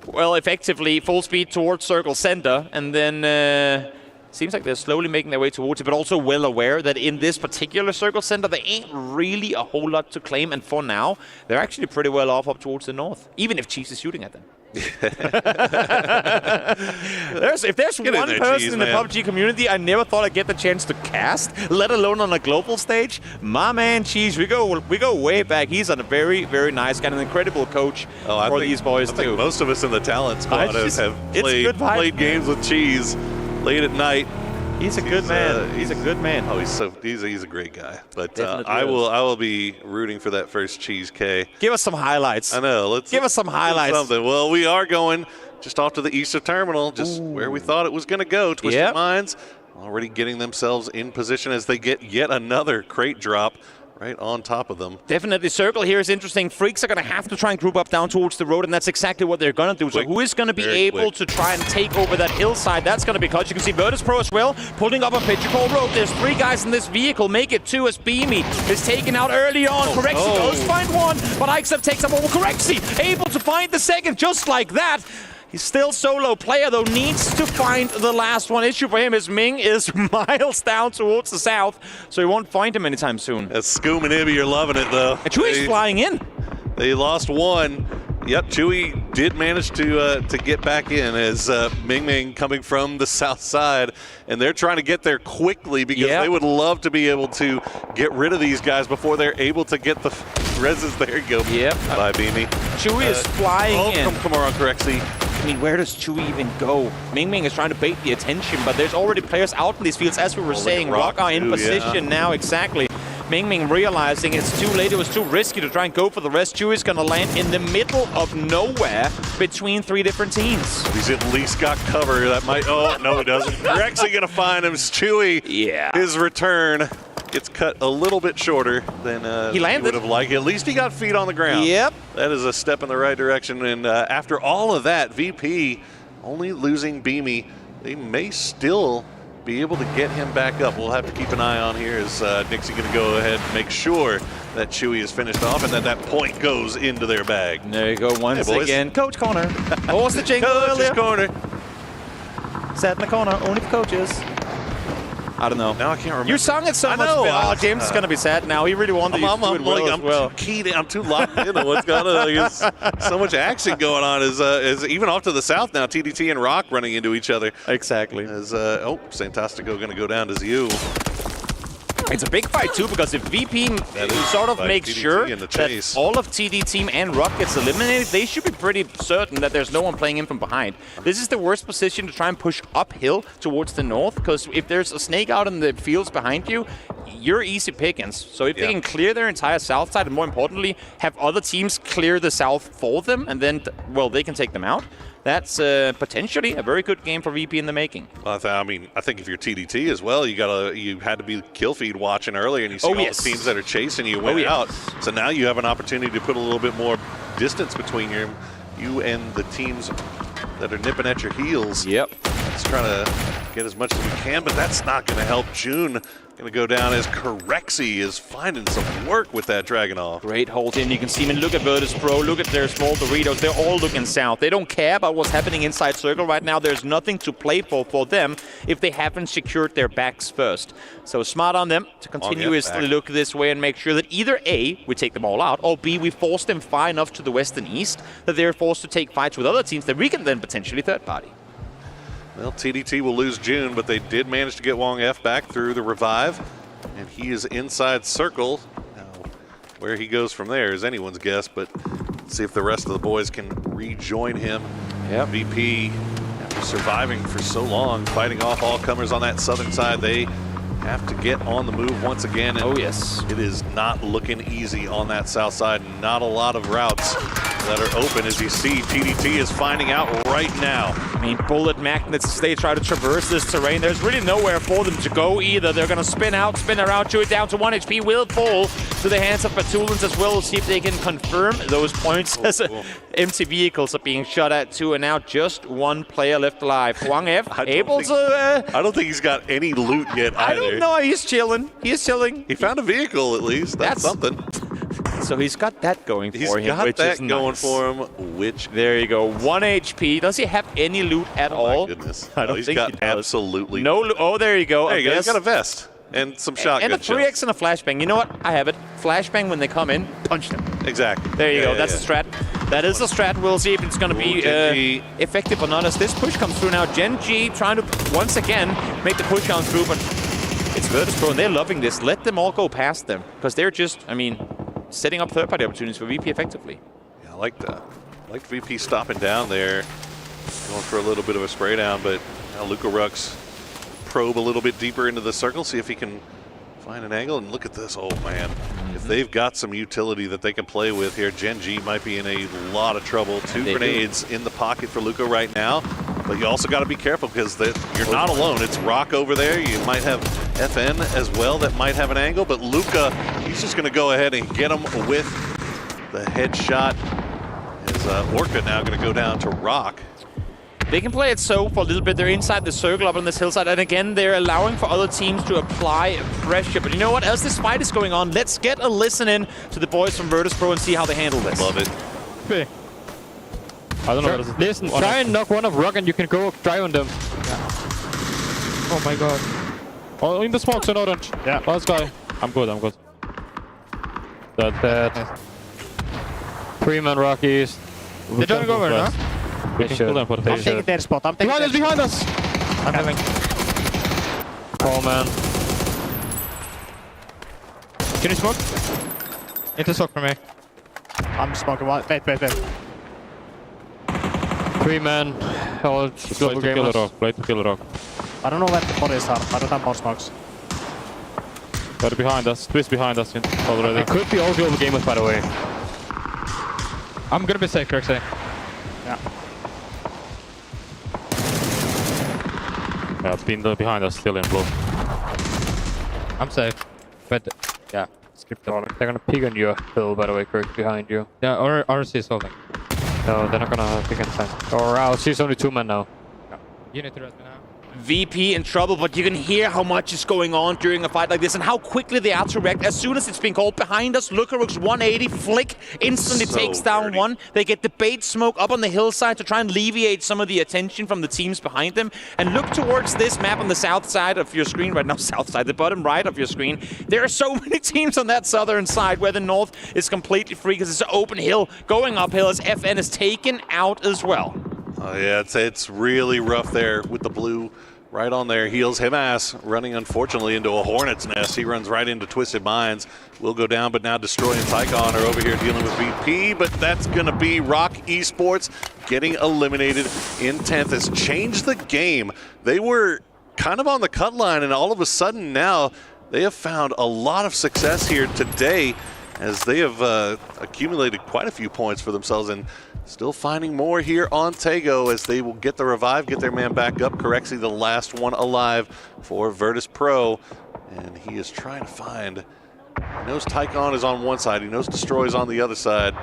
well, effectively full speed towards circle center, and then seems like they're slowly making their way towards it, but also well aware that in this particular circle center, there ain't really a whole lot to claim. And for now, they're actually pretty well off up towards the north, even if Chiefs is shooting at them. If there's one person in the PUBG community I never thought I'd get the chance to cast, let alone on a global stage, my man Cheese, we go way back. He's a very, very nice guy, an incredible coach for these boys I too. think most of us in the talent squad have played games with Cheese late at night. He's a good man. He's a good man. Oh, he's a great guy. But I will be rooting for that first Cheese K. Give us some highlights. I know. Let's give us some highlights. Something. Well, we are going just off to the Easter Terminal, just where we thought it was going to go. Twisted Minds already getting themselves in position as they get yet another crate drop right on top of them. Definitely. Circle here is interesting. Freaks are going to have to try and group up down towards the road, and that's exactly what they're going to do. So who is going to be able to try and take over that hillside? That's going to be Clutch. You can see Virtus.pro as well, pulling up a picture call road. There's 3 guys in this vehicle. Make it 2 as Beamy is taken out early on. Corexi does find 1, but Ixef takes up over Corexi. Able to find the second just like that. He's still solo player, though, needs to find the last one. Issue for him is Ming is miles down towards the south, so he won't find him anytime soon. That's Scoom and Ibby are loving it, though. And Chewy's flying in. They lost 1. Yep, Chewy did manage to get back in as Ming Ming coming from the south side, and they're trying to get there quickly because they would love to be able to get rid of these guys before they're able to get the reses. There you go. Yep. Bye, Beamy. Chewy is flying in. Come on, Corexi. I mean, where does Chewy even go? Ming Ming is trying to bait the attention, but there's already players out in these fields, as we were saying. Rock are in position now, exactly. Ming Ming realizing it's too late, it was too risky to try and go for the rest. Chewy's gonna land in the middle of nowhere between 3 different teams. He's at least got cover. That might, oh, no, it doesn't. We're actually gonna find him. It's Chewy. Yeah. His return gets cut a little bit shorter than he would have liked. At least he got feet on the ground. Yep. That is a step in the right direction. And after all of that, VP only losing Beamy, they may still be able to get him back up. We'll have to keep an eye on here as Nixie going to go ahead and make sure that Chewy is finished off and that point goes into their bag. There you go once again. Coach Corner. What was the jingle Coach's earlier? Corner. Sat in the corner, only for coaches. I don't know. Now I can't remember. You sung it so much. Oh, James is going to be sad now. He really wanted you to do it well. I'm too keyed in. I'm too locked into what's going on. There's so much action going on. Is even off to the south now. TDT and Rock running into each other. Exactly. As Santastico going to go down to ZU. It's a big fight too, because if VP sort of makes sure that all of TD Team and Rock gets eliminated, they should be pretty certain that there's no one playing in from behind. This is the worst position to try and push uphill towards the north, because if there's a snake out in the fields behind you, you're easy pickings. So if they can clear their entire south side, and more importantly, have other teams clear the south for them, and then, well, they can take them out. That's potentially a very good game for VP in the making. Well, I think if you're TDT as well, you had to be kill feed watching earlier, and you see all the teams that are chasing you went out. So now you have an opportunity to put a little bit more distance between you and the teams that are nipping at your heels. Yep. Let's try to get as much as we can, but that's not going to help. June going to go down as Corexi is finding some work with that Dragunov. Great hold in. You can see, I mean, look at Virtus.pro, look at their small Doritos. They're all looking south. They don't care about what's happening inside circle right now. There's nothing to play for them if they haven't secured their backs first. So smart on them to continuously look this way and make sure that either A, we take them all out, or B, we force them far enough to the west and east that they're forced to take fights with other teams that we can then potentially third party. Well, TDT will lose June, but they did manage to get Wong F back through the revive, and he is inside circle. Now, where he goes from there is anyone's guess, but let's see if the rest of the boys can rejoin him. Yeah, VP, after surviving for so long, fighting off all comers on that southern side, they have to get on the move once again. And yes, it is not looking easy on that south side. Not a lot of routes that are open. As you see, TDT is finding out right now. I mean, bullet magnets, they try to traverse this terrain. There's really nowhere for them to go either. They're going to spin around, chew it down to 1 HP. Will fall to the hands of Patulans as well. See if they can confirm those points as empty vehicles are being shot at too. And now just one player left alive. Wang F able to... I don't think he's got any loot yet either. I don't know. He's chilling. He's chilling. He found a vehicle at least. That's something. So he's got that going for him. He's got which that is going nice. for him, which... There you go. 1 HP. Does he have any loot at all? Oh, my goodness. I don't he's think got he does. absolutely no loot. Oh, there you go. There you go. He's got a vest and some shotgun and a 3x and a flashbang. You know what? I have it. Flashbang when they come in, punch them. Exactly. There you go. That's a strat. That is a strat. We'll see if it's going to be effective or not as this push comes through now. Gen.G trying to, once again, make the push on through, but it's Virtus.pro, and they're loving this. Let them all go past them, because they're just, I mean, setting up third-party opportunities for VP effectively. Yeah, I like VP stopping down there, going for a little bit of a spray down, but now Luka Rux probe a little bit deeper into the circle, see if he can find an angle. And look at this, oh man. If they've got some utility that they can play with here, Gen.G might be in a lot of trouble. Two grenades in the pocket for Luka right now, but you also got to be careful because you're not alone. It's Rock over there. You might have FN as well that might have an angle, but Luka, he's just going to go ahead and get him with the headshot. Is Orca now going to go down to Rock? They can play it so for a little bit. They're inside the circle up on this hillside, and again, they're allowing for other teams to apply pressure. But you know what? As this fight is going on, let's get a listen in to the boys from Virtus.pro and see how they handle this. Love it. Okay. I don't know what it is. Listen, try and knock one of Rock and you can go drive on them. Yeah. Oh my god. Oh, in the smokes in orange. Yeah. Last guy. I'm good. That. 3-man Rockies. They're trying to go over, no? We can kill them for the I'm taking their spot. I'm taking behind us! I'm having. Oh man. Can you smoke? Into smoke for me. I'm smoking. Wait. 3-man. Oh, play to kill Rock. Play to kill Rock. I don't know where the bodies are. I don't have more smokes. They're behind us. Twist behind us already. It could be all global gamers, by the way. I'm gonna be safe, Kirksey. Yeah. Yeah, it's been behind us, still in blue. I'm safe. But yeah, skip the water. They're gonna peek on your hill, by the way, Kirk, behind you. Yeah, or RC is holding. No, they're not gonna pick any time. Or else he's only 2 men now. Yeah. You need to rest me now. VP in trouble, but you can hear how much is going on during a fight like this and how quickly they are to react. As soon as it's been called behind us, Lukaruk's 180 flick instantly takes down one. They get the bait smoke up on the hillside to try and alleviate some of the attention from the teams behind them. And look towards this map on the south side of your screen right now. South side, the bottom right of your screen. There are so many teams on that southern side where the north is completely free because it's an open hill going uphill as FN is taken out as well. Oh yeah, it's really rough there with the blue right on their heels. Himas running, unfortunately, into a hornet's nest. He runs right into Twisted Minds. Will go down, but now Destroy and Tycon are over here dealing with VP, but that's going to be Rock Esports getting eliminated in 10th. Has changed the game. They were kind of on the cut line, and all of a sudden now they have found a lot of success here today as they have accumulated quite a few points for themselves and still finding more here on Tego as they will get the revive, get their man back up. Corexi, the last one alive for Virtus.pro, and he is trying to find. He knows Tycon is on one side. He knows Destroy is on the other side.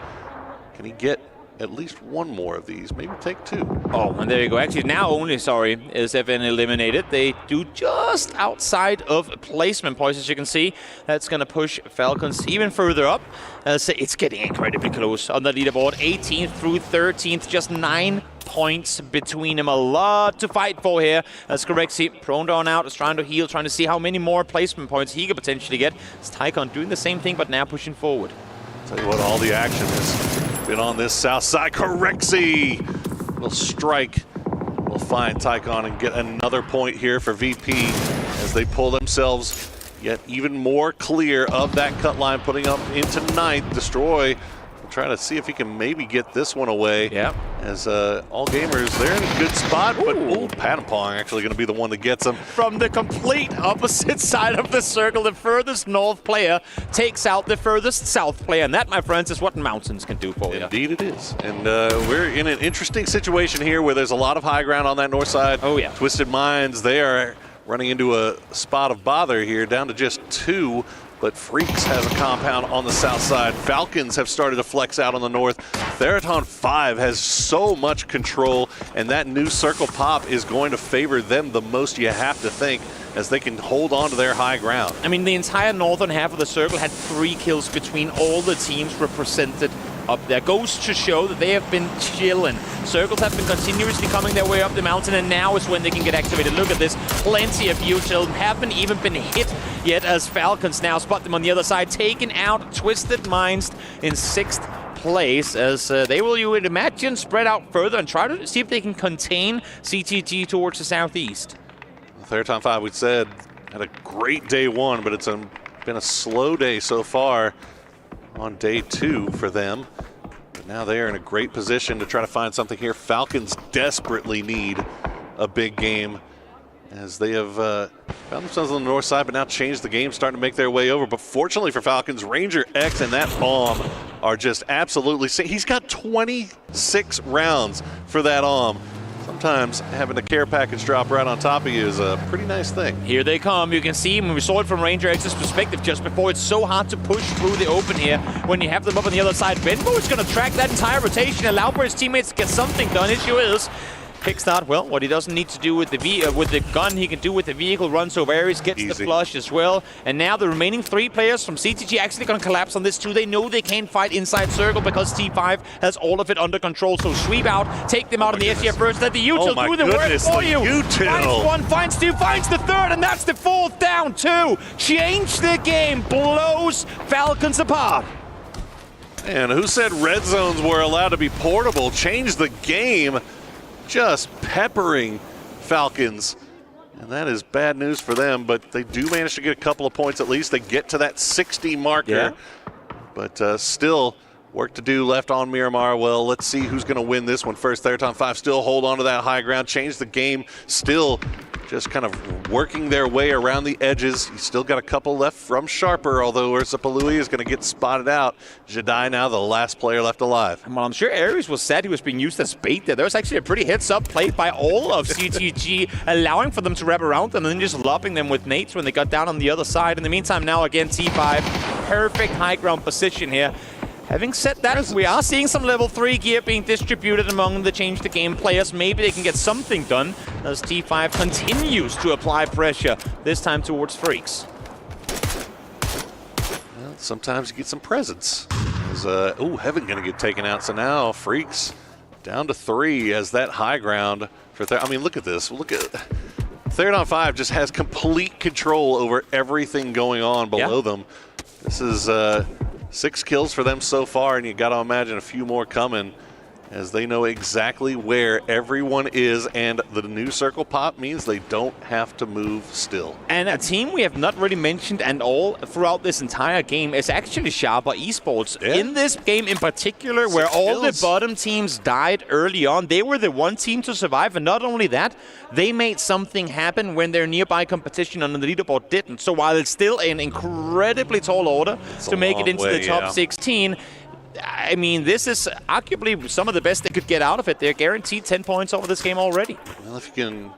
Can he get at least one more of these, maybe take 2. Oh, and there you go. Actually, now only, sorry, is FN eliminated. They do just outside of placement points, as you can see. That's going to push Falcons even further up. It's getting incredibly close on the leaderboard. 18th through 13th, just 9 points between them. A lot to fight for here. As Corexi, prone down out, is trying to heal, trying to see how many more placement points he could potentially get. It's Tycon doing the same thing, but now pushing forward. Tell you what, all the action has been on this south side. Corexi will strike. We'll find Tycon and get another point here for VP as they pull themselves yet even more clear of that cut line, putting up into 9th. Destroy will try to see if he can maybe get this one away. Yeah. As all gamers, they're in a good spot, but Patampong actually going to be the one that gets them. From the complete opposite side of the circle, the furthest north player takes out the furthest south player, and that, my friends, is what mountains can do for you. Indeed it is. And we're in an interesting situation here where there's a lot of high ground on that north side. Oh, yeah. Twisted Minds, they are running into a spot of bother here, down to just 2. But Freaks has a compound on the south side. Falcons have started to flex out on the north. Theraton 5 has so much control, and that new circle pop is going to favor them the most, you have to think, as they can hold on to their high ground. I mean, the entire northern half of the circle had 3 kills between all the teams represented up there. Goes to show that they have been chilling. Circles have been continuously coming their way up the mountain, and now is when they can get activated. Look at this. Plenty of util. Haven't even been hit yet as Falcons now spot them on the other side. Taken out Twisted Minds in 6th place as they will, you would imagine, spread out further and try to see if they can contain CTG towards the southeast. Theraton 5, we said, had a great day 1, but it's been a slow day so far on day 2 for them. But now they are in a great position to try to find something here. Falcons desperately need a big game as they have found themselves on the north side, but now changed the game, starting to make their way over. But fortunately for Falcons, Ranger X and that bomb are just absolutely sick. He's got 26 rounds for that Sometimes having a care package drop right on top of you is a pretty nice thing. Here they come. You can see when we saw it from Ranger X's perspective just before. It's so hard to push through the open here when you have them up on the other side. Benbow is going to track that entire rotation, allow for his teammates to get something done. Issue is, Kickstart, well, what he doesn't need to do with the gun, he can do with the vehicle. Runs over Ares, gets the flush as well. And now the remaining 3 players from CTG actually going to collapse on this too. They know they can't fight inside circle because T5 has all of it under control. So sweep out, take them out in the SCF first. Let the util do the work for you. Finds 1, finds 2, finds the 3rd, and that's the 4th down 2. Change the game, blows Falcons apart. And who said red zones were allowed to be portable? Change the game. Just peppering Falcons, and that is bad news for them, but they do manage to get a couple of points at least. They get to that 60 marker, but still work to do left on Miramar. Well, let's see who's going to win this one first. Theraton 5 still hold on to that high ground, change the game, still just kind of working their way around the edges. You still got a couple left from Sharper, although Ursapalui is going to get spotted out. Jedi now the last player left alive. Well, I'm sure Ares was sad he was being used as bait there. There was actually a pretty heads-up play by all of CTG, allowing for them to wrap around them and then just lopping them with nades when they got down on the other side. In the meantime, now again, T5, perfect high ground position here. Having said that, we are seeing some level 3 gear being distributed among the change the game players. Maybe they can get something done as T5 continues to apply pressure, this time towards Freaks. Well, sometimes you get some presents. Heaven gonna get taken out, so now Freaks down to 3 as that high ground for I mean, look at this. Look at Theraton 5 just has complete control over everything going on below them. This is 6 kills for them so far, and you got to imagine a few more coming as they know exactly where everyone is, and the new circle pop means they don't have to move still. And a team we have not really mentioned and all throughout this entire game is actually Sharper Esports. In this game in particular, where all the bottom teams died early on, they were the one team to survive, and not only that, they made something happen when their nearby competition on the leaderboard didn't. So while it's still an incredibly tall order to make it into the top 16, I mean, this is arguably some of the best they could get out of it. They're guaranteed 10 points over this game already. Well, if you can,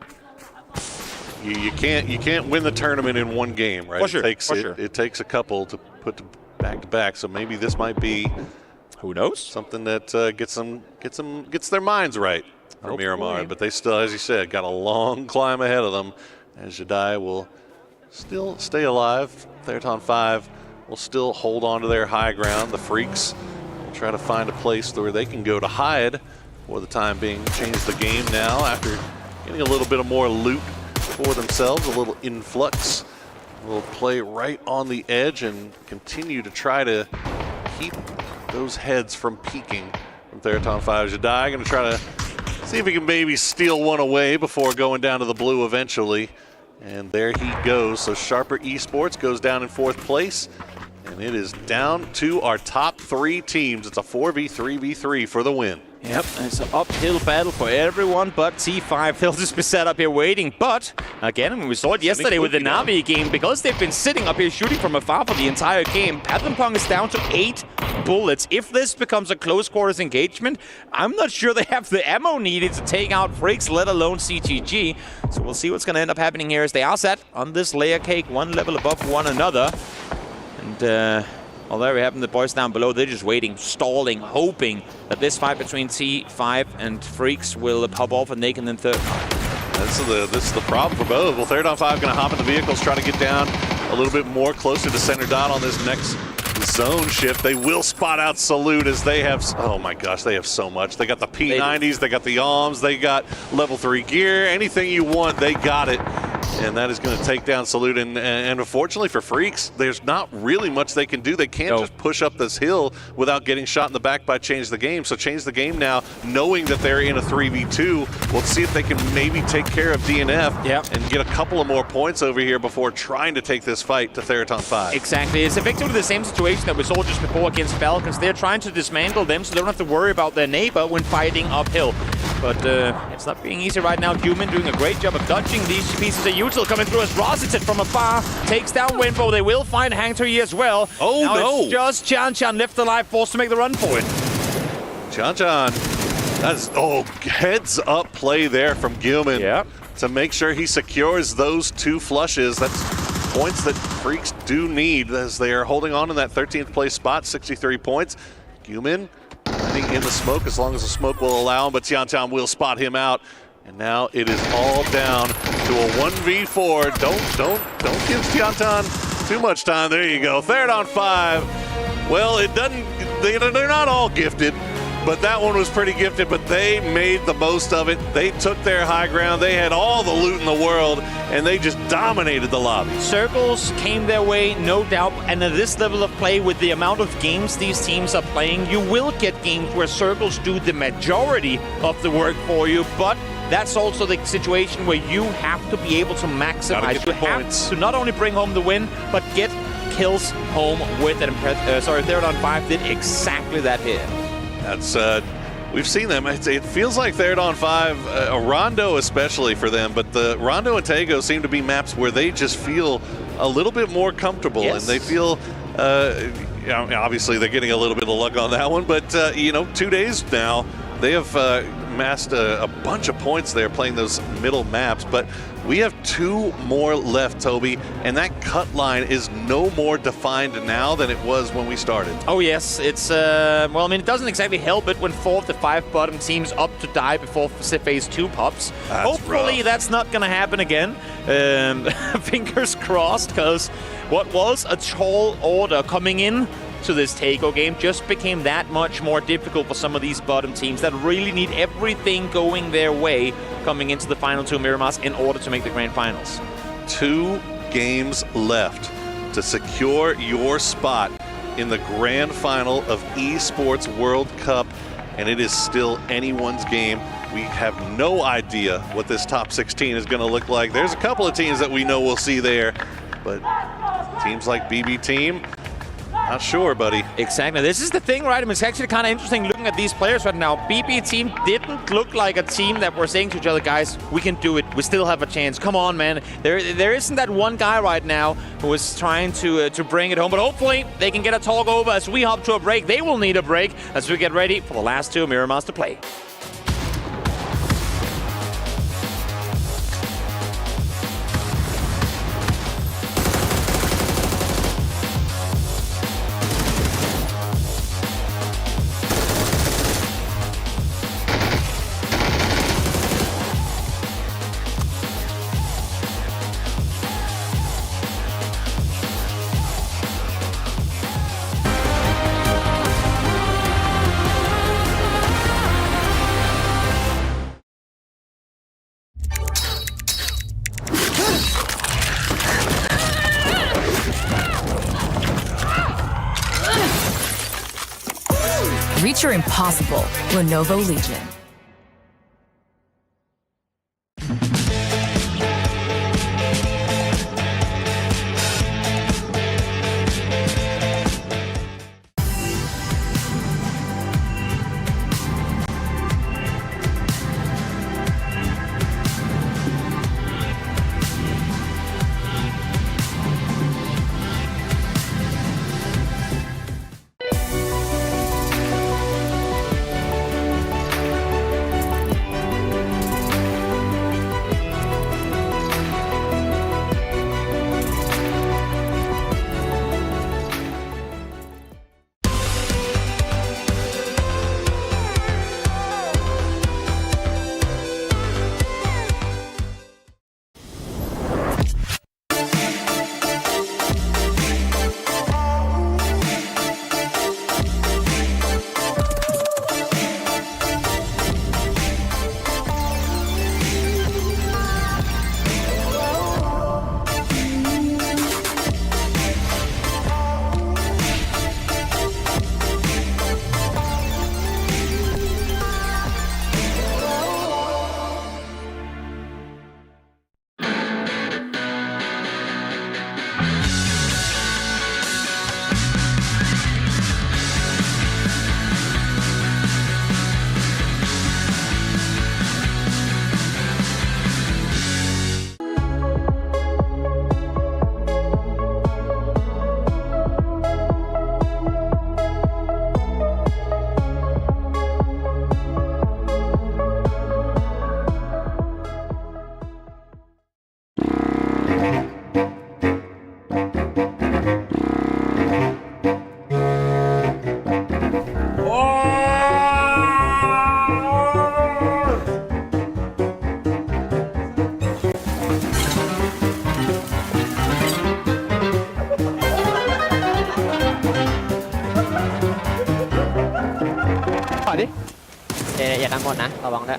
you can't win the tournament in one game, right? For sure, It takes a couple to put back to back. So maybe this might be Who knows? Something that gets their minds right for Miramar. But they still, as you said, got a long climb ahead of them. As Jedi will still stay alive. Theraton 5 will still hold on to their high ground. The Freaks will try to find a place where they can go to hide for the time being. Change the game now after getting a little bit of more loot for themselves, a little influx. Will play right on the edge and continue to try to keep those heads from peaking from Theraton 5. Jedi going to try to see if he can maybe steal one away before going down to the blue eventually. And there he goes. So Sharper Esports goes down in 4th place. And it is down to our top 3 teams. It's a 4v3v3 for the win. Yep, it's an uphill battle for everyone but T5. They'll just be set up here waiting. But, again, we saw it yesterday with the Na'Vi game. Because they've been sitting up here shooting from afar for the entire game, Paddlepong is down to 8 bullets. If this becomes a close quarters engagement, I'm not sure they have the ammo needed to take out Freaks, let alone CTG. So we'll see what's going to end up happening here as they are set on this layer cake, one level above one another. And, well, there we have them, the boys down below. They're just waiting, stalling, hoping that this fight between T5 and Freaks will pop off and they can then This is the problem for both. Well, Theraton 5 going to hop in the vehicles, try to get down a little bit more closer to center dot on this next zone shift. They will spot out Salute as they have, oh my gosh, they have so much. They got the P90s, they got the ARMs, they got level 3 gear, anything you want, they got it. And that is going to take down Salute. And unfortunately for Freaks, there's not really much they can do. They can't just push up this hill without getting shot in the back by Change the Game. So Change the Game now, knowing that they're in a 3v2, we'll see if they can maybe take care of DNF and get a couple of more points over here before trying to take this fight to Theraton 5. Exactly. It's effectively the same situation that we saw just before against Falcons. They're trying to dismantle them so they don't have to worry about their neighbor when fighting uphill. But it's not being easy right now. Human doing a great job of dodging these pieces of util coming through as Rosited from afar takes down Winbo. They will find Hangturi as well. Oh, now no. It's just Chan left alive, forced to make the run for it. Chan, that's, heads up play there from Gilman to make sure he secures those 2 flushes. That's points that Freaks do need as they are holding on in that 13th place spot, 63 points. Gilman in the smoke as long as the smoke will allow him, but Tian will spot him out. And now it is all down to a 1v4. Don't give Tian too much time. There you go. Theraton 5. Well, they're not all gifted, but that one was pretty gifted, but they made the most of it. They took their high ground. They had all the loot in the world, and they just dominated the lobby. Circles came their way, no doubt, and at this level of play, with the amount of games these teams are playing, you will get games where Circles do the majority of the work for you, but that's also the situation where you have to be able to maximize. You have to not only bring home the win, but get kills home with it. Theraton 5 did exactly that here. That's we've seen them. It feels like Theraton 5, a Rondo especially for them, but the Rondo and Tego seem to be maps where they just feel a little bit more comfortable, and they feel. Obviously, they're getting a little bit of luck on that one, but 2 days now, they have amassed a bunch of points there playing those middle maps, but we have 2 more left, Toby, and that cut line is no more defined now than it was when we started. Oh yes, it's, well, I mean, it doesn't exactly help it when 4 of the 5 bottom teams up to die before phase 2 pops. Hopefully that's not gonna happen again. Fingers crossed, because what was a tall order coming in to this Takeover game just became that much more difficult for some of these bottom teams that really need everything going their way coming into the final 2 Miramars in order to make the grand finals. 2 games left to secure your spot in the grand final of Esports World Cup, and it is still anyone's game. We have no idea what this top 16 is going to look like. There's a couple of teams that we know we'll see there, but teams like BB Team, not sure, buddy. Exactly. This is the thing, right? I mean, it's actually kind of interesting looking at these players right now. BB Team didn't look like a team that were saying to each other, guys, we can do it. We still have a chance. Come on, man. There isn't that one guy right now who is trying to bring it home. But hopefully they can get a talk over as we hop to a break. They will need a break as we get ready for the last 2 Miramars to play. Reach your impossible. Lenovo Legion.อย่าดังหมดนะระวังด้วย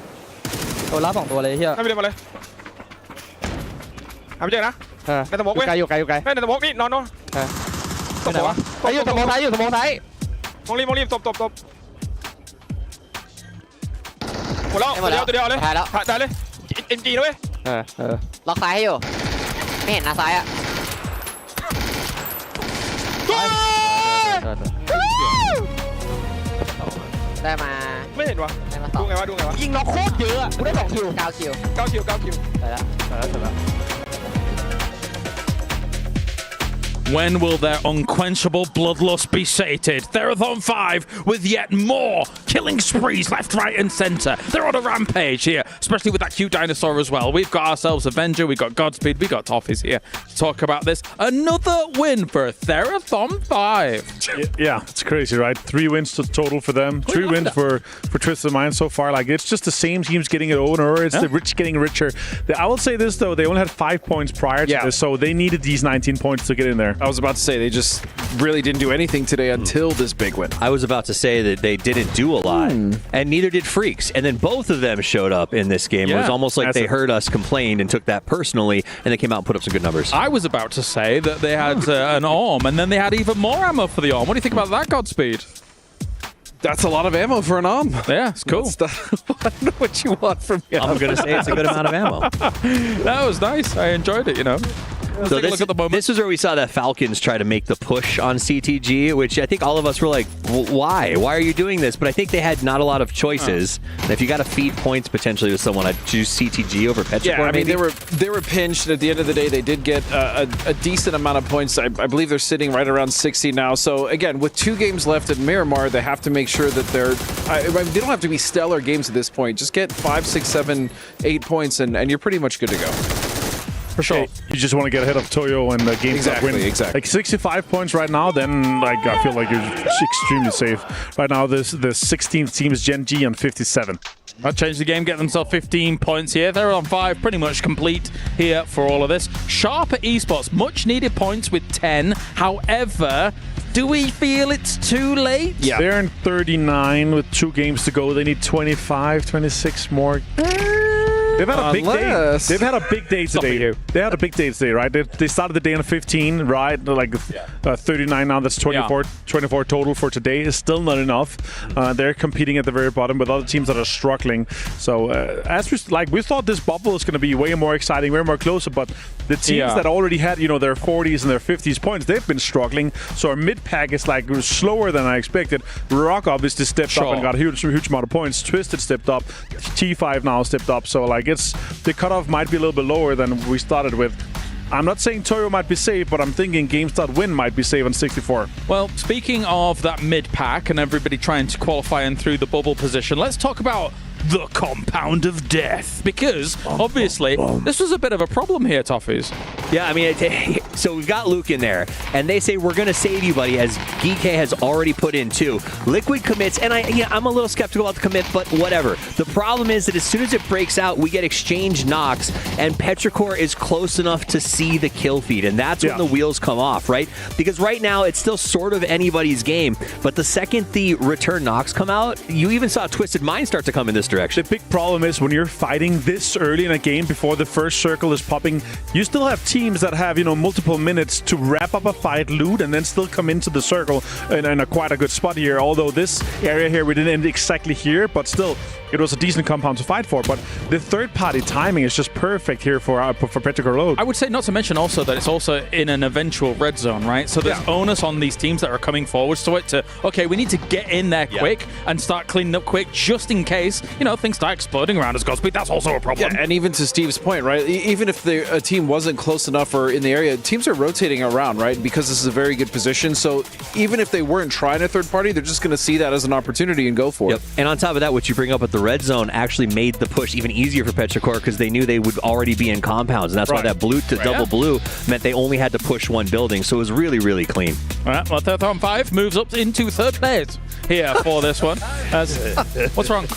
ตัวรับ2ตัวเลยเฮีย ให้ไปเดินมาเลยหาไม่เจอนะในสมองเว้ย อยู่ไกลในสมองนี่นอนตบวะอยู่สมองซ้ายมองรีบตบหมดแล้วตัวเดียวเลยถ่ายเลย NG นะเว้ยล็อกซ้ายให้อยู่ไม่เห็นนะซ้ายอ่ะได้มาไม่เห็นวะดูไงวะยิงน็อกโคตรเยอะกูได้2คิว9คิวได้แล้ว When will their unquenchable bloodlust be sated? Therathon 5 with yet more killing sprees left, right, and center. They're on a rampage here, especially with that cute dinosaur as well. We've got ourselves Avenger, we've got Godspeed, we've got Toffees here to talk about this. Another win for Therathon 5. Yeah, it's crazy, right? 3 wins total for them. 3 wins for Twisted Mind so far. Like, it's just the same teams getting it over. It's the rich getting richer. I will say this, though. They only had 5 points prior to this, so they needed these 19 points to get in there. I was about to say, they just really didn't do anything today until this big win. I was about to say that they didn't do a lot, and neither did Freaks. And then both of them showed up in this game. It was almost like they heard us complain and took that personally, and they came out and put up some good numbers. I was about to say that they had an ARM, and then they had even more ammo for the ARM. What do you think about that, Godspeed? That's a lot of ammo for an ARM. Yeah, it's cool. I don't know what you want from me. I'm going to say it's a good amount of ammo. That was nice. I enjoyed it, you know. So this is where we saw that Falcons try to make the push on CTG, which I think all of us were like, why? Why are you doing this? But I think they had not a lot of choices. And if you got to feed points potentially with someone, I'd choose CTG over Petrichor. Yeah, I mean, maybe. they were pinched. At the end of the day, they did get a decent amount of points. I believe they're sitting right around 60 now. So again, with 2 games left at Miramar, they have to make sure that they don't have to be stellar games at this point. Just get 5, 6, 7, 8 points, and you're pretty much good to go. For sure. You just want to get ahead of Toyo and the game win. Exactly. Like 65 points right now, then like I feel like you're extremely safe. Right now, the 16th team is Gen.G on 57. That changed the game, get themselves 15 points here. They're on 5, pretty much complete here for all of this. Sharp at Esports, much needed points with 10. However, do we feel it's too late? Yeah. They're in 39 with 2 games to go. They need 25, 26 more. They've had a big day. Unless- They've had a big day today. They had a big day today, right? They started the day on 15, right? Like 39 now. That's 24 total for today. Is still not enough. They're competing at the very bottom with other teams that are struggling. So as we thought this bubble is going to be way more exciting, way more closer, but the teams that already had their 40s and their 50s points, they've been struggling. So our mid pack is like slower than I expected. Rock obviously stepped up and got a huge amount of points. Twisted stepped up. T5 now stepped up. So like the cutoff might be a little bit lower than we started with. I'm not saying Toyo might be safe, but I'm thinking GameStart-Win might be safe on 64. Well, speaking of that mid-pack and everybody trying to qualify in through the bubble position, let's talk about the compound of death, because obviously this was a bit of a problem here, Toffees. Yeah, I mean, so we've got Luke in there, and they say we're going to save you, buddy, as GK has already put in 2. Liquid commits, and I'm a little skeptical about the commit, but whatever. The problem is that as soon as it breaks out, we get exchange knocks, and Petrichor is close enough to see the kill feed, and that's when the wheels come off, right? Because right now, it's still sort of anybody's game, but the second the return knocks come out, you even saw Twisted Mind start to come in this direction. The big problem is when you're fighting this early in a game before the first circle is popping, you still have teams that have, multiple minutes to wrap up a fight, loot, and then still come into the circle in a quite a good spot here. Although this area here, we didn't end exactly here, but still, it was a decent compound to fight for. But the third-party timing is just perfect here for Petrichor load. I would say not to mention also that it's also in an eventual red zone, right? So there's onus on these teams that are coming forwards to it to, okay, we need to get in there quick and start cleaning up quick just in case, things start exploding around us, Godspeed. That's also a problem. Yeah, and even to Steve's point, right? Even if a team wasn't close enough or in the area, teams are rotating around, right? Because this is a very good position. So even if they weren't trying a third party, they're just going to see that as an opportunity and go for it. And on top of that, what you bring up at the red zone actually made the push even easier for Petrichor because they knew they would already be in compounds. And that's why that blue to double blue meant they only had to push one building. So it was really, really clean. All right, well, Third 5 moves up into third place here for this one. What's wrong?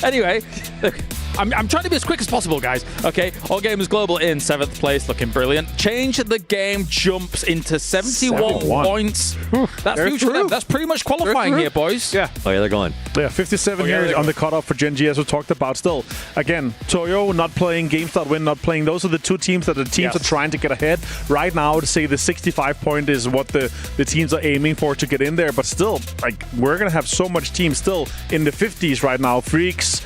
Anyway, look, I'm trying to be as quick as possible, guys. Okay, All Gamers Global in 7th place, looking brilliant. Change the game jumps into 71 points. That's huge for them. That's pretty much qualifying here, boys. Yeah. Oh, yeah, they're going. Yeah, 57 here on the cutoff for Gen.G, as we talked about. Still, again, Toyo not playing, GameStart-Win not playing. Those are the two teams that the teams are trying to get ahead. Right now, to say the 65 point is what the teams are aiming for to get in there. But still, like, we're going to have so much teams still in the 50s right now. Freaks,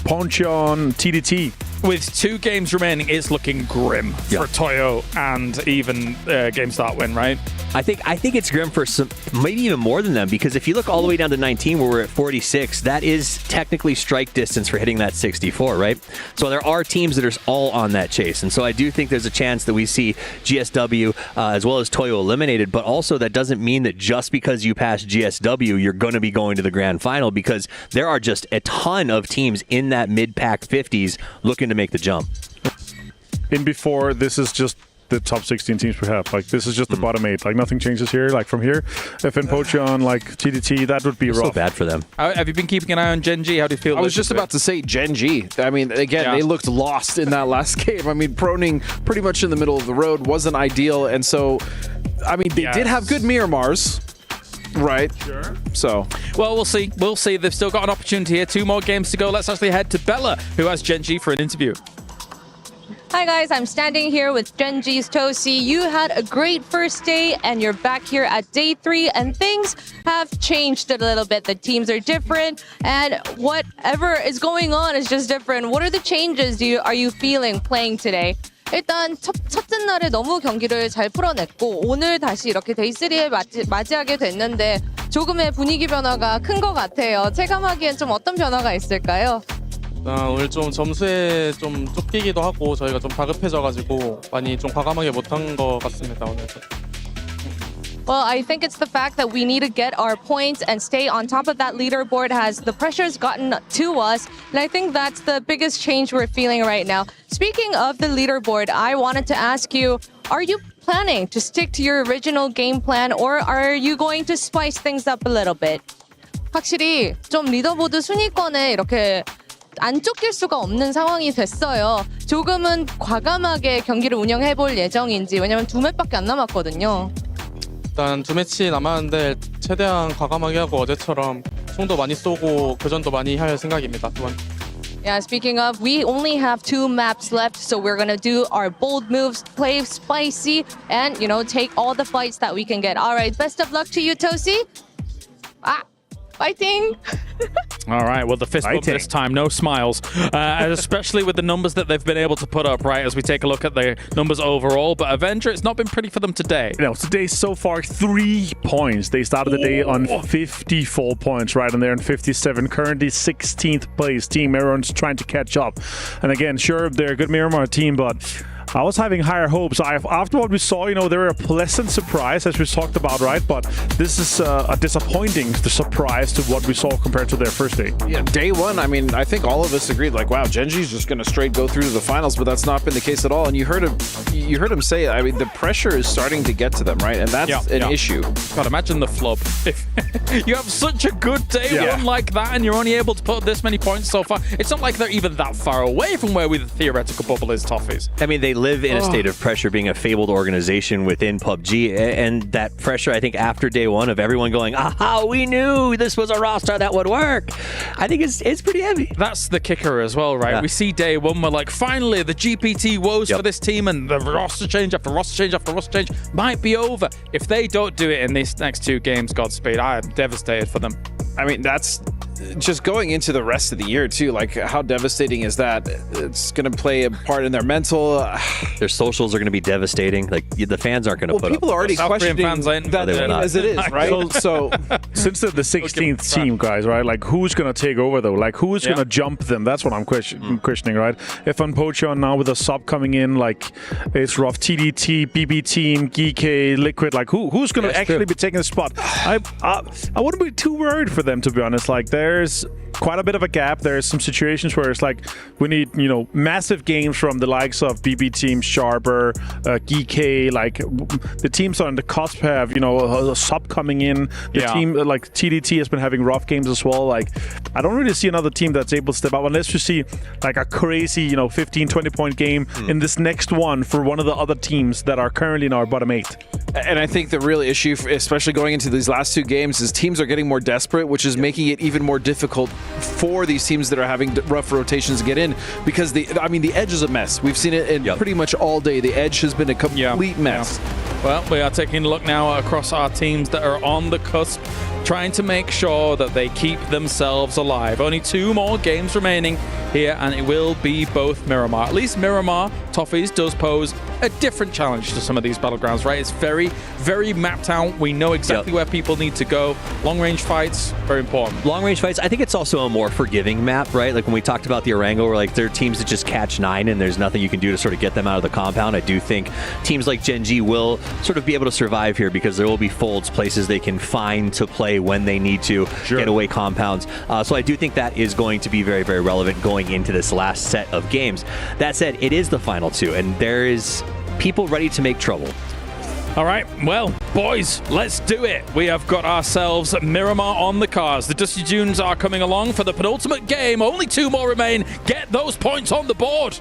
Ponchon, TDT. With 2 games remaining, it's looking grim for Toyo and even GameStart-Win, right? I think it's grim for some, maybe even more than them, because if you look all the way down to 19, where we're at 46, that is technically strike distance for hitting that 64, right? So there are teams that are all on that chase, and so I do think there's a chance that we see GSW as well as Toyo eliminated, but also that doesn't mean that just because you pass GSW, you're going to be going to the grand final, because there are just a ton of teams in that mid-pack 50s looking to make the jump. In before, this is just the top 16 teams we have. Like, this is just the bottom 8. Like, nothing changes here. Like, from here, FN Pochon, like TDT, that would be rough. So bad for them. Have you been keeping an eye on Gen.G? How do you feel? I was just about to say Gen.G. I mean, again, they looked lost in that last game. I mean, proning pretty much in the middle of the road wasn't ideal. And so, I mean, they did have good Miramars. Right. Sure. So. Well, we'll see. We'll see. They've still got an opportunity here. 2 more games to go. Let's actually head to Bella, who has Gen.G for an interview. Hi guys, I'm standing here with Gen.G's Tosi. You had a great first day and you're back here at day 3 and things have changed a little bit. The teams are different and whatever is going on is just different. What are the changes are you feeling playing today? 일단 첫째 날에 너무 경기를 잘 풀어냈고 오늘 다시 이렇게 데이 3에 맞이하게 됐는데 조금의 분위기 변화가 큰 것 같아요. 체감하기엔 좀 어떤 변화가 있을까요? 오늘 좀 점수에 좀 쫓기기도 하고 저희가 좀 다급해져가지고 많이 좀 과감하게 못한 것 같습니다 오늘. Well, I think it's the fact that we need to get our points and stay on top of that leaderboard the pressure's gotten to us. And I think that's the biggest change we're feeling right now. Speaking of the leaderboard, I wanted to ask you, are you planning to stick to your original game plan or are you going to spice things up a little bit? 확실히 좀 리더보드 순위권에 이렇게 안 쫓길 수가 없는 상황이 됐어요. 조금은 과감하게 경기를 운영해볼 예정인지, 왜냐면 2맵밖에 안 남았거든요. 일단 2매치 남았는데 최대한 과감하게 하고 어제처럼 총도 많이 쏘고 교전도 많이 할 생각입니다. Yeah, speaking of, we only have 2 maps left, so we're gonna do our bold moves, play spicy, and, you know, take all the fights that we can get. All right, best of luck to you, Tosi. Fighting. All right, well, the fist bump this time, no smiles, especially with the numbers that they've been able to put up, right, as we take a look at the numbers overall. But Avenger, it's not been pretty for them today. You know, today so far 3 points. They started the day on 54 points, right, and they're on 57. Currently 16th place. Team Miramar trying to catch up. And again, sure, they're a good Miramar team, but I was having higher hopes. After what we saw, you know, they were a pleasant surprise, as we talked about, right? But this is a disappointing surprise to what we saw compared to their first day. Yeah, day one, I mean, I think all of us agreed, like, wow, Gen.G's just going to straight go through to the finals, but that's not been the case at all. And you heard him say, I mean, the pressure is starting to get to them, right? And that's an issue. God, imagine the flub. If you have such a good day one like that, and you're only able to put this many points so far, it's not like they're even that far away from where the theoretical bubble is, Toffees. I mean, they live in a state of pressure, being a fabled organization within PUBG, and that pressure, I think, after day one of everyone going, aha, we knew this was a roster that would work, I think it's pretty heavy. That's the kicker as well, right? We see day one, we're like, finally, the GPT woes for this team, and the roster change after roster change after roster change might be over. If they don't do it in these next 2 games, Godspeed, I am devastated for them. I mean, that's just going into the rest of the year too. Like, how devastating is that? It's going to play a part in their mental. Their socials are going to be devastating. Like, the fans aren't going to put up. People are already questioning that as it is, right? So since they're the 16th team, guys, right? Like, who's going to take over though? Like, who's going to jump them? That's what I'm questioning, right? If Pocho now with a sub coming in, like, it's rough. TDT, BB Team, GK, Liquid. Like, who's going to actually be taking the spot? I wouldn't be too worried for them, to be honest. Like, there's quite a bit of a gap. There's some situations where it's like we need, you know, massive games from the likes of BB Team, Sharper, GK. Like, the teams on the cusp have, you know, a sub coming in. The team like TDT has been having rough games as well. Like, I don't really see another team that's able to step up unless you see like a crazy, you know, 15-20 point game in this next one for one of the other teams that are currently in our bottom 8. And I think the real issue, especially going into these last 2 games, is teams are getting more desperate, which is making it even more difficult for these teams that are having rough rotations to get in, because the edge is a mess. We've seen it in pretty much all day. The edge has been a complete mess. Well, we are taking a look now across our teams that are on the cusp, trying to make sure that they keep themselves alive. Only 2 more games remaining here, and it will be both Miramar. At least Miramar, Toffees, does pose a different challenge to some of these battlegrounds, right? It's very, very mapped out. We know exactly where people need to go. Long-range fights, very important. Long-range fights, I think it's also a more forgiving map, right? Like when we talked about the Orango, where like there are teams that just catch 9 and there's nothing you can do to sort of get them out of the compound. I do think teams like Gen.G will sort of be able to survive here because there will be folds, places they can find to play when they need to get away compounds. So I do think that is going to be very, very relevant going into this last set of games. That said, it is the final 2, and there is people ready to make trouble. All right, well, boys, let's do it. We have got ourselves Miramar on the cards. The Dusty Dunes are coming along for the penultimate game. Only 2 more remain. Get those points on the board.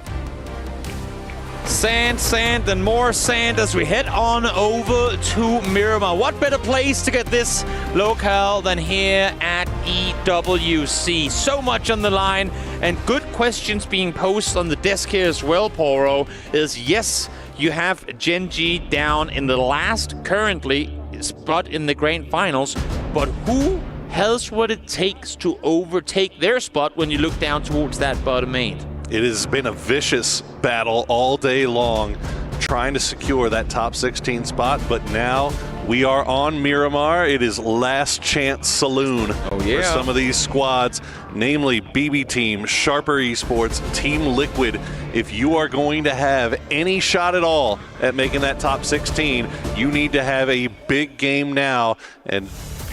Sand, sand, and more sand as we head on over to Miramar. What better place to get this locale than here at EWC? So much on the line, and good questions being posed on the desk here as well, Poro, is yes, you have Gen.G down in the last currently spot in the grand finals, but who has what it takes to overtake their spot when you look down towards that bottom 8? It has been a vicious battle all day long trying to secure that top 16 spot, but now we are on Miramar. It is last chance saloon for some of these squads, namely BB Team, Sharper Esports, Team Liquid. If you are going to have any shot at all at making that top 16, you need to have a big game now, and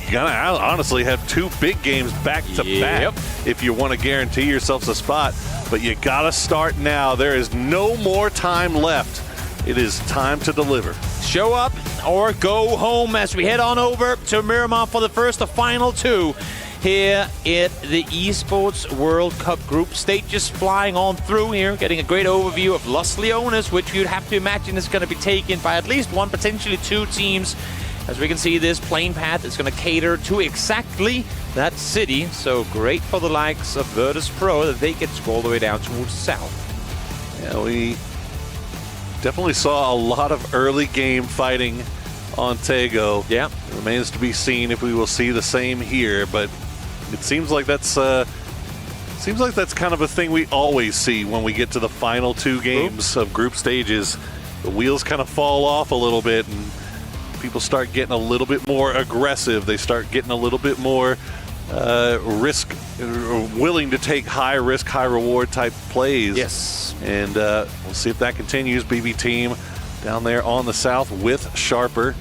you gotta honestly have 2 big games back to back if you want to guarantee yourselves a spot. But you gotta start now. There is no more time left. It is time to deliver. Show up or go home as we head on over to Miramar for the first of final 2 here at the Esports World Cup group stage. Just flying on through here, getting a great overview of Los Leones, which you'd have to imagine is going to be taken by at least 1, potentially 2 teams As we can see, this plane path is going to cater to exactly that city. So great for the likes of Virtus.pro that they get to go all the way down towards the south. Yeah, we definitely saw a lot of early game fighting on Tego. Yeah. It remains to be seen if we will see the same here, but it seems like that's kind of a thing we always see when we get to the final 2 games of group stages. The wheels kind of fall off a little bit and people start getting a little bit more aggressive. They start getting a little bit more willing to take high risk, high reward type plays. Yes. And we'll see if that continues. BB team down there on the south with Sharper.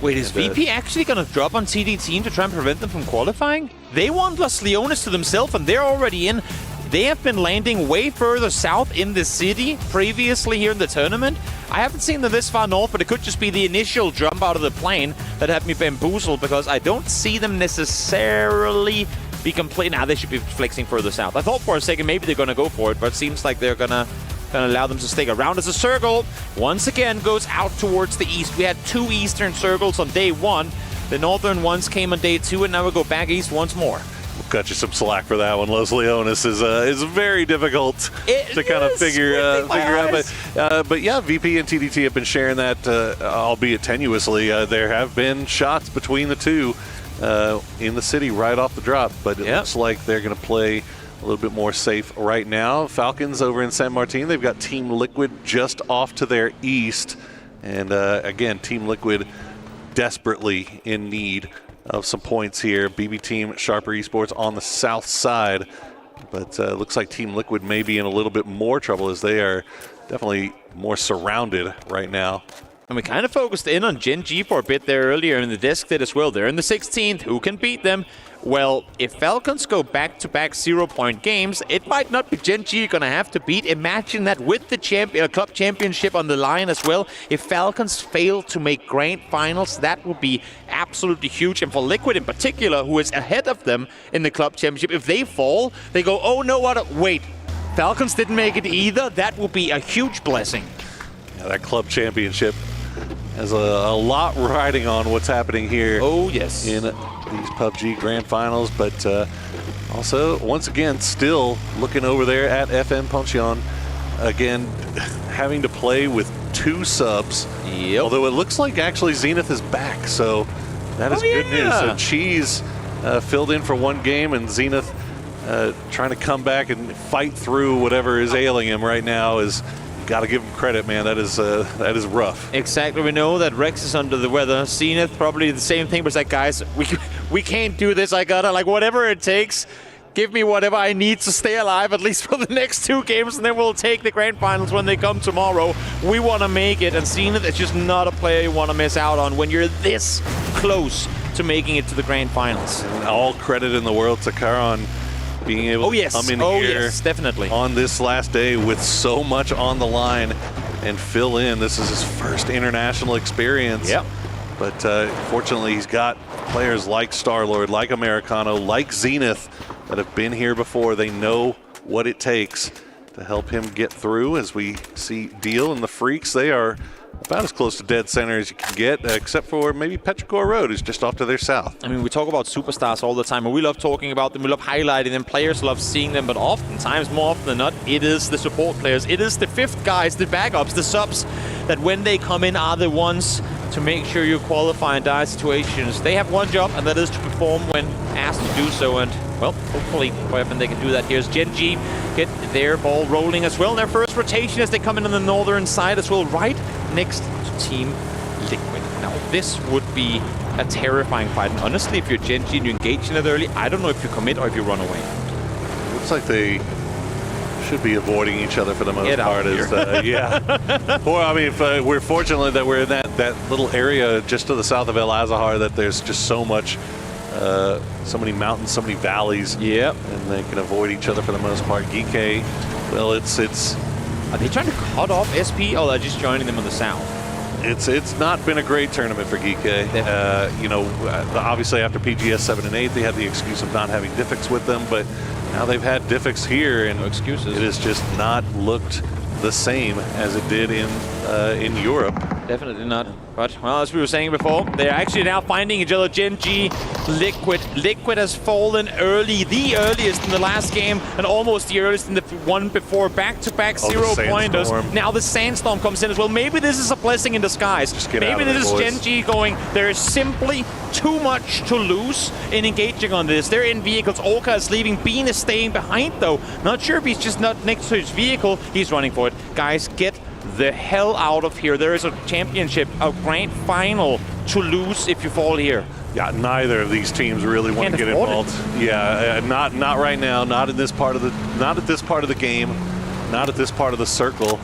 Wait, is VP actually going to drop on TD team to try and prevent them from qualifying? They want Las Leones to themselves and they're already in. They have been landing way further south in the city previously here in the tournament. I haven't seen them this far north, but it could just be the initial jump out of the plane that had me bamboozled because I don't see them necessarily be complete. Now they should be flexing further south. I thought for a second maybe they're going to go for it, but it seems like they're going to allow them to stick around as a circle. Once again goes out towards the east. We had 2 eastern circles on day 1. The northern ones came on day 2, and now we go back east once more. We'll cut you some slack for that one. Los Leones is very difficult to kind of figure out. But yeah, VP and TDT have been sharing that, albeit tenuously. There have been shots between the 2 in the city right off the drop, but it looks like they're going to play a little bit more safe right now. Falcons over in San Martin, they've got Team Liquid just off to their east. And again, Team Liquid desperately in need of some points here. BB team, Sharper Esports on the south side. But looks like Team Liquid may be in a little bit more trouble as they are definitely more surrounded right now. And we kind of focused in on Gen.G for a bit there earlier, and the desk did as well. They're in the 16th. Who can beat them? Well, if Falcons go back-to-back 0-point games, it might not be Gen.G going to have to beat. Imagine that with the club championship on the line as well. If Falcons fail to make grand finals, that would be absolutely huge. And for Liquid in particular, who is ahead of them in the club championship, if they fall, they go, oh, no, what? Wait, Falcons didn't make it either? That would be a huge blessing. Yeah, that club championship has a lot riding on what's happening here. Oh, yes. In these PUBG Grand Finals, but also, once again, still looking over there at FM Puncheon. Again, having to play with 2 subs. Yep. Although it looks like actually Zenith is back, so that is good news. So Cheese filled in for 1 game, and Zenith trying to come back and fight through whatever is ailing him right now is. Got to give him credit, man. That is rough. Exactly. We know that Rex is under the weather. Zenith probably the same thing, but it's like, guys, we can't do this. I gotta, like, whatever it takes, give me whatever I need to stay alive, at least for the next 2 games, and then we'll take the grand finals when they come tomorrow. We want to make it, and Zenith is just not a player you want to miss out on when you're this close to making it to the grand finals. And all credit in the world to Karan being able to come in here definitely on this last day with so much on the line and fill in. This is his first international experience. Yep. But fortunately, he's got players like Star-Lord, like Americano, like Zenith that have been here before. They know what it takes to help him get through. As we see Deal and the Freaks, they are about as close to dead center as you can get, except for maybe Petrichor Road, who's just off to their south. I mean, we talk about superstars all the time, and we love talking about them, we love highlighting them, players love seeing them, but oftentimes, more often than not, it is the support players, it is the 5th guys, the backups, the subs, that when they come in are the ones to make sure you qualify in dire situations. They have one job, and that is to perform when asked to do so, and, well, hopefully, however they can do that. Here's Gen.G, get their ball rolling as well. Their first rotation as they come in on the northern side as well, right next to Team Liquid. Now, this would be a terrifying fight, and honestly, if you're Gen.G and you engage in it early, I don't know if you commit or if you run away. Looks like they should be avoiding each other for the most part. Yeah. Or, I mean, we're fortunate that we're in that little area just to the south of El Azahar that there's just so much, so many mountains, so many valleys. Yep. And they can avoid each other for the most part. Geekay, well, it's Are they trying to cut off SP? Oh, they're just joining them on the south. It's not been a great tournament for Geekay. You know, obviously after PGS 7 and 8, they had the excuse of not having Diffix with them, but now they've had Diffix here, and no excuses. It has just not looked the same as it did in Europe. Definitely not. But, well, as we were saying before, they're actually now finding each other. Gen.G, Liquid. Liquid has fallen early, the earliest in the last game, and almost the earliest in the one before. Back-to-back 0-pointers. Now the Sandstorm comes in as well. Maybe this is a blessing in disguise. Maybe this is Gen.G going, there is simply too much to lose in engaging on this. They're in vehicles. Orca is leaving. Bean is staying behind, though. Not sure if he's just not next to his vehicle. He's running for it. Guys, get the hell out of here. There is a championship, a grand final to lose if you fall here. Yeah, neither of these teams really want to get involved. Yeah, not right now. Not in this part of the. Not at this part of the game. Not at this part of the circle.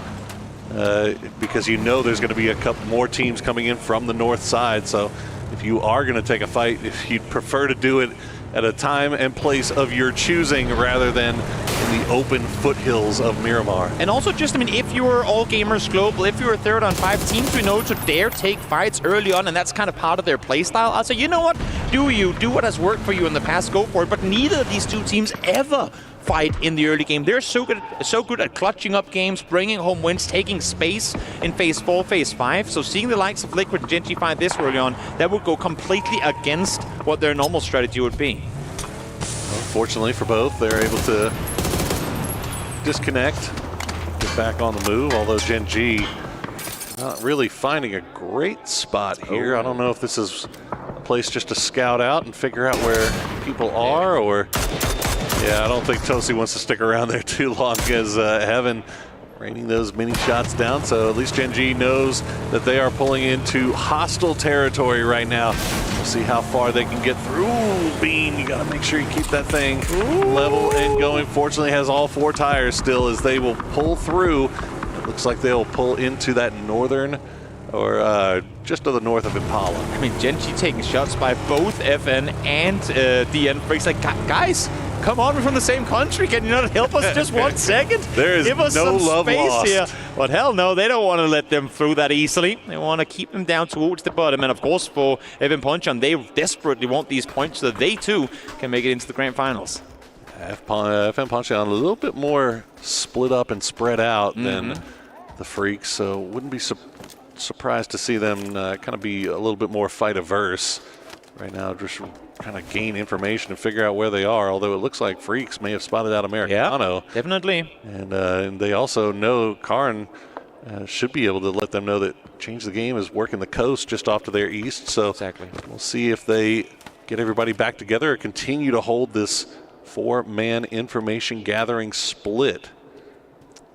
Because you know there's going to be a couple more teams coming in from the north side. So if you are going to take a fight, if you'd prefer to do it at a time and place of your choosing rather than in the open foothills of Miramar. And also just, I mean, if you were All Gamers Global, if you were 3rd on 5, teams we know to dare take fights early on, and that's kind of part of their playstyle. I'll say, you know what? Do what has worked for you in the past, go for it. But neither of these two teams ever fight in the early game. They're so good at clutching up games, bringing home wins, taking space in phase 4, phase 5. So seeing the likes of Liquid and Gen.G fight this early on, that would go completely against what their normal strategy would be. Fortunately for both, they're able to disconnect, get back on the move, although Gen.G not really finding a great spot here. I don't know if this is a place just to scout out and figure out where people are, or yeah, I don't think Tosi wants to stick around there too long as Heaven raining those mini shots down. So at least Gen.G knows that they are pulling into hostile territory right now. We'll see how far they can get through. Ooh, Bean, you gotta make sure you keep that thing level and going. Fortunately, has all 4 tires still as they will pull through. It looks like they'll pull into that northern, or just to the north of Impala. I mean, Gen.G taking shots by both FN and DN. Freaks like, guys, come on, we're from the same country. Can you not help us just 1 second? There is Give us no some love space lost here. But hell no, they don't want to let them through that easily. They want to keep them down towards the bottom. And of course, for FM Puncheon, they desperately want these points so that they too can make it into the grand finals. FM Puncheon a little bit more split up and spread out than the Freaks, so wouldn't be surprised to see them kind of be a little bit more fight averse right now, just kind of gain information and figure out where they are, although it looks like Freaks may have spotted out Americano. Yeah, definitely. And they also know Karn should be able to let them know that Change the Game is working the coast just off to their east. So we'll see if they get everybody back together or continue to hold this 4-man information gathering split.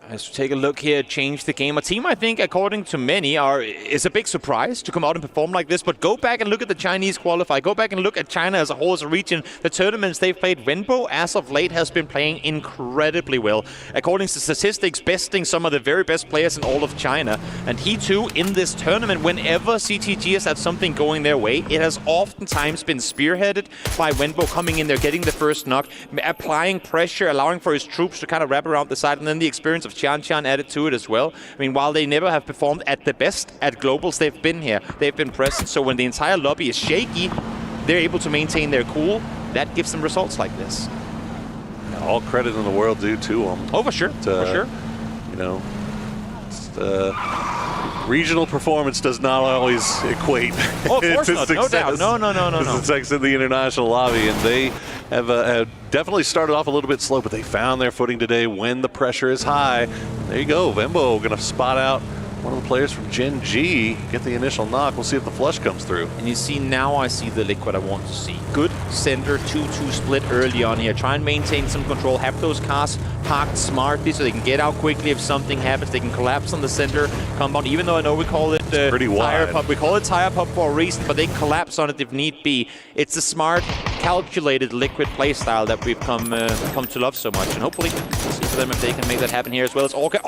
Let's take a look here, Change the Game. A team I think, according to many, is a big surprise to come out and perform like this, but go back and look at the Chinese qualify. Go back and look at China as a whole, as a region. The tournaments they've played, Wenbo, as of late, has been playing incredibly well. According to statistics, besting some of the very best players in all of China. And he too, in this tournament, whenever CTG has had something going their way, it has oftentimes been spearheaded by Wenbo coming in there, getting the first knock, applying pressure, allowing for his troops to kind of wrap around the side, and then the experience of Chan added to it as well. I mean, while they never have performed at the best at globals, they've been here. They've been present. So when the entire lobby is shaky, they're able to maintain their cool. That gives them results like this. All credit in the world due to them. Oh, for sure. For sure. You know, regional performance does not always equate of course to not. success. No doubt. No. Success in the international lobby, and they have definitely started off a little bit slow, but they found their footing today when the pressure is high. There you go, Vembo going to spot out one of the players from Gen.G, get the initial knock. We'll see if the flush comes through. And you see, now I see the Liquid I want to see. Good center 2-2 split early on here. Try and maintain some control. Have those cars parked smartly so they can get out quickly if something happens. They can collapse on the center compound, even though I know we call it pretty tire wide. pump. We call it tire pump for a reason, but they collapse on it if need be. It's a smart, calculated Liquid playstyle that we've come to love so much. And hopefully, we'll see for them if they can make that happen here as well as Orca.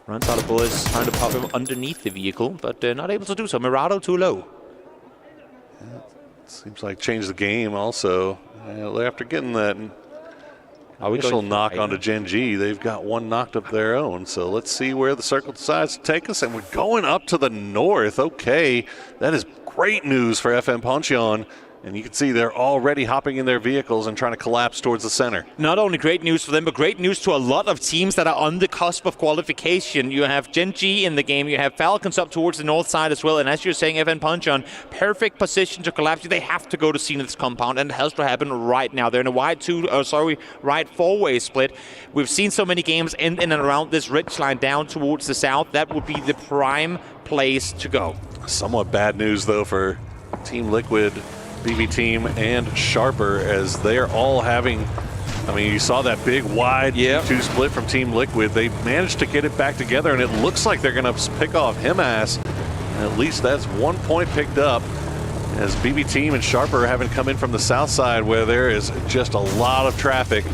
Runs out of bullets, trying to pop him underneath the vehicle, but not able to do so. Mirado too low. Yeah, seems like Change the Game also. After getting that initial knock onto Gen.G, they've got one knocked up their own. So let's see where the circle decides to take us. And we're going up to the north. Okay, that is great news for FM Puncheon. And you can see they're already hopping in their vehicles and trying to collapse towards the center. Not only great news for them, but great news to a lot of teams that are on the cusp of qualification. You have Gen.G in the game, you have Falcons up towards the north side as well, and as you're saying, FN Puncheon, perfect position to collapse. They have to go to Zenith's compound, and it has to happen right now. They're in a right four-way split. We've seen so many games in and around this ridge line down towards the south. That would be the prime place to go. Somewhat bad news, though, for Team Liquid, BB Team, and Sharper, as they're all having, I mean, you saw that big wide 2 split from Team Liquid. They managed to get it back together, and it looks like they're going to pick off Himass. And at least that's 1 point picked up, as BB Team and Sharper haven't come in from the south side, where there is just a lot of traffic,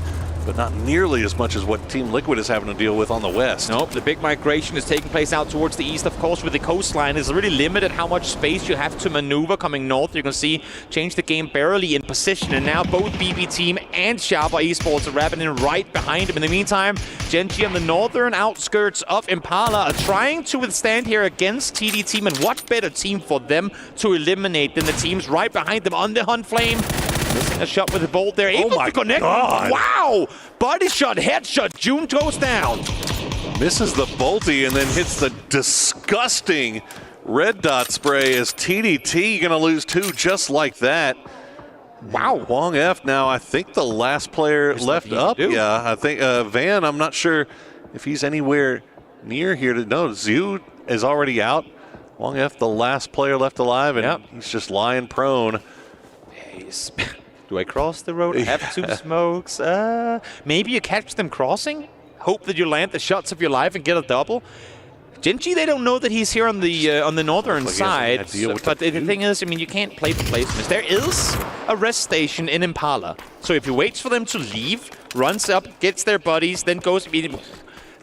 but not nearly as much as what Team Liquid is having to deal with on the west. Nope, the big migration is taking place out towards the east, of course, with the coastline. It's really limited how much space you have to maneuver coming north. You can see change the game barely in position, and now both BB Team and Sharper Esports are wrapping in right behind him. In the meantime, Gen.G on the northern outskirts of Impala are trying to withstand here against TD Team, and what better team for them to eliminate than the teams right behind them on the Hunt Flame. Missing a shot with the bolt there, able to connect. God. Wow! Body shot, headshot, June goes down. Misses the bolty and then hits the disgusting red dot spray, as TDT gonna lose 2 just like that. Wow. Wong F now, I think the last player left up. Yeah, I think Van, I'm not sure if he's anywhere near here to know. Zhu is already out. Wong F, the last player left alive, and he's just lying prone. Do I cross the road? I have 2 smokes. Maybe you catch them crossing? Hope that you land the shots of your life and get a double? Gen.G, they don't know that he's here on the northern side. But the thing is, I mean, you can't play the placements. There is a rest station in Impala. So if you wait for them to leave, runs up, gets their buddies, then goes...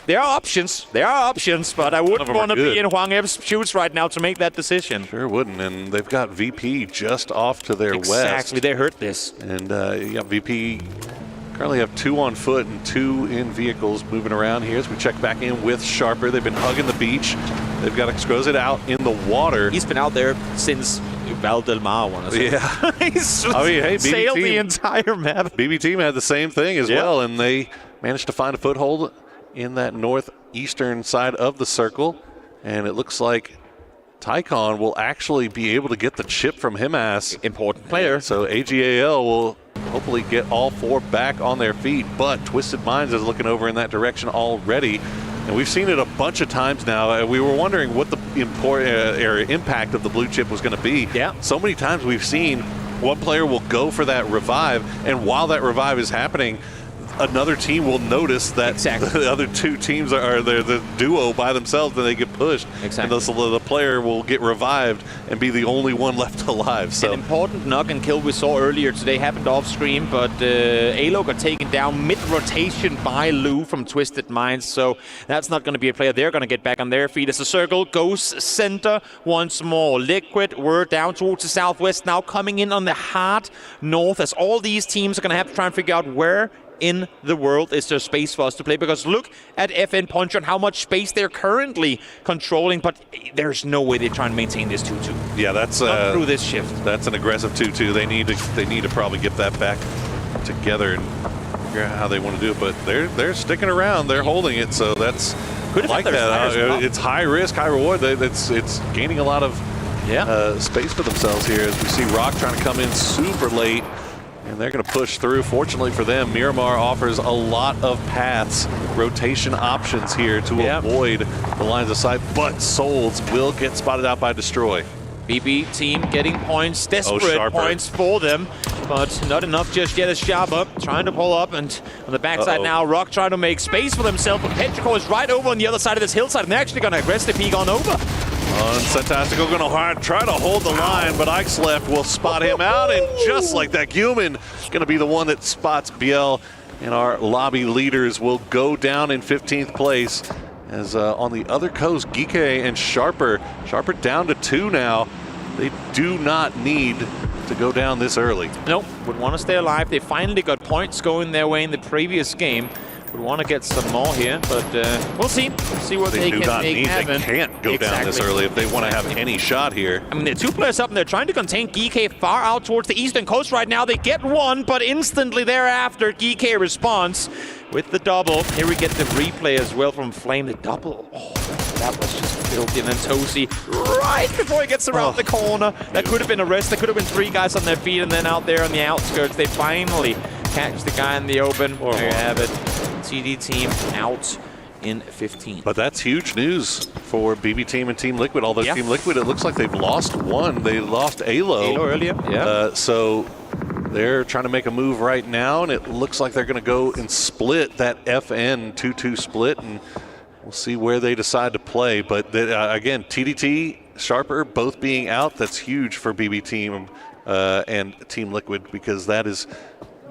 There are options, but I wouldn't want to be in Hwang F's shoes right now to make that decision. Sure wouldn't, and they've got VP just off to their west. Exactly, they hurt this. And VP currently have 2 on foot and 2 in vehicles moving around here as we check back in with Sharper. They've been hugging the beach. They've got Exquisite out in the water. He's been out there since Val Del Mar, I want to say. Yeah. He's sailed the entire map. BB Team had the same thing as well, and they managed to find a foothold in that northeastern side of the circle, and it looks like Tycon will actually be able to get the chip from Himass. Important player. So AGAL will hopefully get all 4 back on their feet, but Twisted Minds is looking over in that direction already, and we've seen it a bunch of times now. We were wondering what the impact of the blue chip was going to be. Yeah. So many times we've seen one player will go for that revive, and while that revive is happening, another team will notice that the other 2 teams are the duo by themselves, and they get pushed. Exactly. And the player will get revived and be the only one left alive. So an important knock and kill we saw earlier today happened off screen, but Alo got taken down mid-rotation by Lou from Twisted Minds, so that's not going to be a player they're going to get back on their feet as the circle goes center once more. Liquid, we're down towards the southwest now, coming in on the hard north, as all these teams are going to have to try and figure out where in the world is there space for us to play, because look at FN Puncheon, how much space they're currently controlling, but there's no way they try and maintain this 2-2. Yeah, that's not through this shift. That's an aggressive 2-2. They need to probably get that back together and figure out how they want to do it, but they're sticking around, they're holding it, so that's like that. It's high risk, high reward. It's gaining a lot of space for themselves here, as we see Rock trying to come in super late. And they're going to push through. Fortunately for them, Miramar offers a lot of paths, rotation options here to avoid the lines of sight, but Souls will get spotted out by Destroy. BB Team getting points, desperate points for them, but not enough just yet as Sharper trying to pull up, and on the backside now, Rock trying to make space for themselves, but Petrichor is right over on the other side of this hillside, and they're actually going to aggressively peek on over. Fantastical going to try to hold the line, but Ixlef will spot him out, and just like that, Human is going to be the one that spots Biel, and our lobby leaders will go down in 15th place. As on the other coast, Geeke and Sharper down to 2 now. They do not need to go down this early. Nope, would want to stay alive. They finally got points going their way in the previous game. Would want to get some more here, but we'll see. See what they do can not make need. happen. They can't go down this early if they want to have any shot here. I mean, they're 2 players up and they're trying to contain GK far out towards the eastern coast right now. They get one, but instantly thereafter, GK responds with the double. Here we get the replay as well from Flame. The double. Oh, that was just filthy. And then Tosi right before he gets around the corner. That could have been a rest. There could have been 3 guys on their feet, and then out there on the outskirts, they finally catch the guy in the open. There you have it. TD team out in 15. But that's huge news for BB Team and Team Liquid. Although Team Liquid, it looks like they've lost one. They lost Alo earlier. Yeah. So they're trying to make a move right now, and it looks like they're going to go and split that FN 2-2 split, and we'll see where they decide to play. But again, TDT, Sharper, both being out, that's huge for BB Team and Team Liquid, because that is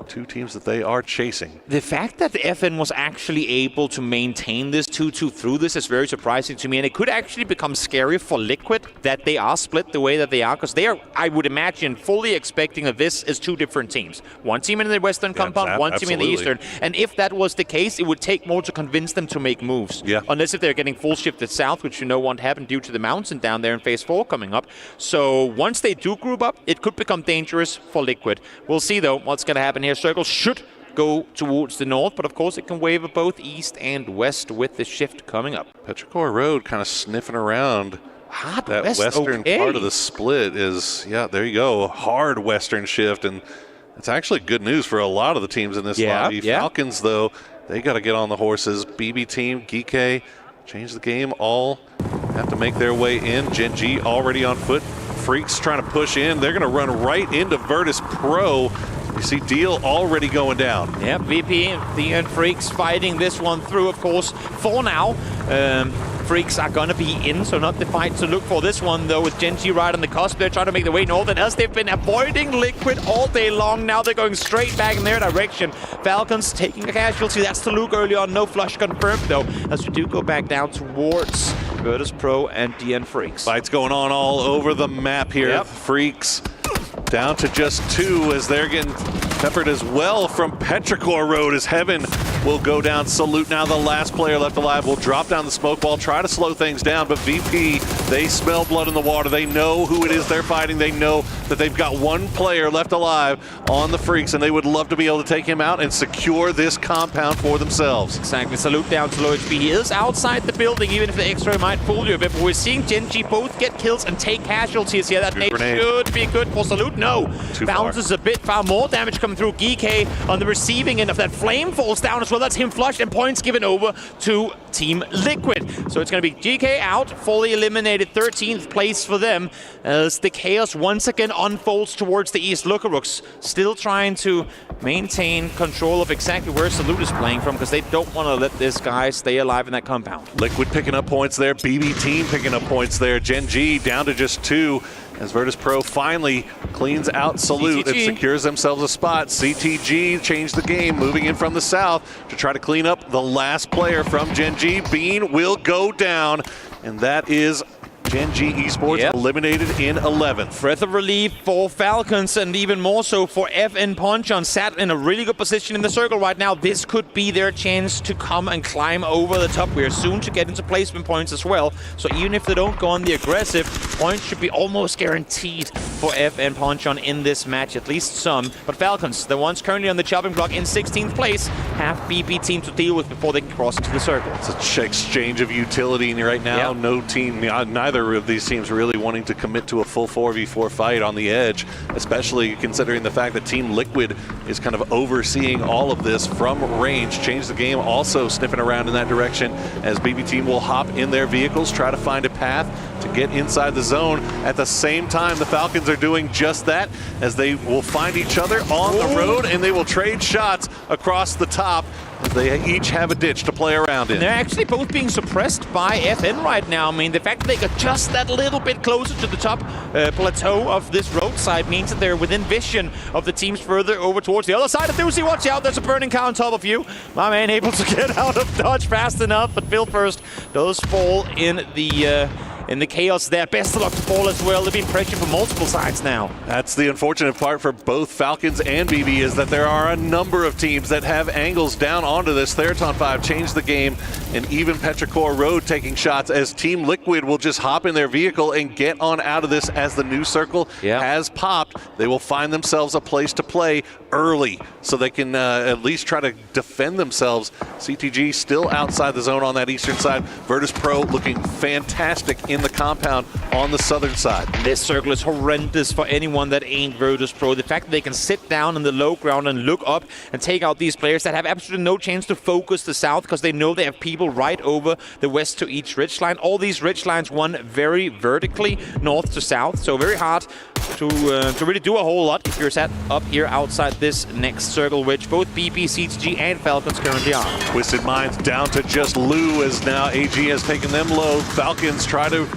2 teams that they are chasing. The fact that the FN was actually able to maintain this 2-2 through this is very surprising to me, and it could actually become scary for Liquid that they are split the way that they are, because they are, I would imagine, fully expecting that this is 2 different teams. One team in the western compound, one team in the eastern, and if that was the case, it would take more to convince them to make moves. Unless if they're getting full shifted south, which won't happen due to the mountain down there in phase 4 coming up. So once they do group up, it could become dangerous for Liquid. We'll see though what's going to happen here. Circle should go towards the north, but of course it can waver both east and west with the shift coming up. Petrichor Road kind of sniffing around. That west, western part of the split is, there you go, hard western shift, and it's actually good news for a lot of the teams in this lobby. Falcons, though, they got to get on the horses. BB Team, Geek, change the game, all have to make their way in. Gen.G already on foot. Freaks trying to push in. They're going to run right into Virtus.pro. You see Deal already going down. Yeah, VP and Freaks fighting this one through, of course. For now, Freaks are going to be in, so not the fight to look for. This one, though, with Gen.G right on the cusp. They're trying to make their way north, and as they've been avoiding Liquid all day long, now they're going straight back in their direction. Falcons taking a casualty. That's to Luke early on. No flush confirmed, though, as we do go back down towards Virtus.pro and DN Freaks. Fights going on all over the map here. Freaks down to just 2 as they're getting peppered as well from Petrichor Road as Heaven will go down. Salute now, the last player left alive, will drop down the smoke ball, try to slow things down, but VP, they smell blood in the water. They know who it is they're fighting. They know that they've got 1 player left alive on the Freaks, and they would love to be able to take him out and secure this compound for themselves. Exactly. Salute down to low HP. He is outside the building, even if the X-ray might fool you a bit, but we're seeing Gen.G both get kills and take casualties here. That nade should be good for Salute. No. Bounces a bit far. More damage coming through. GK on the receiving end of that. Flame falls down as well. That's him flushed, and points given over to Team Liquid. So it's going to be GK out, fully eliminated, 13th place for them, as the chaos once again unfolds towards the east. Lookarooks still trying to maintain control of exactly where Salute is playing from, because they don't want to let this guy stay alive in that compound. Liquid picking up points there. BB Team picking up points there. Gen.G down to just 2 as Virtus.pro finally cleans out Salute and secures themselves a spot. CTG changed the game, moving in from the south to try to clean up the last player from Gen.G. Bean will go down, and that is Gen.G Esports eliminated in 11th. Breath of relief for Falcons, and even more so for FN Ponchon. Sat in a really good position in the circle right now. This could be their chance to come and climb over the top. We are soon to get into placement points as well. So even if they don't go on the aggressive, points should be almost guaranteed for FN Ponchon in this match, at least some. But Falcons, the ones currently on the chopping block in 16th place, have BB Team to deal with before they cross into the circle. It's a exchange of utility right now. No team, neither of these teams really wanting to commit to a full 4v4 fight on the edge, especially considering the fact that Team Liquid is kind of overseeing all of this from range. Change the game also sniffing around in that direction as BB Team will hop in their vehicles, try to find a path to get inside the zone. At the same time, the Falcons are doing just that, as they will find each other on the road and they will trade shots across the top. They each have a ditch to play around in. And they're actually both being suppressed by FN right now. I mean, the fact that they got just that little bit closer to the top plateau of this roadside means that they're within vision of the teams further over towards the other side. Of Doozy, watch out, there's a burning car on top of you. My man able to get out of dodge fast enough, but Phil first does fall in the in the chaos there. Best of luck to Ball as well. They've been pressured from multiple sides now. That's the unfortunate part for both Falcons and BB, is that there are a number of teams that have angles down onto this. Theraton 5 changed the game, and even Petrichor Road taking shots as Team Liquid will just hop in their vehicle and get on out of this as the new circle has popped. They will find themselves a place to play early so they can at least try to defend themselves. CTG still outside the zone on that eastern side. Virtus.pro looking fantastic in the compound on the southern side. This circle is horrendous for anyone that ain't Virtus.pro. The fact that they can sit down in the low ground and look up and take out these players that have absolutely no chance to focus the south because they know they have people right over the west to each ridgeline. All these ridgelines run very vertically north to south, so very hard to really do a whole lot if you're set up here outside this next circle, which both BP, CTG, and Falcons currently are. Twisted Minds down to just Lou, as now AG has taken them low. Falcons try to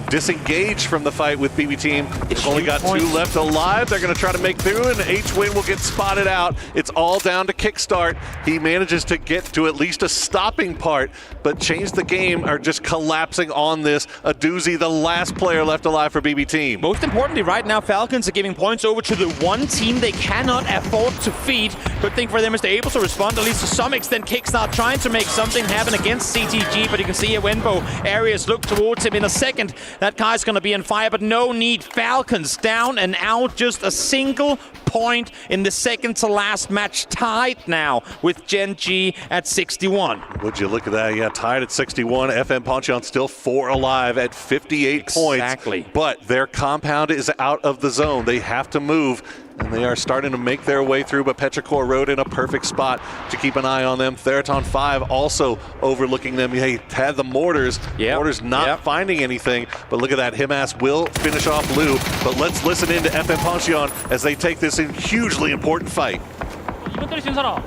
disengage from the fight with BB team. They've only got 2 left alive. They're going to try to make through, and H-Win will get spotted out. It's all down to Kickstart. He manages to get to at least a stopping part, but Change the Game are just collapsing on this. A doozy, the last player left alive for BB team. Most importantly, right now, Falcons are giving points over to the one team they cannot afford to feed. Good thing for them is they're able to respond, at least to some extent. Kickstart trying to make something happen against CTG, but you can see here Wenbo, Arias look towards him in a second. That guy's going to be on fire, but no need. Falcons down and out, just a single point in the second to last match, tied now with Gen.G at 61. Would you look at that? Yeah, tied at 61. FM Ponchon still 4 alive at 58 points. Exactly. But their compound is out of the zone. They have to move, and they are starting to make their way through, but Petrichor Road in a perfect spot to keep an eye on them. Theraton 5 also overlooking them. They had the mortars. Mortars not finding anything, but look at that. Himas will finish off Lou, but let's listen in to FM Ponchon as they take this in hugely important fight. 이번 때릴 수 있는 사람.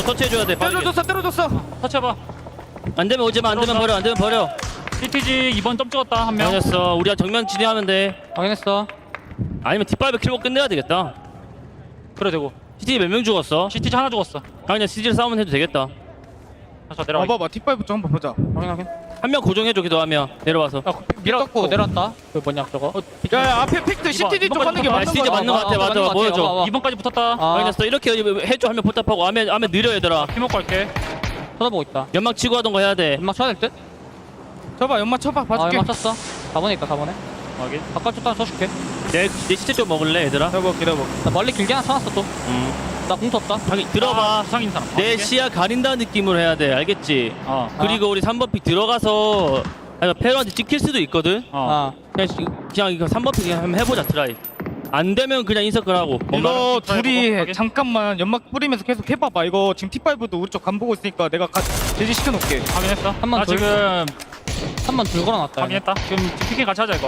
터치해줘야 돼. 때려줬어. 터치해봐. 안 되면 오지 마. 안 되면 버려. 안 되면 버려. CTG 2번 점 찍었다. 한 명. 확인했어. 우리가 정면 진행하면 돼. 확인했어. 아니면 뒷발배 킬고 끝내야 되겠다. 그래 되고. CTG 몇 명 죽었어? CTG 하나 죽었어. 그냥 CTG 싸우면 해도 되겠다. 자 내려와. 봐봐. 뒷발부터 한번 보자. 확인. 한 명 고정해줘. 기도하면 내려와서. 밀었고 내려왔다. 그 뭐냐 저거. 야 앞에 픽트 CTG 쪽 하는 게 맞는 거야. CTG 맞는 거 같아. 맞아. 보여줘. 2번까지 붙었다. 확인했어. 이렇게 해줘. 하면 포탑하고 안에 느려 얘들아. 피먹고 할게. 쳐다보고 있다. 연막 치고 하던가 해야 돼. 연막 쳐야 될 듯? 쳐봐. 연막 쳐봐. 봐줄게. 연막 쳤어. 4번에 있다. 4번에. 확인. 바깥쪽 하나 쳐줄게. 내 시체 좀 먹을래 얘들아? 기다려봐. 나 멀리 길게 하나 쳐놨어 또. 나 공수 없다. 들어봐. 상인 사람. 내 시야 가린다는 느낌으로 해야 돼. 알겠지? 그리고 우리 3번 픽 들어가서 페로한테 찍힐 수도 있거든. 그냥 이거 3번 픽 한번 해보자. 트라이. 안 되면 그냥 인서클 하고. 이거 둘이 잠깐만 연막 뿌리면서 계속 해봐봐. 이거 지금 T5도 우리 쪽 간 보고 있으니까 내가 제지 시켜놓을게. 확인했어? 나 지금 3번 둘 걸어놨다. 확인했다. 지금 피킹 같이 하자 이거.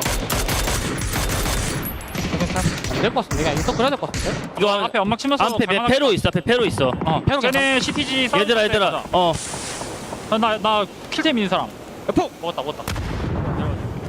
안 될 것 같은데? 그냥 인서클 해야 될 것 같은데? 이거 앞에 연막 치면서 앞에 페로 있어. 앞에 페로 있어. 페로 쟤네 CTG 얘들아. 나 킬템 있는 사람. 폭! 먹었다.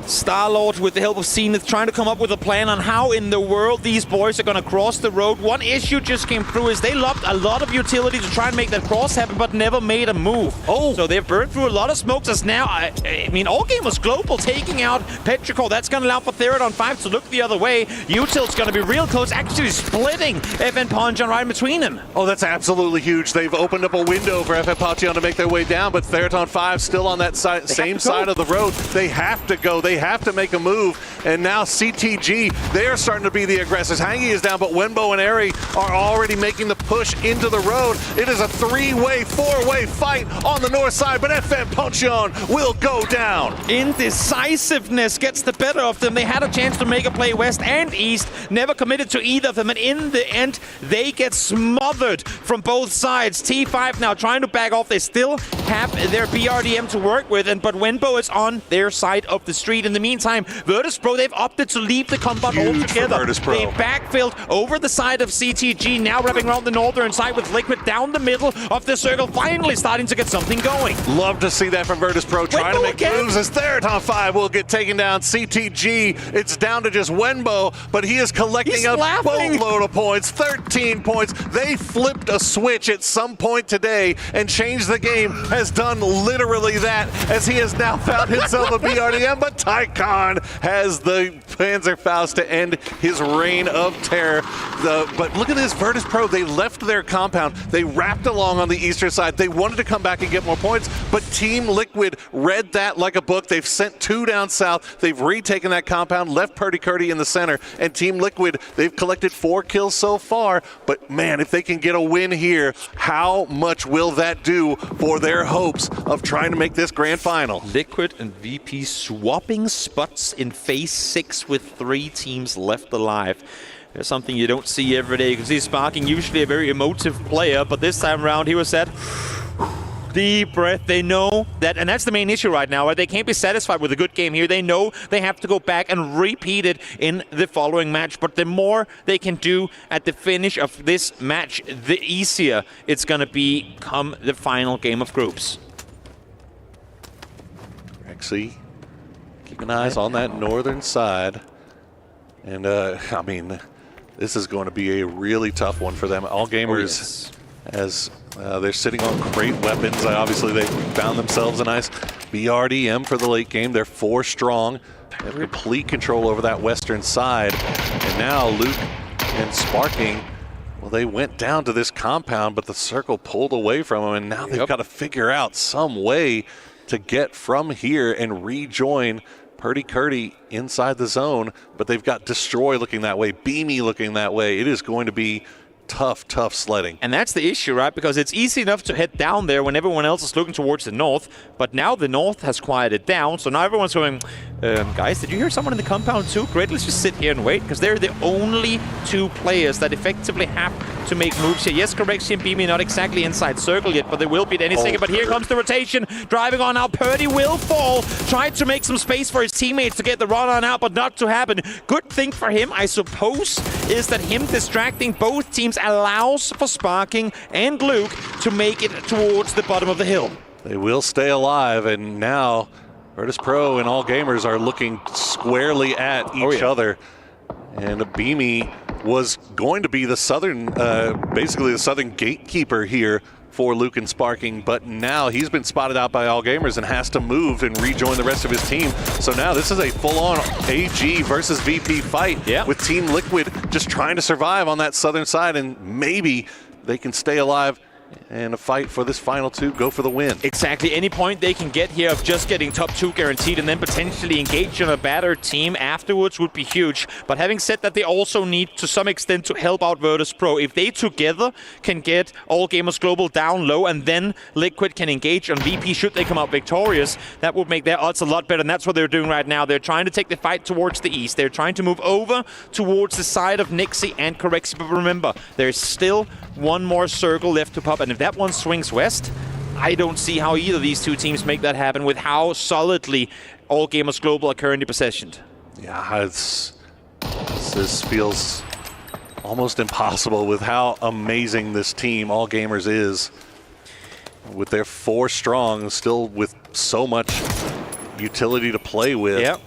Star-Lord, with the help of Zenith, trying to come up with a plan on how in the world these boys are going to cross the road. One issue just came through is they lobbed a lot of utility to try and make that cross happen, but never made a move. So they've burned through a lot of smokes as now, I mean, all game was global, taking out Petrichor. That's going to allow for Theraton 5 to look the other way. Util's going to be real close, actually splitting FN Ponchon right in between them. Oh, that's absolutely huge. They've opened up a window for FN Ponchon to make their way down, but Theraton 5 still on that same side of the road. They have to go. They have to make a move, and now CTG, they're starting to be the aggressors. Hangi is down, but Wenbo and Ari are already making the push into the road. It is a 3-way, 4-way fight on the north side, but FM Ponchon will go down. Indecisiveness gets the better of them. They had a chance to make a play west and east, never committed to either of them, and in the end, they get smothered from both sides. T5 now trying to back off. They still have their BRDM to work with, but Wenbo is on their side of the street. guaranteed. In the meantime, Virtus.pro, they've opted to leave the compound altogether. They backfilled over the side of CTG, now wrapping around the northern side with Liquid down the middle of the circle, finally starting to get something going. Love to see that from Virtus.pro, trying to make moves as Theraton 5 will get taken down. CTG, it's down to just Wenbo, but he is collecting a boatload of points, 13 points. They flipped a switch at some point today and changed the game, has done literally that, as he has now found himself a BRDM, but Tycon has the Panzerfaust to end his reign of terror. But look at this, Virtus.pro, they left their compound, they wrapped along on the eastern side, they wanted to come back and get more points, but Team Liquid read that like a book. They've sent 2 down south, they've retaken that compound, left Purdy Curdy in the center, and Team Liquid, they've collected 4 kills so far, but man, if they can get a win here, how much will that do for their hopes of trying to make this grand final? Liquid and VP swapping spots in phase 6 with 3 teams left alive. There's something you don't see every day. You can see Sparking, usually a very emotive player, but this time around he was said, deep breath. They know that, and that's the main issue right now, right? They can't be satisfied with a good game here. They know they have to go back and repeat it in the following match, but the more they can do at the finish of this match, the easier it's going to become the final game of groups. Rexy, keeping eyes on that northern side. And, I mean, this is going to be a really tough one for them. All gamers, as they're sitting on great weapons. Obviously, they found themselves a nice BRDM for the late game. They're 4 strong. They have complete control over that western side. And now Luke and Sparking, well, they went down to this compound, but the circle pulled away from them. And now they've got to figure out some way to get from here and rejoin Purdy Curdy inside the zone, but they've got Destroy looking that way, Beamy looking that way. It is going to be tough, tough sledding. And that's the issue, right? Because it's easy enough to head down there when everyone else is looking towards the north, but now the north has quieted down, so now everyone's going, guys, did you hear someone in the compound too? Great, let's just sit here and wait, because they're the only 2 players that effectively have to make moves here. Yes, Correction, Beamy not exactly inside circle yet, but they will be at any second. But here comes the rotation, driving on now. Purdy will fall, tried to make some space for his teammates to get the run on out, but not to happen. Good thing for him, I suppose, is that him distracting both teams allows for Sparking and Luke to make it towards the bottom of the hill. They will stay alive, and now Virtus.pro and all gamers are looking squarely at each other. And Beamy was going to be the southern, basically the southern gatekeeper here for Luke and Sparking, but now he's been spotted out by all gamers and has to move and rejoin the rest of his team. So now this is a full-on AG versus VP fight with Team Liquid just trying to survive on that southern side, and maybe they can stay alive and a fight for this final 2, go for the win. Exactly. Any point they can get here of just getting top 2 guaranteed and then potentially engage on a better team afterwards would be huge. But having said that, they also need to some extent to help out Virtus.pro. If they together can get All Gamers Global down low and then Liquid can engage on VP should they come out victorious, that would make their odds a lot better, and that's what they're doing right now. They're trying to take the fight towards the east. They're trying to move over towards the side of Nixie and Corexi, but remember, there's still 1 more circle left to pop. And if that one swings west, I don't see how either of these 2 teams make that happen with how solidly All Gamers Global are currently possessioned. Yeah, this feels almost impossible with how amazing this team, All Gamers, is. With their 4 strong, still with so much utility to play with.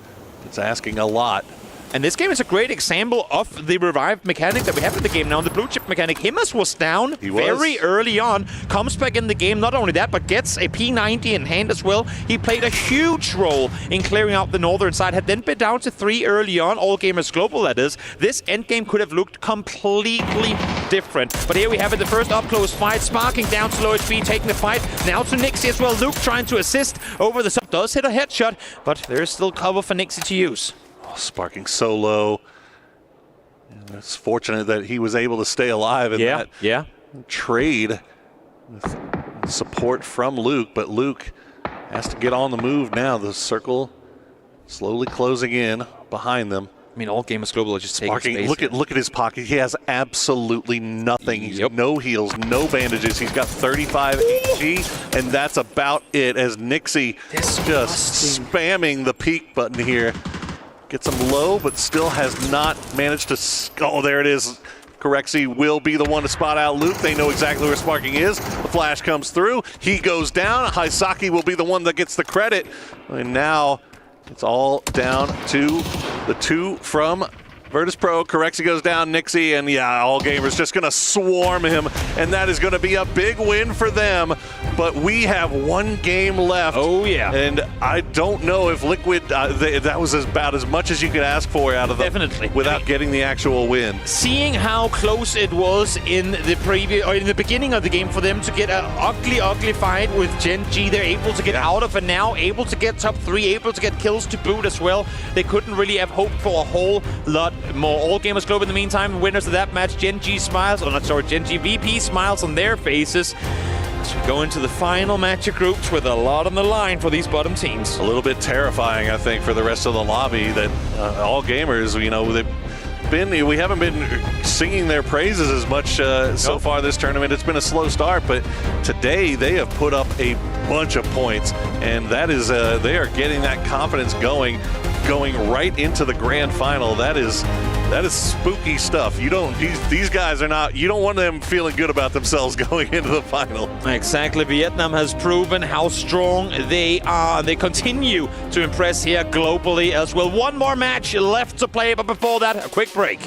It's asking a lot. And this game is a great example of the revived mechanic that we have in the game now. The blue chip mechanic, Himas was down very early on, comes back in the game, not only that, but gets a P90 in hand as well. He played a huge role in clearing out the northern side, had then been down to 3 early on, All Gamers Global that is. This endgame could have looked completely different. But here we have it, the first up-close fight, Sparking down to low HP, taking the fight. Now to Nixie as well, Luke trying to assist over the sub, does hit a headshot, but there's still cover for Nixie to use. Sparking so low. And it's fortunate that he was able to stay alive in that trade with support from Luke, but Luke has to get on the move now. The circle slowly closing in behind them. I mean, all Gamers Global are just taking space. Look at his pocket. He has absolutely nothing. He's no heals, no bandages. He's got 35 HG, and that's about it. As Nixie just spamming the peak button here, gets him low, but still has not managed to. Oh, there it is. Corexi will be the one to spot out Luke. They know exactly where Sparking is. The flash comes through. He goes down. Haisaki will be the one that gets the credit, and now it's all down to the two from Virtus.pro. Corexi goes down, Nixie, and yeah, All Gamers just going to swarm him, and that is going to be a big win for them. But we have one game left. Oh, yeah. And I don't know if Liquid, that was about as much as you could ask for out of them. Definitely. Without getting the actual win. Seeing how close it was in the beginning of the game for them to get an ugly fight with Gen.G, they're able to get out of it now, able to get top 3, able to get kills to boot as well. They couldn't really have hoped for a whole lot more. All Gamers Global in the meantime, winners of that match. Gen.G smiles, Gen.G VP smiles on their faces. So we go into the final match of groups with a lot on the line for these bottom teams. A little bit terrifying, I think, for the rest of the lobby that All Gamers, you know, we haven't been singing their praises as much so far this tournament. It's been a slow start, but today they have put up a bunch of points, and that is they are getting that confidence going right into the grand final. That is spooky stuff. These guys are not, you don't want them feeling good about themselves going into the final. Exactly. Vietnam has proven how strong they are. They continue to impress here globally as well. One more match left to play, but before that, a quick break.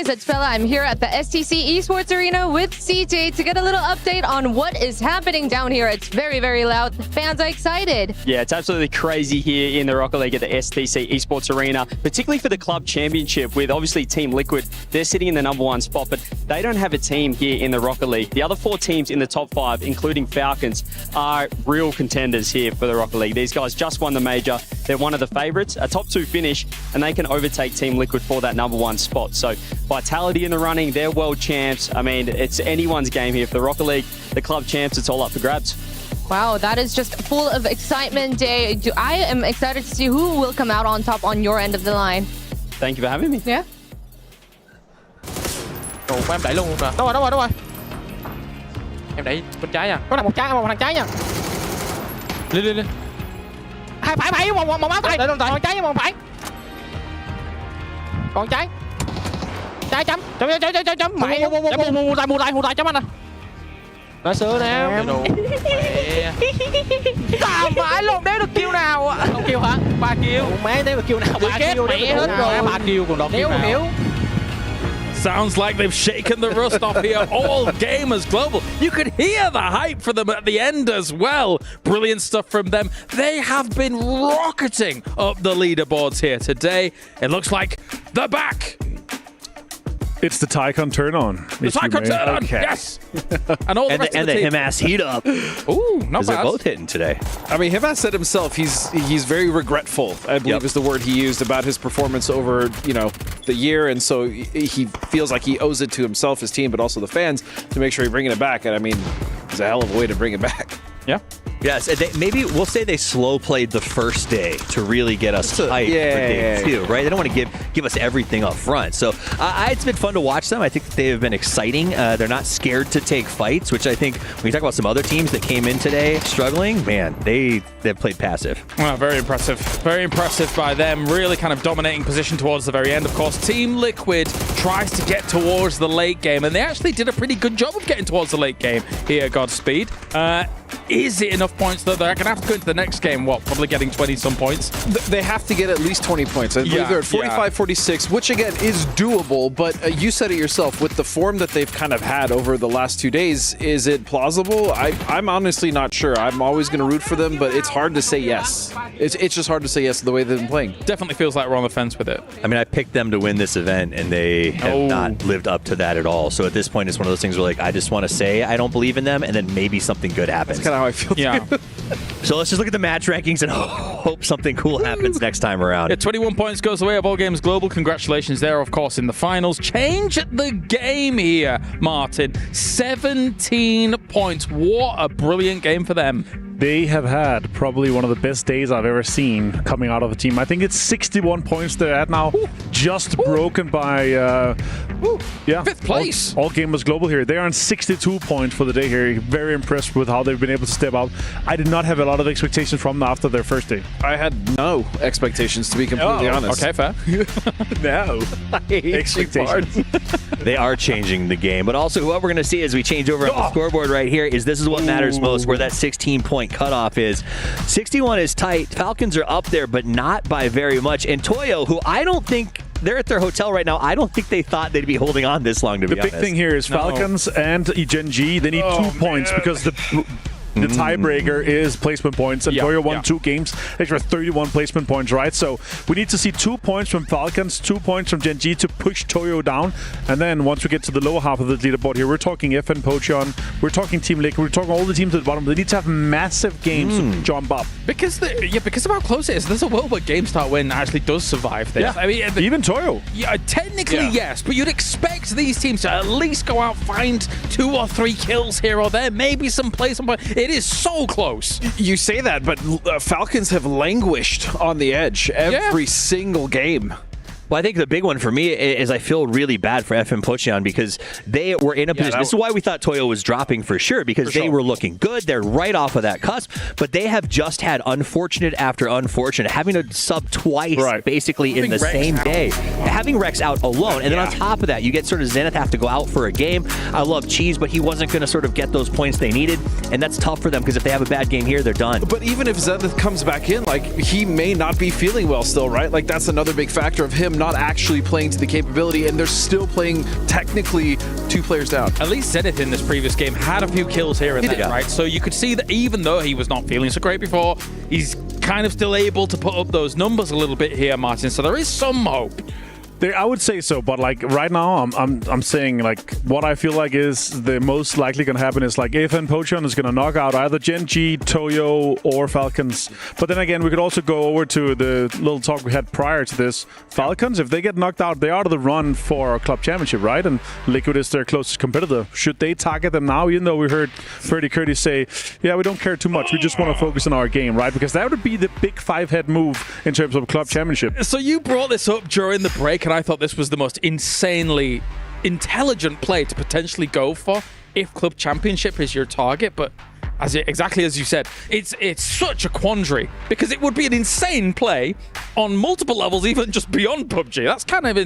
It's Bella. I'm here at the STC Esports Arena with CJ to get a little update on what is happening down here. It's very, very loud. The fans are excited. Yeah, it's absolutely crazy here in the Rocket League at the STC Esports Arena, particularly for the Club Championship with obviously Team Liquid. They're sitting in the #1 spot, but they don't have a team here in the Rocket League. The other 4 teams in the top 5, including Falcons, are real contenders here for the Rocket League. These guys just won the major. They're one of the favorites, a top 2 finish, and they can overtake Team Liquid for that #1 spot. So Vitality in the running, they're world champs. I mean, it's anyone's game here for the Rocket League. The club champs, it's all up for grabs. Wow, that is just full of excitement day. I am excited to see who will come out on top on your end of the line. Thank you for having me. Yeah. Đồ của em đẩy luôn rồi. Đâu rồi. Em đẩy bên trái nha. Có một thằng trái nha. Lên. Hai phải một máu phải. Còn trái với một phải. Còn trái. Trái chấm. Chấm. Mày. Mua tay chấm anh nè. Nó sửa nè. Tao phải luôn, đéo được kill nào. Không kill hả? 3 kill. Má đéo được kill nào. 3 kill mẹ hết rồi. 3 kill còn đọc kill nào. Hiểu. Sounds like they've shaken the rust off here. All gamers global. You could hear the hype for them at the end as well. Brilliant stuff from them. They have been rocketing up the leaderboards here today. It looks like they're back. It's the Tycon turn on. The Tycon turn on, okay. yes. And all the rest of the team. Himass heat up. Ooh, not bad. They're both hitting today. I mean, Himass said himself he's very regretful, I believe is the word he used about his performance over, the year. And so he feels like he owes it to himself, his team, but also the fans to make sure he's bringing it back. And I mean, it's a hell of a way to bring it back. Yeah. Yes, maybe we'll say they slow played the first day to really get us hyped for day 2, right? They don't want to give us everything up front. So it's been fun to watch them. I think they have been exciting. They're not scared to take fights, which I think when you talk about some other teams that came in today struggling, man, they've played passive. Well, very impressive. Very impressive by them. Really kind of dominating position towards the very end. Of course, Team Liquid tries to get towards the late game, and they actually did a pretty good job of getting towards the late game here, Godspeed. Is it enough points that they're going to have to go into the next game? What, probably getting 20-some points? They have to get at least 20 points. I believe they're at 45, 46, which again is doable, but you said it yourself, with the form that they've kind of had over the last 2 days, is it plausible? I'm honestly not sure. I'm always going to root for them, but it's hard to say yes. It's just hard to say yes to the way they've been playing. Definitely feels like we're on the fence with it. I mean, I picked them to win this event, and they have not lived up to that at all. So at this point, it's one of those things where, like, I just want to say I don't believe in them, and then maybe something good happens. That's kind of how I feel, yeah. So let's just look at the match rankings and hope something cool happens next time around. Yeah, 21 points goes the way of All Games Global. Congratulations there, of course, in the finals. Change the game here, Martin. 17 points. What a brilliant game for them. They have had probably one of the best days I've ever seen coming out of a team. I think it's 61 points they're at now. Just broken by, fifth place. All Gamers Global here. They are on 62 points for the day here. Very impressed with how they've been able to step out. I did not have a lot of expectations from them after their first day. I had no expectations, to be completely honest. Okay, fair. No. Expectations. They are changing the game, but also what we're going to see as we change over on the scoreboard right here is this is what matters most, where that 16-point cutoff is. 61 is tight. Falcons are up there, but not by very much. And Toyo, who I don't think they're at their hotel right now. I don't think they thought they'd be holding on this long, to be honest. The big thing here is Falcons and Gen.G, they need 2 points because the tiebreaker is placement points, and Toyo won 2 games. Extra 31 placement points, right? So we need to see 2 points from Falcons, 2 points from Gen.G to push Toyo down. And then once we get to the lower half of the leaderboard here, we're talking FN, Pochon, we're talking Team Liquid, we're talking all the teams at the bottom. They need to have massive games to jump up. Because of how close it is, there's a world where GameStar Win actually does survive this. Yeah. I mean, even Toyo. Yeah, technically yes, but you'd expect these teams to at least go out, find 2 or 3 kills here or there, maybe some play, some point. It is so close. You say that, but Falcons have languished on the edge every single game. Well, I think the big one for me is I feel really bad for FM Pocheon because they were in a position. This is why we thought Toyo was dropping for sure, because they were looking good. They're right off of that cusp, but they have just had unfortunate after unfortunate, having to sub twice basically in the same day. Having Rex out alone, and then on top of that, you get sort of Zenith have to go out for a game. I love Cheese, but he wasn't going to sort of get those points they needed, and that's tough for them because if they have a bad game here, they're done. But even if Zenith comes back in, like, he may not be feeling well still, right? Like, that's another big factor of him not actually playing to the capability, and they're still playing technically 2 players down. At least Zenith in this previous game had a few kills here and there, right? So you could see that even though he was not feeling so great before, he's kind of still able to put up those numbers a little bit here, Martin. So there is some hope. I would say so, but like right now, I'm saying like what I feel like is the most likely going to happen is like FN Potion is going to knock out either Gen.G, Toyo, or Falcons. But then again, we could also go over to the little talk we had prior to this. Falcons, if they get knocked out, they are out of the run for Club Championship, right? And Liquid is their closest competitor. Should they target them now? Even though we heard Freddie Curtis say, "Yeah, we don't care too much. We just want to focus on our game," right? Because that would be the big 5-head move in terms of Club Championship. So you brought this up during the break, and I thought this was the most insanely intelligent play to potentially go for if Club Championship is your target, but exactly as you said, it's such a quandary because it would be an insane play on multiple levels, even just beyond PUBG. That's kind of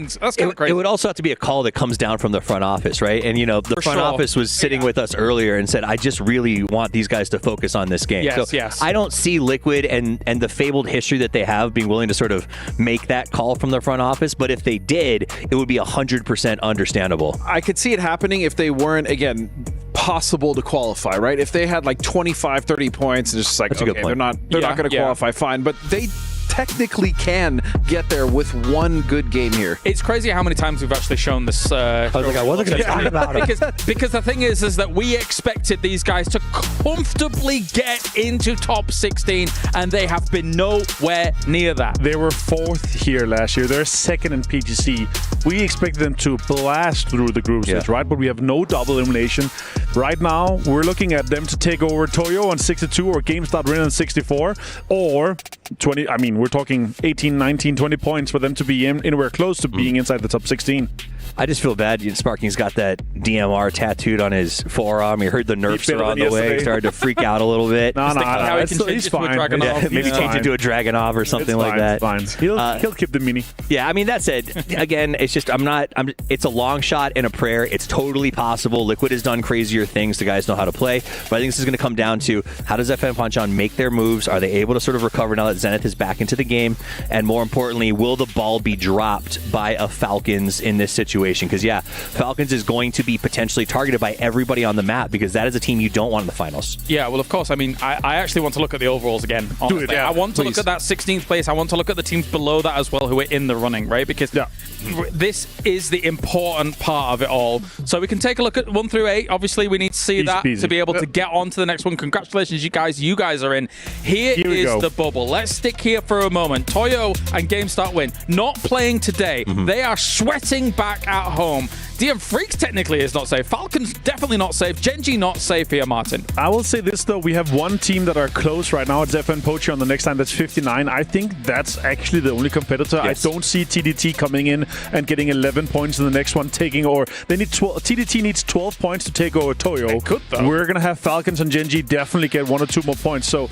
crazy. It would also have to be a call that comes down from the front office, right? And the front office was sitting with us earlier and said, "I just really want these guys to focus on this game." Yes, so yes. I don't see Liquid and the fabled history that they have being willing to sort of make that call from the front office. But if they did, it would be 100% understandable. I could see it happening if they weren't, again, possible to qualify, right? If they had like 25, 30 points and it's just like, That's a good okay, point. they're not going to qualify, fine. But they technically can get there with one good game here. It's crazy how many times we've actually shown this. I was like, I wasn't going to talk about it. Because the thing is that we expected these guys to comfortably get into top 16, and they have been nowhere near that. They were 4th here last year. They're 2nd in PGC. We expected them to blast through the group stage, right? But we have no double elimination. Right now, we're looking at them to take over Toyo on 62 or GameStop Rin on 64 or 20. I mean, we're talking 18, 19, 20 points for them to be anywhere close to being inside the top 16. I just feel bad. Sparking's got that DMR tattooed on his forearm. He heard the nerfs are on the way. He started to freak out a little bit. He's fine. Maybe change it to a Dragonov or something like that. It's fine. He'll keep the mini. Yeah, I mean, that's it. Again, it's just, it's a long shot and a prayer. It's totally possible. Liquid has done crazier things. The guys know how to play. But I think this is going to come down to how does FN Ponchon make their moves? Are they able to sort of recover now that Zenith is back into the game? And more importantly, will the ball be dropped by a Falcons in this situation? Because, yeah, Falcons is going to be potentially targeted by everybody on the map because that is a team you don't want in the finals. Yeah, well, of course. I mean, I actually want to look at the overalls again. Honestly. Do it, yeah, I want to please. look at that 16th place. I want to look at the teams below that as well who are in the running, right? Because this is the important part of it all. So we can take a look at 1 through 8. Obviously, we need to see that to be able to get on to the next one. Congratulations, you guys. You guys are in. Here is the bubble. Let's stick here for a moment. Toyo and GameStart win. Not playing today. They are sweating back at home. DM Freaks technically is not safe. Falcons definitely not safe. Gen.G not safe here, Martin. I will say this, though. We have one team that are close right now. It's FN Poacher on the next time. That's 59. I think that's actually the only competitor. Yes. I don't see TDT coming in and getting 11 points in the next one, taking over. They need 12. TDT needs 12 points to take over Toyo. They could, though. We're going to have Falcons and Gen.G definitely get 1 or 2 more points. So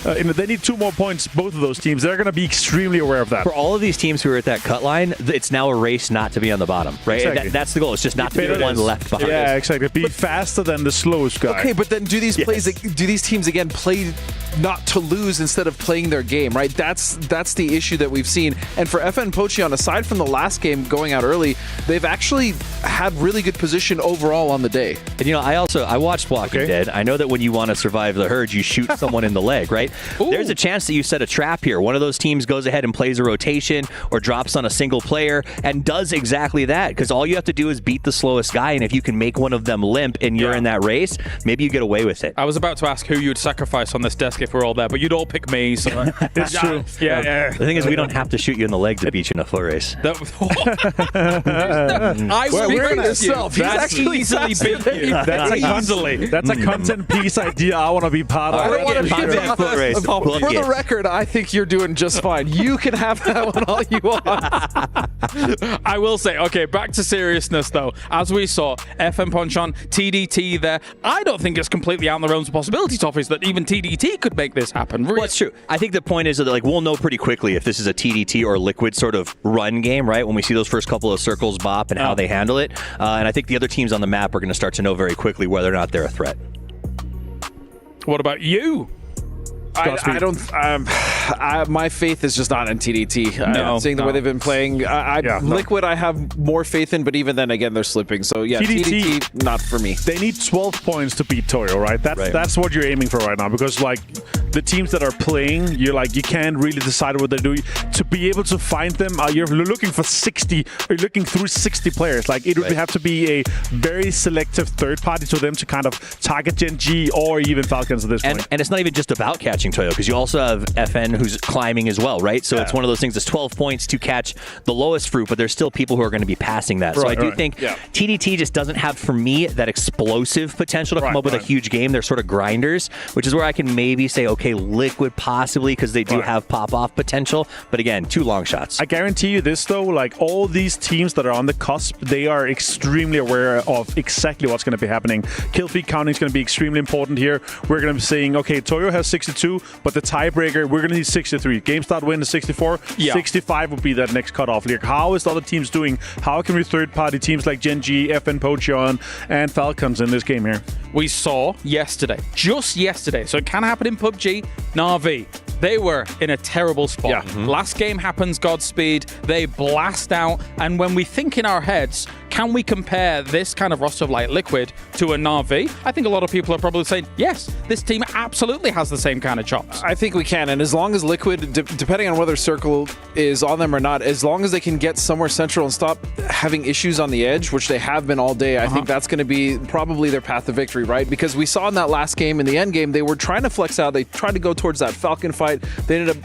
they need 2 more points, both of those teams. They're going to be extremely aware of that. For all of these teams who are at that cut line, it's now a race not to be on the bottom, right? Exactly. That's the goal. It's just not to be the one left behind. Yeah, exactly. Be faster than the slowest guy. Okay, but then do these teams again play not to lose instead of playing their game, right? That's the issue that we've seen. And for FN Pocheon, aside from the last game going out early, they've actually had really good position overall on the day. And I watched Walking Dead. I know that when you want to survive the herd, you shoot someone in the leg, right? There's a chance that you set a trap here. One of those teams goes ahead and plays a rotation or drops on a single player and does exactly that, because all you have to do is beat the slowest guy, and if you can make one of them limp and you're in that race, maybe you get away with it. I was about to ask who you'd sacrifice on this desk if we're all there, but you'd all pick me, so it's true. Yeah. The thing is, we don't have to shoot you in the leg to beat you in a foot race. I will be yourself. He's actually easily beat you. That's a content piece idea I want to be part of. For the record, I think you're doing just fine. You can have that one all you want. I will say, okay, back to seriousness though. As we saw, FN Ponchon, TDT there. I don't think it's completely out in the realms of possibility, Toffees, that even TDT could make this happen. Well, that's true. I think the point is that we'll know pretty quickly if this is a TDT or Liquid sort of run game, right? When we see those first couple of circles bop and how they handle it. And I think the other teams on the map are going to start to know very quickly whether or not they're a threat. What about you? I don't. My faith is just not in TDT. Seeing the way they've been playing, Liquid I have more faith in, but even then, again, they're slipping. So yeah, TDT not for me. They need 12 points to beat Toyo, right? That's what you're aiming for right now, because like the teams that are playing, you can't really decide what they're doing. To be able to find them, you're looking for 60. You're looking through 60 players. Like it would have to be a very selective third party to them to kind of target Gen.G or even Falcons at this point. And it's not even just about catching Toyo, because you also have FN who's climbing as well, right? So it's one of those things. It's 12 points to catch the lowest fruit, but there's still people who are going to be passing that. So I do think TDT just doesn't have, for me, that explosive potential to come up with a huge game. They're sort of grinders, which is where I can maybe say, okay, Liquid possibly, because they do have pop-off potential. But again, 2 long shots. I guarantee you this, though, like all these teams that are on the cusp, they are extremely aware of exactly what's going to be happening. Kill feed counting is going to be extremely important here. We're going to be saying, okay, Toyo has 62, but the tiebreaker, we're going to need 63. Game start win is 64. 65 would be that next cutoff. Like, how is the other teams doing? How can we third-party teams like Gen.G, FN, Potion, and Falcons in this game here? We saw yesterday, just yesterday, so it can happen in PUBG, Na'Vi. They were in a terrible spot. Last game happens, Godspeed. They blast out. And when we think in our heads, can we compare this kind of roster of like Liquid to a Na'Vi? I think a lot of people are probably saying, yes, this team absolutely has the same kind of chops. I think we can. And as long as Liquid, depending on whether Circle is on them or not, as long as they can get somewhere central and stop having issues on the edge, which they have been all day, I think that's going to be probably their path to victory, right? Because we saw in that last game, in the end game, they were trying to flex out. They tried to go towards that Falcon fight. They ended up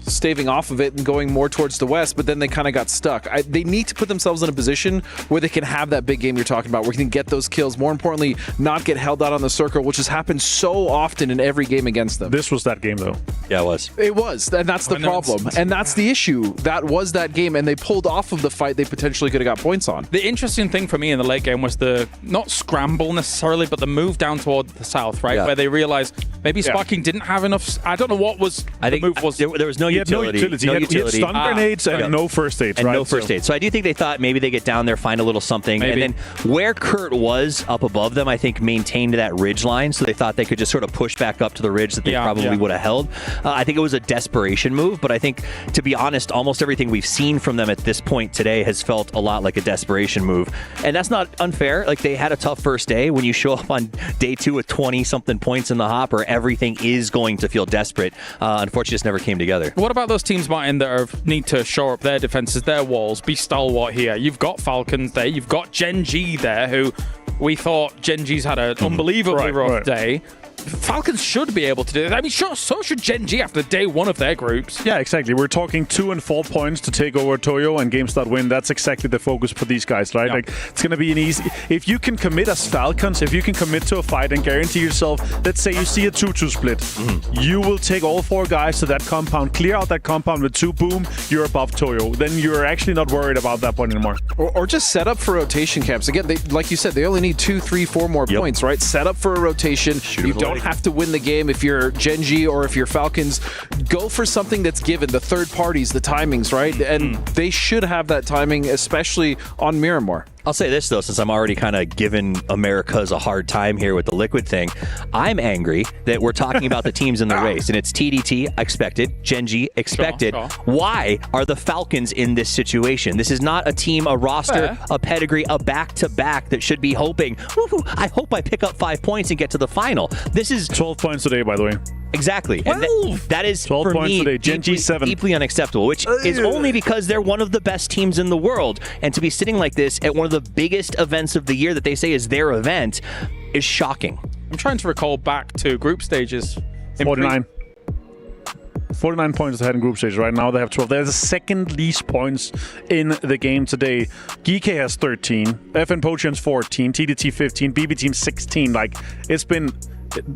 staving off of it and going more towards the west, but then they kind of got stuck. They need to put themselves in a position where they can have that big game you're talking about, where they can get those kills. More importantly, not get held out on the circle, which has happened so often in every game against them. This was that game, though. Yeah, it was. It was, and that's the problem. And that's the issue. That was that game, and they pulled off of the fight they potentially could have got points on. The interesting thing for me in the late game was the, not scramble necessarily, but the move down toward the south, right? Where they realized maybe Sparking didn't have enough. I don't know what was the move was. There was no utility. He had stun grenades and no first aid. No first aid. So I do think they thought maybe they get down there, find a little something. Maybe. And then where Kurt was up above them, I think maintained that ridge line. So they thought they could just sort of push back up to the ridge that they probably would have held. I think it was a desperation move, but I think, to be honest, almost everything we've seen from them at this point today has felt a lot like a desperation move. And that's not unfair. Like, they had a tough first day. When you show up on day 2 with 20-something points in the hopper, everything is going to feel desperate. Unfortunately, it just never came together. What about those teams, Martin, that need to shore up their defenses, their walls, be stalwart here? You've got Falcons there. You've got Gen.G there, who we thought Gen.G's had an unbelievably rough day. Falcons should be able to do that. I mean, sure, so should Gen.G after day 1 of their groups. Yeah, exactly. We're talking 2 and 4 points to take over Toyo and game start win. That's exactly the focus for these guys, right? Like, it's going to be an easy... If you can commit as Falcons, if you can commit to a fight and guarantee yourself, let's say you see a 2-2 split, you will take all 4 guys to that compound, clear out that compound with 2, boom, you're above Toyo. Then you're actually not worried about that point anymore. Or just set up for rotation camps. Again, like you said, they only need 2, 3, 4 more points, right? Set up for a rotation. You don't have to win the game if you're Gen.G or if you're Falcons. Go for something that's given, the third parties, the timings, right? And they should have that timing, especially on Miramar. I'll say this, though, since I'm already kind of giving Americas a hard time here with the Liquid thing. I'm angry that we're talking about the teams in the race, and it's TDT expected, Gen.G expected. Why are the Falcons in this situation? This is not a team, a roster, a pedigree, a back-to-back that should be hoping, I hope I pick up 5 points and get to the final. This is 12 points today, by the way. Exactly. And that is, 12 for points me, today. Gen.G 7. deeply unacceptable, which is only because they're one of the best teams in the world. And to be sitting like this at one of the biggest events of the year that they say is their event is shocking. I'm trying to recall back to group stages. 49. 49 points ahead in group stage. Right now they have 12. They're the second least points in the game today. GK has 13. FN Potion's 14. TDT 15. BB Team 16. Like, it's been...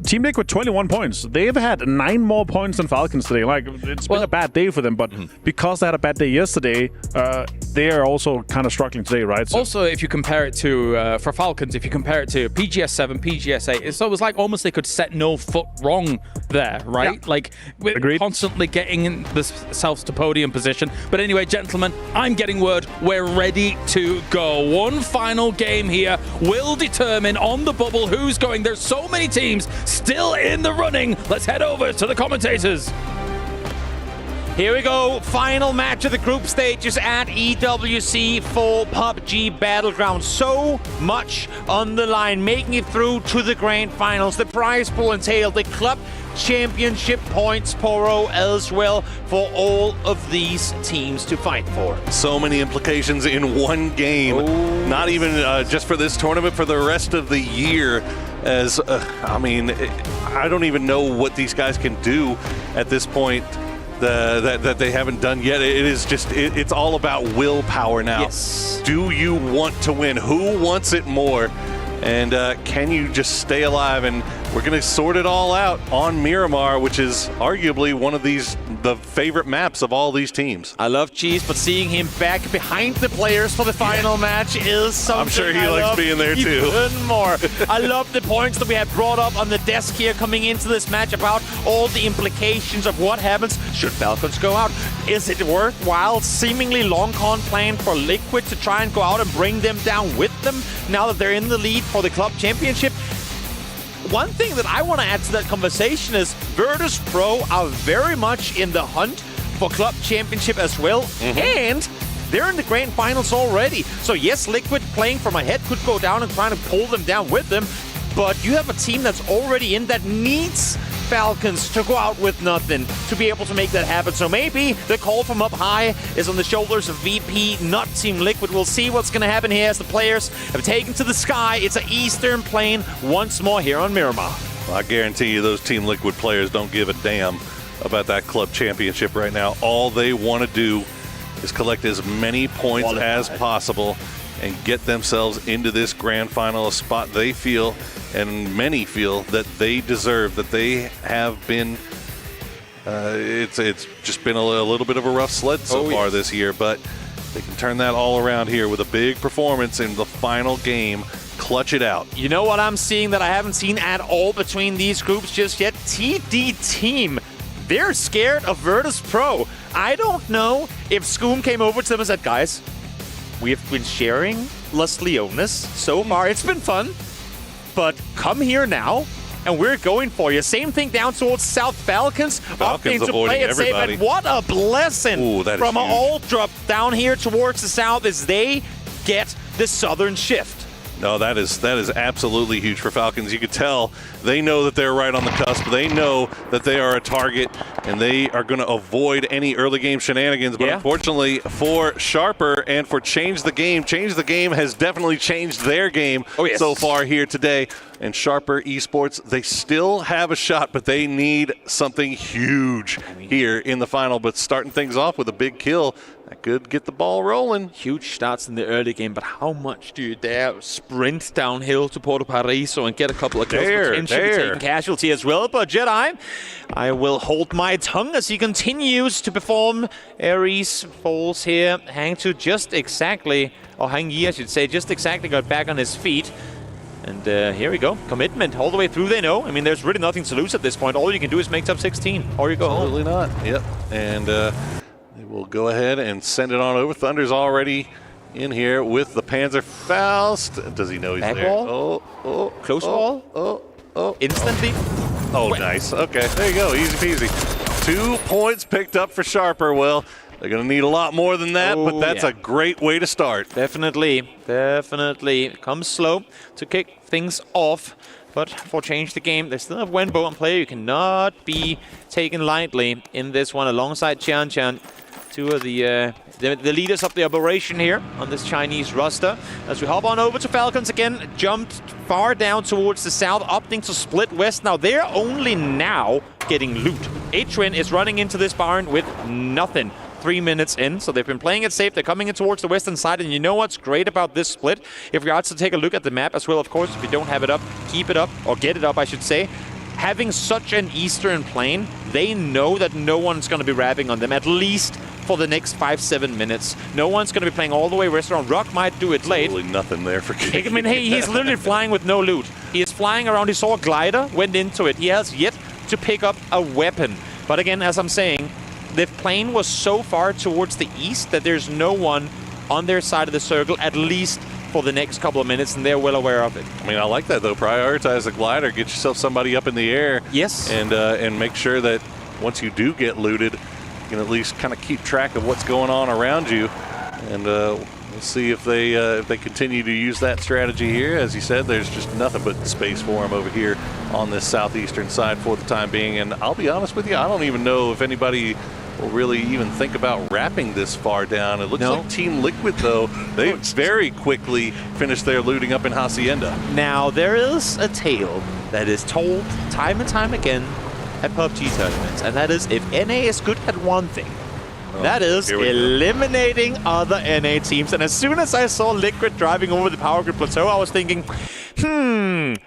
Team Liquid 21 points. They've had 9 more points than Falcons today. Like, it's been a bad day for them, but because they had a bad day yesterday, they are also kind of struggling today, right? So Also, if you compare it to, for Falcons, if you compare it to PGS7, PGS8, it's always like almost they could set no foot wrong there, right? Yeah. Like, we're constantly getting in themselves to podium position. But anyway, gentlemen, I'm getting word we're ready to go. One final game here will determine on the bubble who's going. There's so many teams still in the running. Let's head over to the commentators. Here we go, final match of the group stages at EWC for PUBG Battlegrounds. So much on the line, making it through to the grand finals. The prize pool entailed the Club Championship points per row as well for all of these teams to fight for. So many implications in one game. Not even just for this tournament, for the rest of the year. As, I mean, I don't even know what these guys can do at this point. That they haven't done yet. It is just, it's all about willpower now. Yes. Do you want to win? Who wants it more? And can you just stay alive? And we're going to sort it all out on Miramar, which is arguably one of the favorite maps of all these teams. I love Cheese, but seeing him back behind the players for the final match is something I'm sure he likes being there too. Even more. I love the points that we have brought up on the desk here coming into this match about all the implications of what happens should Falcons go out. Is it worthwhile, seemingly long con plan for Liquid to try and go out and bring them down with them now that they're in the lead for the Club Championship? One thing that I want to add to that conversation is Virtus.pro are very much in the hunt for Club Championship as well, and they're in the grand finals already. So yes, Liquid playing from ahead could go down and trying to pull them down with them, but you have a team that's already in that needs Falcons to go out with nothing to be able to make that happen. So maybe the call from up high is on the shoulders of VP, not Team Liquid. We'll see what's going to happen here as the players have taken to the sky. It's an Eastern plane once more here on Miramar. Well, I guarantee you those Team Liquid players don't give a damn about that club championship right now. All they want to do is collect as many points as possible and get themselves into this grand final, a spot they feel, and many feel, that they deserve, that they have been, it's just been a little bit of a rough sled so far this year, but they can turn that all around here with a big performance in the final game, clutch it out. You know what I'm seeing that I haven't seen at all between these groups just yet? TD Team. They're scared of Virtus.pro. I don't know if Scoom came over to them and said, guys, we have been sharing Las Leones so far. It's been fun, but come here now, and we're going for you. Same thing down towards South Falcons. Falcons opting to play it safe, and what a blessing from an Ultra down here towards the south as they get the Southern Shift. No, that is absolutely huge for Falcons. You could tell they know that they're right on the cusp. They know that they are a target, and they are going to avoid any early game shenanigans. But unfortunately for Sharper and for Change the Game has definitely changed their game so far here today. And Sharper Esports, they still have a shot, but they need something huge here in the final. But starting things off with a big kill, that could get the ball rolling. Huge starts in the early game, but how much do you dare sprint downhill to Porto Paraiso and get a couple of kills, potentially taking casualty as well? But Jedi, I will hold my tongue as he continues to perform. Ares falls here. Hang to just exactly, or Hang Yi, I should say, just exactly got back on his feet. And here we go. Commitment all the way through, they know. I mean, there's really nothing to lose at this point. All you can do is make top 16, or you go home. Absolutely not. Yep. And they will go ahead and send it on over. Thunder's already in here with the Panzer Faust. Does he know he's Back there? wall? Close wall? Instantly? Oh, nice. Okay, there you go. Easy peasy. 2 points picked up for Sharper. Well, they're going to need a lot more than that, but that's a great way to start. Definitely. It comes slow to kick things off, but for Change the Game, they still have Wenbo on play. You cannot be taken lightly in this one alongside Chan Chan. Two of the leaders of the operation here on this Chinese roster. As we hop on over to Falcons again, jumped far down towards the south, opting to split west. Now they're only now getting loot. Atrin is running into this barn with nothing. 3 minutes in, so they've been playing it safe. They're coming in towards the western side, and you know what's great about this split? If we are to take a look at the map as well, of course, if you don't have it up, keep it up, or get it up, I should say. Having such an eastern plane, they know that no one's going to be rapping on them, at least for the next 5-7 minutes. No one's going to be playing all the way restaurant. Rock might do it late. Absolutely nothing there for King. I mean, hey, he's literally flying with no loot. He is flying around. He saw a glider, went into it. He has yet to pick up a weapon. But again, as I'm saying, the plane was so far towards the east that there's no one on their side of the circle, at least for the next couple of minutes, and they're well aware of it. I mean, I like that, though. Prioritize the glider. Get yourself somebody up in the air. Yes. And make sure that once you do get looted, you can at least kind of keep track of what's going on around you. And we'll see if they continue to use that strategy here. As you said, there's just nothing but space for them over here on this southeastern side for the time being. And I'll be honest with you, I don't even know if anybody will really even think about wrapping this far down. It looks like Team Liquid, though, they very quickly finished their looting up in Hacienda. Now, there is a tale that is told time and time again at PUBG tournaments, and that is if NA is good at one thing, that is eliminating other NA teams. And as soon as I saw Liquid driving over the power grid plateau, I was thinking,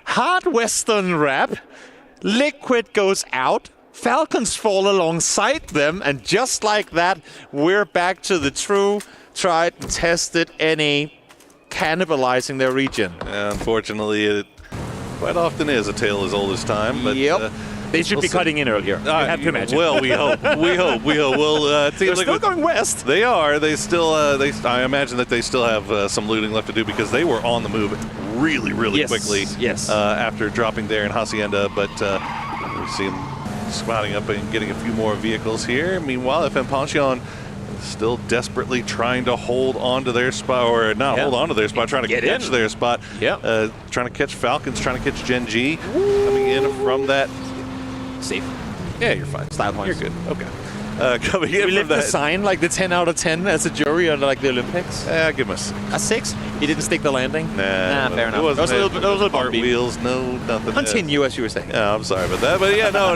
hard Western rap. Liquid goes out. Falcons fall alongside them, and just like that, we're back to the true, tried, and tested NA cannibalizing their region. Unfortunately, it quite often is a tale as old as time. But, they should be cutting in earlier. You have to imagine. Well, we hope. We hope. Well, they're still going west. They are. They still. I imagine that they still have some looting left to do because they were on the move really quickly. Yes. After dropping there in Hacienda, but we see them spotting up and getting a few more vehicles here. Meanwhile, FM Pantheon still desperately trying to hold on to their spot, or not hold on to their spot, trying to catch their spot. Trying to catch Falcons, trying to catch Gen.G. Coming in from that. Safe. Yeah, you're fine. Style points. You're good. Okay. Coming in we from lift the that. sign like the 10 out of 10 as a jury on like the Olympics. Give him a 6. A 6? He didn't stick the landing? Nah, fair enough. It wasn't Those are a little part wheels, no nothing. Continue as you were saying. Yeah, I'm sorry about that. But yeah, no,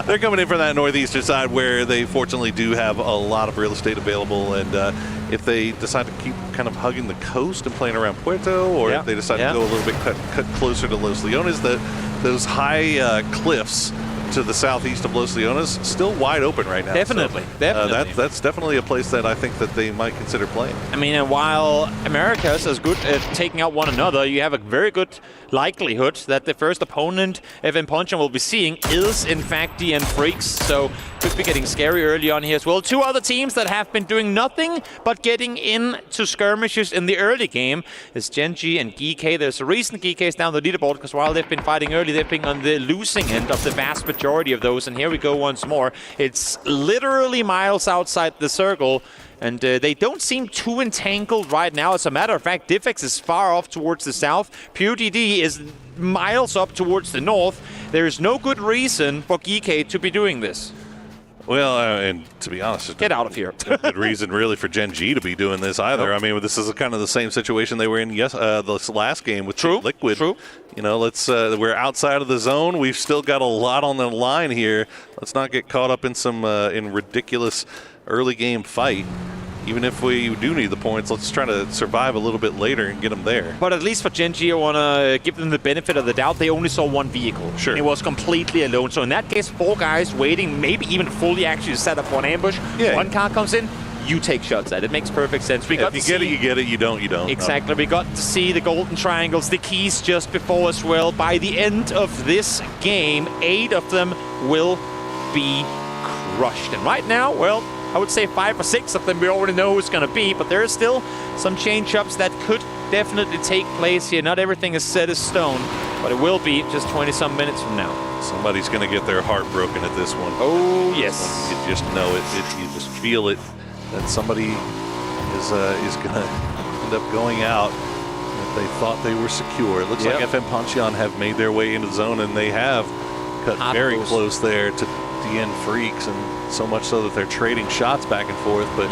they're coming in from that northeastern side where they fortunately do have a lot of real estate available. And if they decide to keep kind of hugging the coast and playing around Puerto, or if they decide to go a little bit cut closer to Los Leones, those high cliffs to the southeast of Los Leones still wide open right now. Definitely. That's definitely a place that I think that they might consider playing. I mean, and while America is as good at taking out one another, you have a very good likelihood that the first opponent FM Pantheon will be seeing is in fact DN Freaks, so could be getting scary early on here as well. Two other teams that have been doing nothing but getting into skirmishes in the early game is Gen.G and GK. There's a reason GK is down the leaderboard, because while they've been fighting early, they've been on the losing end of the vast majority of those, and here we go once more. It's literally miles outside the circle, and they don't seem too entangled right now. As a matter of fact, Diffex is far off towards the south. PUDD is miles up towards the north. There's no good reason for GK to be doing this. Well, and to be honest, get out of here. No good reason really for Gen.G to be doing this either. I mean, this is kind of the same situation they were in this last game with Liquid. True. You know, we're outside of the zone. We've still got a lot on the line here. Let's not get caught up in some ridiculous early game fight. Even if we do need the points, let's try to survive a little bit later and get them there. But at least for Gen.G, I want to give them the benefit of the doubt. They only saw one vehicle. Sure. It was completely alone. So in that case, 4 guys waiting, maybe even fully actually set up for an ambush. Yeah. One car comes in, you take shots at it. It makes perfect sense. If you get it, you get it. You don't, you don't. Exactly. We got to see the golden triangles, the keys just before as well. By the end of this game, 8 of them will be crushed. And right now, well, I would say 5 or 6 of them we already know who's going to be, but there are still some change-ups that could definitely take place here. Not everything is set in stone, but it will be just 20-some minutes from now. Somebody's going to get their heart broken at this one. Oh, yes. You just know it. You just feel it, that somebody is going to end up going out. If they thought they were secure. It looks like FM Pantheon have made their way into the zone, and they have cut very close there to DN Freaks, and so much so that they're trading shots back and forth, but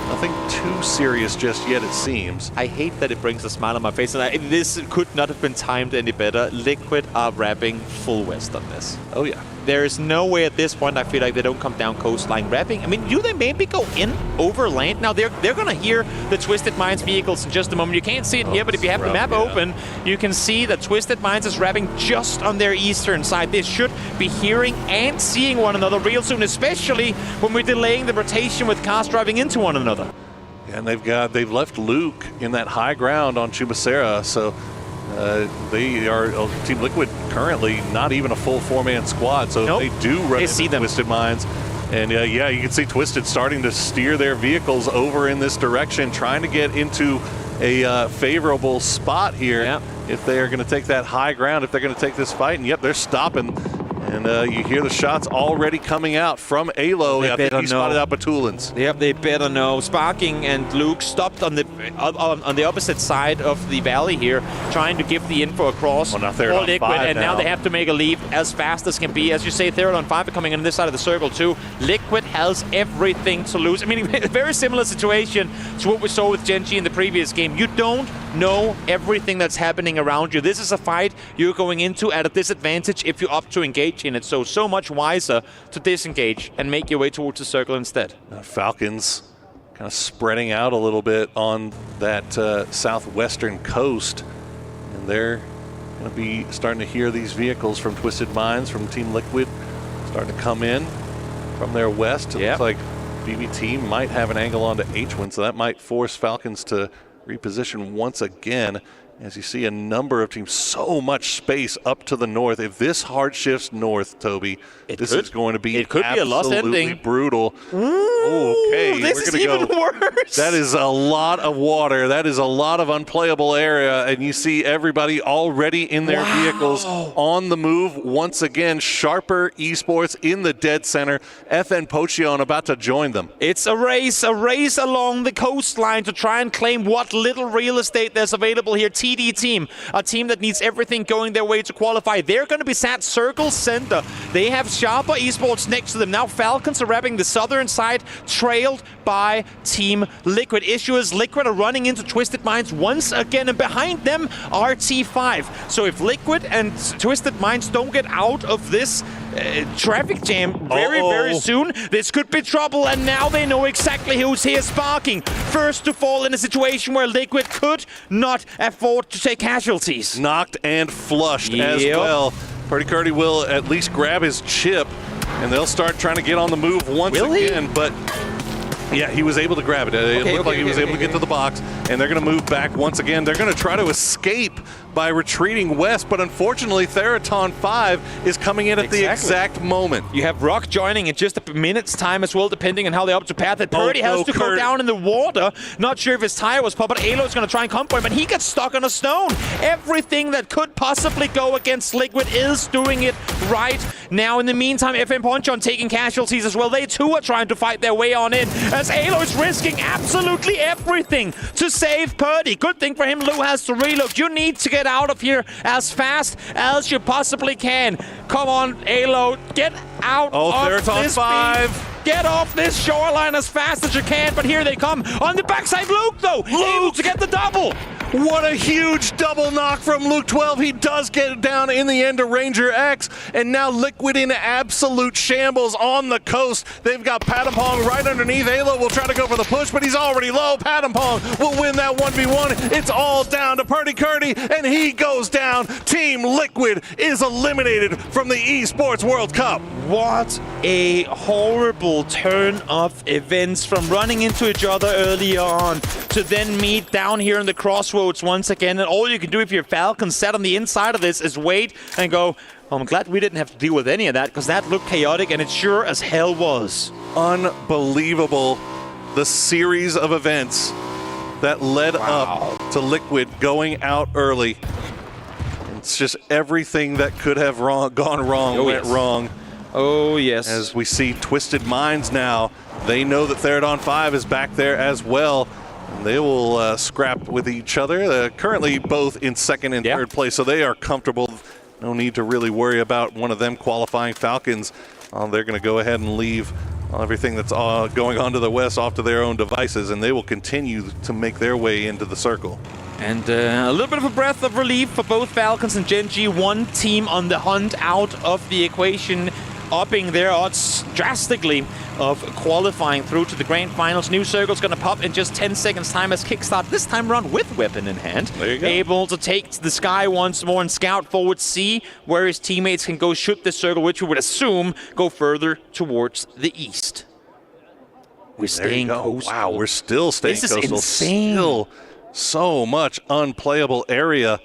nothing too serious just yet, it seems. I hate that it brings a smile on my face, and this could not have been timed any better. Liquid are wrapping full west on this. Oh yeah. There is no way at this point I feel like they don't come down coastline wrapping. I mean, do they maybe go in over land? Now, they're going to hear the Twisted Minds vehicles in just a moment. You can't see it here, but if you have the map open, you can see that Twisted Minds is wrapping just on their eastern side. They should be hearing and seeing one another real soon, especially especially when we're delaying the rotation with cars driving into one another. And they've left Luke in that high ground on Chubacera, so they are Team Liquid currently not even a full 4-man squad, so they do run into Twisted Minds. And yeah, you can see Twisted starting to steer their vehicles over in this direction, trying to get into a favorable spot here if they are going to take that high ground, if they're going to take this fight. And yep, they're stopping. And you hear the shots already coming out from Alo. I think he spotted out Batulins. Yep, they better know. Sparking and Luke stopped on the opposite side of the valley here, trying to give the info across. Well, now they're on Liquid, 5 and now they have to make a leap as fast as can be. As you say, they're on 5 are coming in this side of the circle too. Liquid has everything to lose. I mean, very similar situation to what we saw with Gen.G in the previous game. You don't know everything that's happening around you. This is a fight you're going into at a disadvantage if you opt to engage in it. So much wiser to disengage and make your way towards the circle instead. Falcons kind of spreading out a little bit on that southwestern coast, and they're going to be starting to hear these vehicles from Twisted Minds, from Team Liquid, starting to come in from their west. It looks like BBT might have an angle onto H1, so that might force Falcons to reposition once again. As you see a number of teams, so much space up to the north. If this hard shifts north, Toby, this is going to be a lost ending. Brutal. Okay, this is even worse. That is a lot of water. That is a lot of unplayable area, and you see everybody already in their vehicles on the move. Once again, Sharper Esports in the dead center. FN Pochion about to join them. It's a race along the coastline to try and claim what little real estate there's available here. TD team, a team that needs everything going their way to qualify. They're going to be sat circle center. They have Sharper Esports next to them. Now Falcons are wrapping the southern side, trailed by Team Liquid. Issue is Liquid are running into Twisted Minds once again, and behind them are T5. So if Liquid and Twisted Minds don't get out of this traffic jam very soon, this could be trouble, and now they know exactly who's here. Sparking, first to fall in a situation where Liquid could not afford to take casualties. Knocked and flushed as well. Purdy Curdy will at least grab his chip, and they'll start trying to get on the move once again, but yeah, he was able to grab it. It looked like he was able to get to the box, and they're going to move back once again. They're going to try to escape by retreating west, but unfortunately, Theraton 5 is coming in at the exact moment. You have Rock joining in just a minute's time as well, depending on how they opt to path it. Purdy has to go down in the water. Not sure if his tire was popped, but Alo's going to try and come for him, but he gets stuck on a stone. Everything that could possibly go against Liquid is doing it right now. In the meantime, FN Ponchon taking casualties as well. They too are trying to fight their way on in, as Alo is risking absolutely everything to save Purdy. Good thing for him, Lou has to reload. You need to get out of here as fast as you possibly can. Come on, Alo, get out of this 5. Beat. Get off this shoreline as fast as you can, but here they come. On the backside, Luke, though, able to get the double. What a huge double knock from Luke 12. He does get it down in the end to Ranger X, and now Liquid in absolute shambles on the coast. They've got Patampong right underneath. Alo will try to go for the push, but he's already low. Patampong will win that 1v1. It's all down to Purdy Curdy, and he goes down. Team Liquid is eliminated from the Esports World Cup. What a horrible turn of events, from running into each other earlier on to then meet down here in the crossroads once again. And all you can do if you're Falcons sat on the inside of this is wait and go, oh, I'm glad we didn't have to deal with any of that, because that looked chaotic, and it sure as hell was. Unbelievable, the series of events that led up to Liquid going out early. It's just everything that could have gone wrong went wrong. Oh, yes. As we see Twisted Minds now, they know that Theradon 5 is back there as well. And they will scrap with each other. Currently both in second and third place, so they are comfortable. No need to really worry about one of them qualifying. Falcons, they're going to go ahead and leave everything that's going on to the west off to their own devices, and they will continue to make their way into the circle. And a little bit of a breath of relief for both Falcons and Gen.G. One team on the hunt out of the equation, upping their odds drastically of qualifying through to the grand finals. New circle's going to pop in just 10 seconds time as Kickstart this time run with weapon in hand. There you go. Able to take to the sky once more and scout forward, see where his teammates can go shoot this circle, which we would assume go further towards the east. We're staying coastal. Wow, we're still staying coastal. coastal. This is insane. Still so much unplayable area.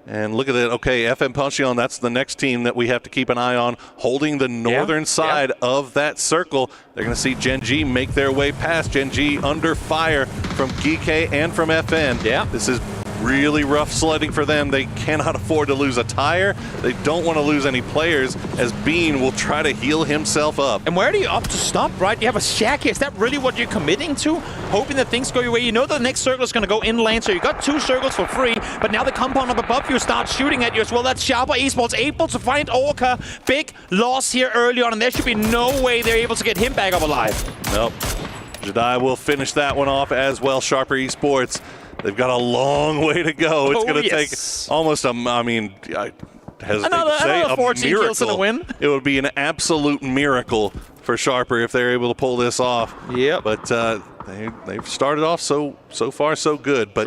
And look at it. Okay, FM Puncheon, that's the next team that we have to keep an eye on, holding the northern side of that circle. They're going to see Gen.G make their way past. Gen.G under fire from GK and from FN. Yeah. This is really rough sledding for them. They cannot afford to lose a tire. They don't want to lose any players, as Bean will try to heal himself up. And where do you opt to stop, right? You have a shack here. Is that really what you're committing to? Hoping that things go your way. You know the next circle is going to go in lane, so you got 2 circles for free, but now the compound up above you starts shooting at you as well. That's Sharper Esports able to find Orca. Big loss here early on, and there should be no way they're able to get him back up alive. Nope. Jedi will finish that one off as well. Sharper Esports, they've got a long way to go. It's going to take almost I hesitate to say another 14 miracle. kills and a win. It would be an absolute miracle for Sharper if they're able to pull this off. Yep. But they've started off so far so good. But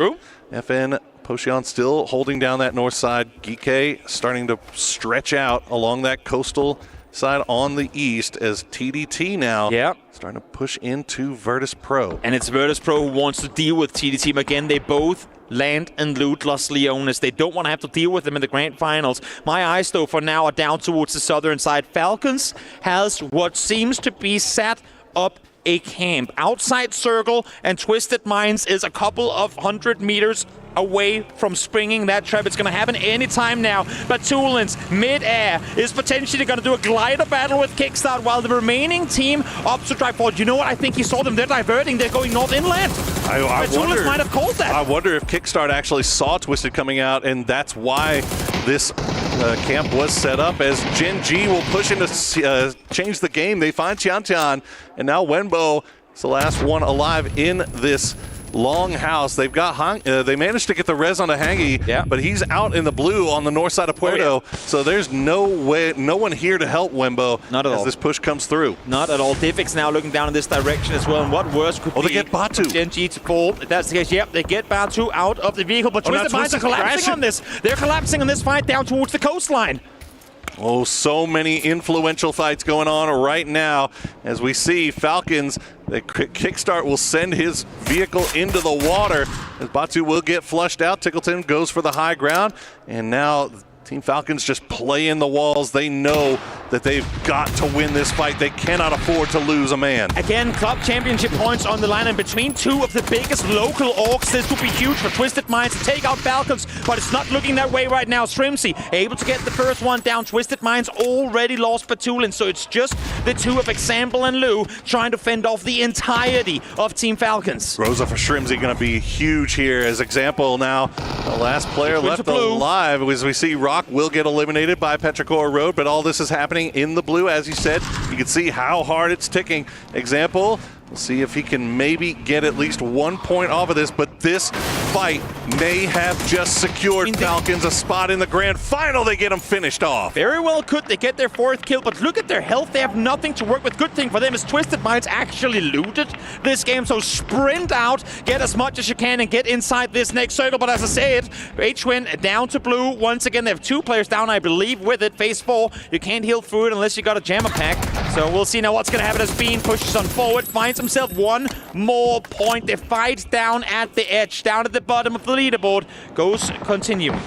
FN Post-Shootout still holding down that north side. GK starting to stretch out along that coastal side on the east as TDT now starting to push into Virtus.pro. And it's Virtus.pro who wants to deal with TDT again. They both land and loot Los Leones. They don't want to have to deal with them in the grand finals. My eyes, though, for now are down towards the southern side. Falcons has what seems to be set up a camp. Outside circle and Twisted Minds is a couple of 100 meters away from springing that trap. It's going to happen anytime now. But Tulins, mid-air, is potentially going to do a glider battle with Kickstart while the remaining team opts to drive forward. You know what? I think he saw them. They're diverting. They're going north inland. I Tulins might have called that. I wonder if Kickstart actually saw Twisted coming out, and that's why this camp was set up, as Gen.G will push in to change the game. They find Tian, and now Wenbo is the last one alive in this long house. They've got they managed to get the res on a Hangi, but he's out in the blue on the north side of Puerto, so there's no one here to help Wembo as this push comes through. Not at all. Divix now looking down in this direction as well, and what worse could be? They get Batu. Gen.G to fall. That's the case. Yep, they get Batu out of the vehicle, but Twisted Minds are collapsing on this. They're collapsing on this fight down towards the coastline. Oh, so many influential fights going on right now as we see Falcons. The Kickstart will send his vehicle into the water as Batu will get flushed out. Tickleton goes for the high ground, and now Team Falcons just play in the walls. They know that they've got to win this fight. They cannot afford to lose a man. Again, Club Championship points on the line, and between 2 of the biggest local orcs, this would be huge for Twisted Minds to take out Falcons, but it's not looking that way right now. Shrimsy able to get the first one down. Twisted Minds already lost Patulin, so it's just the 2 of Example and Lou trying to fend off the entirety of Team Falcons. Rosa for Shrimsy going to be huge here as Example now. The last player left alive as we see Rock will get eliminated by Petrichor Road, but all this is happening in the blue, as you said. You can see how hard it's ticking. Example, we'll see if he can maybe get at least 1 point off of this, but this fight may have just secured Falcons a spot in the grand final. They get them finished off. Very well could. They get their 4th kill, but look at their health. They have nothing to work with. Good thing for them is Twisted Minds actually looted this game, so sprint out, get as much as you can, and get inside this next circle. But as I said, H-Win down to blue. Once again, they have 2 players down, I believe, with it. Phase 4, you can't heal through it unless you got a jammer pack. So we'll see now what's going to happen as Bean pushes on forward, finds himself 1 more point. They fight down at the edge, down at the bottom of the leaderboard. Goes continuing.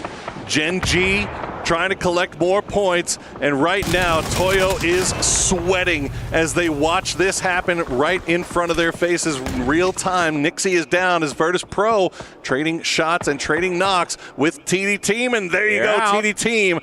Gen.G trying to collect more points, and right now Toyo is sweating as they watch this happen right in front of their faces in real time. Nixie is down as Virtus.pro trading shots and trading knocks with TD Team, and there you go, TD Team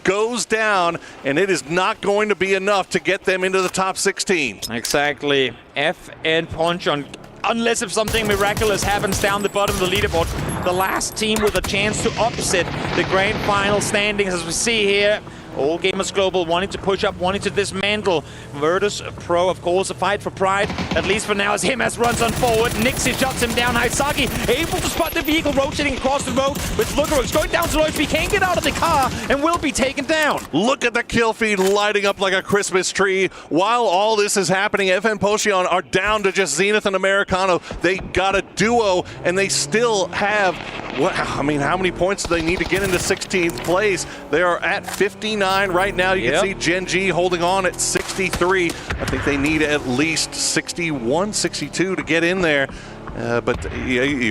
goes down, and it is not going to be enough to get them into the top 16. Exactly. F and Punch on, unless if something miraculous happens down the bottom of the leaderboard, the last team with a chance to upset the grand final standings, as we see here. All Gamers Global wanting to push up, wanting to dismantle. Virtus.pro, of course, a fight for pride, at least for now, as him as runs on forward. Nixie shuts him down. Haisagi able to spot the vehicle rotating across the road with Lugarux going down to Lloyd. He can't get out of the car and will be taken down. Look at the kill feed lighting up like a Christmas tree. While all this is happening, FN Potion are down to just Zenith and Americano. They got a duo, and they still have, how many points do they need to get into 16th place? They are at 59 right now. You can see Gen.G holding on at 63. I think they need at least 61, 62 to get in there. But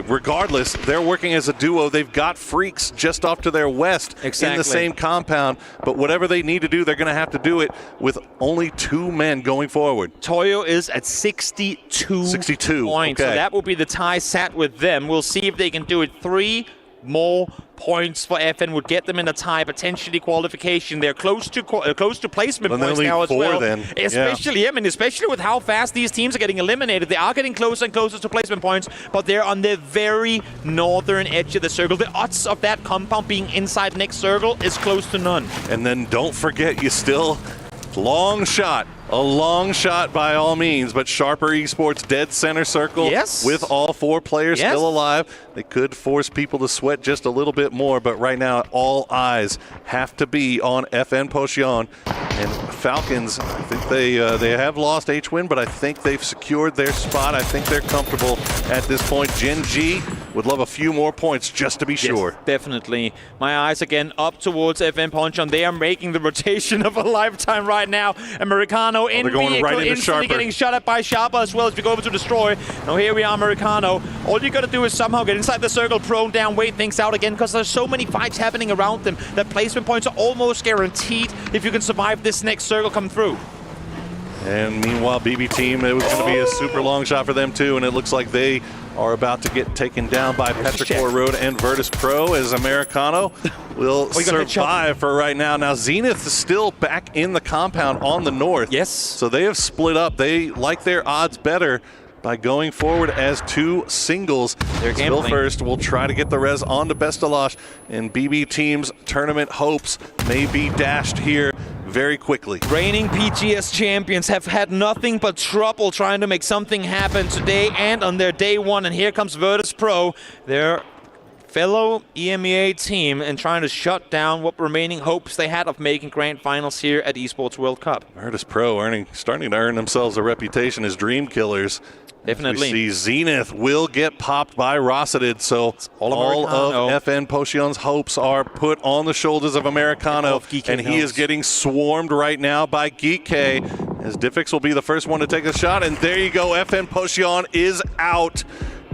regardless, they're working as a duo. They've got Freaks just off to their west in the same compound. But whatever they need to do, they're going to have to do it with only 2 men going forward. Toyo is at 62 points. Okay. So that will be the tie sat with them. We'll see if they can do it. 3 more points for FN would get them in a tie, potentially qualification. They're close to placement points now as well. Especially with how fast these teams are getting eliminated. They are getting closer and closer to placement points, but they're on the very northern edge of the circle. The odds of that compound being inside next circle is close to none. And then don't forget, you still long shot. A long shot by all means, but Sharper Esports dead center circle with all 4 players still alive. They could force people to sweat just a little bit more, but right now all eyes have to be on FN Potion. And Falcons, I think they have lost H-Win, but I think they've secured their spot. I think they're comfortable at this point. Gen.G would love a few more points just to be sure. Definitely. My eyes again up towards FN Potion. They are making the rotation of a lifetime right now. Americano in vehicle, right instantly getting shot at by Sharper as well as we go over to destroy. Now here we are, Americano. All you gotta do is somehow get inside the circle, prone down, wait things out again, because there's so many fights happening around them that placement points are almost guaranteed if you can survive this next circle come through. And meanwhile, BB team, it was going to be a super long shot for them too, and it looks like they are about to get taken down by Petrichor Road and Virtus.pro as Americano will survive for right now. Now Zenith is still back in the compound on the north. Yes. So they have split up. They like their odds better by going forward as 2 singles. Still first will try to get the res on to Bestalosh, and BB team's tournament hopes may be dashed here very quickly. Reigning PGS champions have had nothing but trouble trying to make something happen today and on their day 1. And here comes Virtus.pro, their fellow EMEA team, and trying to shut down what remaining hopes they had of making grand finals here at Esports World Cup. Virtus.pro starting to earn themselves a reputation as dream killers. Definitely. We see Zenith will get popped by Rossetted, so all of FN Potion's hopes are put on the shoulders of Americano, and he is getting swarmed right now by Geek K, as Diffix will be the first one to take a shot, and there you go, FN Potion is out.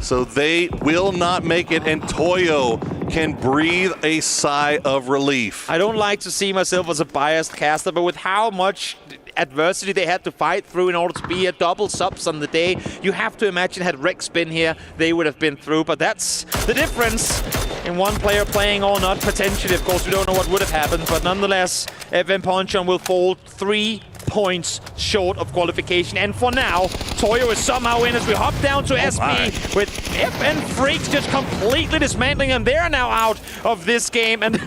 So they will not make it, and Toyo can breathe a sigh of relief. I don't like to see myself as a biased caster, but with how much adversity they had to fight through in order to be a double subs on the day, you have to imagine had Rex been here, they would have been through. But that's the difference in one player playing or not, potentially. Of course, we don't know what would have happened, but nonetheless, FN Potion will fall 3 points short of qualification. And for now, Toyo is somehow in as we hop down to SP with FN Freaks just completely dismantling them. They're now out of this game, and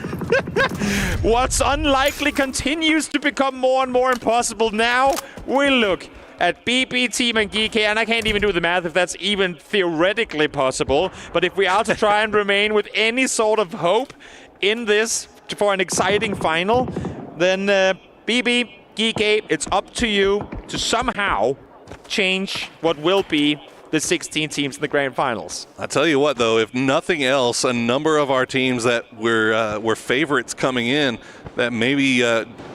what's unlikely continues to become more and more impossible. Now we look at BB Team and GK, and I can't even do the math if that's even theoretically possible, but if we are to try and remain with any sort of hope in this for an exciting final, then BB, GK, it's up to you to somehow change what will be the 16 teams in the grand finals. I tell you what, though, if nothing else, a number of our teams that were favorites coming in that maybe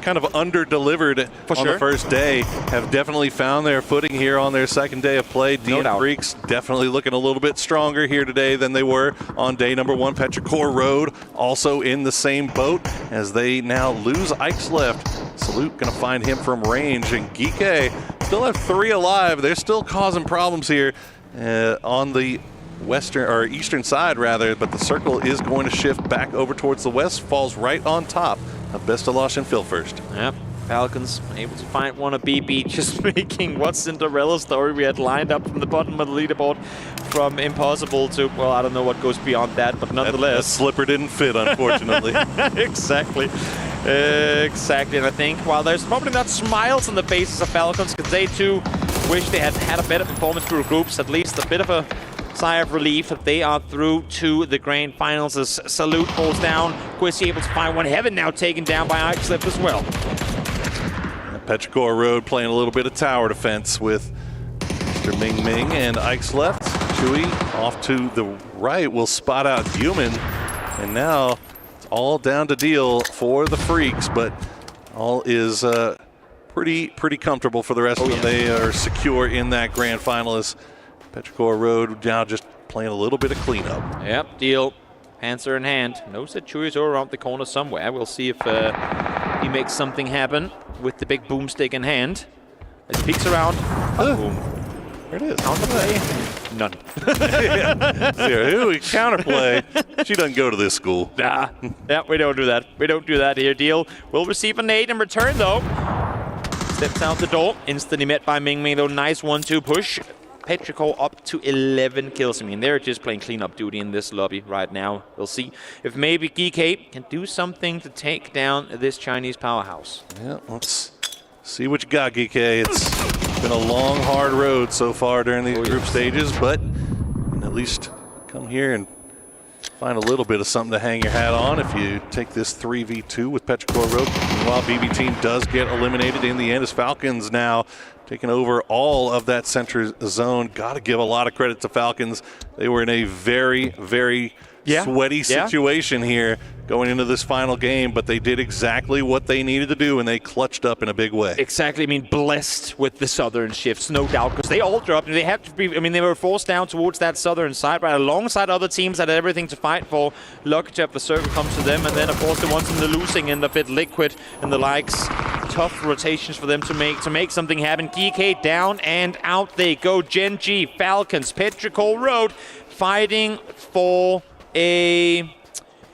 kind of under-delivered on the first day have definitely found their footing here on their second day of play. DN Freaks definitely looking a little bit stronger here today than they were on day number 1. Petrichor Road also in the same boat as they now lose Ike's left. Salute gonna find him from range, and Geek still have 3 alive. They're still causing problems here on the western or eastern side rather, but the circle is going to shift back over towards the west, falls right on top of Bestalosh and Phil first. Yep. Falcons able to find one of BB, just making what Cinderella story we had lined up from the bottom of the leaderboard from impossible to, well, I don't know what goes beyond that, but nonetheless. That slipper didn't fit, unfortunately. Exactly. Exactly, and I think while there's probably not smiles on the faces of Falcons, because they too wish they had had a better performance through groups, at least a bit of a sigh of relief that they are through to the grand finals as Salute falls down. Quizzy able to find one. Heaven now taken down by Ixlip as well. Petrichor Road playing a little bit of tower defense with Mr. Ming Ming, and Ike's left. Chewy off to the right will spot out Human, and now it's all down to deal for the Freaks, but all is pretty comfortable for the rest of them. They are secure in that grand final as Petrichor Road now just playing a little bit of cleanup. Yep, deal. Hands are in hand. Knows that Chewy's are around the corner somewhere. We'll see if he makes something happen with the big boomstick in hand. As he peeks around. Boom. There it is. Counterplay? None. Ooh, counterplay. She doesn't go to this school. Nah. Yeah, we don't do that. We don't do that here. Deal will receive a nade in return, though. Steps out the door. Instantly met by Ming Ming, though. Nice 1-2 push. Petrichor up to 11 kills. I mean, they're just playing cleanup duty in this lobby right now. We'll see if maybe GK can do something to take down this Chinese powerhouse. Yeah, let's see what you got, GK. It's been a long, hard road so far during these group stages, but you can at least come here and find a little bit of something to hang your hat on if you take this 3v2 with Petrichor Road. Meanwhile, BB team does get eliminated in the end as Falcons now taking over all of that center zone. Got to give a lot of credit to Falcons. They were in a very, very sweaty situation here going into this final game, but they did exactly what they needed to do, and they clutched up in a big way. Exactly. I mean, blessed with the southern shifts, no doubt, because they all dropped, and they had to be, I mean, they were forced down towards that southern side, right, alongside other teams that had everything to fight for. Lucky to have the circle come to them, and then, of course, the ones in the losing end of it, Liquid and the likes. Tough rotations for them to make something happen. GK down and out they go. Gen.G, Falcons, Petrichor Road fighting for a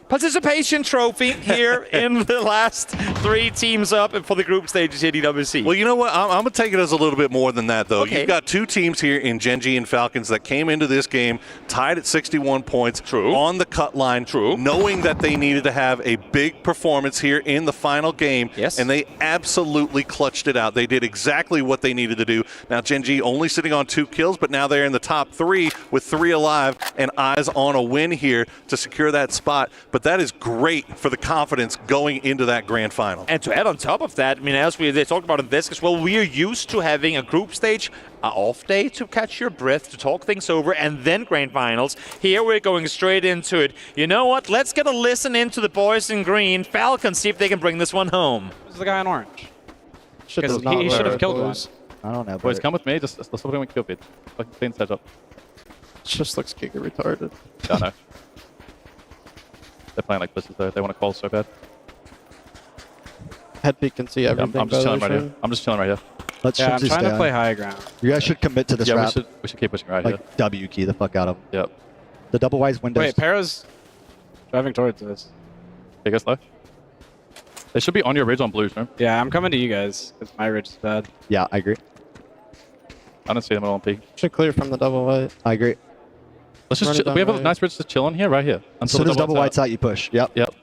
participation trophy here in the last 3 teams up for the group stages here at EWC. Well, you know what? I'm going to take it as a little bit more than that, though. Okay. You've got 2 teams here in Gen.G and Falcons that came into this game tied at 61 points. True. On the cut line. True. Knowing that they needed to have a big performance here in the final game. Yes. And they absolutely clutched it out. They did exactly what they needed to do. Now, Gen.G only sitting on 2 kills, but now they're in the top 3 with 3 alive and eyes on a win here to secure that spot. But that is great for the confidence going into that grand final. And to add on top of that, I mean, as they talked about in this as well, we are used to having a group stage, an off day to catch your breath, to talk things over, and then grand finals. Here we're going straight into it. You know what? Let's get a listen into the boys in green. Falcons, see if they can bring this one home. This is the guy in orange. He should have killed one. I don't know. Boys, come with me. Just let's look at Cupid. Fucking clean setup. It just looks giga retarded. Yeah, I know. They're playing like this, though. They want to call so bad. Head peek can see everything. I'm just chilling right here. I'm just chilling right here. Let's I'm trying to play high ground. You guys should commit to this Yeah, rap. we should keep pushing right like here. W key the fuck out of them. Yep. The double wise windows. Wait, Para's driving towards us. They go slow. They should be on your ridge on blues, right? Yeah, I'm coming to you guys because my ridge is bad. Yeah, I agree. I don't see them at all on peak. Should clear from the double white. I agree. Let's just we have a nice ridge to chill on here, right here. As soon as double white's out, you push. Yep. Yep.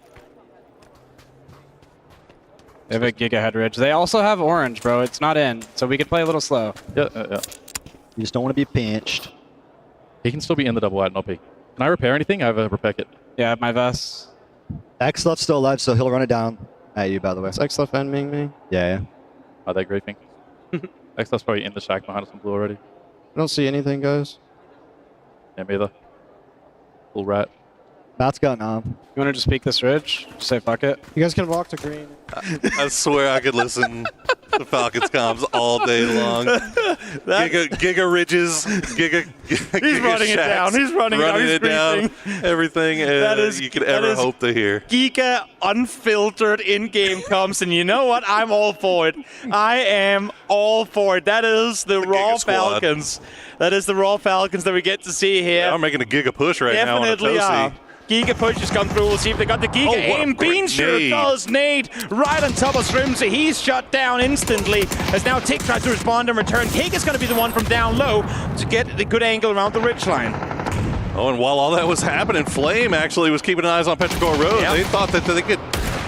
They have a giga head ridge. They also have orange, bro. It's not in, so we could play a little slow. Yeah. You just don't want to be pinched. He can still be in the double wide, not peak. Can I repair anything? I have a repair kit. Yeah, I have my vest. X left's still alive, so he'll run it down at you, by the way. It's X left and Ming Ming. Yeah. Are they griefing? X left's probably in the shack behind us on blue already. I don't see anything, guys. Yeah, me either. Full rat. Matt's got an arm. You want to just peek this ridge? Just say fuck it. You guys can walk to green. I swear I could listen to Falcons comms all day long. Giga ridges, giga He's running it down. He's running it down. Everything you could ever hope to hear. Giga unfiltered in-game comms, and you know what? I'm all for it. I am all for it. That is the raw Falcons. That is the raw Falcons that we get to see here. Yeah, I'm making a giga push right now on a Definitely are. Giga pushes come through. We'll see if they got the Giga aim. Beansure does nade right on top of Strimsy. He's shut down instantly as now Tick tries to respond and return. Giga's going to be the one from down low to get the good angle around the ridgeline. Oh, and while all that was happening, Flame actually was keeping eyes on Petrichor Road. Yep. They thought that they could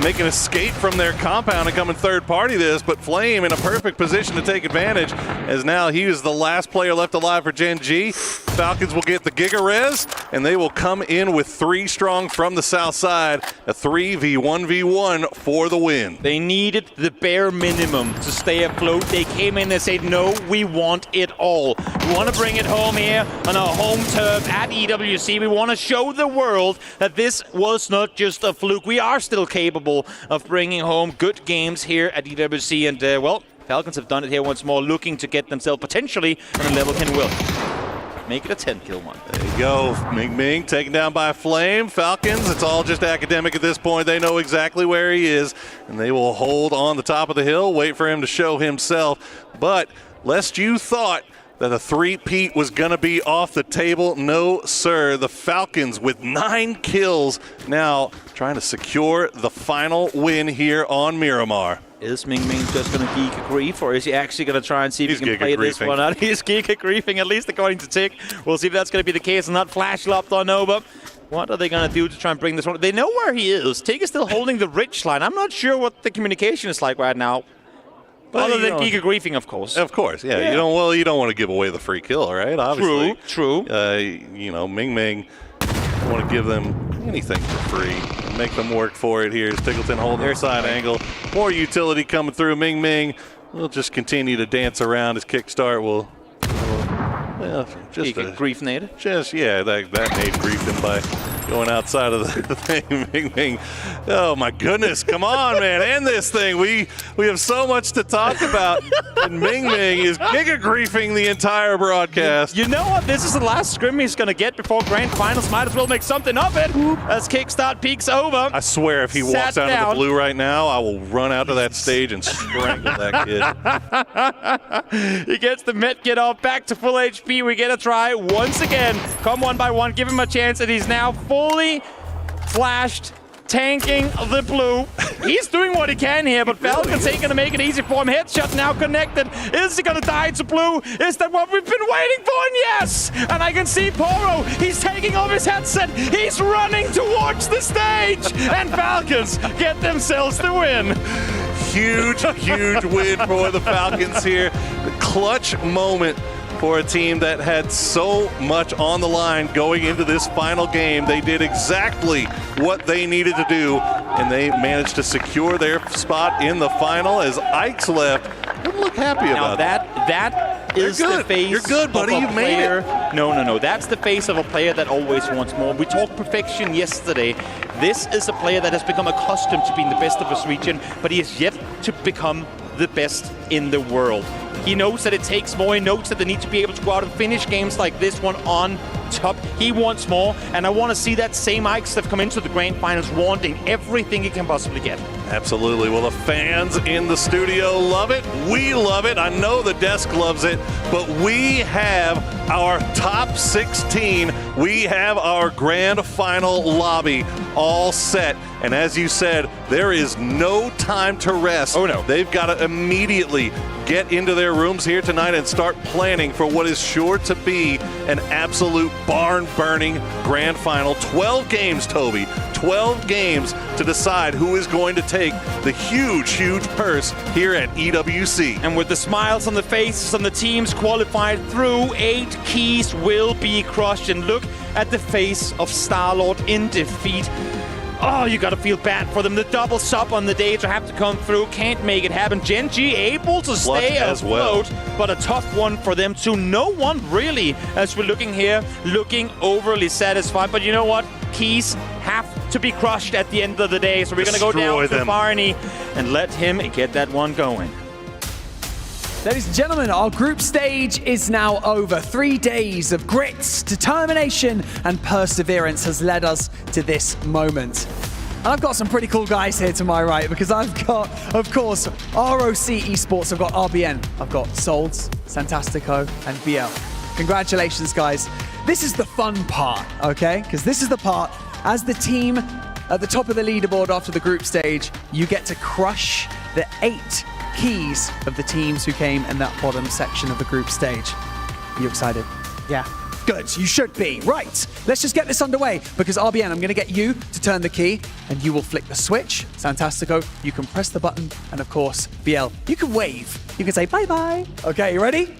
make an escape from their compound and come in third party this, but Flame in a perfect position to take advantage, as now he is the last player left alive for Gen.G. Falcons will get the Giga Res, and they will come in with 3 strong from the south side. A 3v1v1 for the win. They needed the bare minimum to stay afloat. They came in and said, no, we want it all. We want to bring it home here on our home turf at EWC. We want to show the world that this was not just a fluke. We are still capable of bringing home good games here at EWC. And, well, Falcons have done it here once more, looking to get themselves potentially on a level 10 will. Make it a 10-kill one. There you go. Ming Ming taken down by Flame. Falcons, it's all just academic at this point. They know exactly where he is, and they will hold on the top of the hill, wait for him to show himself. But lest you thought that a 3-peat was going to be off the table, no, sir. The Falcons with 9 kills now trying to secure the final win here on Miramar. Is Ming Ming just going to geek a grief, or is he actually going to try and see if he can play this one out? He's geek a griefing, at least according to Tick. We'll see if that's going to be the case and not flash lopped on Nova. What are they going to do to try and bring this one? They know where he is. Tick is still holding the Rich line. I'm not sure what the communication is like right now. Other than geek a griefing, of course. Of course, yeah. You don't want to give away the free kill, right? Obviously. True. Ming Ming want to give them anything for free. Make them work for it here. Tickleton holding their side angle. More utility coming through. Ming Ming will just continue to dance around. His kickstart will just grief nade. That nade griefed him by going outside of the thing. Ming Ming. Oh my goodness, come on, man. End this thing. We have so much to talk about. And Ming Ming is giga griefing the entire broadcast. You know what? This is the last scrim he's going to get before grand finals. Might as well make something of it as kickstart peaks over. I swear if he walks out of the blue right now, I will run out to that stage and strangle that kid. He gets the med kit off, back to full HP. We get a try once again. Come one by one, give him a chance, and he's now fully flashed, tanking the blue. He's doing what he can here, but Falcons ain't gonna make it easy for him. Headshot now connected. Is he gonna die to blue? Is that what we've been waiting for? And yes! And I can see Poro. He's taking off his headset. He's running towards the stage. And Falcons get themselves the win. Huge win for the Falcons here. The clutch moment for a team that had so much on the line going into this final game. They did exactly what they needed to do, and they managed to secure their spot in the final as Ike's left. Didn't look happy about that is the face. You're good, buddy. You made it. No. That's the face of a player that always wants more. We talked perfection yesterday. This is a player that has become accustomed to being the best of his region, but he is yet to become the best in the world. He knows that it takes more. He knows that they need to be able to go out and finish games like this one on top. He wants more, and I want to see that same Ike stuff come into the grand finals wanting everything he can possibly get. Absolutely. Well, the fans in the studio love it. We love it. I know the desk loves it, but we have our top 16. We have our grand final lobby all set. And as you said, there is no time to rest. Oh, no. They've got to immediately get into their rooms here tonight and start planning for what is sure to be an absolute barn-burning grand final. 12 games, Toby. 12 games to decide who is going to take the huge purse here at EWC. And with the smiles on the faces on the teams qualified through, 8 keys will be crushed. And look at the face of Star-Lord in defeat. Oh, you gotta feel bad for them. The double sub on the day to have to come through. Can't make it happen. Gen.G able to stay afloat, but a tough one for them too. No one really, as we're looking here, looking overly satisfied. But you know what? Keys have to be crushed at the end of the day. So we're gonna go down to Barney and let him get that one going. Ladies and gentlemen, our group stage is now over. 3 days of grit, determination, and perseverance has led us to this moment. And I've got some pretty cool guys here to my right, because I've got, of course, ROC Esports, I've got RBN, I've got Solds, Santastico, and BL. Congratulations, guys. This is the fun part, okay? Because this is the part, as the team at the top of the leaderboard after the group stage, you get to crush the 8 keys of the teams who came in that bottom section of the group stage. Are you excited? Yeah. Good, you should be. Right, let's just get this underway because RBN, I'm going to get you to turn the key and you will flick the switch. Santastico, you can press the button. And of course, BL, you can wave. You can say bye-bye. Okay, you ready?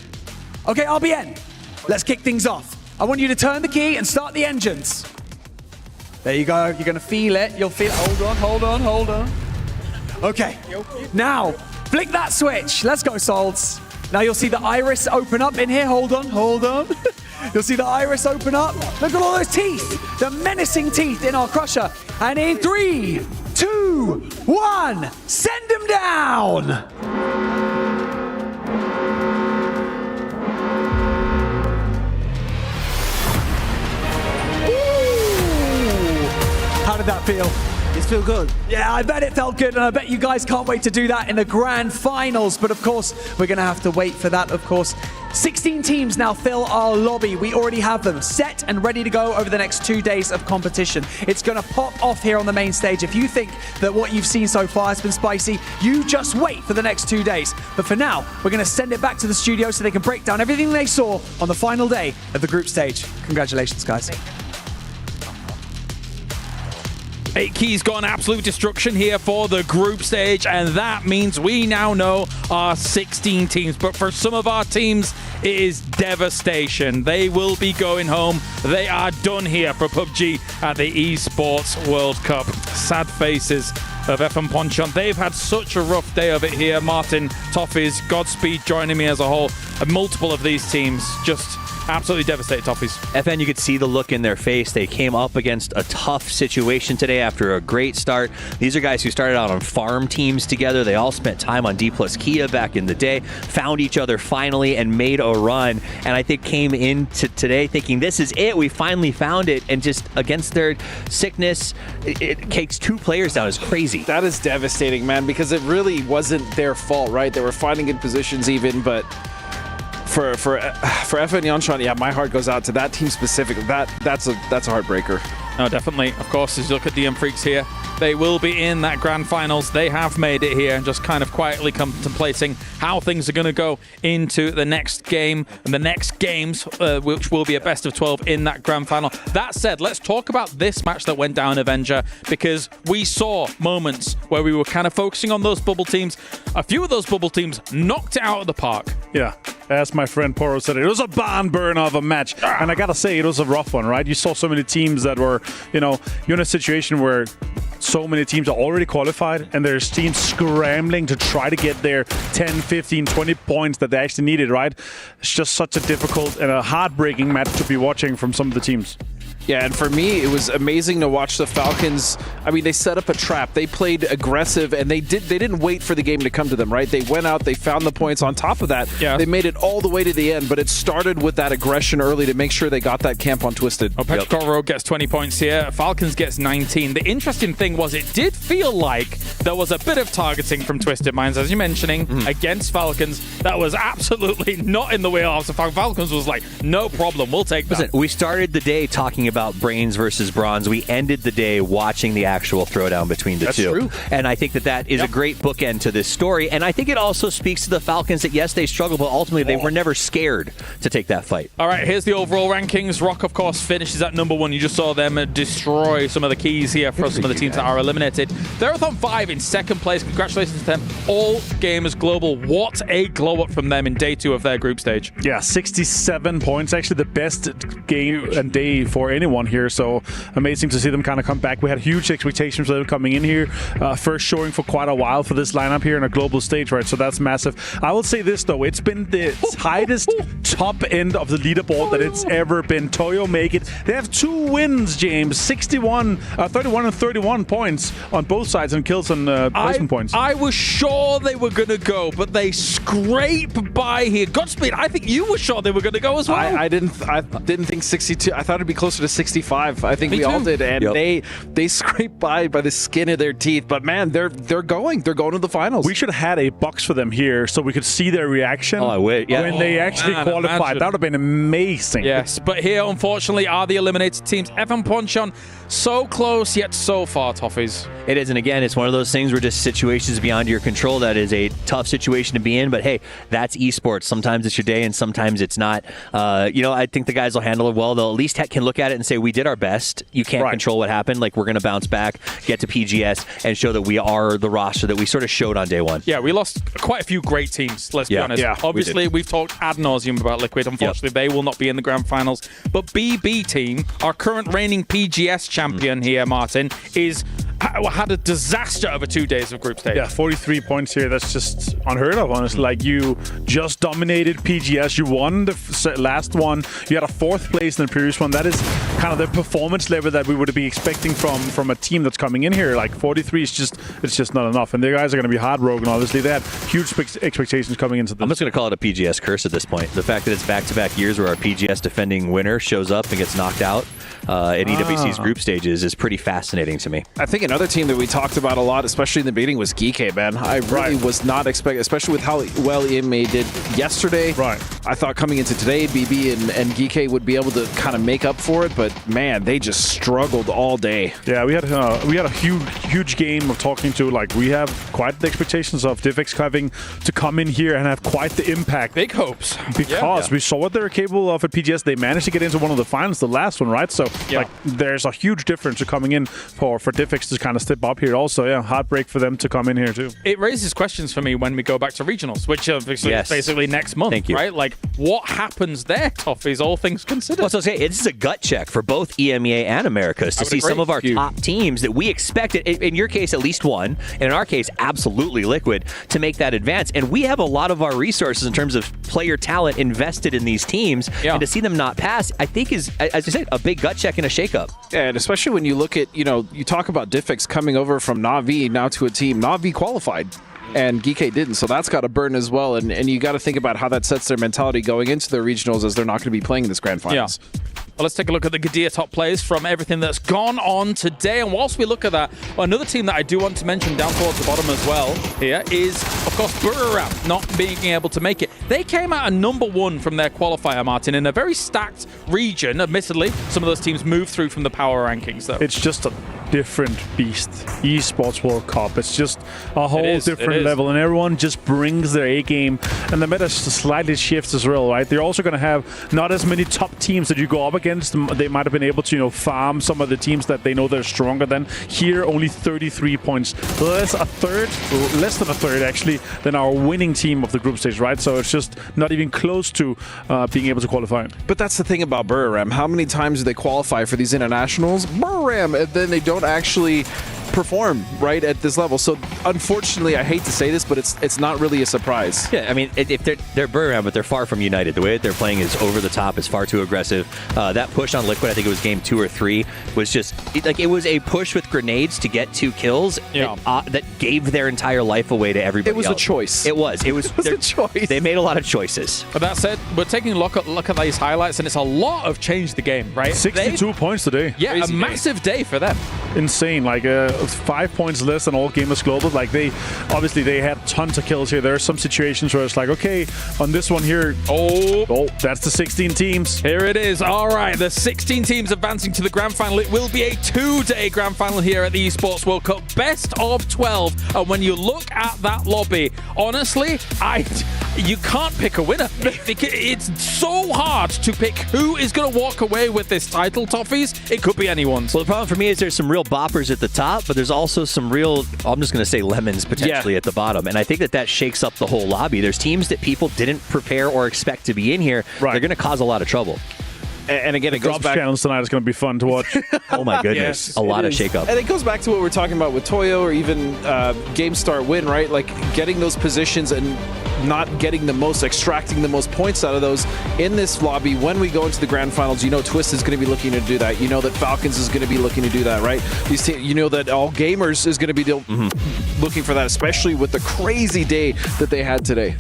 Okay, RBN, let's kick things off. I want you to turn the key and start the engines. There you go. You're going to feel it. You'll feel it. Hold on. Okay, now, flick that switch. Let's go, Solds. Now you'll see the iris open up in here. Hold on. You'll see the iris open up. Look at all those teeth, the menacing teeth in our crusher. And in 3, 2, 1, send them down. Ooh. How did that feel? It feels good. Yeah, I bet it felt good, and I bet you guys can't wait to do that in the grand finals. But of course, we're going to have to wait for that, of course. 16 teams now fill our lobby. We already have them set and ready to go over the next 2 days of competition. It's going to pop off here on the main stage. If you think that what you've seen so far has been spicy, you just wait for the next 2 days. But for now, we're going to send it back to the studio so they can break down everything they saw on the final day of the group stage. Congratulations, guys. 8 keys gone absolute destruction here for the group stage, and that means we now know our 16 teams. But for some of our teams, it is devastation. They will be going home. They are done here for PUBG at the Esports World Cup. Sad faces of FN Ponchon. They've had such a rough day of it here. Martin, Toffees, Godspeed joining me as a whole. Multiple of these teams just absolutely devastated, Toffees. FN, you could see the look in their face. They came up against a tough situation today after a great start. These are guys who started out on farm teams together. They all spent time on D+ Kia back in the day, found each other finally and made a run. And I think came into today thinking, this is it. We finally found it. And just against their sickness, it takes 2 players down. It's crazy. That is devastating, man, because it really wasn't their fault, right? They were fighting in positions even, but for FN Yonshan, yeah, my heart goes out to that team specifically. That's a heartbreaker. No, definitely. Of course, as you look at the Freaks here, they will be in that grand finals. They have made it here and just kind of quietly contemplating how things are going to go into the next game and the next games, which will be a best of 12 in that grand final. That said, let's talk about this match that went down, Avenger, because we saw moments where we were kind of focusing on those bubble teams. A few of those bubble teams knocked it out of the park. Yeah. As my friend Poro said, it was a barn burner of a match. And I gotta say, it was a rough one, right? You saw so many teams that were, you're in a situation where so many teams are already qualified and there's teams scrambling to try to get their 10, 15, 20 points that they actually needed, right? It's just such a difficult and a heartbreaking match to be watching from some of the teams. Yeah, and for me, it was amazing to watch the Falcons. I mean, they set up a trap. They played aggressive, and they didn't wait for the game to come to them, right? They went out, they found the points. On top of that, they made it all the way to the end, but it started with that aggression early to make sure they got that camp on Twisted. Oh, Petrichor Rogue gets 20 points here. Falcons gets 19. The interesting thing was it did feel like there was a bit of targeting from Twisted Minds, as you're mentioning, against Falcons. That was absolutely not in the wheelhouse of Falcons. Was like, no problem, we'll take that. Listen, we started the day talking about brains versus bronze. We ended the day watching the actual throwdown between the two. True. And I think that is a great bookend to this story. And I think it also speaks to the Falcons that, yes, they struggled, but ultimately they were never scared to take that fight. All right, here's the overall rankings. Rock, of course, finishes at #1. You just saw them destroy some of the keys here for some of the teams that are eliminated. Therathon 5 in second place. Congratulations to them. All Gamers Global. What a glow up from them in day 2 of their group stage. Yeah, 67 points. Actually the best game and day for anyone here. So amazing to see them kind of come back. We had huge expectations for them coming in here. First showing for quite a while for this lineup here in a global stage, right? So that's massive. I will say this though, it's been the highest top end of the leaderboard that it's ever been. Toyo make it. They have 2 wins, James. 31 and 31 points on both sides and kills and placement points. I was sure they were going to go, but they scrape by here. Godspeed, I think you were sure they were going to go as well. I didn't think 62. I thought it'd be closer to 65. I think we all did, and they scraped by the skin of their teeth. But man, they're going to the finals. We should have had a box for them here so we could see their reaction when they actually qualified. That would have been amazing. Yes, but here unfortunately are the eliminated teams. FN Ponchon So close, yet so far, Toffees. It is, and again, it's one of those things where just situations beyond your control. That is a tough situation to be in, but hey, that's esports. Sometimes it's your day, and sometimes it's not. I think the guys will handle it well. They'll at least can look at it and say, we did our best. You can't control what happened. Like, we're going to bounce back, get to PGS, and show that we are the roster that we sort of showed on day one. Yeah, we lost quite a few great teams, let's be honest. Yeah, obviously, we've talked ad nauseum about Liquid. Unfortunately, they will not be in the grand finals. But BB team, our current reigning PGS champion here, Martin, had a disaster over 2 days of group stage. Yeah, 43 points here. That's just unheard of, honestly. Like, you just dominated PGS. You won the last one. You had a 4th place in the previous one. That is kind of the performance level that we would be expecting from a team that's coming in here. Like, 43 is just not enough. And the guys are going to be heartbroken, obviously. They had huge expectations coming into this. I'm just going to call it a PGS curse at this point. The fact that it's back-to-back years where our PGS defending winner shows up and gets knocked out in EWC's group stages is pretty fascinating to me. I think another team that we talked about a lot, especially in the beginning, was GK, man. I really was not expecting, especially with how well EMA did yesterday. Right. I thought coming into today, BB and GK would be able to kind of make up for it, but man, they just struggled all day. Yeah, we had a huge game of talking to. Like, we have quite the expectations of Divx having to come in here and have quite the impact. Big hopes. Because we saw what they were capable of at PGS. They managed to get into one of the finals, the last one, right? So, like, there's a huge difference to coming in for Divx to kind of step up here. Also, heartbreak for them to come in here too. It raises questions for me when we go back to regionals, which are basically next month, right? Like, what happens there, Toffees, all things considered? Well, so it's a gut check for both EMEA and Americas to see some of our top teams that we expected, in your case, at least one, and in our case, absolutely Liquid, to make that advance. And we have a lot of our resources in terms of player talent invested in these teams, and to see them not pass, I think is, as you said, a big gut check and a shakeup. Yeah, and especially when you look at, you talk about Diffix coming over from Na'Vi now to a team. Na'Vi qualified, and GK didn't, so that's got to burn as well. And you got to think about how that sets their mentality going into their regionals, as they're not going to be playing in this grand finals. Yeah. Well, let's take a look at the Gadir top plays from everything that's gone on today. And whilst we look at that, another team that I do want to mention down towards the bottom as well here is, of course, Buriram not being able to make it. They came out at #1 from their qualifier, Martin, in a very stacked region. Admittedly, some of those teams moved through from the power rankings, though. It's just a different beast. Esports World Cup. It's just a whole different level, and everyone just brings their A game, and the meta slightly shifts as well, right? They're also going to have not as many top teams that you go up against. They might have been able to, farm some of the teams that they know they're stronger than. Here, only 33 points, less than a third actually, than our winning team of the group stage, right? So it's just not even close to being able to qualify. But that's the thing about Buriram. How many times do they qualify for these internationals? Buriram, and then they don't actually perform right at this level. So unfortunately, I hate to say this, but it's not really a surprise. Yeah, I mean, if they're Buriram, but they're far from united. The way that they're playing is over the top. It's far too aggressive. That push on Liquid, I think it was game 2 or 3, was just it was a push with grenades to get 2 kills. That gave their entire life away to everybody. It was a choice. It was a choice. They made a lot of choices. But that said, we're taking a look at these highlights, and it's a lot of change to the game, right? 62 points today. Yeah, a massive day for them. Insane. Like 5 points less than all gamers global. Like, they had tons of kills here. There are some situations where it's like, okay, on this one here, oh, that's the 16 teams. Here it is. All right, the 16 teams advancing to the grand final. It will be a 2-day grand final here at the Esports World Cup. Best of 12. And when you look at that lobby, honestly, you can't pick a winner. It's so hard to pick who is going to walk away with this title, Toffees. It could be anyone's. Well, the problem for me is there's some real boppers at the top, but there's also some real, I'm just going to say lemons potentially at the bottom. And I think that shakes up the whole lobby. There's teams that people didn't prepare or expect to be in here. Right. They're going to cause a lot of trouble. And again, it goes back. Challenge tonight is going to be fun to watch. Oh my goodness, yes, a lot of shakeup. And it goes back to what we're talking about with Toyo, or even Game Start Win, right? Like, getting those positions and not getting the most, extracting the most points out of those in this lobby. When we go into the grand finals, Twist is going to be looking to do that. That Falcons is going to be looking to do that, right? These teams, that All Gamers is going to be looking for that, especially with the crazy day that they had today.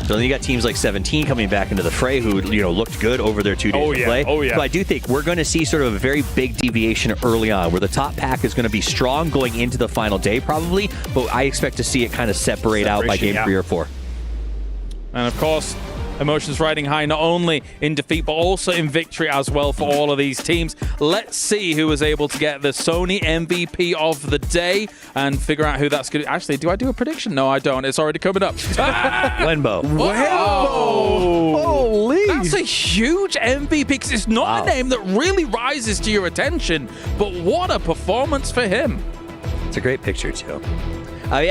So then you got teams like 17 coming back into the fray who, looked good over their 2 days of play. Oh, yeah. So I do think we're going to see sort of a very big deviation early on, where the top pack is going to be strong going into the final day probably, but I expect to see it kind of separate out by game 3 or 4. And of course, Emotions riding high, not only in defeat, but also in victory as well for all of these teams. Let's see who was able to get the Sony MVP of the day and figure out who that's going to... Actually, do I do a prediction? No, I don't. It's already coming up. Wenbo. Holy! That's a huge MVP because it's not a name that really rises to your attention, but what a performance for him. It's a great picture, too. I mean,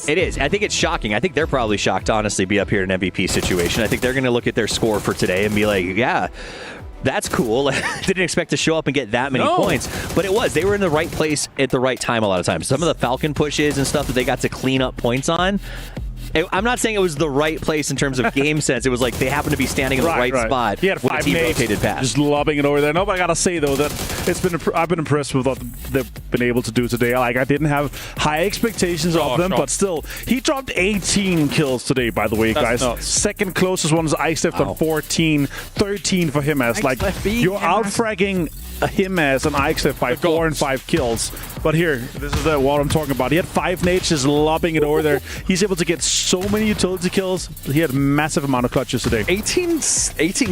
it is. I think it's shocking. I think they're probably shocked to honestly be up here in an MVP situation. I think they're going to look at their score for today and be like, yeah, that's cool. Didn't expect to show up and get that many points, but it was. They were in the right place at the right time a lot of times. Some of the Falcon pushes and stuff that they got to clean up points on, I'm not saying it was the right place in terms of game sense. It was like they happened to be standing in the right spot. He had with a 5 team nades, rotated pass. just lobbing it over there. No, but I gotta say though that I've been impressed with what they've been able to do today. Like I didn't have high expectations of them, but still, he dropped 18 kills today. By the way, guys, second closest one is Icelift on 14, 13 for him as like you're out fragging him as an Icelift by 4 and 5 kills. But here, this is what I'm talking about. He had 5 nades just lobbing it over there. He's able to get so many utility kills. He had a massive amount of clutches today. 18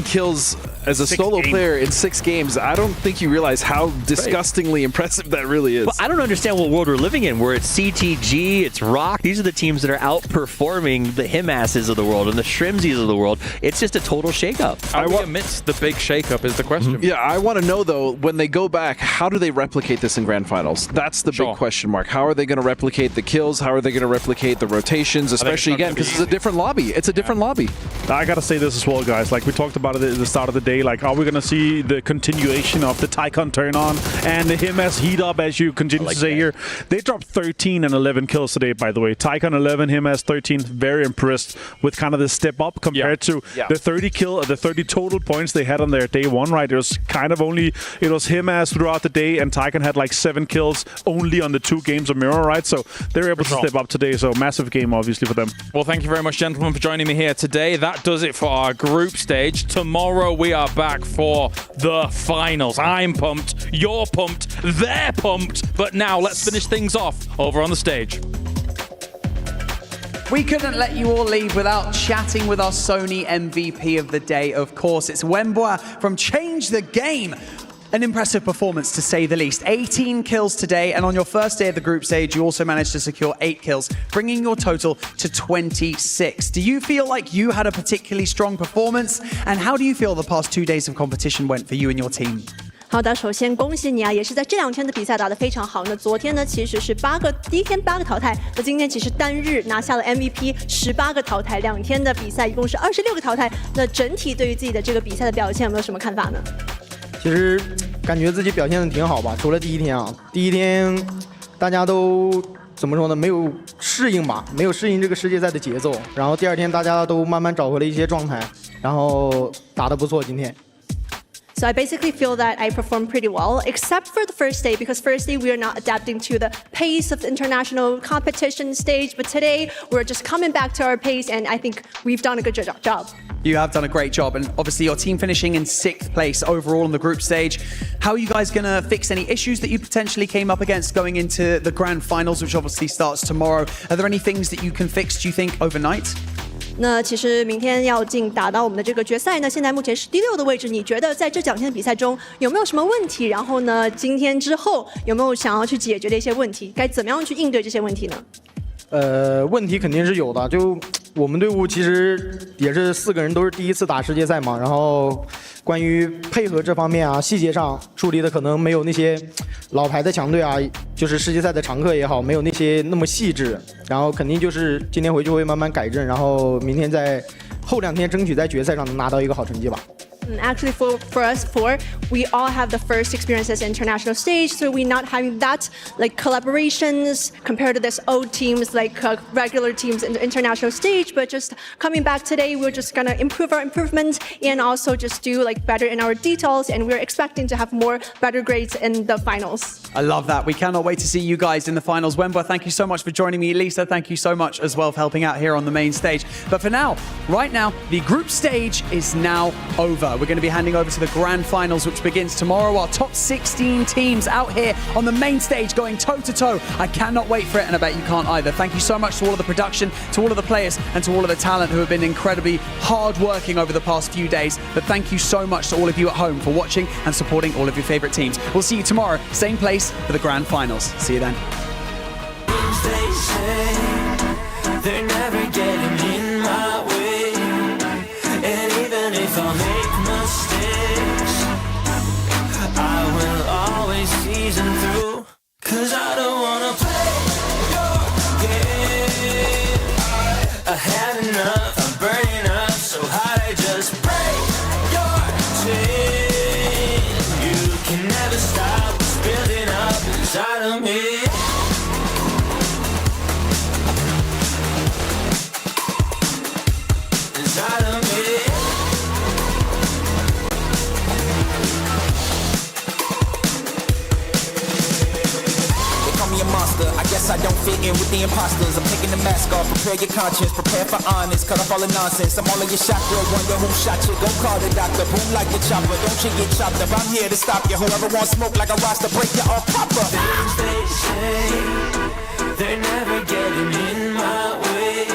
kills as a solo player in 6 games. I don't think you realize how disgustingly impressive that really is. But I don't understand what world we're living in, where it's CTG, it's Rock. These are the teams that are outperforming the Himasses of the world and the Shrimsies of the world. It's just a total shakeup. Are we amidst the big shakeup is the question. Yeah, I want to know though, when they go back, how do they replicate this in Grand Finals? That's the big question mark. How are they going to replicate the kills? How are they going to replicate the rotations? Especially again, because it's a different lobby. It's a different lobby. I gotta say this as well, guys. Like we talked about it at the start of the day. Like, are we gonna see the continuation of the Tycon turn on and the Himas heat up, as you continue to say here? They dropped 13 and 11 kills today, by the way. Tycon 11, Himas 13. Very impressed with kind of the step up compared to the 30 total points they had on their day one. Right, it was kind of only Himas throughout the day, and Tycon had like 7 kills only on the 2 games of Miramar. Right, so they're able to step up today. So massive game, obviously, for them. Well, thank you very much, gentlemen, for joining me here today. That does it for our group stage. Tomorrow we are back for the finals. I'm pumped, you're pumped, they're pumped. But now let's finish things off over on the stage. We couldn't let you all leave without chatting with our Sony MVP of the day. Of course, it's Wenbo from Change the Game. An impressive performance, to say the least. 18 kills today, and on your first day of the group stage, you also managed to secure 8 kills, bringing your total to 26. Do you feel like you had a particularly strong performance? And how do you feel the past 2 days of competition went for you and your team? 好的，首先恭喜你啊，也是在这2天的比赛打得非常好。那昨天呢，其实是第一天8个淘汰，那今天其实单日拿下了 MVP 18个淘汰，2天的比赛一共是26个淘汰。那整体对于自己的这个比赛的表现有没有什么看法呢？其实感觉自己表现的挺好吧，除了第一天啊，第一天大家都怎么说呢？没有适应吧，没有适应这个世界赛的节奏。然后第2天大家都慢慢找回了一些状态，然后打得不错，今天。 So I basically feel that I performed pretty well, except for the first day, because first day we are not adapting to the pace of the international competition stage, but today we're just coming back to our pace, and I think we've done a good job. You have done a great job, and obviously your team finishing in 6th place overall in the group stage. How are you guys going to fix any issues that you potentially came up against going into the grand finals, which obviously starts tomorrow? Are there any things that you can fix, do you think, overnight? 那其实明天要打到我们的这个决赛呢，现在目前是第6的位置。你觉得在这2天的比赛中有没有什么问题？然后呢，今天之后有没有想要去解决的一些问题？该怎么样去应对这些问题呢？问题肯定是有的。就我们队伍其实也是4个人都是第一次打世界赛嘛，然后关于配合这方面啊，细节上处理的可能没有那些老牌的强队啊，就是世界赛的常客也好，没有那些那么细致。然后肯定就是今天回去会慢慢改正，然后明天在后2天争取在决赛上能拿到一个好成绩吧。 Actually, for us four, we all have the first experiences in international stage, so we're not having that like collaborations compared to this old teams like regular teams in the international stage. But just coming back today, we're just gonna improve our improvements and also just do like better in our details. And we're expecting to have more better grades in the finals. I love that. We cannot wait to see you guys in the finals. Wenbo, thank you so much for joining me. Lisa, thank you so much as well for helping out here on the main stage. But for now, right now, the group stage is now over. we're going to be handing over to the grand finals, which begins tomorrow. Our top 16 teams out here on the main stage going toe-to-toe. I cannot wait for it, and I bet you can't either. Thank you so much to all of the production, to all of the players, and to all of the talent who have been incredibly hard-working over the past few days. But thank you so much to all of you at home for watching and supporting all of your favorite teams. We'll see you tomorrow, same place for the grand finals. See you then. They say they're never getting in my way, and even if I make mistakes, I will always season through, 'cause I don't wanna play your game. I had enough, I'm burning up so hot I just break your chain. You can never stop what's building up inside of me. I guess I don't fit in with the imposters. I'm taking the mask off, prepare your conscience, prepare for honest, cut off all the nonsense. I'm all in your shot, girl, wonder who shot you. Go call the doctor, boom like your chopper. Don't you get chopped up, I'm here to stop you. Whoever wants smoke like a roster, break you all proper. Things they say, they're never getting in my way,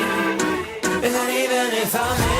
and even if I'm